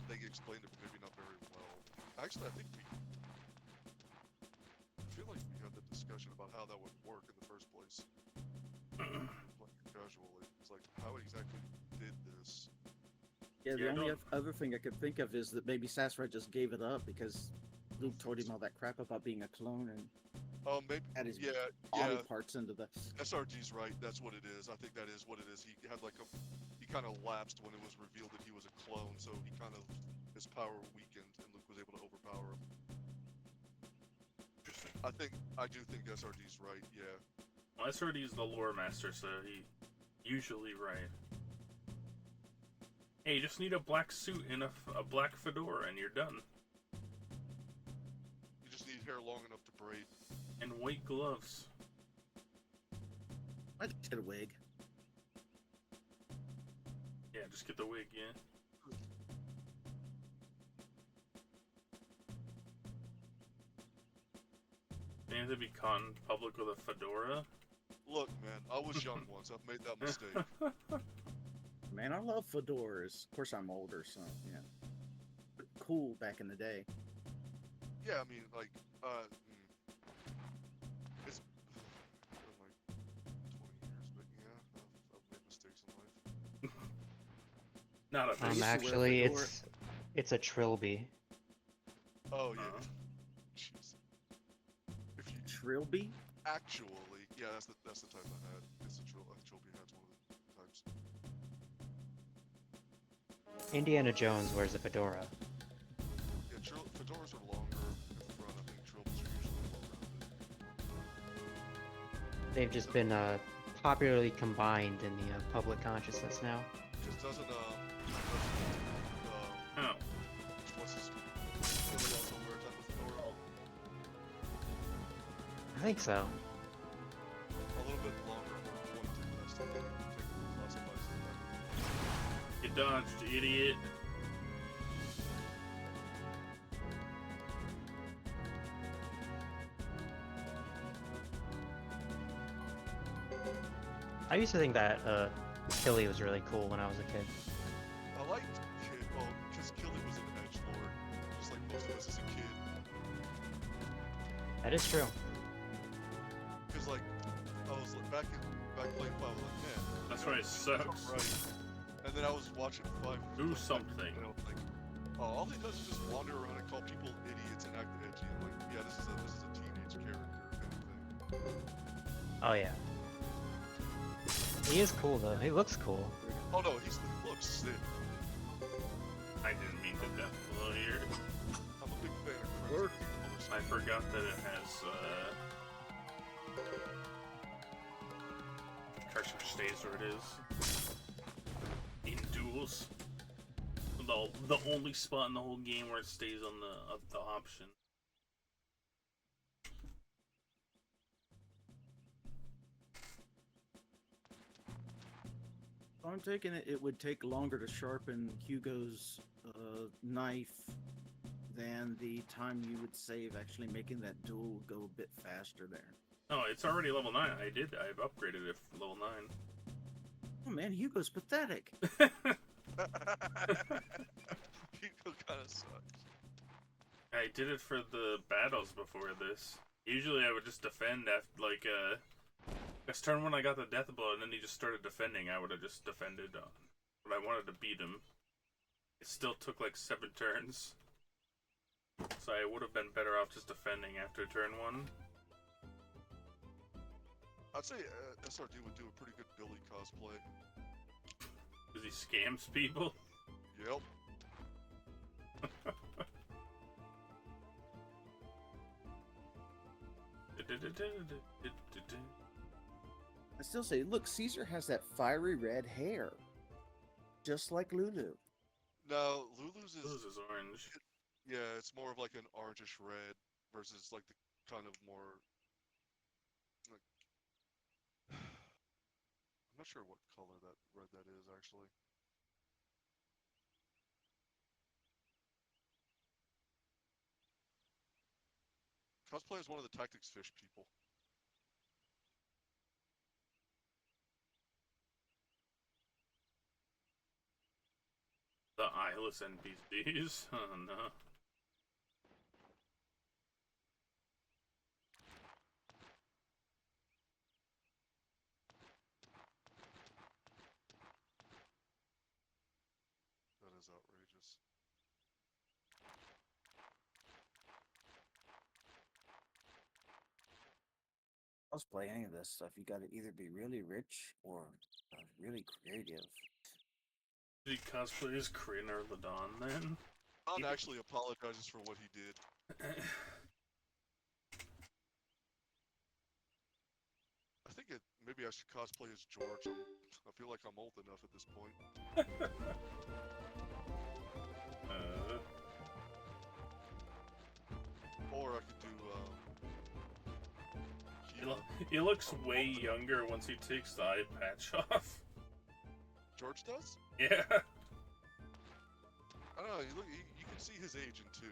they explained it, but maybe not very well. Actually, I feel like we had the discussion about how that would work in the first place. Like, casually. It's like, how exactly did this?
Yeah, the
Yeah,
only
don't-
other thing I could think of is that maybe Sasori just gave it up because Luke told him all that crap about being a clone and
Maybe.
had his
Yeah,
body
yeah.
parts into the.
SRG's right. That's what it is. I think that is what it is. He had he kind of lapsed when it was revealed that he was a clone, so his power weakened, and Luke was able to overpower him. I do think SRG's right. Yeah.
Well, SRD's the lore master, so he's usually right. Hey, you just need a black suit and a black fedora, and you're done.
You just need hair long enough to braid.
And white gloves.
I just get a wig.
Yeah, just get the wig, yeah. They have to be caught in public with a fedora.
Look, man, I was young once. I've made that mistake.
Man, I love fedoras. Of course, I'm older, so yeah. But cool back in the day.
Yeah, I mean, like, it's been like 20 years, but yeah, I've made mistakes in life.
Not a
I used to wear
Actually,
fedora.
it's a trilby.
Oh yeah.
Uh-huh.
Jeez. If you
Trilby?
actually, yeah, that's the type I had. It's a trilby hat's one of the types.
Indiana Jones wears a fedora.
Yeah, fedoras are longer at the front. I think trilbies are usually well-rounded.
They've just been popularly combined in the public consciousness now.
Because doesn't
Oh.
what's his Billy also wear a type of fedora?
I think so.
A little bit longer, more pointed. That's the thing. Classifies as that.
You dodged, idiot.
I used to think that Killy was really cool when I was a kid.
I liked Kid, well, because Killy was an edgelord, just like most of us as a kid.
That is true.
Because, like, I was like, back playing 5, I was like, man.
That's
you know,
why it sucks.
Right. And then I was watching 5.
Do
like,
something.
And I was like, oh, all he does is just wander around and call people idiots and act edgy. I'm like, yeah, this is a teenage character kind of thing.
Oh yeah. He is cool though. He looks cool.
Oh no, he looks sick.
I didn't mean to death blow here.
I'm a big fan of
Word.
Chris.
I forgot that it has, cursor stays where it is. In duels. The only spot in the whole game where it stays on the option.
I'm taking it, it would take longer to sharpen Hugo's knife than the time you would save actually making that duel go a bit faster there.
No, it's already level 9. I've upgraded it for level 9.
Oh man, Hugo's pathetic.
Hugo kind of sucks.
I did it for the battles before this. Usually I would just defend after, like, this turn when I got the death blow and then he just started defending, I would have just defended on. But I wanted to beat him. It still took like 7 turns. So I would have been better off just defending after turn 1.
I'd say SRD would do a pretty good Billy cosplay.
Because he scams people.
Yep.
I still say, look, Caesar has that fiery red hair. Just like Lulu.
No, Lulu's is...
Lulu's is orange.
Yeah, it's more of like an orangish red versus like the kind of more... Like... I'm not sure what color that red that is, actually. Cosplay is one of the tactics fish people.
The eyeless NPCs? Oh no.
That is outrageous.
Cosplay any of this stuff, you gotta either be really rich or really creative.
Did he cosplay as Kryn or Ladon then?
Don actually apologizes for what he did. I think maybe I should cosplay as George. I feel like I'm old enough at this point. Or I could do,
he looks way younger once he takes the eye patch off.
George does?
Yeah.
I don't know, you can see his age in 2.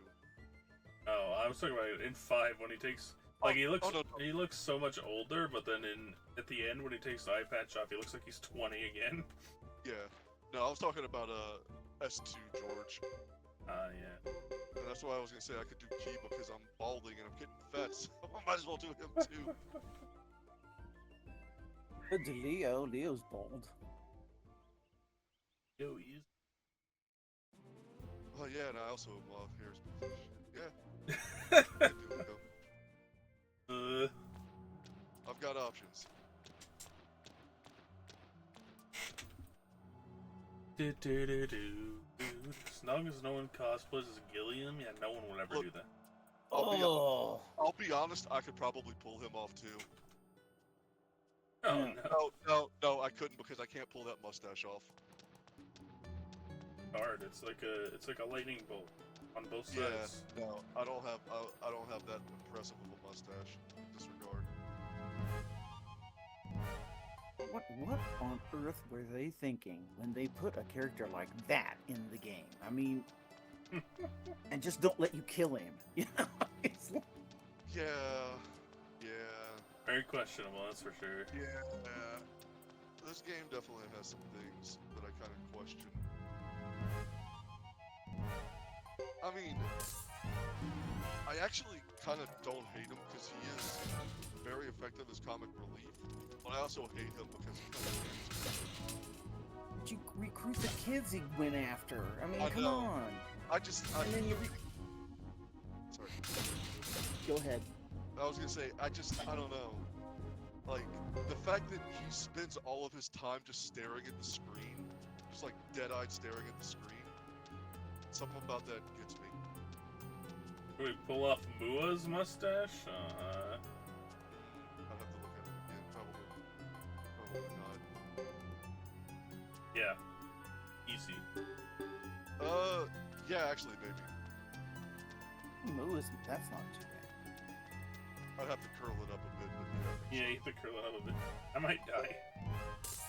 Oh, I was talking about it in 5 when he takes... Like, he looks
no.
he looks so much older, but then at the end when he takes the eye patch off, he looks like he's 20 again.
Yeah. No, I was talking about, S2 George.
Yeah.
And that's why I was gonna say I could do Kiba because I'm balding and I'm getting fat, so I might as well do him too.
Good to Leo. Leo's bald.
Yo, he's...
Oh yeah, and I also love hairs. Yeah. I've got options.
As long as no one cosplays as Gilliam, yeah, no one will ever
Look,
do that.
I'll be honest, I could probably pull him off too.
Oh no.
No, I couldn't because I can't pull that mustache off.
Hard. It's like a lightning bolt on both
Yeah,
sides.
no, I don't have that impressive of a mustache. Disregard.
What on earth were they thinking when they put a character like that in the game? I mean, and just don't let you kill him. You know? It's like...
Yeah.
Very questionable, that's for sure.
Yeah. This game definitely has some things that I kind of question. I mean, I actually kind of don't hate him because he is very effective as comic relief, but I also hate him because he kind of...
But you recruit the kids he went after. I mean,
I
come
know.
on. And then you
Sorry.
Go ahead.
I was gonna say, I don't know. Like, the fact that he spends all of his time just staring at the screen, just like dead-eyed staring at the screen, something about that gets me.
Can we pull off Mua's mustache?
I'd have to look at it again, probably not.
Yeah. Easy.
Yeah, actually, maybe.
That's not too bad.
I'd have to curl it up a bit, but
Yeah, you have to curl it up a bit. I might die.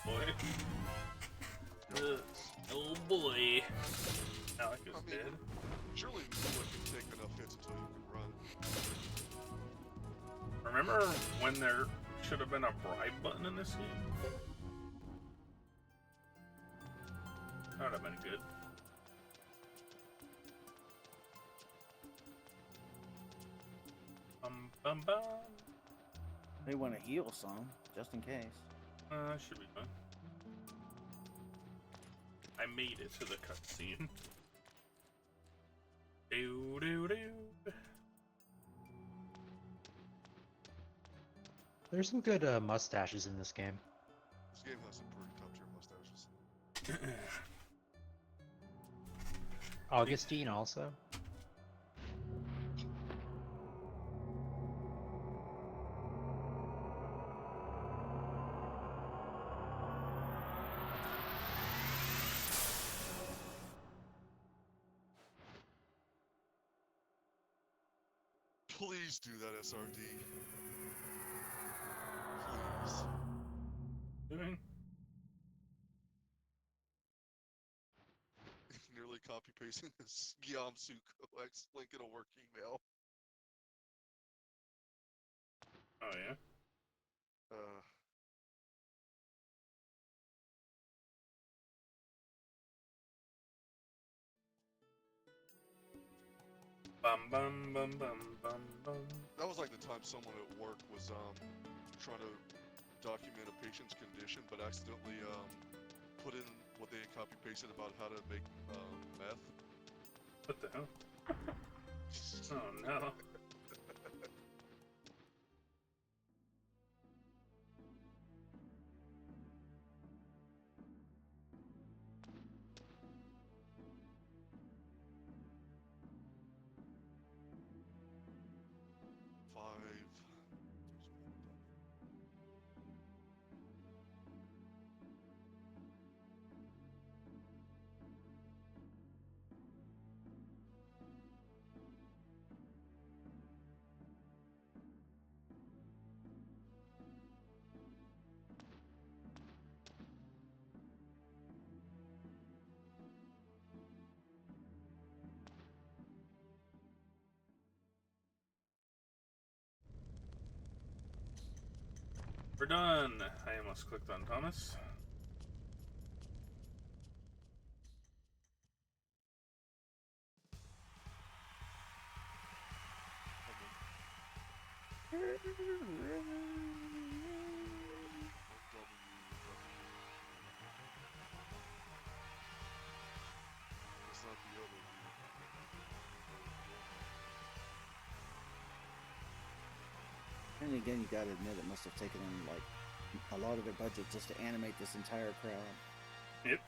Boy. Oh boy. Alec is
I mean,
dead.
surely Mula can take enough hits until you can run.
Remember when there should have been a bribe button in this game? That would have been good. Bum bum.
They want to heal some, just in case.
Should be fun. I made it to the cutscene. Do do do.
There's some good mustaches in this game.
This game has some pretty top tier mustaches.
Augustine also.
Please do that, SRD. Please.
Doing?
Nearly copy pasting this Guillaume Suiko X link in a work email.
Oh yeah. Bum bum bum bum bum bum.
That was like the time someone at work was trying to document a patient's condition, but accidentally put in what they had copy pasted about how to make meth.
What the hell? Oh no. We're done. I almost clicked on Thomas.
It's not the other.
And again, you gotta admit it must have taken them like a lot of their budget just to animate this entire crowd.
Yep.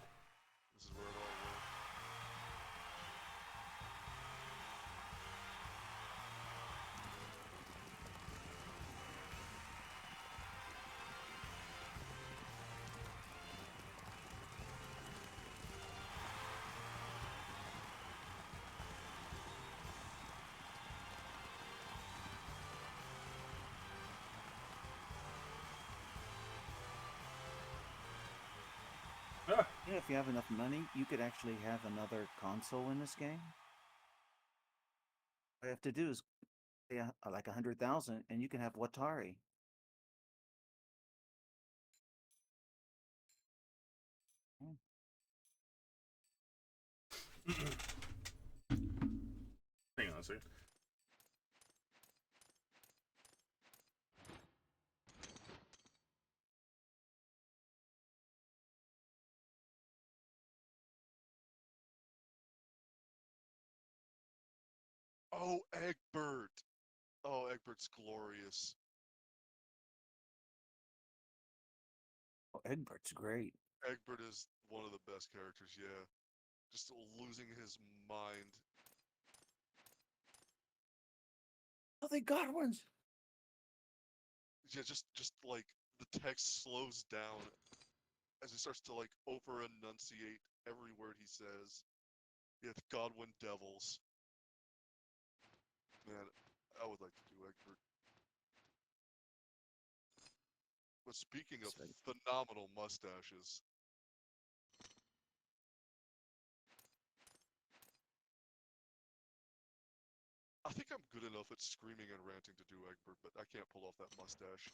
This is where it all went.
Ah.
You know, if you have enough money, you could actually have another console in this game. All you have to do is pay like 100,000, and you can have Watari.
Hang on a second.
Oh, Egbert! Oh, Egbert's glorious.
Oh, Egbert's great.
Egbert is one of the best characters, yeah. Just losing his mind.
Oh, they got ones.
Yeah, just like the text slows down as he starts to like over enunciate every word he says. Yeah, the Godwin Devils. Man, I would like to do Egbert. But speaking of phenomenal mustaches, think I'm good enough at screaming and ranting to do Egbert, but I can't pull off that mustache.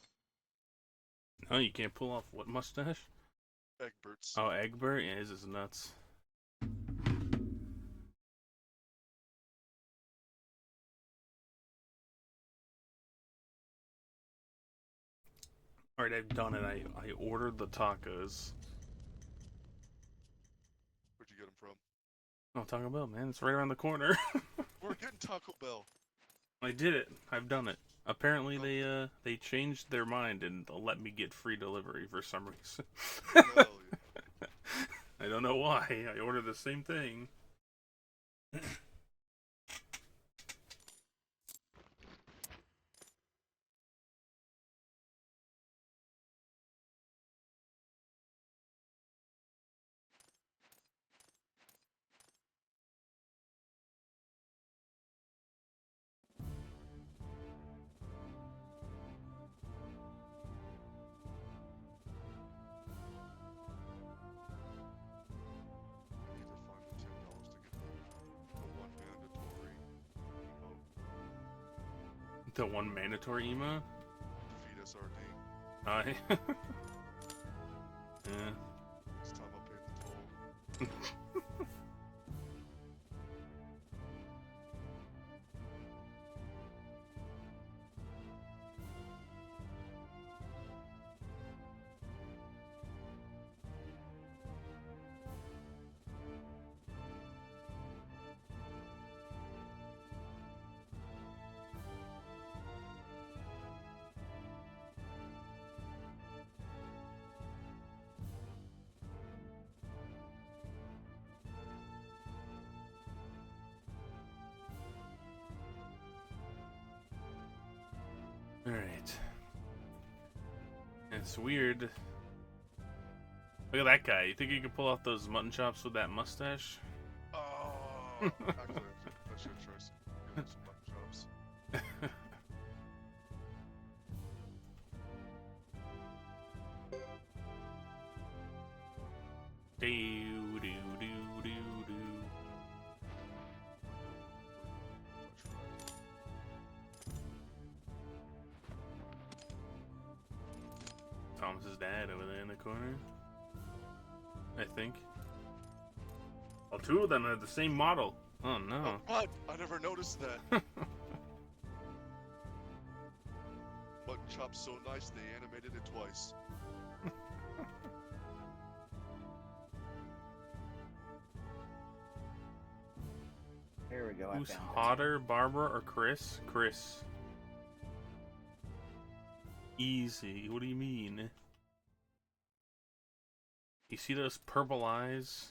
No, you can't pull off what mustache?
Egbert's.
Oh, Egbert? Yeah, his is nuts. Alright, I've done it. I ordered the tacos.
Where'd you get them from?
Oh, Taco Bell, man. It's right around the corner.
We're getting Taco Bell.
I did it. I've done it. Apparently
Oh.
they changed their mind and they'll let me get free delivery for some reason.
Hell yeah.
I don't know why. I ordered the same thing.
I need to find the $10 to get the one mandatory emote.
The one mandatory emo?
Defeat SRD.
I. Yeah.
It's time I paid the toll.
Alright. It's weird. Look at that guy. You think he could pull off those mutton chops with that mustache?
Oh, actually, I should try some, get some mutton chops.
Do do do do do. Thomas's dad over there in the corner. I think. Oh, two of them are the same model. Oh no.
Oh, what? I never noticed that. Mutton chop's so nice they animated it twice.
There we go.
Who's
I found it.
hotter, Barbara or Chris? Chris. Easy. What do you mean? You see those purple eyes?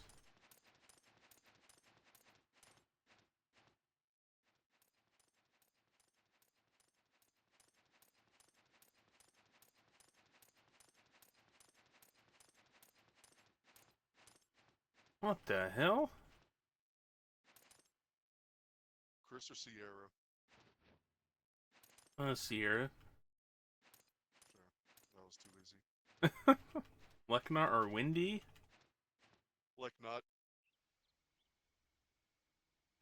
What the hell?
Chris or Sierra?
Sierra.
Sure. That was too easy.
Leknar or Windy?
Like not.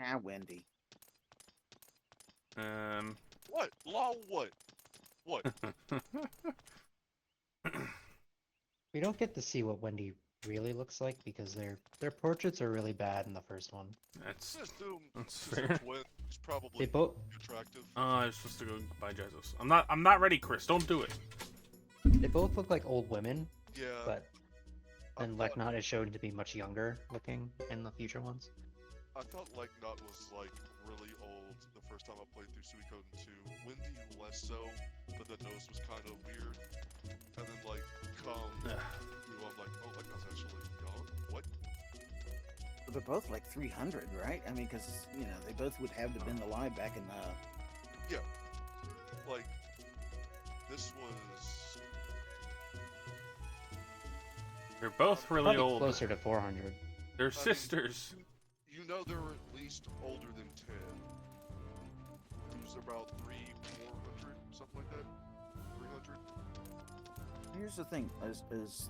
Ah, Wendy.
What? Law what? What?
We don't get to see what Wendy really looks like because their portraits are really bad in the first one.
Let's
That's
assume
that's
since
fair.
they're twin, he's probably
They both
attractive.
Oh, I was supposed to go buy Jesus. I'm not ready, Chris. Don't do it.
look like old women,
Yeah.
but
I
then
thought-
Leknot is shown to be much younger looking in the future ones.
I thought like Nut was like really old the first time I played through Suikoden 2. Windy less so, but the nose was kind of weird. And then like come, I'm like, oh, like Nut's actually young. What?
They're both like 300, right? I mean, because you know they both would have been alive back in
Yeah. Like this was.
They're both really
Probably
old.
closer to 400.
They're
mean,
sisters.
You know they're at least older than Ted, who's about 400, something like that. 300.
Here's the thing: is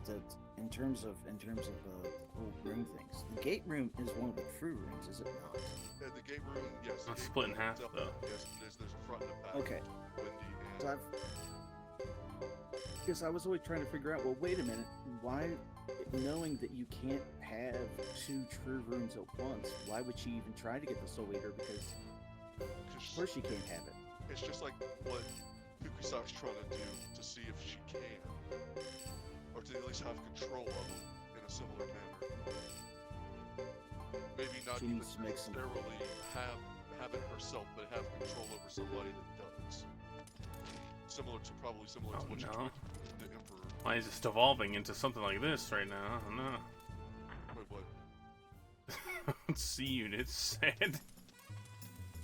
that in terms of the whole room things, the gate room is one of the true rooms, is it not?
Yeah, the gate room, yes. the
It's
gate
split in
room
half,
itself,
though.
Yes, there's a front and a back.
Okay.
Windy
So
and
because I was always trying to figure out, well, wait a minute, why, knowing that you can't have two true rooms at once, why would she even try to get the Soul Eater? Because of course she can't have it.
it's just like what Fukusaki's trying to do to see if she can, or to at least have control of them in a similar manner. Maybe not
She
even
needs to make some-
necessarily have it herself, but have control over somebody that does. Similar to
Oh,
what she
no.
tried to do with the Emperor.
Why is this devolving into something like this right now? I don't know.
Wait, what?
C units sad.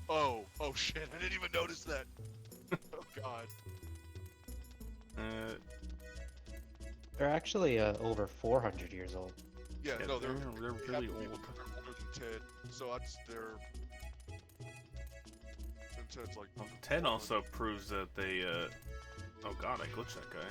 Oh shit! I didn't even notice that. Oh god.
They're actually over 400 years old.
Yeah,
Yeah,
no,
they're
they
really
have to be
old.
older than Ted. So that's their. And Ted's like.
Ted also proves that they, oh god, I glitched that guy.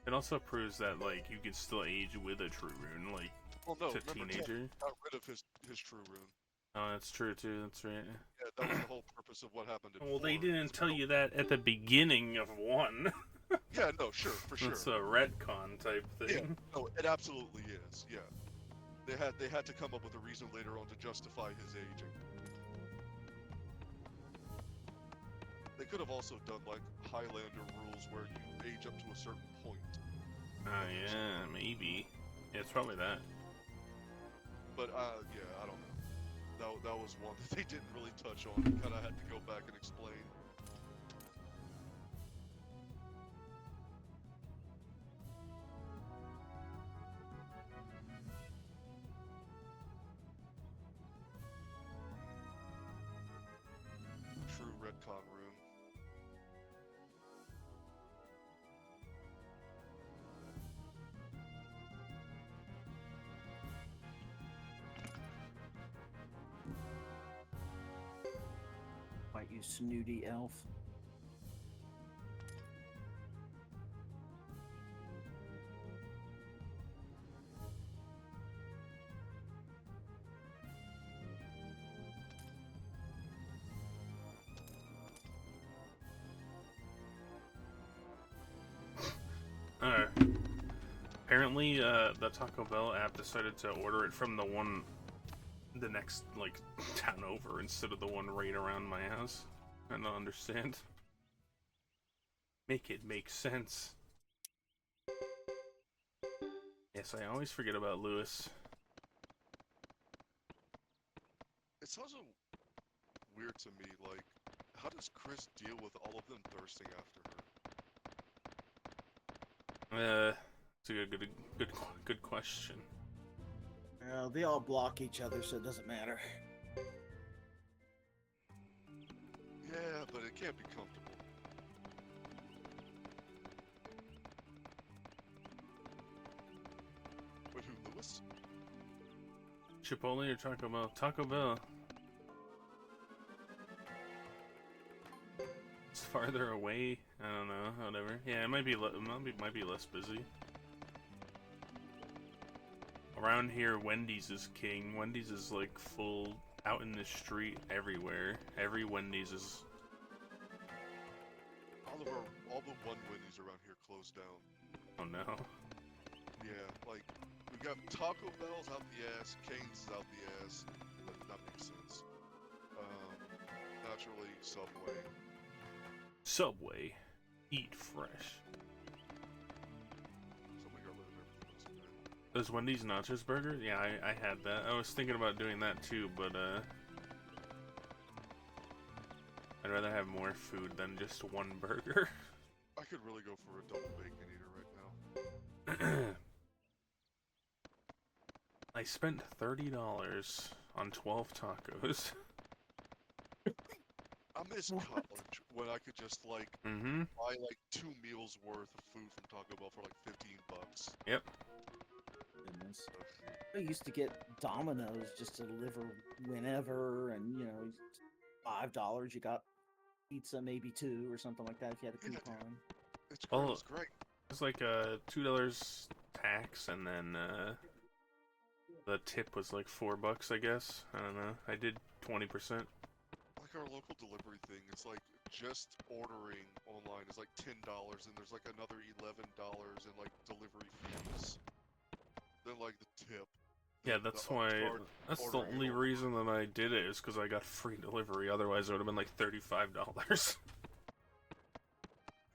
It also proves that, like, you can still age with a true rune, like,
Well, no,
to
remember
teenager.
Ted got rid of his true rune.
Oh, that's true, too, that's right.
Yeah, that was the whole purpose of what happened. In
Well, they
4.
didn't tell you that at the beginning of 1.
Yeah, no, sure, for sure.
That's a retcon type thing.
Yeah, no, it absolutely is. Yeah, they had to come up with a reason later on to justify his aging. They could have also done like Highlander rules where you age up to a certain point.
Yeah, maybe. Yeah, it's probably that.
But yeah, I don't know. That was one that they didn't really touch on. And kind of had to go back and explain. True retcon rune.
Might you snooty elf.
Alright. Apparently, the Taco Bell app decided to order it from the next, like, town over instead of the one right around my house. I don't understand. Make it make sense. Yes, I always forget about Lewis.
It's also weird to me, like, how does Chris deal with all of them thirsting after her?
It's a good question.
Well, they all block each other, so it doesn't matter.
Yeah, but it can't be comfortable. Wait, who, Lewis?
Chipotle or Taco Bell? Taco Bell. It's farther away. I don't know. Whatever. Yeah, it might be might be less busy. Around here, Wendy's is king. Wendy's is like full out in the street everywhere. Every Wendy's is.
All the one Wendy's around here closed down.
Oh no.
Yeah, like, we got Taco Bell's out the ass, Cane's is out the ass. That makes sense. Naturally, Subway.
Subway. Eat fresh.
Subway got rid of everything else, man.
Those Wendy's nachos burgers? Yeah, I had that. I was thinking about doing that too, but I'd rather have more food than just one burger.
I could really go for a double bacon eater right now.
I spent $30 on 12 tacos.
I miss college when I could just like
Mm-hmm.
buy like 2 meals worth of food from Taco Bell for like $15.
Yep.
Goodness. I used to get Domino's just to deliver whenever, and $5 you got pizza, maybe 2 or something like that if you had a
Yeah.
coupon.
It's great.
Oh.
It's great.
It's like $2 tax, and then the tip was like $4, I guess. I don't know. I did 20%.
Like our local delivery thing, it's like just ordering online is like $10, and there's like another $11 in like delivery fees. Then like the tip.
Yeah,
the
that's why.
upcharge
That's the
ordering it
only
online.
reason that I did it is because I got free delivery. Otherwise, it would have been like $35.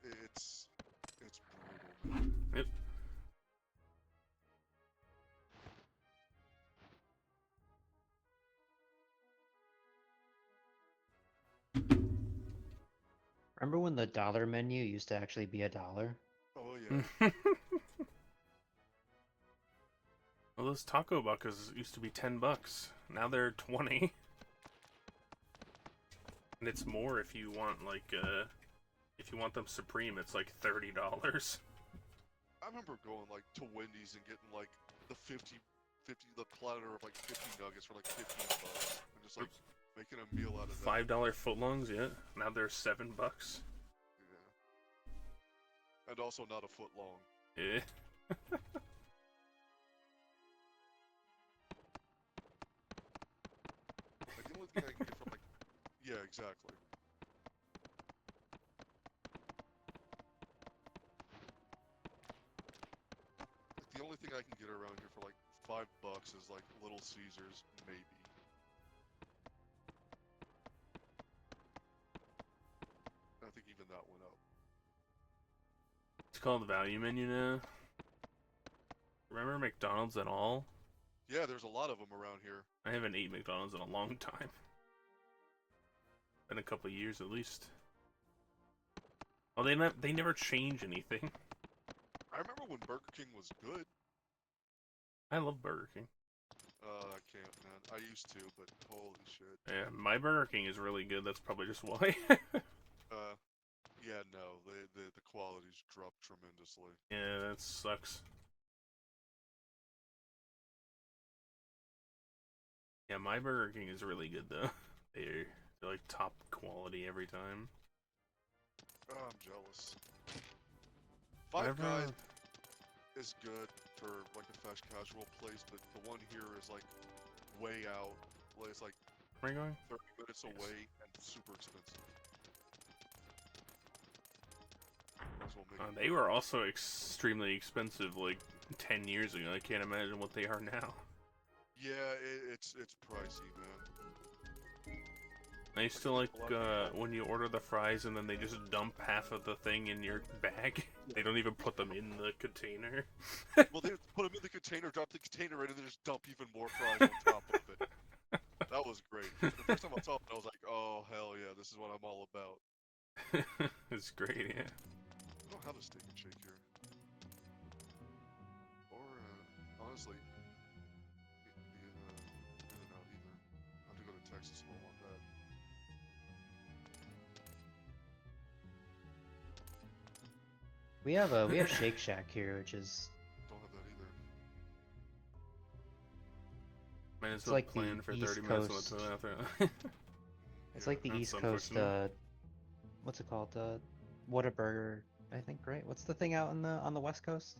It's brutal, man.
Yep.
Remember when the dollar menu used to actually be $1?
Oh yeah.
Well, those taco buckas used to be $10. Now they're 20. And it's more if you want if you want them supreme, it's like $30.
I remember going like to Wendy's and getting like the 50 the platter of like 50 nuggets for like $15 and just like making a meal out of that.
$5 footlongs, yeah. Now they're $7.
Yeah. And also not a foot long.
Yeah.
Like the only thing I can get from like, yeah, exactly. Like the only thing I can get around here for like $5 is like Little Caesars, maybe. I think even that went up.
It's called the value menu now. Remember McDonald's at all?
Yeah, there's a lot of them around here.
I haven't eaten McDonald's in a long time. Been a couple years at least. Well, they never change anything.
I remember when Burger King was good.
I love Burger King.
I can't, man. I used to, but holy shit.
Yeah, my Burger King is really good. That's probably just why.
Yeah, no, the quality's dropped tremendously.
Yeah, that sucks. Yeah, my Burger King is really good though. They're like top quality every time.
Oh, I'm jealous. Five
Whatever.
Guys is good for like a fast casual place, but the one here is like way out. Like, it's like
Where are you going?
30 minutes away and super expensive. That's what makes it
They were also extremely expensive like 10 years ago. I can't imagine what they are now.
Yeah, it's pricey, man.
I used to like when you order the fries and then they just dump half of the thing in your bag. They don't even put them in the container.
Well, they put them in the container, drop the container in, and then just dump even more fries on top of it. That was great. The first time I saw it, I was like, oh, hell yeah, this is what I'm all about.
It's great, yeah.
I don't have a steak and shake here. Or, honestly, In-N-Out either. I have to go to Texas if I want that.
We have Shake Shack here, which is
Don't have that either.
Might as
It's
well
like the
plan for
East
30 minutes
Coast.
on the bathroom.
it's
Yeah,
like the
that's
East Coast.
unfortunate.
What's it called? Whataburger, I think, right? What's the thing out on the West Coast?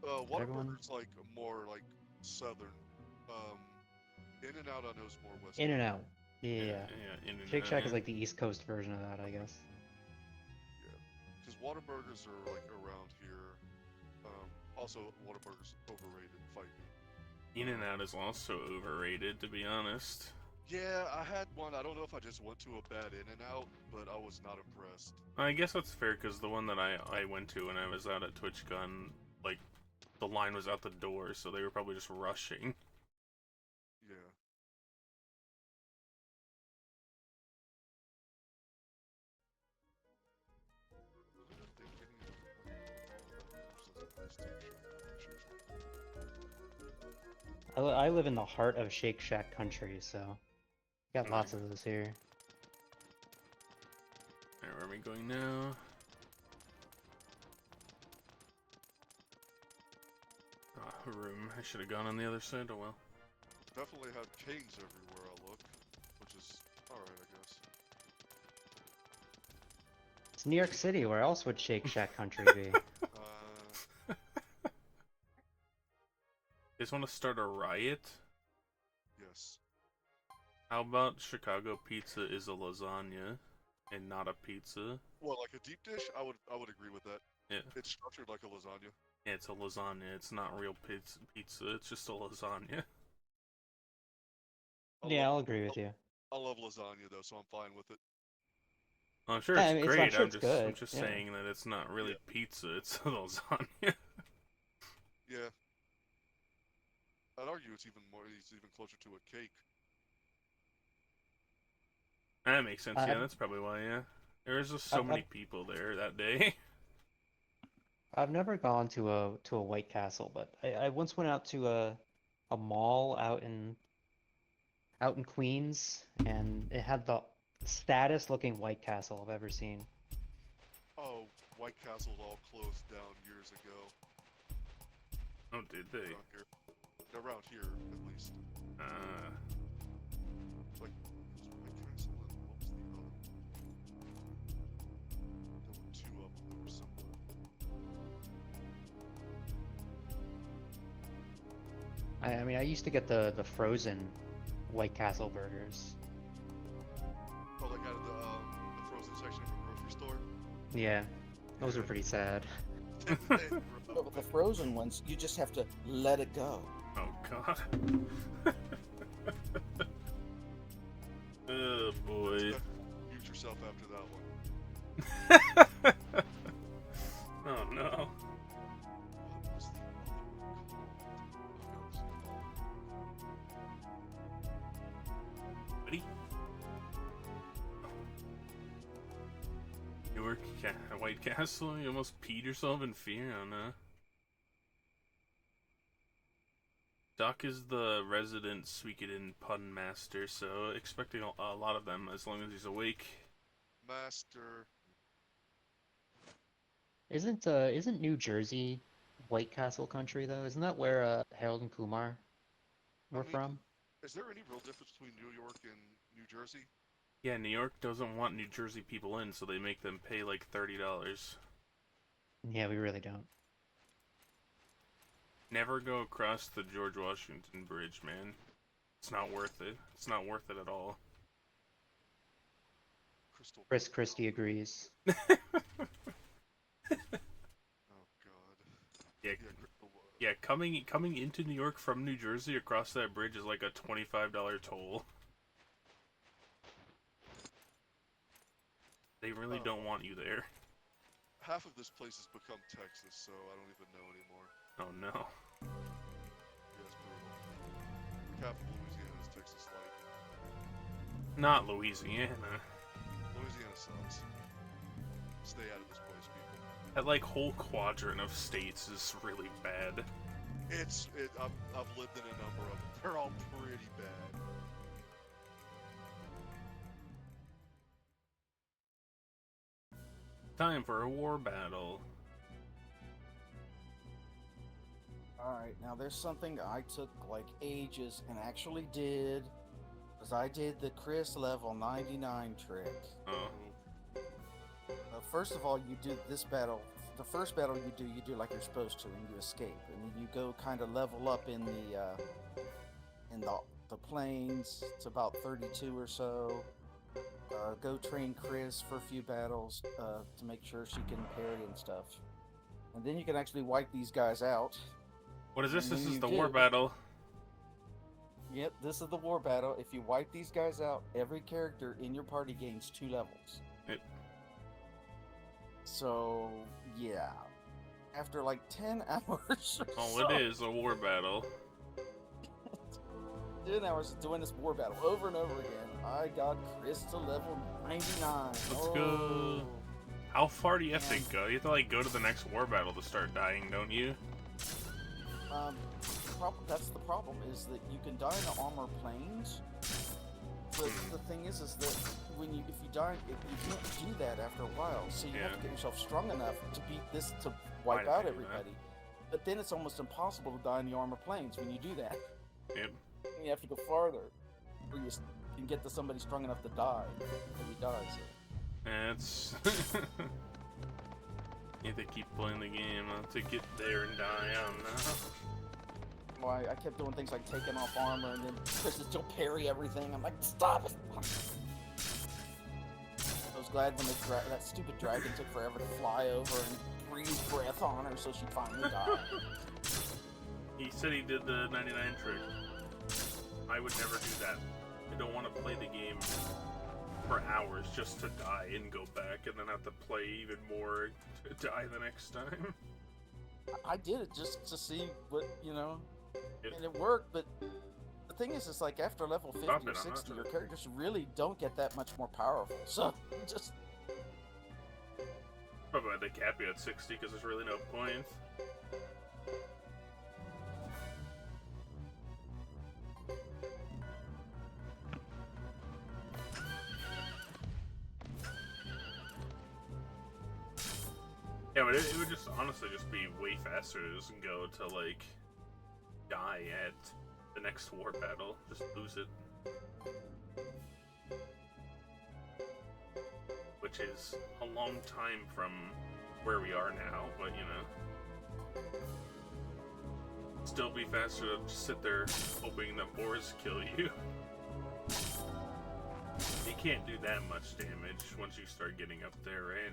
everyone-
Whataburger's like more like southern. In-N-Out I know is more west.
In-N-Out. Yeah.
Yeah,
Shake Shack
yeah.
is like the East Coast version of that, I guess.
Yeah, because Whataburgers are like around here. Also, Whataburgers overrated. Fight me.
In-N-Out is also overrated, to be honest.
Yeah, I had one. I don't know if I just went to a bad In-N-Out, but I was not impressed.
I guess that's fair, because the one that I went to when I was out at TwitchCon, like, the line was out the door, so they were probably just rushing.
Yeah.
I live in the heart of Shake Shack country, so got lots of those here.
Alright, where are we going now? Room. I should have gone on the other side, oh well.
Definitely have canes everywhere I look, which is alright, I guess.
It's New York City. Where else would Shake Shack Country be?
Just want to start a riot?
Yes.
How about Chicago pizza is a lasagna and not a pizza?
Well, like a deep dish, I would agree with that.
Yeah.
It's structured like a lasagna.
Yeah, it's a lasagna. It's not real pizza. It's just a lasagna.
Yeah, I'll agree with you.
I love lasagna though, so I'm fine with it.
I'm sure
Yeah,
it's
I mean,
great.
I'm sure
I'm
it's
just
good.
I'm just
Yeah.
saying that it's not really
Yeah.
pizza. It's a lasagna.
Yeah. I'd argue it's even closer to a cake.
That makes sense. Yeah,
I've,
that's probably why. Yeah, there was just so
I've,
many
I've
people there that day.
I've never gone to a White Castle, but I once went out to a mall out in Queens, and it had the saddest looking White Castle I've ever seen.
Oh, White Castle's all closed down years ago.
Oh, did they?
Around here, at least. It's like, White Castle and what was the other one? There were two of them. There were somewhere.
I mean, I used to get the frozen White Castle burgers.
Oh, like out of the frozen section of a grocery store.
Yeah, those are pretty sad.
But with the frozen ones, you just have to let it go.
Oh God. Oh boy.
Mute yourself after that one.
Oh no.
What was the other one?
Buddy. Newark White Castle. You almost peed yourself in fear. Oh no. Doc is the resident Suikoden pun master, so expecting a lot of them as long as he's awake.
Master.
Isn't New Jersey White Castle country though? Isn't that where Harold and Kumar were from?
Is there any real difference between New York and New Jersey?
Yeah, New York doesn't want New Jersey people in, so they make them pay like $30.
Yeah, we really don't.
Never go across the George Washington Bridge, man. It's not worth it. It's not worth it at all.
Chris Christie agrees.
Oh God.
Yeah,
Crystal.
yeah. Coming into New York from New Jersey across that bridge is like a $25 toll. They really don't want you there.
Half of this place has become Texas, so I don't even know anymore.
Oh no.
Yeah, it's brutal. Half of Louisiana is Texas-like.
Not Louisiana.
Louisiana sucks. Stay out of this place, people.
That like whole quadrant of states is really bad.
I've lived in a number of them. They're all pretty bad.
Time for a war battle.
Alright, now there's something I took like ages and actually did. Because I did the Chris level 99 trick.
Oh.
First of all, you do this battle. The first battle you do like you're supposed to, and you escape, and then you go kind of level up in the plains. It's about 32 or so. Go train Chris for a few battles to make sure she can parry and stuff, and then you can actually wipe these guys out.
What is this?
And
This
when
is
you
the
do-
war battle.
Yep, this is the war battle. If you wipe these guys out, every character in your party gains 2 levels.
Yep.
So, yeah. After like 10 hours or
All
so,
it is, a war battle.
10 hours of doing this war battle over and over again, I got Chris to level 99.
Let's
Oh.
go. How far do you have to go? You have to like go to the next war battle to start dying, don't you?
That's the problem, is that you can die in the armor planes. But the thing is that if you die, you can't do that after a while. So you have to get yourself strong enough to beat this to
Why
wipe
did
out
they do
everybody. But then it's almost impossible to die in the armor planes when you do that.
Yep.
You have to go farther, where you can get to somebody strong enough to die before you die. So.
And it's you have to keep playing the game to get there and die. I don't know.
Why I kept doing things like taking off armor and then Chris would still parry everything. I'm like, stop it! I was glad when that stupid dragon took forever to fly over and breathe breath on her so she'd finally die.
He said he did the 99 trick. I would never do that. I don't want to play the game for hours just to die and go back and then have to play even more to die the next time.
I did it just to see what, you know, and it worked, but the thing is, it's like after level 50
Stop
or
it, I'm not
60, your
doing it.
characters really don't get that much more powerful, so just...
Probably had to cap you at 60 because there's really no point. Yeah, but it would just honestly just be way faster to just go to like die at the next war battle. Just lose it. Which is a long time from where we are now, but you know. Still be faster to just sit there hoping that boars kill you. You can't do that much damage once you start getting up there, right?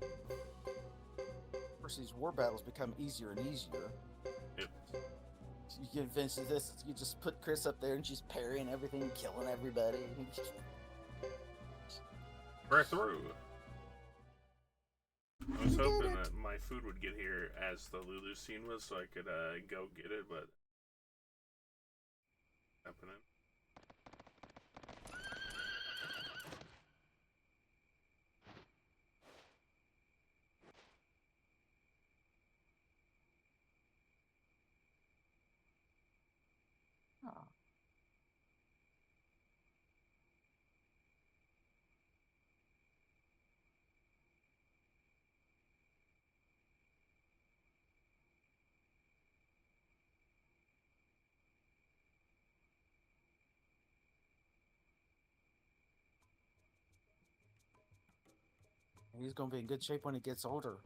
Of course, these war battles become easier and easier.
Yep.
You get Vince this, you just put Chris up there and she's parrying everything, killing everybody.
We're through. I was hoping that my food would get here as the Lulu scene was, so I could go get it, but happening.
Oh. He's gonna be in good shape when he gets older.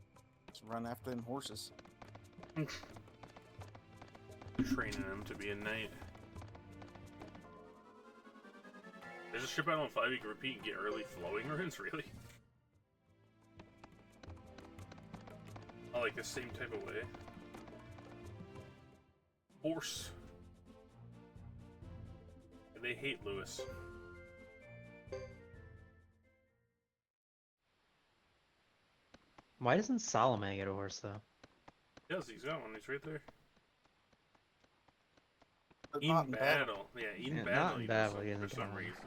Just run after them horses.
Training him to be a knight. There's a ship out on 5 you can repeat and get early flowing runes, really? I like the same type of way. Horse. And they hate Lewis.
Why doesn't Salome get a horse though?
Yes, he's got one. He's right there.
But
In
not in battle.
battle. Yeah, in
Yeah,
battle.
not in
he
battle,
doesn't
he doesn't
for some
get one.
reason.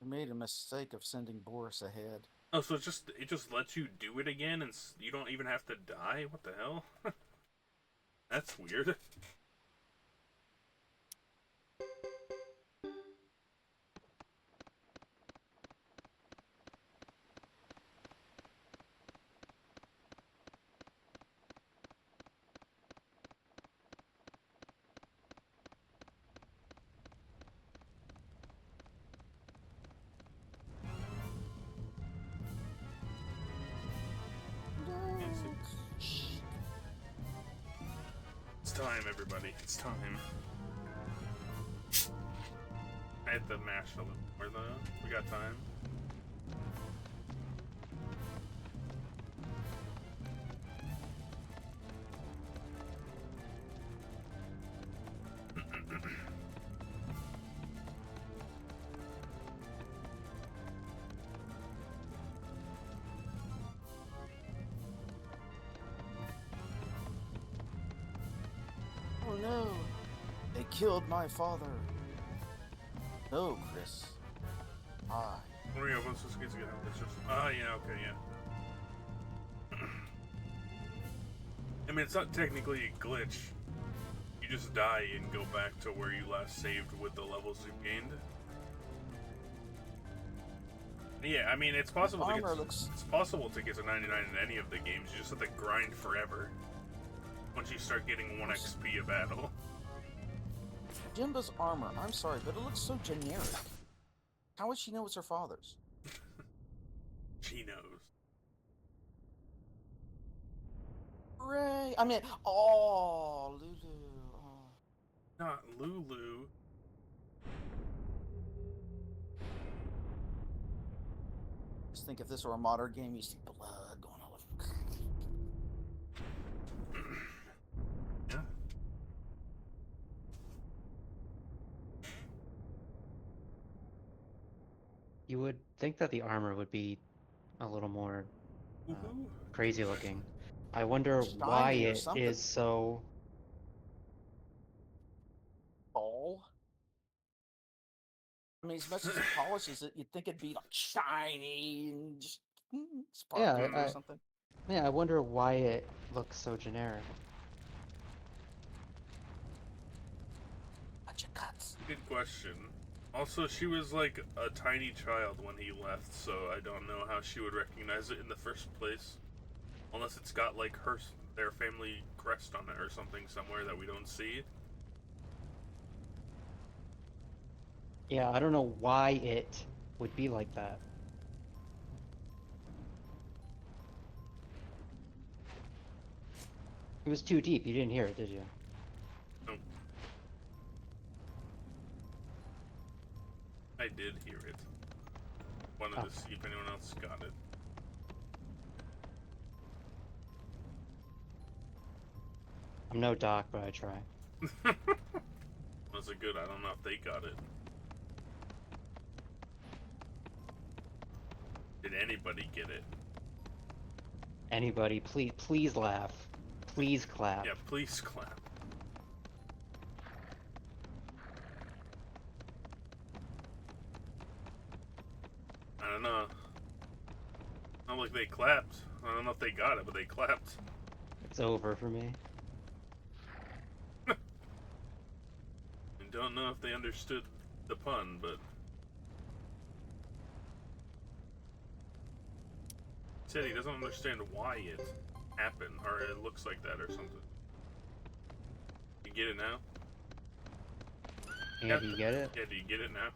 We made a mistake of sending Boris ahead.
Oh, so it just lets you do it again, and you don't even have to die. What the hell? That's weird. It's time, everybody. It's time. I had to mash a little more, though. We got time.
Oh no! They killed my father! No, Chris. I.
What are you once this gets get out? Ah, yeah, okay, yeah. I mean, it's not technically a glitch. You just die and go back to where you last saved with the levels you gained. Yeah, I mean, it's possible to get,
Armor looks.
it's possible to get to 99 in any of the games. You just have to grind forever. Once you start getting 1 XP a battle.
Jimba's armor. I'm sorry, but it looks so generic. How would she know it's her father's?
She knows.
Hooray! I mean, oh, Lulu. Oh.
Not Lulu.
Just think if this were a modern game, you see blood going all over.
Yeah.
You would think that the armor would be a little more
Woohoo.
crazy looking. I wonder
Shiny
why
or
it
something.
is so.
Ball. I mean, as much as it polishes it, you'd think it'd be like shiny and just sparkling or something.
Yeah, I wonder why it looks so generic.
Bunch of cuts.
Good question. Also, she was like a tiny child when he left, so I don't know how she would recognize it in the first place. Unless it's got like their family crest on it or something somewhere that we don't see.
Yeah, I don't know why it would be like that. It was too deep. You didn't hear it, did you?
Nope. I did hear it. Wanted to see if anyone else got it.
I'm no doc, but I try.
Was it good? I don't know if they got it. Did anybody get it?
Anybody, please laugh. Please clap.
Yeah, please clap. I don't know. Not like they clapped. I don't know if they got it, but they clapped.
It's over for me.
I don't know if they understood the pun, but said he doesn't understand why it happened, or it looks like that or something. You get it now?
Yeah, do you get it?
Yeah, do you get it now?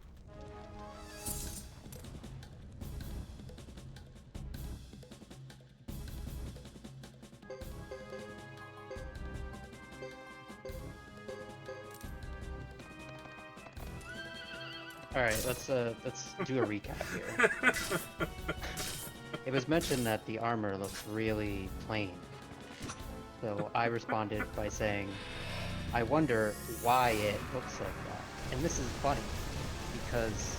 Alright, let's do a recap here. It was mentioned that the armor looks really plain. So I responded by saying, I wonder why it looks like that. And this is funny, because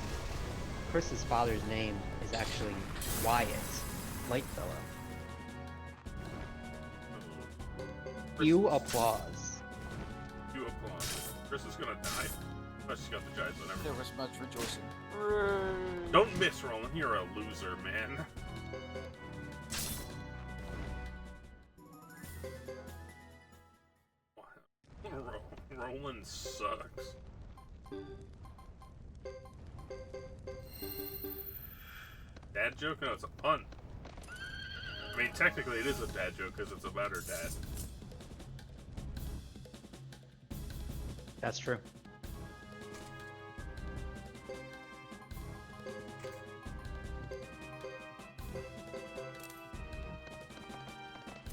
Chris's father's name is actually Wyatt Lightfellow. Cue applause.
You applause. Chris is gonna die. Oh, she's got the giants, whatever.
There was much rejoicing.
Don't miss, Roland. You're a loser, man. Roland sucks. Dad joke? No, it's a pun. I mean, technically it is a dad joke because it's about her dad.
That's true.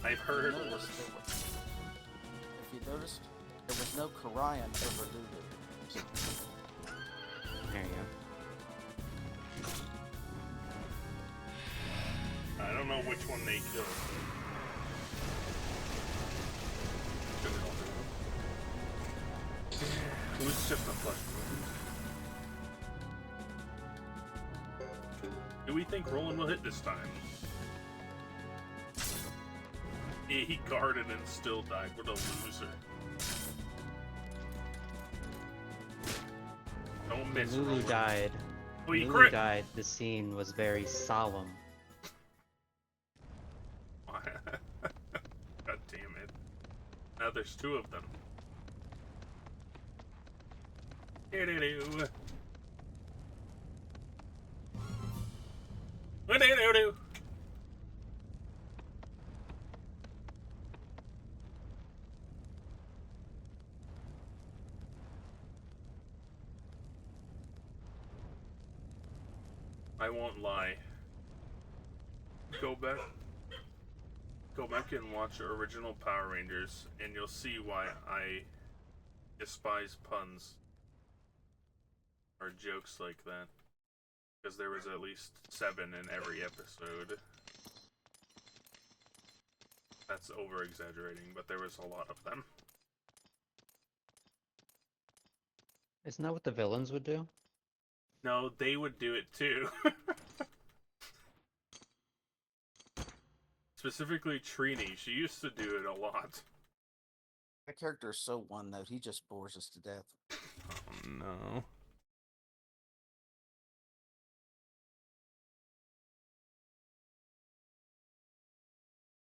I've heard
If you noticed, there was no Karayan over Lulu.
There you go.
I don't know which one they killed. It was just a flush. Do we think Roland will hit this time? He guarded and still died. What a loser. Don't miss
Lulu
Roland.
died.
Oh, he
Lulu
crit!
died. The scene was very solemn.
God damn it. Now there's two of them. Do-do-do. I won't lie. Go back and watch original Power Rangers, and you'll see why I despise puns or jokes like that. Because there was at least 7 in every episode. That's over-exaggerating, but there was a lot of them.
Isn't that what the villains would do?
No, they would do it too. Specifically Trini, she used to do it a lot.
That character is so one-note, he just bores us to death.
Oh no.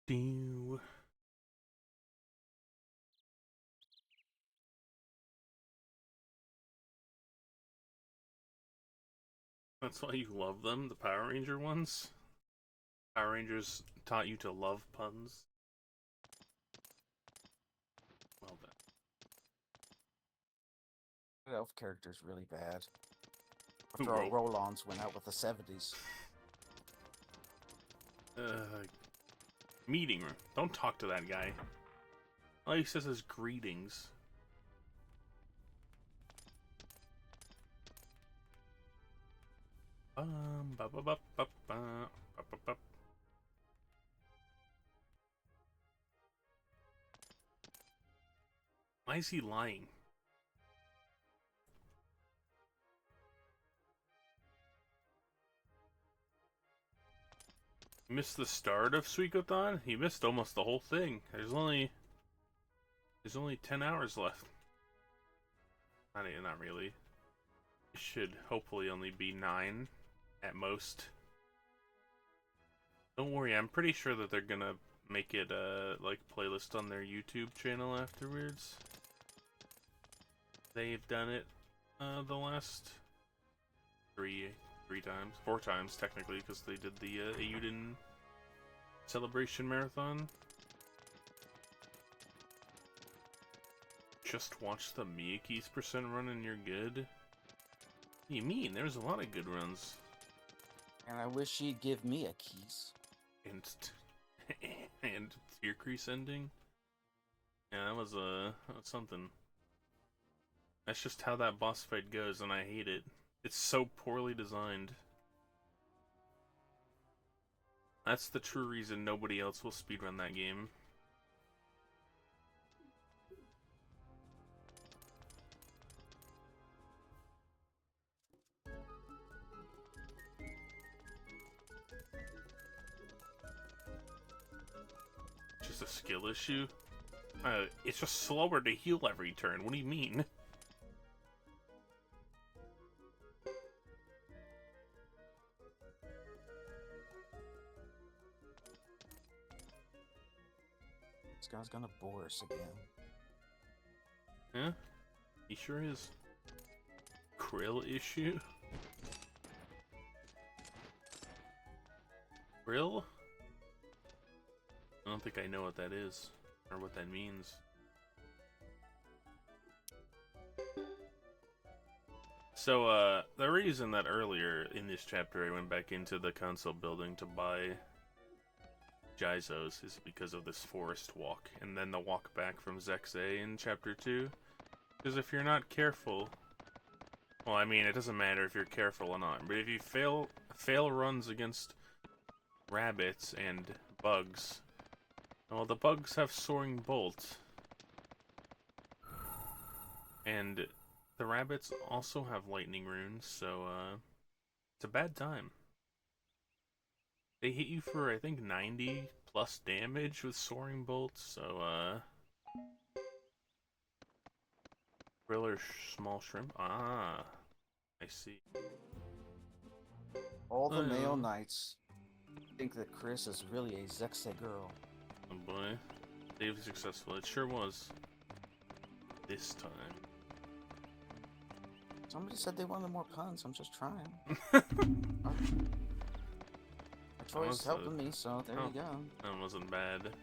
Do. That's why you love them, the Power Ranger ones? Power Rangers taught you to love puns? Well done.
The elf character's really bad.
Who,
After all,
Ro-
roll-ons went out with the 70s.
Meeting room. Don't talk to that guy. All he says is greetings. Ba ba ba ba ba ba ba ba. Why is he lying? Missed the start of Suikothon? He missed almost the whole thing. There's only 10 hours left. Not really. It should hopefully only be 9 at most. Don't worry, I'm pretty sure that they're gonna make it like playlist on their YouTube channel afterwards. They've done it the last 4 times technically, because they did the Ayuden Celebration Marathon. Just watch the Miyake's % run and you're good? What do you mean? There's a lot of good runs.
And I wish she'd give me a keys.
And and Fear Crease ending? Yeah, that was something. That's just how that boss fight goes, and I hate it. It's so poorly designed. That's the true reason nobody else will speedrun that game. Just a skill issue? It's just slower to heal every turn. What do you mean?
This guy's gonna bore us again.
Yeah? He sure is. Krill issue? Krill? I don't think I know what that is, or what that means. So, the reason that earlier in this chapter I went back into the console building to buy Jaizo's is because of this forest walk, and then the walk back from Zexay in Chapter 2. Because if you're not careful... Well, I mean, it doesn't matter if you're careful or not, but if you fail runs against rabbits and bugs... Well, the bugs have Soaring Bolt. And the rabbits also have Lightning Runes, so, it's a bad time. They hit you for, I think, 90 plus damage with Soaring Bolts, so, Griller Small Shrimp? Ah, I see.
All the male knights think that Chris is really a Zexay girl.
Oh boy. Save successful. It sure was. This time.
Somebody said they wanted more puns. I'm just trying. Troy's helping me, so there you go.
That wasn't bad.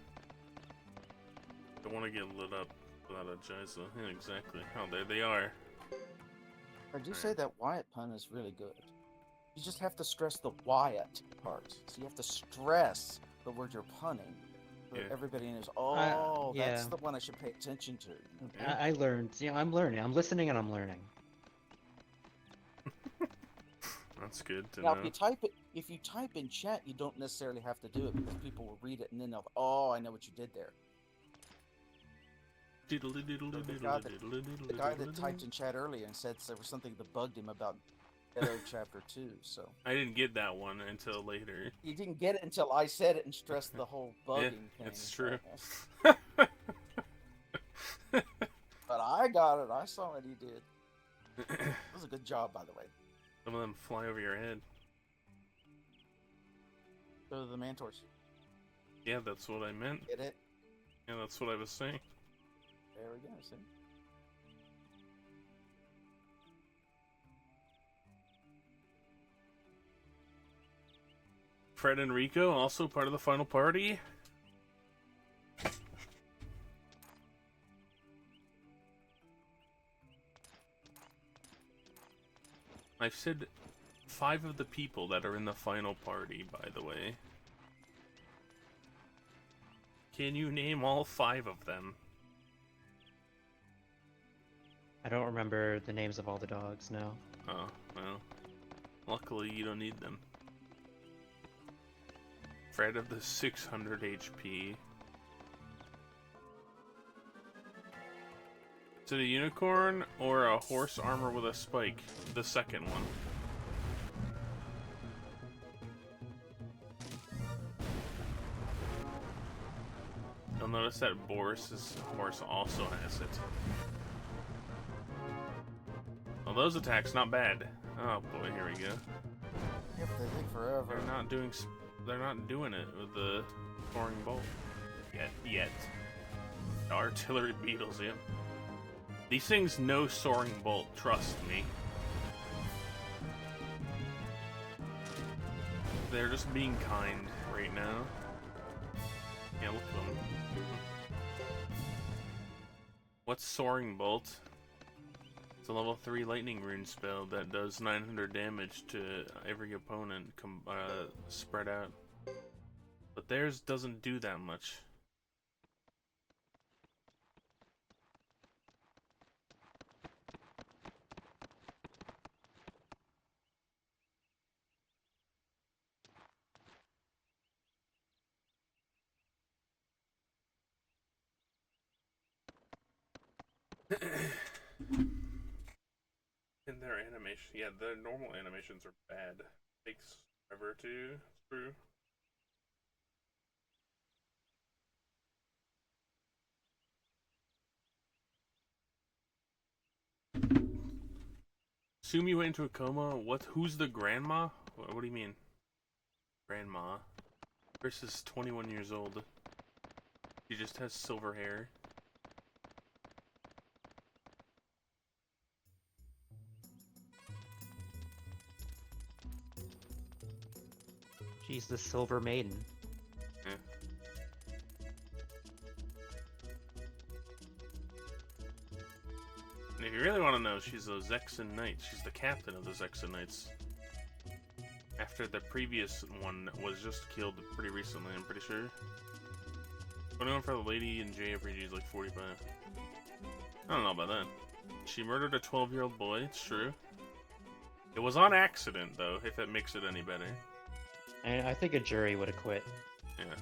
Don't want to get lit up without a Jaizo. Yeah, exactly. Oh, there they are.
I do say that Wyatt pun is really good. You just have to stress the Wyatt part. So you have to stress the word you're punning. So that
Yeah.
everybody knows, oh, that's
yeah.
the one I should pay attention to.
Yeah.
I learned. I'm learning. I'm listening and I'm learning.
That's good to
Now,
know.
if you type in chat, you don't necessarily have to do it because people will read it and then they'll, oh, I know what you did there. The guy that typed in chat earlier and said there was something that bugged him about Ghetto Chapter 2, so.
I didn't get that one until later.
You didn't get it until I said it and stressed the whole bugging
Yeah,
thing.
it's true.
But I got it. I saw what he did. It was a good job, by the way.
Some of them fly over your head.
Go to the Mantors.
Yeah, that's what I meant.
Get it?
Yeah, that's what I was saying.
There we go, see?
Fred and Rico, also part of the final party. I've said 5 of the people that are in the final party, by the way. Can you name all 5 of them?
I don't remember the names of all the dogs, no.
Oh, well. Luckily, you don't need them. Fred of the 600 HP. Is it a unicorn or a horse armor with a spike? The second one. You'll notice that Boris's horse also has it. Well, those attacks not bad. Oh boy, here we go.
Yep, they take forever.
They're not doing it with the soaring bolt yet. The artillery beetles, yep. These things know soaring bolt, trust me. They're just being kind right now. Yeah, look at them. What's soaring bolt? It's a level 3 lightning rune spell that does 900 damage to every opponent spread out. But theirs doesn't do that much. In their animation, yeah, their normal animations are bad. Takes forever to through. Sumi went into a coma. What? Who's the grandma? What do you mean? Grandma. Chris is 21 years old. She just has silver hair.
She's the Silver Maiden.
Yeah. And if you really want to know, she's a Zexan Knight. She's the captain of the Zexan Knights. After the previous one was just killed pretty recently, I'm pretty sure. 21 for the lady in JFRG is like 45. I don't know about that. She murdered a 12-year-old boy, it's true. It was on accident, though, if it makes it any better.
And I think a jury would have quit.
Yeah.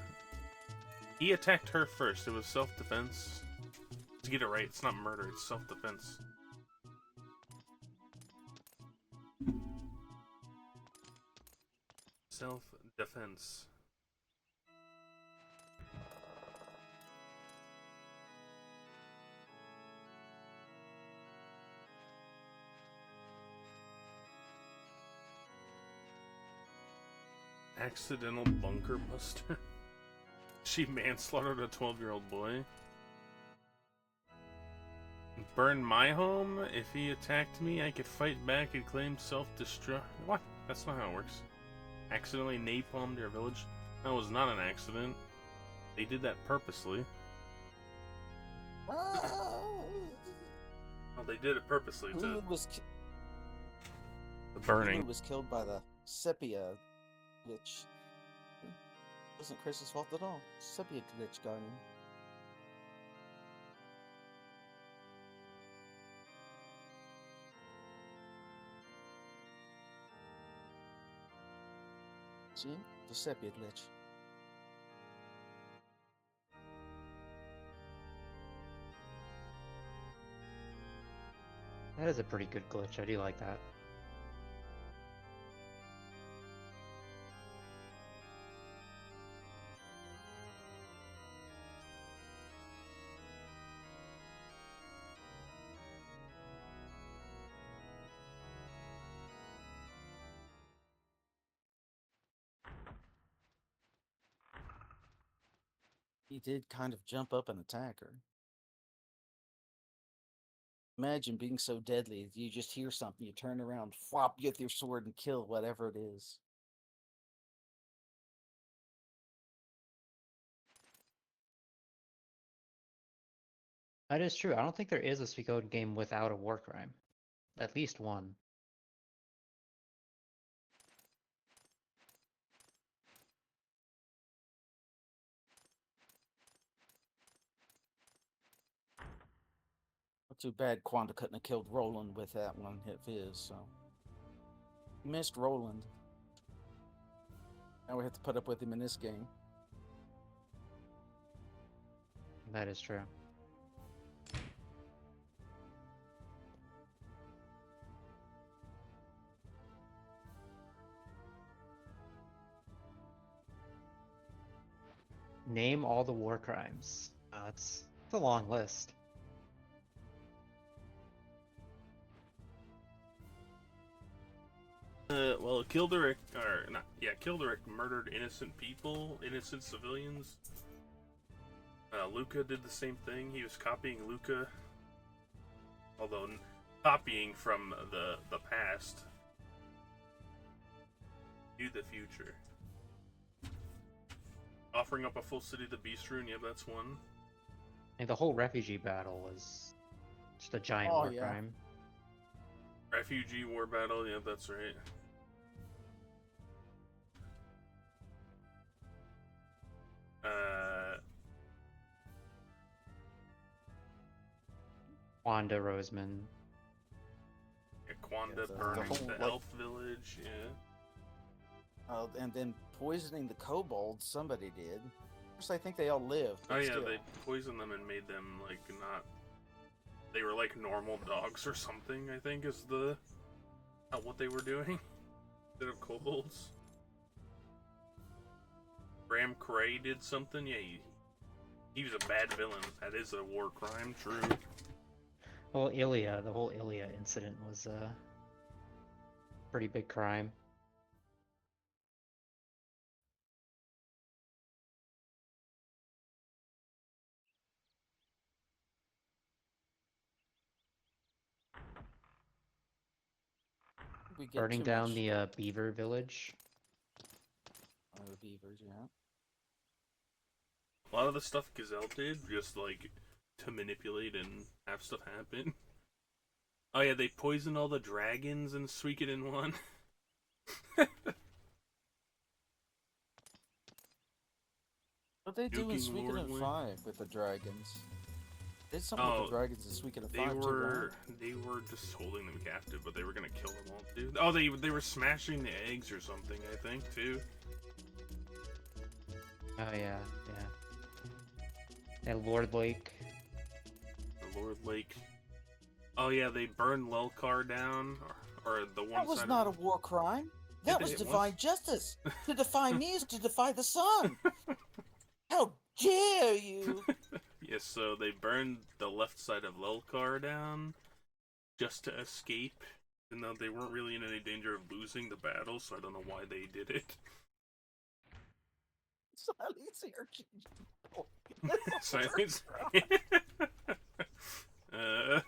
He attacked her first. It was self-defense. To get it right, it's not murder, it's self-defense. Self-defense. Accidental bunker buster. She manslaughtered a 12-year-old boy. Burn my home? If he attacked me, I could fight back and claim self-destruct. What? That's not how it works. Accidentally napalmed their village? That was not an accident. They did that purposely. Oh, they did it purposely
Who
to
was
the burning.
Who was killed by the sepia glitch. Wasn't Chris's fault at all. Sepia glitch got him. See? The sepia glitch.
That is a pretty good glitch. I do like that.
He did kind of jump up and attack her. Imagine being so deadly, you just hear something, you turn around, flop, get your sword and kill whatever it is.
That is true. I don't think there is a Suikoden game without a war crime. At least one.
Not too bad Quanda couldn't have killed Roland with that one hit of his, so. He missed Roland. Now we have to put up with him in this game.
That is true. Name all the war crimes. It's a long list.
Well, Kilderic, or not, yeah, Kilderic murdered innocent people, innocent civilians. Luca did the same thing. He was copying Luca, although copying from the past to the future. Offering up a full city to Beast Rune, yeah, that's one.
And the whole refugee battle was just a giant war crime.
Refugee war battle, yeah, that's right.
Wanda Roseman.
Yeah, Quanda
the
burning
whole,
the
like-
elf village, yeah.
And then poisoning the kobolds, somebody did. Of course, I think they all lived.
Oh
but
yeah,
still.
they poisoned them and made them, like, not... They were like normal dogs or something, I think, is the... what they were doing. Instead of kobolds. Graham Cray did something, yeah, he was a bad villain. That is a war crime, true.
Well, Ilya, the whole Ilya incident was a pretty big crime.
We get
Burning
too
down
much-
the beaver village.
the beavers, yeah.
A lot of the stuff Gazelle did, just like to manipulate and have stuff happen. Oh yeah, they poisoned all the dragons in Suikoden 1.
What they do in
Nuking
Suikoden
Lordly.
5 with the dragons? They did something with the dragons in Suikoden 5
They
too,
were
right?
they were just holding them captive, but they were gonna kill them all too. Oh, they were smashing the eggs or something, I think, too.
Oh yeah, yeah. And Lord Lake.
The Lord Lake. Oh yeah, they burned Lelkar down, or the one
That was
side
not a
of...
war crime. That was
it was.
divine justice. To defy me is to defy the sun. How dare you?
Yes, so they burned the left side of Lelkar down just to escape, even though they weren't really in any danger of losing the battle, so I don't know why they did it.
Silence here.
Silence. Oh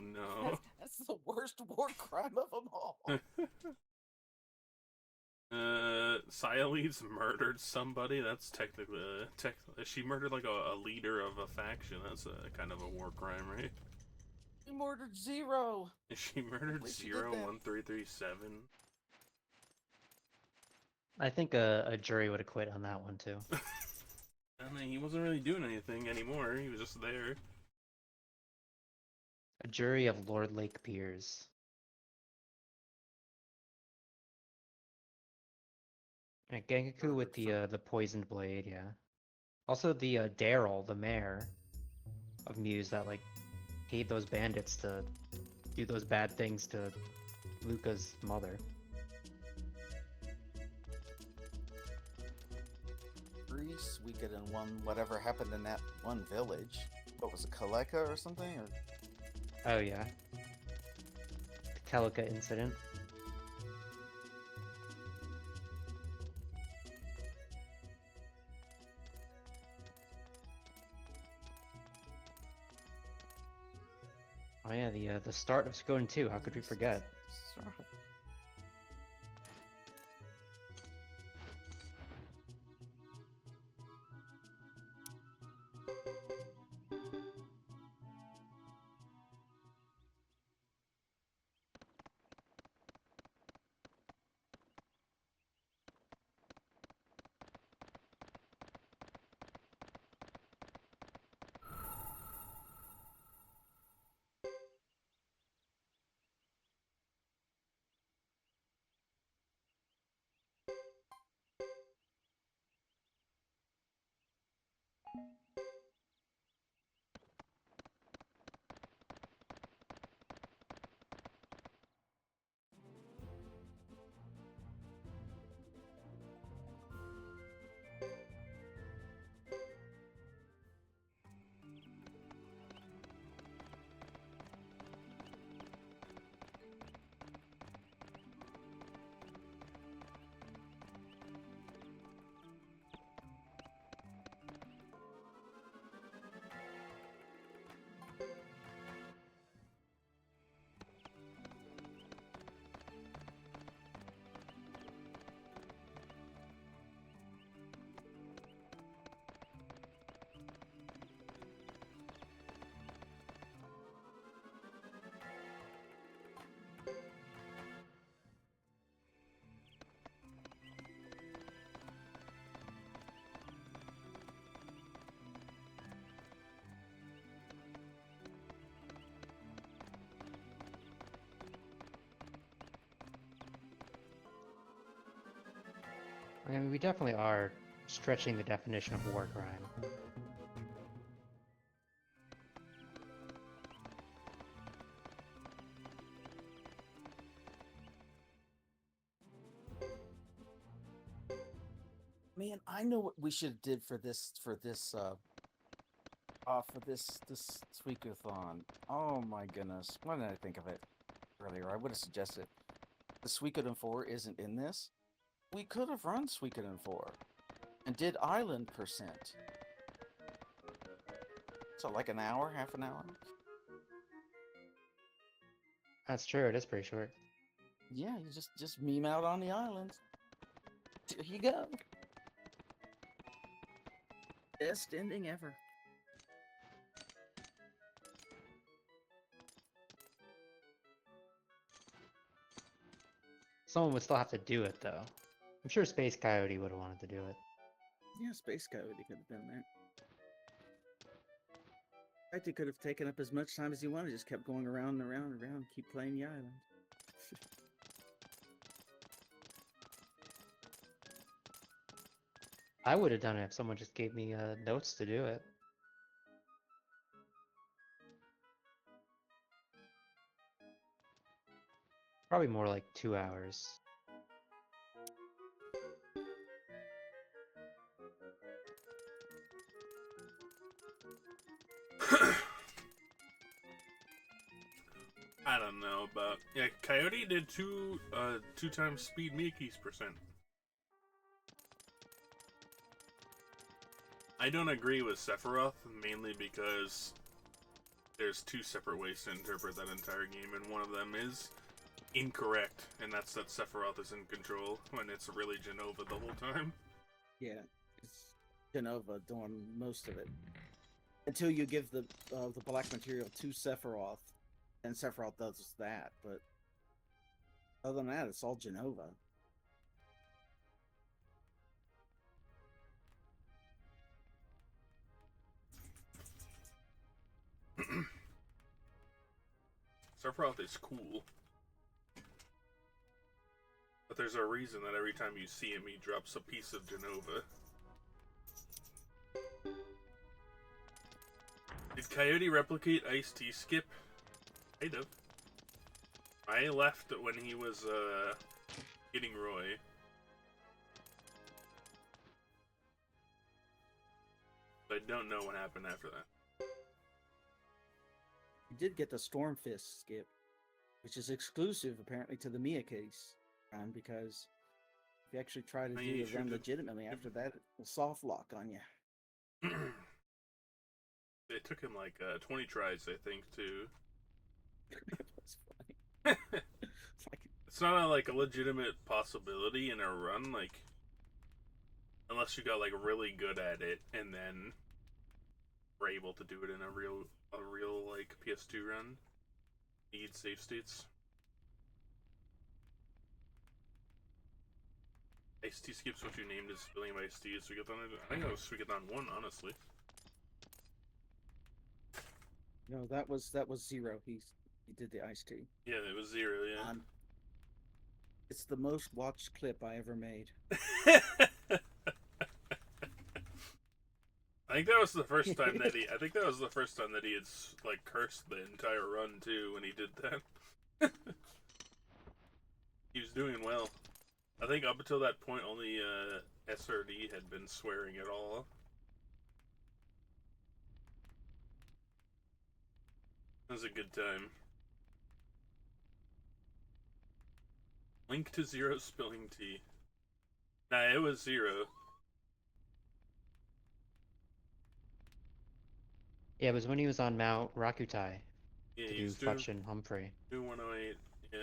no.
That's the worst war crime of them all.
Sialeeds murdered somebody. That's technically, she murdered like a leader of a faction. That's a kind of a war crime, right?
You murdered Zero.
She murdered
least you did that.
01337.
I think a jury would acquit on that one too.
I mean, he wasn't really doing anything anymore. He was just there.
A jury of Lord Lake peers. And Gengaku with the poisoned blade, yeah. Also the Daryl, the mayor of Muse that like paid those bandits to do those bad things to Luca's mother.
Greece, we could in one whatever happened in that one village. What was it, Kaleka or something? Or
Oh yeah. The Kalika incident. Oh yeah, the start of Suikoden 2, how could we forget? I mean, we definitely are stretching the definition of war crime.
man, I know what we should have did for this Suikothon. Oh my goodness. Why didn't I think of it earlier? I would have suggested the Suikoden 4 isn't in this. We could have run Suikoden 4 and did island percent. So like an hour, half an hour?
That's true, it is pretty short.
Yeah, you just meme out on the island. There you go. Best ending ever.
Someone would still have to do it, though. I'm sure Space Coyote would have wanted to do it.
Yeah, Space Coyote could have done that. In fact, he could have taken up as much time as he wanted, just kept going around and around and around, keep playing the island.
I would have done it if someone just gave me notes to do it. Probably more like 2 hours.
I don't know about Coyote did two times speed Miyake's percent. I don't agree with Sephiroth mainly because there's two separate ways to interpret that entire game, and one of them is incorrect, and that's that Sephiroth is in control when it's really Jenova the whole time.
Yeah, it's Jenova doing most of it. Until you give the black material to Sephiroth, and Sephiroth does that, but other than that, it's all Genova.
Sephiroth is cool. But there's a reason that every time you see him, he drops a piece of Genova. Did Coyote replicate Ice-T Skip? Kind of. I left when he was, getting Roy. But I don't know what happened after that.
You did get the Stormfist skip, which is exclusive apparently to the Mia case, because if you actually try to
I
do
mean, you
the run
should-
legitimately after that, it will soft lock on you.
It took him like 20 tries, I think, to.
That's funny. It's like,
It's not like a legitimate possibility in a run, like unless you got like really good at it and then were able to do it in a real like PS2 run. Need save states. Ice-T Skip's what you named his spelling of Ice-T is Suikothon. I think that was Suikothon 1, honestly.
no, that was Zero. He did the Ice-T.
Yeah, it was 0, yeah.
It's the most watched clip I ever made.
I think that was the first time that he. I think that was the first time that he had like cursed the entire run too when he did that. He was doing well. I think up until that point, only SRD had been swearing at all. It was a good time. Link to Zero spilling tea. Nah, it was 0.
Yeah, it was when he was on Mount Rakutai
Yeah,
to
he
do
was
Fletch and Humphrey.
doing 108. Yeah.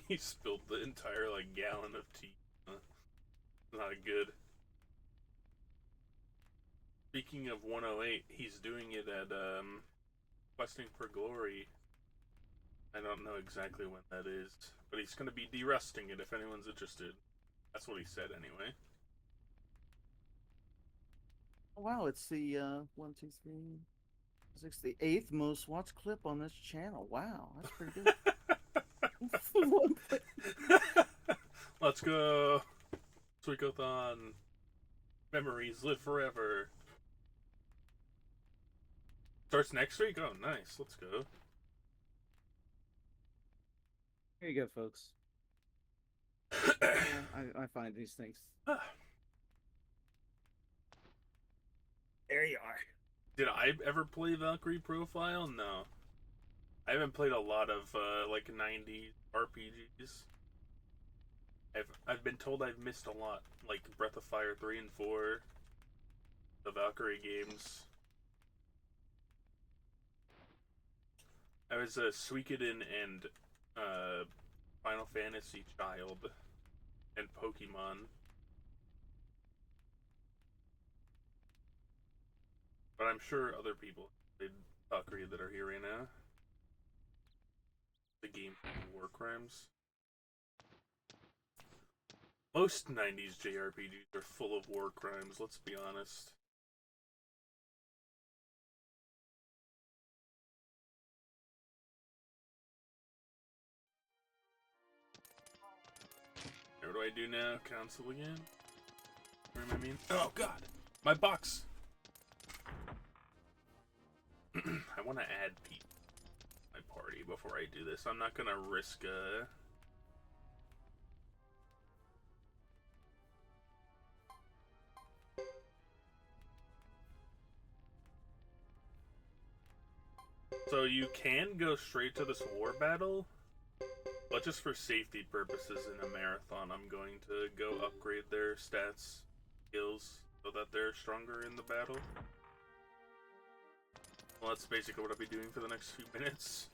He spilled the entire like gallon of tea. Not good. Speaking of 108, he's doing it at Questing for Glory. I don't know exactly when that is, but he's going to be derusting it if anyone's interested. That's what he said anyway.
Oh, wow, it's the 1, 2, 3, 6, the 8th most watched clip on this channel. Wow, that's pretty good.
Let's go! Suikothon. Memories live forever. Starts next week? Oh, nice. Let's go.
Here you go, folks. I find these things. There you are.
Did I ever play Valkyrie Profile? No. I haven't played a lot of like 90s RPGs. I've been told I've missed a lot, like Breath of Fire 3 and 4, the Valkyrie games. I was a Suikoden and Final Fantasy child and Pokemon. But I'm sure other people played Valkyrie that are here right now. The game War Crimes. Most 90s JRPGs are full of war crimes, let's be honest. What do I do now? Cancel again? Where am I mean? Oh god! My box! I want to add people to my party before I do this. I'm not gonna risk So you can go straight to this war battle, but just for safety purposes in a marathon, I'm going to go upgrade their stats, skills, so that they're stronger in the battle. Well, that's basically what I'll be doing for the next few minutes.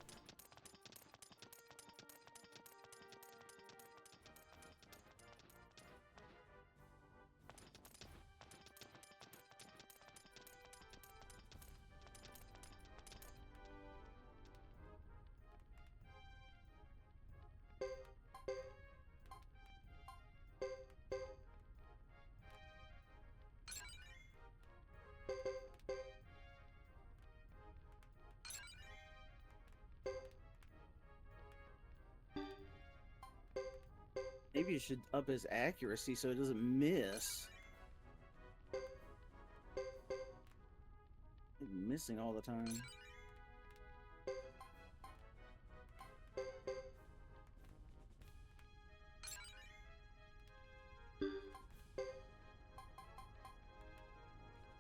Maybe you should up his accuracy so it doesn't miss. He's missing all the time.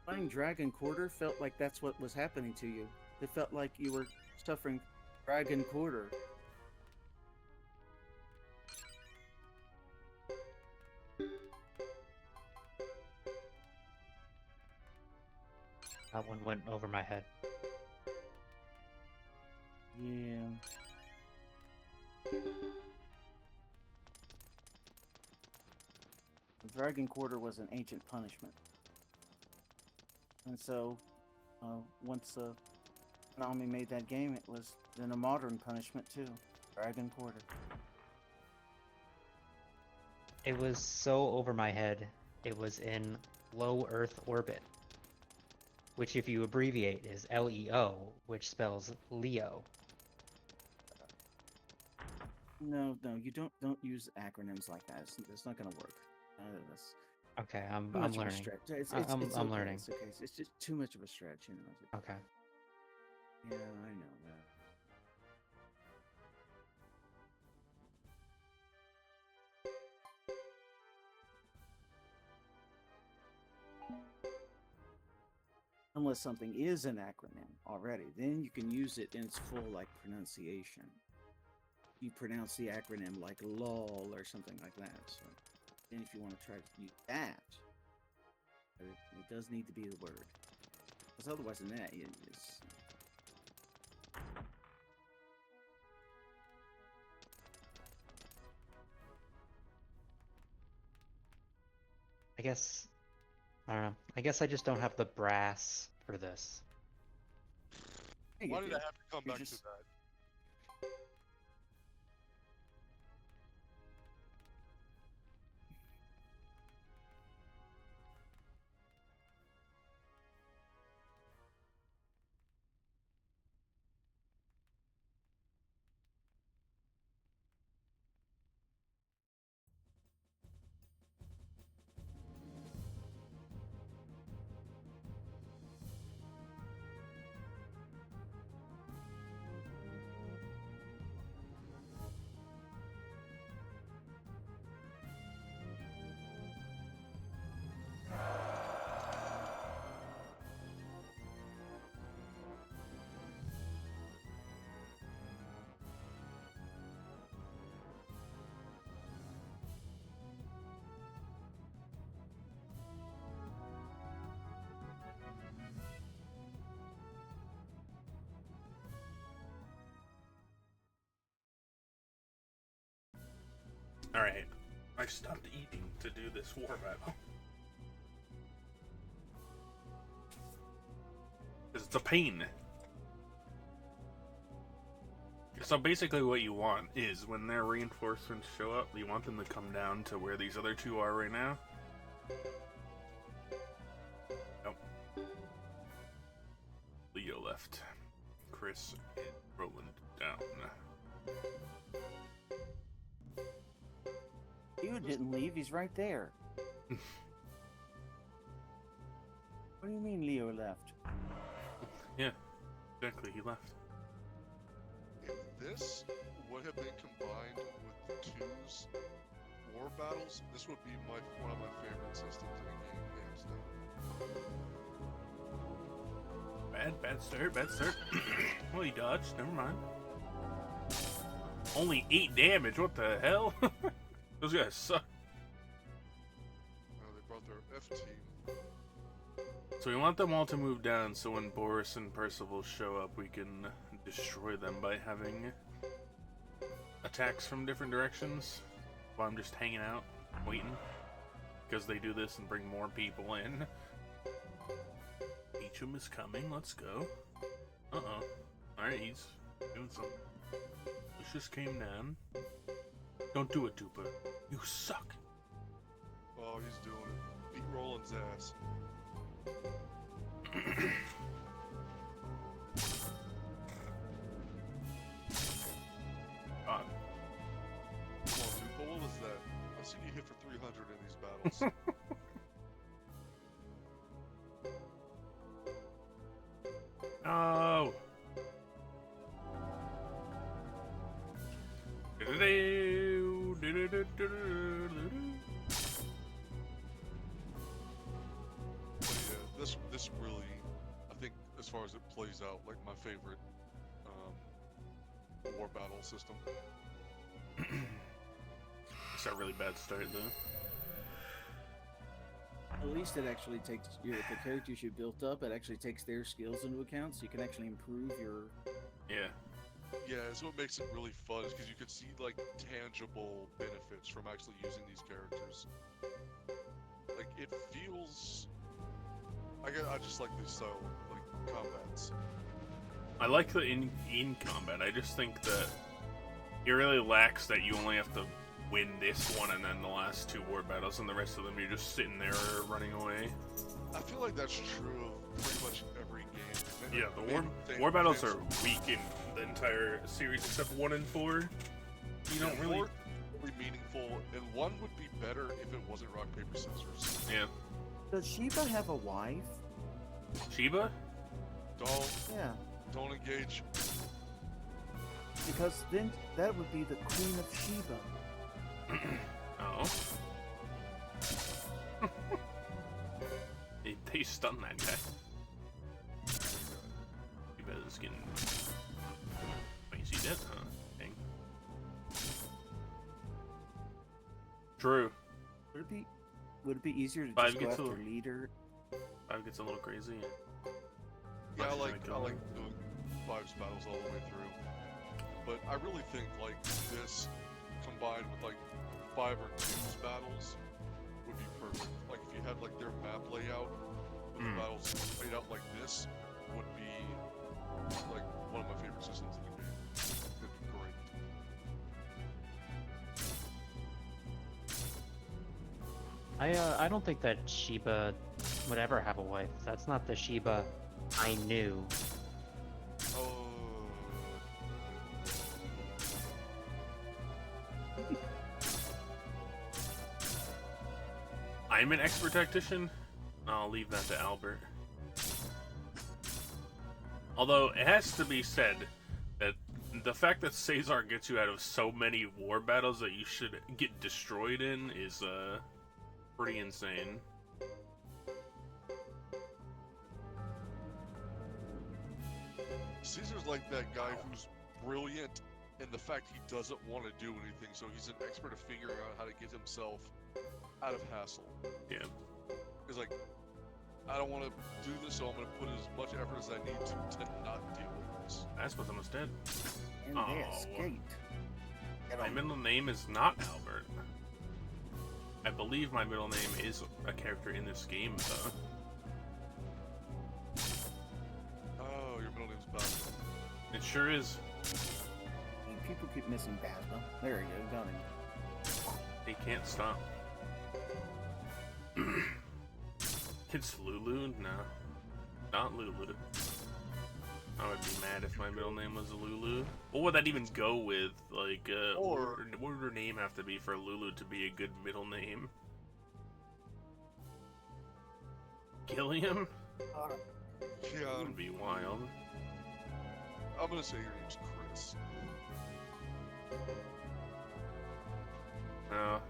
Playing Dragon Quarter felt like that's what was happening to you. It felt like you were suffering Dragon Quarter.
That one went over my head.
Yeah. Dragon Quarter was an ancient punishment. And so, once Konami made that game, it was then a modern punishment too. Dragon Quarter.
It was so over my head. It was in low Earth orbit, which if you abbreviate is LEO, which spells Leo.
No, you don't use acronyms like that. It's not gonna work. That's
Okay,
too
I'm
much of a
learning.
stretch. It's
I'm
okay,
learning.
It's okay. It's just too much of a stretch, you know.
Okay.
Yeah, I know that. Unless something is an acronym already, then you can use it in its full like pronunciation. You pronounce the acronym like LOL or something like that. So then if you want to try to use that, it does need to be the word. Because otherwise than that, it's...
I guess I don't know. I guess I just don't have the brass for this.
Yeah, you
Why did
do.
I have to come
You're
back
just-
to that?
Alright. I stopped eating to do this war battle. Because it's a pain. So basically what you want is when their reinforcements show up, you want them to come down to where these other two are right now. Nope. Leo left. Chris and Roland down.
You didn't leave. He's right there. What do you mean Leo left?
Yeah, exactly, he left.
If this would have been combined with the 2's war battles, this would be one of my favorite systems in a game, hands down.
Bad start. Well, he dodged, never mind. Only 8 damage, what the hell? Those guys suck.
They brought their F team.
So we want them all to move down so when Boris and Percival show up, we can destroy them by having attacks from different directions while I'm just hanging out, waiting. Because they do this and bring more people in. Beecham is coming, let's go. Uh-oh. Alright, he's doing something. Lucius came down. Don't do it, Duper. You suck.
Oh, he's doing it. Beat Roland's ass.
God.
Come on, Dupa, what was that? seen you hit for 300 in these battles.
Oh.
But yeah, this really, I think, as far as it plays out, like my favorite war battle system.
It's a really bad start though.
At least it actually takes the characters you built up. It actually takes their skills into account, so you can actually improve your.
Yeah.
Yeah, so what makes it really fun is because you can see like tangible benefits from actually using these characters. Like it feels. I just like these style like combats.
I like the in combat. I just think that it really lacks that you only have to win this one and then the last two war battles, and the rest of them you're just sitting there running away.
I feel like that's true of pretty much every game.
Yeah, the war battles are weak in the entire series except 1 and 4. You don't really.
4 really meaningful, and 1 would be better if it wasn't rock paper scissors.
Yeah.
Does Sheba have a wife?
Sheba?
Don't engage.
Because then that would be the Queen of Sheba.
Oh. They stunned that guy. Sheba's getting. Wait, is he dead? Huh? Dang. True.
Would it be easier to
5
just go
gets
after
a-
leader?
5 gets a little crazy.
Yeah, I
Much as
like
kill him.
doing 5's battles all the way through. But I really think like this combined with like 5 or 2's battles would be perfect. Like if you had like their map layout with the battles laid out like this would be like one of my favorite systems in the game. It'd be great.
I don't think that Sheba would ever have a wife. That's not the Sheba I knew.
Oh.
I'm an expert tactician. I'll leave that to Albert. Although it has to be said that the fact that Caesar gets you out of so many war battles that you should get destroyed in is pretty insane.
Caesar's like that guy who's brilliant in the fact he doesn't want to do anything, so he's an expert at figuring out how to get himself out of hassle.
Yeah.
He's like, I don't want to do this, so I'm going to put as much effort as I need to not deal with this.
That's what's almost dead.
And
Oh.
they escaped.
My middle name is not Albert. I believe my middle name is a character in this game, though.
Oh, your middle name's Basma.
It sure is.
People keep missing Basma. There you go, got him.
They can't stop. It's Lulu? No. Not Lulu. I would be mad if my middle name was Lulu. What would that even go with? Like, what would her name have to be for Lulu to be a good middle name? Gilliam?
Yeah,
That would be wild.
I'm going to say your name's Chris.
No.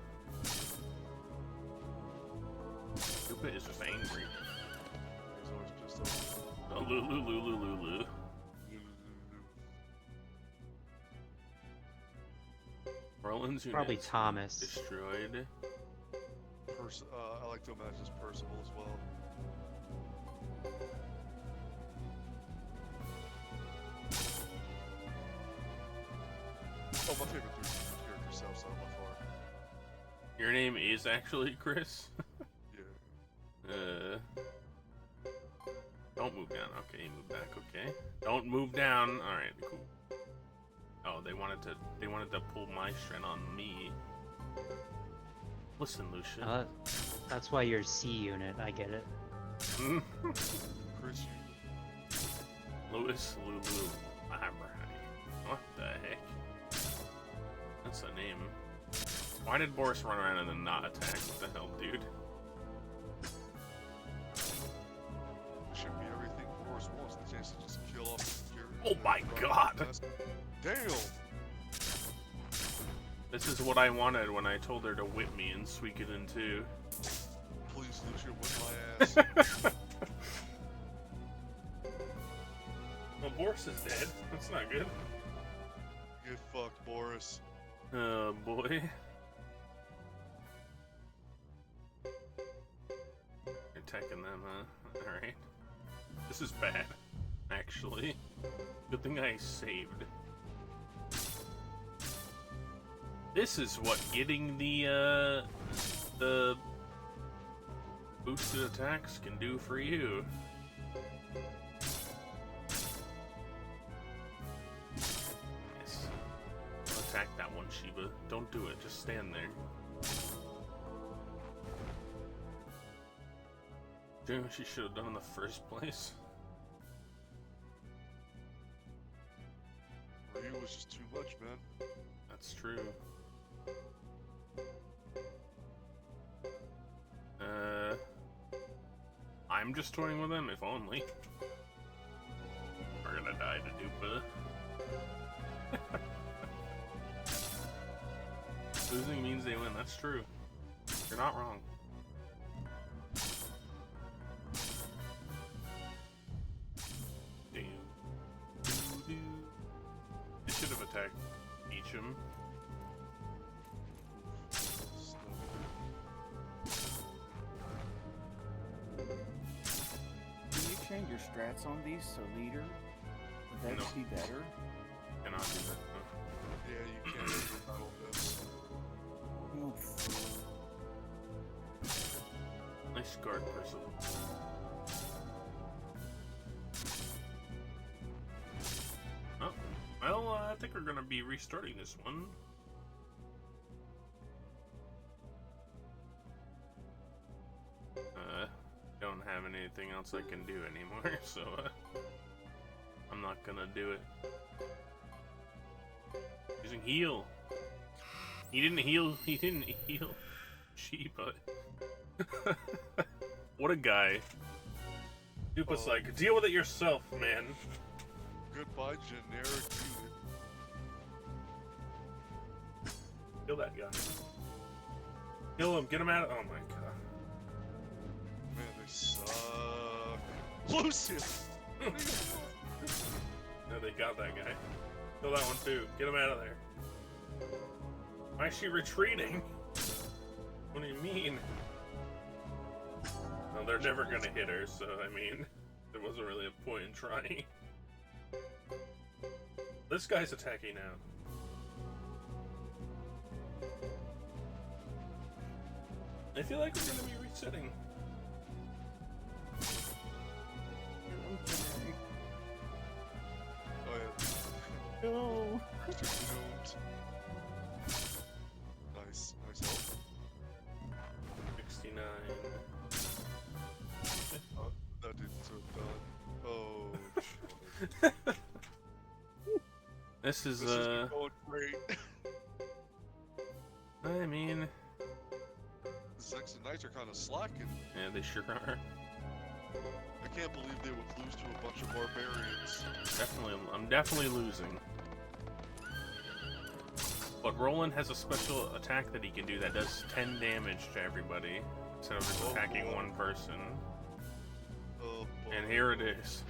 Stupid is just angry.
He's always pissed off.
Oh, Lulu. Roland's
Probably
unit's
Thomas.
destroyed.
I like to imagine as Percival as well. Oh, my favorite 3 character Southside by far.
Your name is actually Chris?
Yeah.
Don't move down. Okay, move back. Okay. Don't move down. All right, cool. Oh, they wanted to pull my string on me. Listen, Lucian.
That's why you're C unit. I get it.
Chris,
Louis Lulu. What the heck? That's a name. Why did Boris run around and then not attack? What the hell, dude?
It should be everything Boris wants. The chance to just kill off his character.
Oh my god!
Damn!
This is what I wanted when I told her to whip me in Suikoden 2.
Please, Lucia, whip my ass.
Well, Boris is dead. That's not good.
Get fucked, Boris.
Oh boy. You're attacking them, huh? Alright. This is bad, actually. Good thing I saved. This is what getting the boosted attacks can do for you. Yes. Don't attack that one, Shiba. Don't do it. Just stand there. Doing what she should have done in the first place.
Ryu was just too much, man.
That's true. I'm just toying with them, if only. We're gonna die to Dupa. Losing means they win, that's true. You're not wrong. Damn. I should have attacked Beecham.
Can you change your strats on these so leader? Would that
No.
be better?
Cannot do that. No.
Yeah, you can't ever battle this.
Oof.
Nice guard, Percival. Oh, well, I think we're gonna be restarting this one. Don't have anything else I can do anymore, so I'm not gonna do it. Using heal. He didn't heal. He didn't heal. Sheepa. What a guy. Dupa's like, deal with it yourself, man.
Goodbye, generic unit.
Kill that guy. Kill him. Get him out of. Oh my god.
Man, they suck. Lucian!
No, they got that guy. Kill that one too. Get him out of there. Why is she retreating? What do you mean? No, they're never gonna hit her, so I mean, there wasn't really a point in trying. This guy's attacking now. I feel like we're gonna be resetting.
Oh, yeah.
No.
Doomed. Nice. Nice help.
69.
Oh, that didn't so done. Oh,
This is,
this has been going great.
I mean,
The Zex and Knights are kind of slacking.
yeah, they sure are.
I can't believe they would lose to a bunch of barbarians.
I'm definitely losing. But Roland has a special attack that he can do that does 10 damage to everybody instead of just attacking one person.
Oh, boy.
And here it is.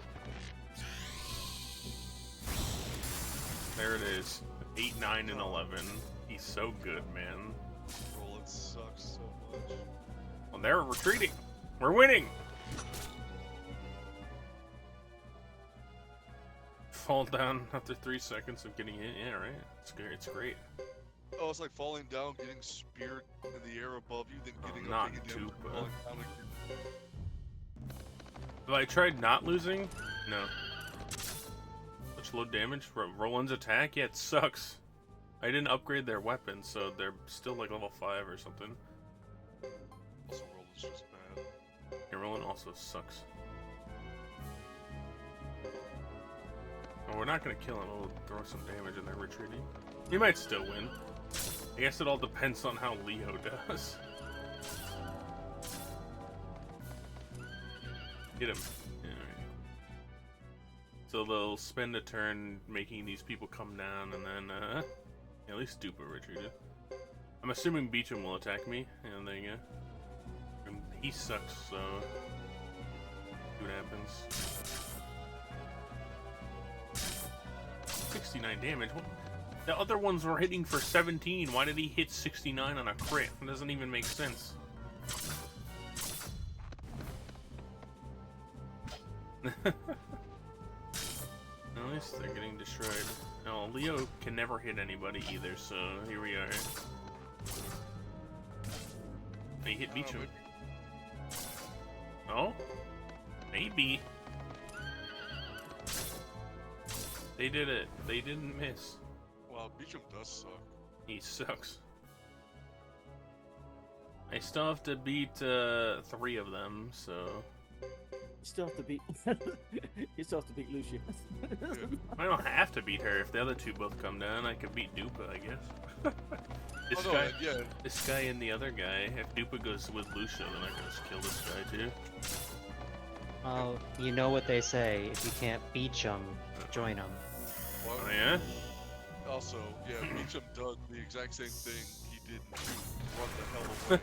There it is. 8, 9, and 11. He's so good, man.
Roland sucks so much.
Well, they're retreating. We're winning. Fall down after 3 seconds of getting hit. Yeah, right. It's great.
Oh, it's like falling down, getting speared in the air above you, then getting
not
up, taking damage,
too
falling down again.
Have I tried not losing? No. Such low damage for Roland's attack? Yeah, it sucks. I didn't upgrade their weapons, so they're still like level 5 or something.
Also, Roland's just bad.
Yeah, Roland also sucks. Oh, we're not gonna kill him. We'll throw some damage and they're retreating. He might still win. I guess it all depends on how Leo does. Get him. Alright. So they'll spend a turn making these people come down, and then, at least Dupa retreated. I'm assuming Beecham will attack me, and there you go. And he sucks, so... see what happens. 69 damage? What? The other ones were hitting for 17. Why did he hit 69 on a crit? It doesn't even make sense. At least they're getting destroyed. Oh, Leo can never hit anybody either, so here we are. He hit Beecham. Oh? Maybe. They did it. They didn't miss.
Wow, Beecham does suck.
He sucks. I still have to beat 3 of them, so...
You still have to beat. You still have to beat Lucia.
I don't have to beat her. If the other 2 both come down, I could beat Dupa, I guess. This
Oh, no,
guy,
yeah.
this guy and the other guy. If Dupa goes with Lucia, then I can just kill this guy too.
Well, you know what they say. If you can't beat them, join them.
Well,
Oh yeah?
also, yeah, Beecham does the exact same thing he did in 2. Run the hell away.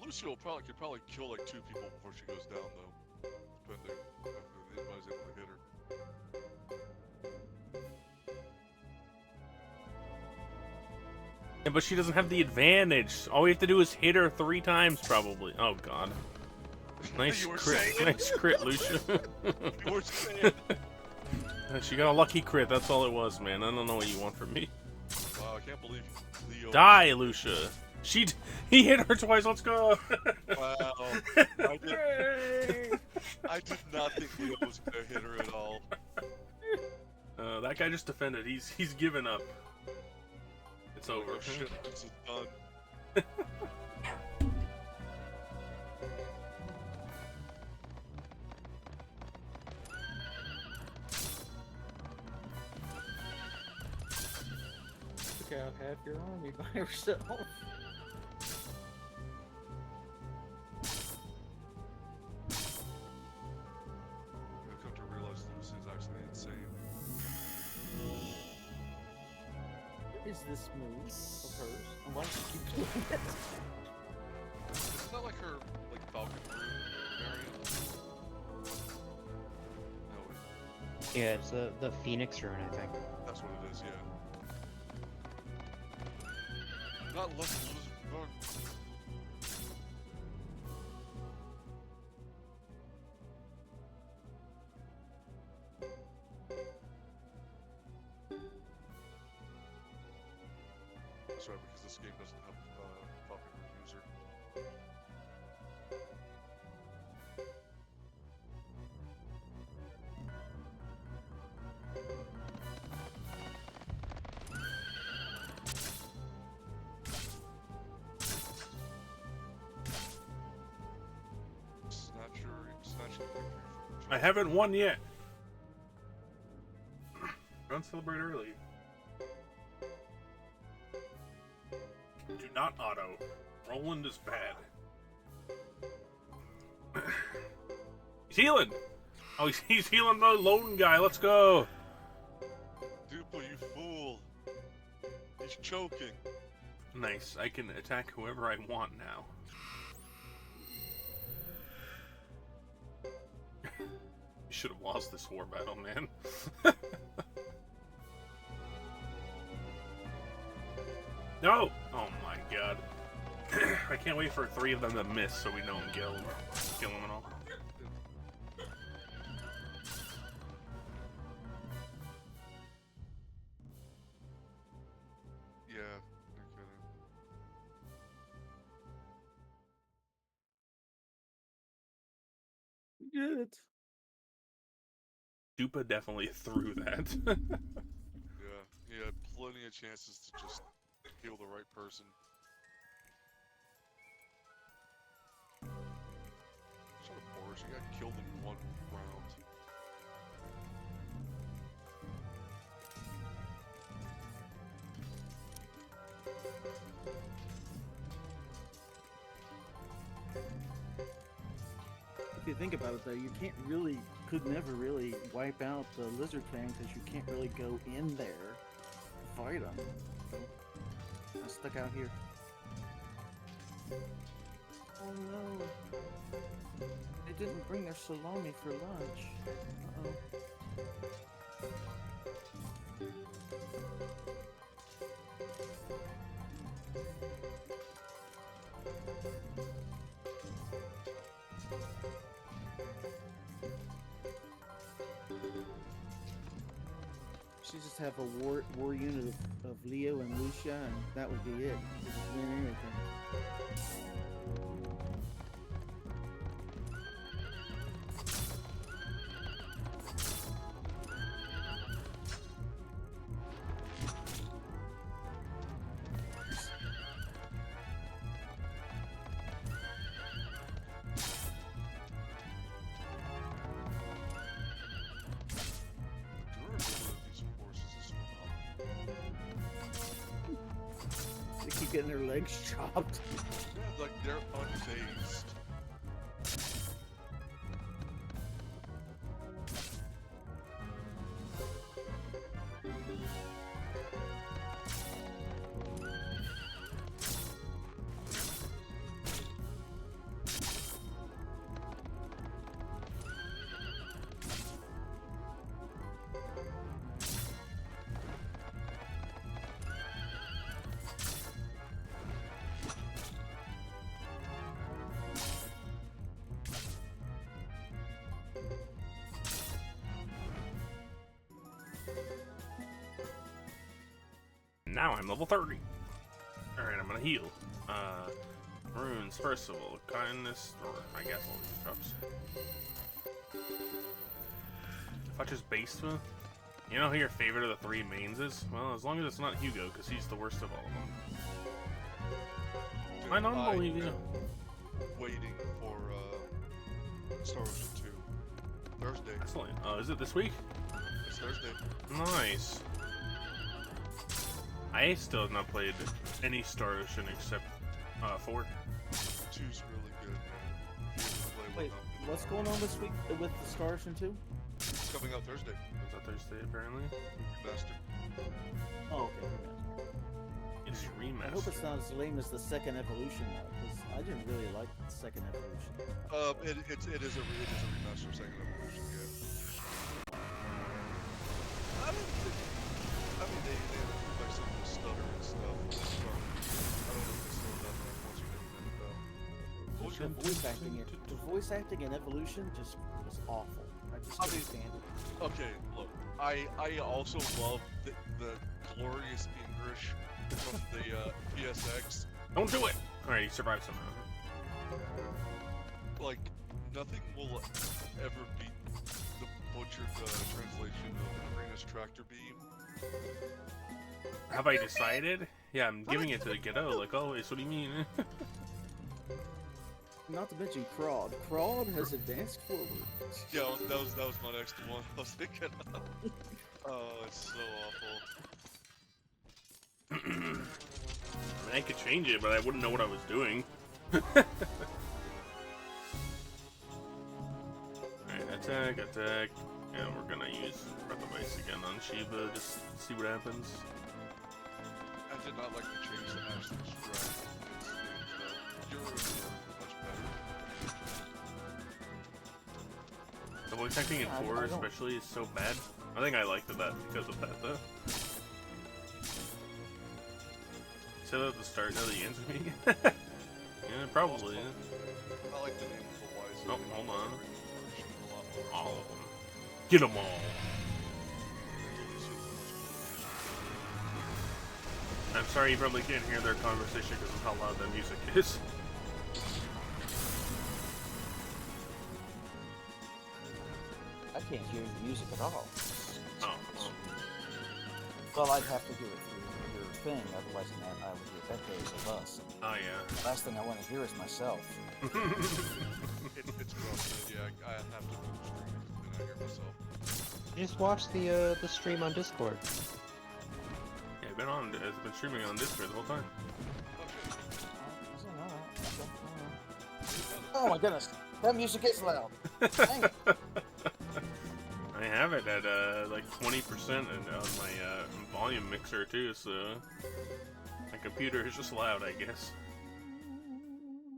Lucia could probably kill like 2 people before she goes down, though. Depending if anybody's able to hit her.
Yeah, but she doesn't have the advantage. All we have to do is hit her 3 times, probably. Oh god. Nice
You were
crit.
saying.
Nice crit, Lucia.
You were saying.
She got a lucky crit. That's all it was, man. I don't know what you want from me.
Wow, I can't believe Leo.
Die, Lucia. He hit her twice. Let's go.
Wow. I did not think Leo was gonna hit her at all.
That guy just defended. He's given up. It's over.
Oh shit, this is done.
Look out, have your army by yourself.
I've come to realize Lucy is actually insane.
What is this move of hers? And why does she keep doing it?
Isn't that like her, like, Falcon Root variant? No, wait,
Yeah, it's the Phoenix rune, I think.
that's what it is, yeah. Not lucky, run. That's right, because this game doesn't have Falcon Root user. Snatch the victory from
I haven't won yet. Don't celebrate early. Do not auto. Roland is bad. He's healing! Oh, he's healing the lone guy. Let's go!
Dupa, you fool! He's choking.
Nice. I can attack whoever I want now. You should have lost this war battle, man. No! Oh my god. I can't wait for 3 of them to miss so we don't kill them and all.
Yeah, no kidding.
Good.
Dupa definitely threw that.
Yeah, he had plenty of chances to just heal the right person. Shut up, Boris. You got killed in 1 round.
If you think about it, though, you could never really wipe out the lizard clan because you can't really go in there to fight them. So, I'm stuck out here. Oh no! They didn't bring their salami for lunch. Uh-oh. Should just have a war unit of Leo and Lucia, and that would be it. Just win anything. They keep getting their legs chopped.
Yeah, like they're unfazed.
Now I'm level 30. Alright, I'm gonna heal. Runes, first of all. Kindness, or I guess all these drops. If I just based them, you know who your favorite of the three mains is? Well, as long as it's not Hugo, because he's the worst of all of them.
Dude,
I don't believe you.
am waiting for Star Ocean 2. Thursday.
Excellent. Is it this week?
It's Thursday.
Nice. I still have not played any Star Ocean except 4.
2's really good, man. If you ever play
Wait,
one,
what's going on this week with the Star Ocean 2?
it's coming out Thursday.
Is that Thursday, apparently?
Master.
Oh, okay.
It's
I
remastered.
hope it's not as lame as the second evolution, though, because I didn't really like the second evolution.
It is a remaster of Second Evolution, yeah. I don't think. I mean, they improved like some of the stutter and stuff. I don't know if they still done that once you get it
The voice acting in Evolution just was awful. I just couldn't stand it.
Okay, look. I also love the glorious English from the PSX.
Don't do it! Alright, you survived somehow.
Like, nothing will ever beat the butchered translation of Arena's tractor beam.
Have I decided? Yeah, I'm giving it to Ghetto, like always. What do you mean?
Not to mention Crawd. Crawd has advanced forward.
Yeah, that was my next one. I was thinking of. Oh, it's so awful.
I mean, I could change it, but I wouldn't know what I was doing. Alright, attack. And we're gonna use Breath of Ice again on Shiva, just see what happens.
I did not like the change to Ashley's strike. Your much better.
The voice acting in
I
4
don't-
especially is so bad. I think I liked that because of that, though. Say that at the start, now that you answer me. Yeah, probably.
I like the name of the wise.
Oh, hold on.
A lot more.
All of them. Get them all. I'm sorry you probably can't hear their conversation because of how loud their music is.
I can't hear the music at all.
Oh.
Well, I'd have to hear it through your thing, otherwise I would hear echoes of us.
Oh, yeah.
The last thing I want to hear is myself.
It's rough, yeah. I have to do the stream and I hear myself.
You just watch the stream on Discord.
Yeah, It's been streaming on Discord the whole time.
Oh my goodness, that music is loud. Dang it.
I have it at like 20% on my volume mixer too, so my computer is just loud, I guess.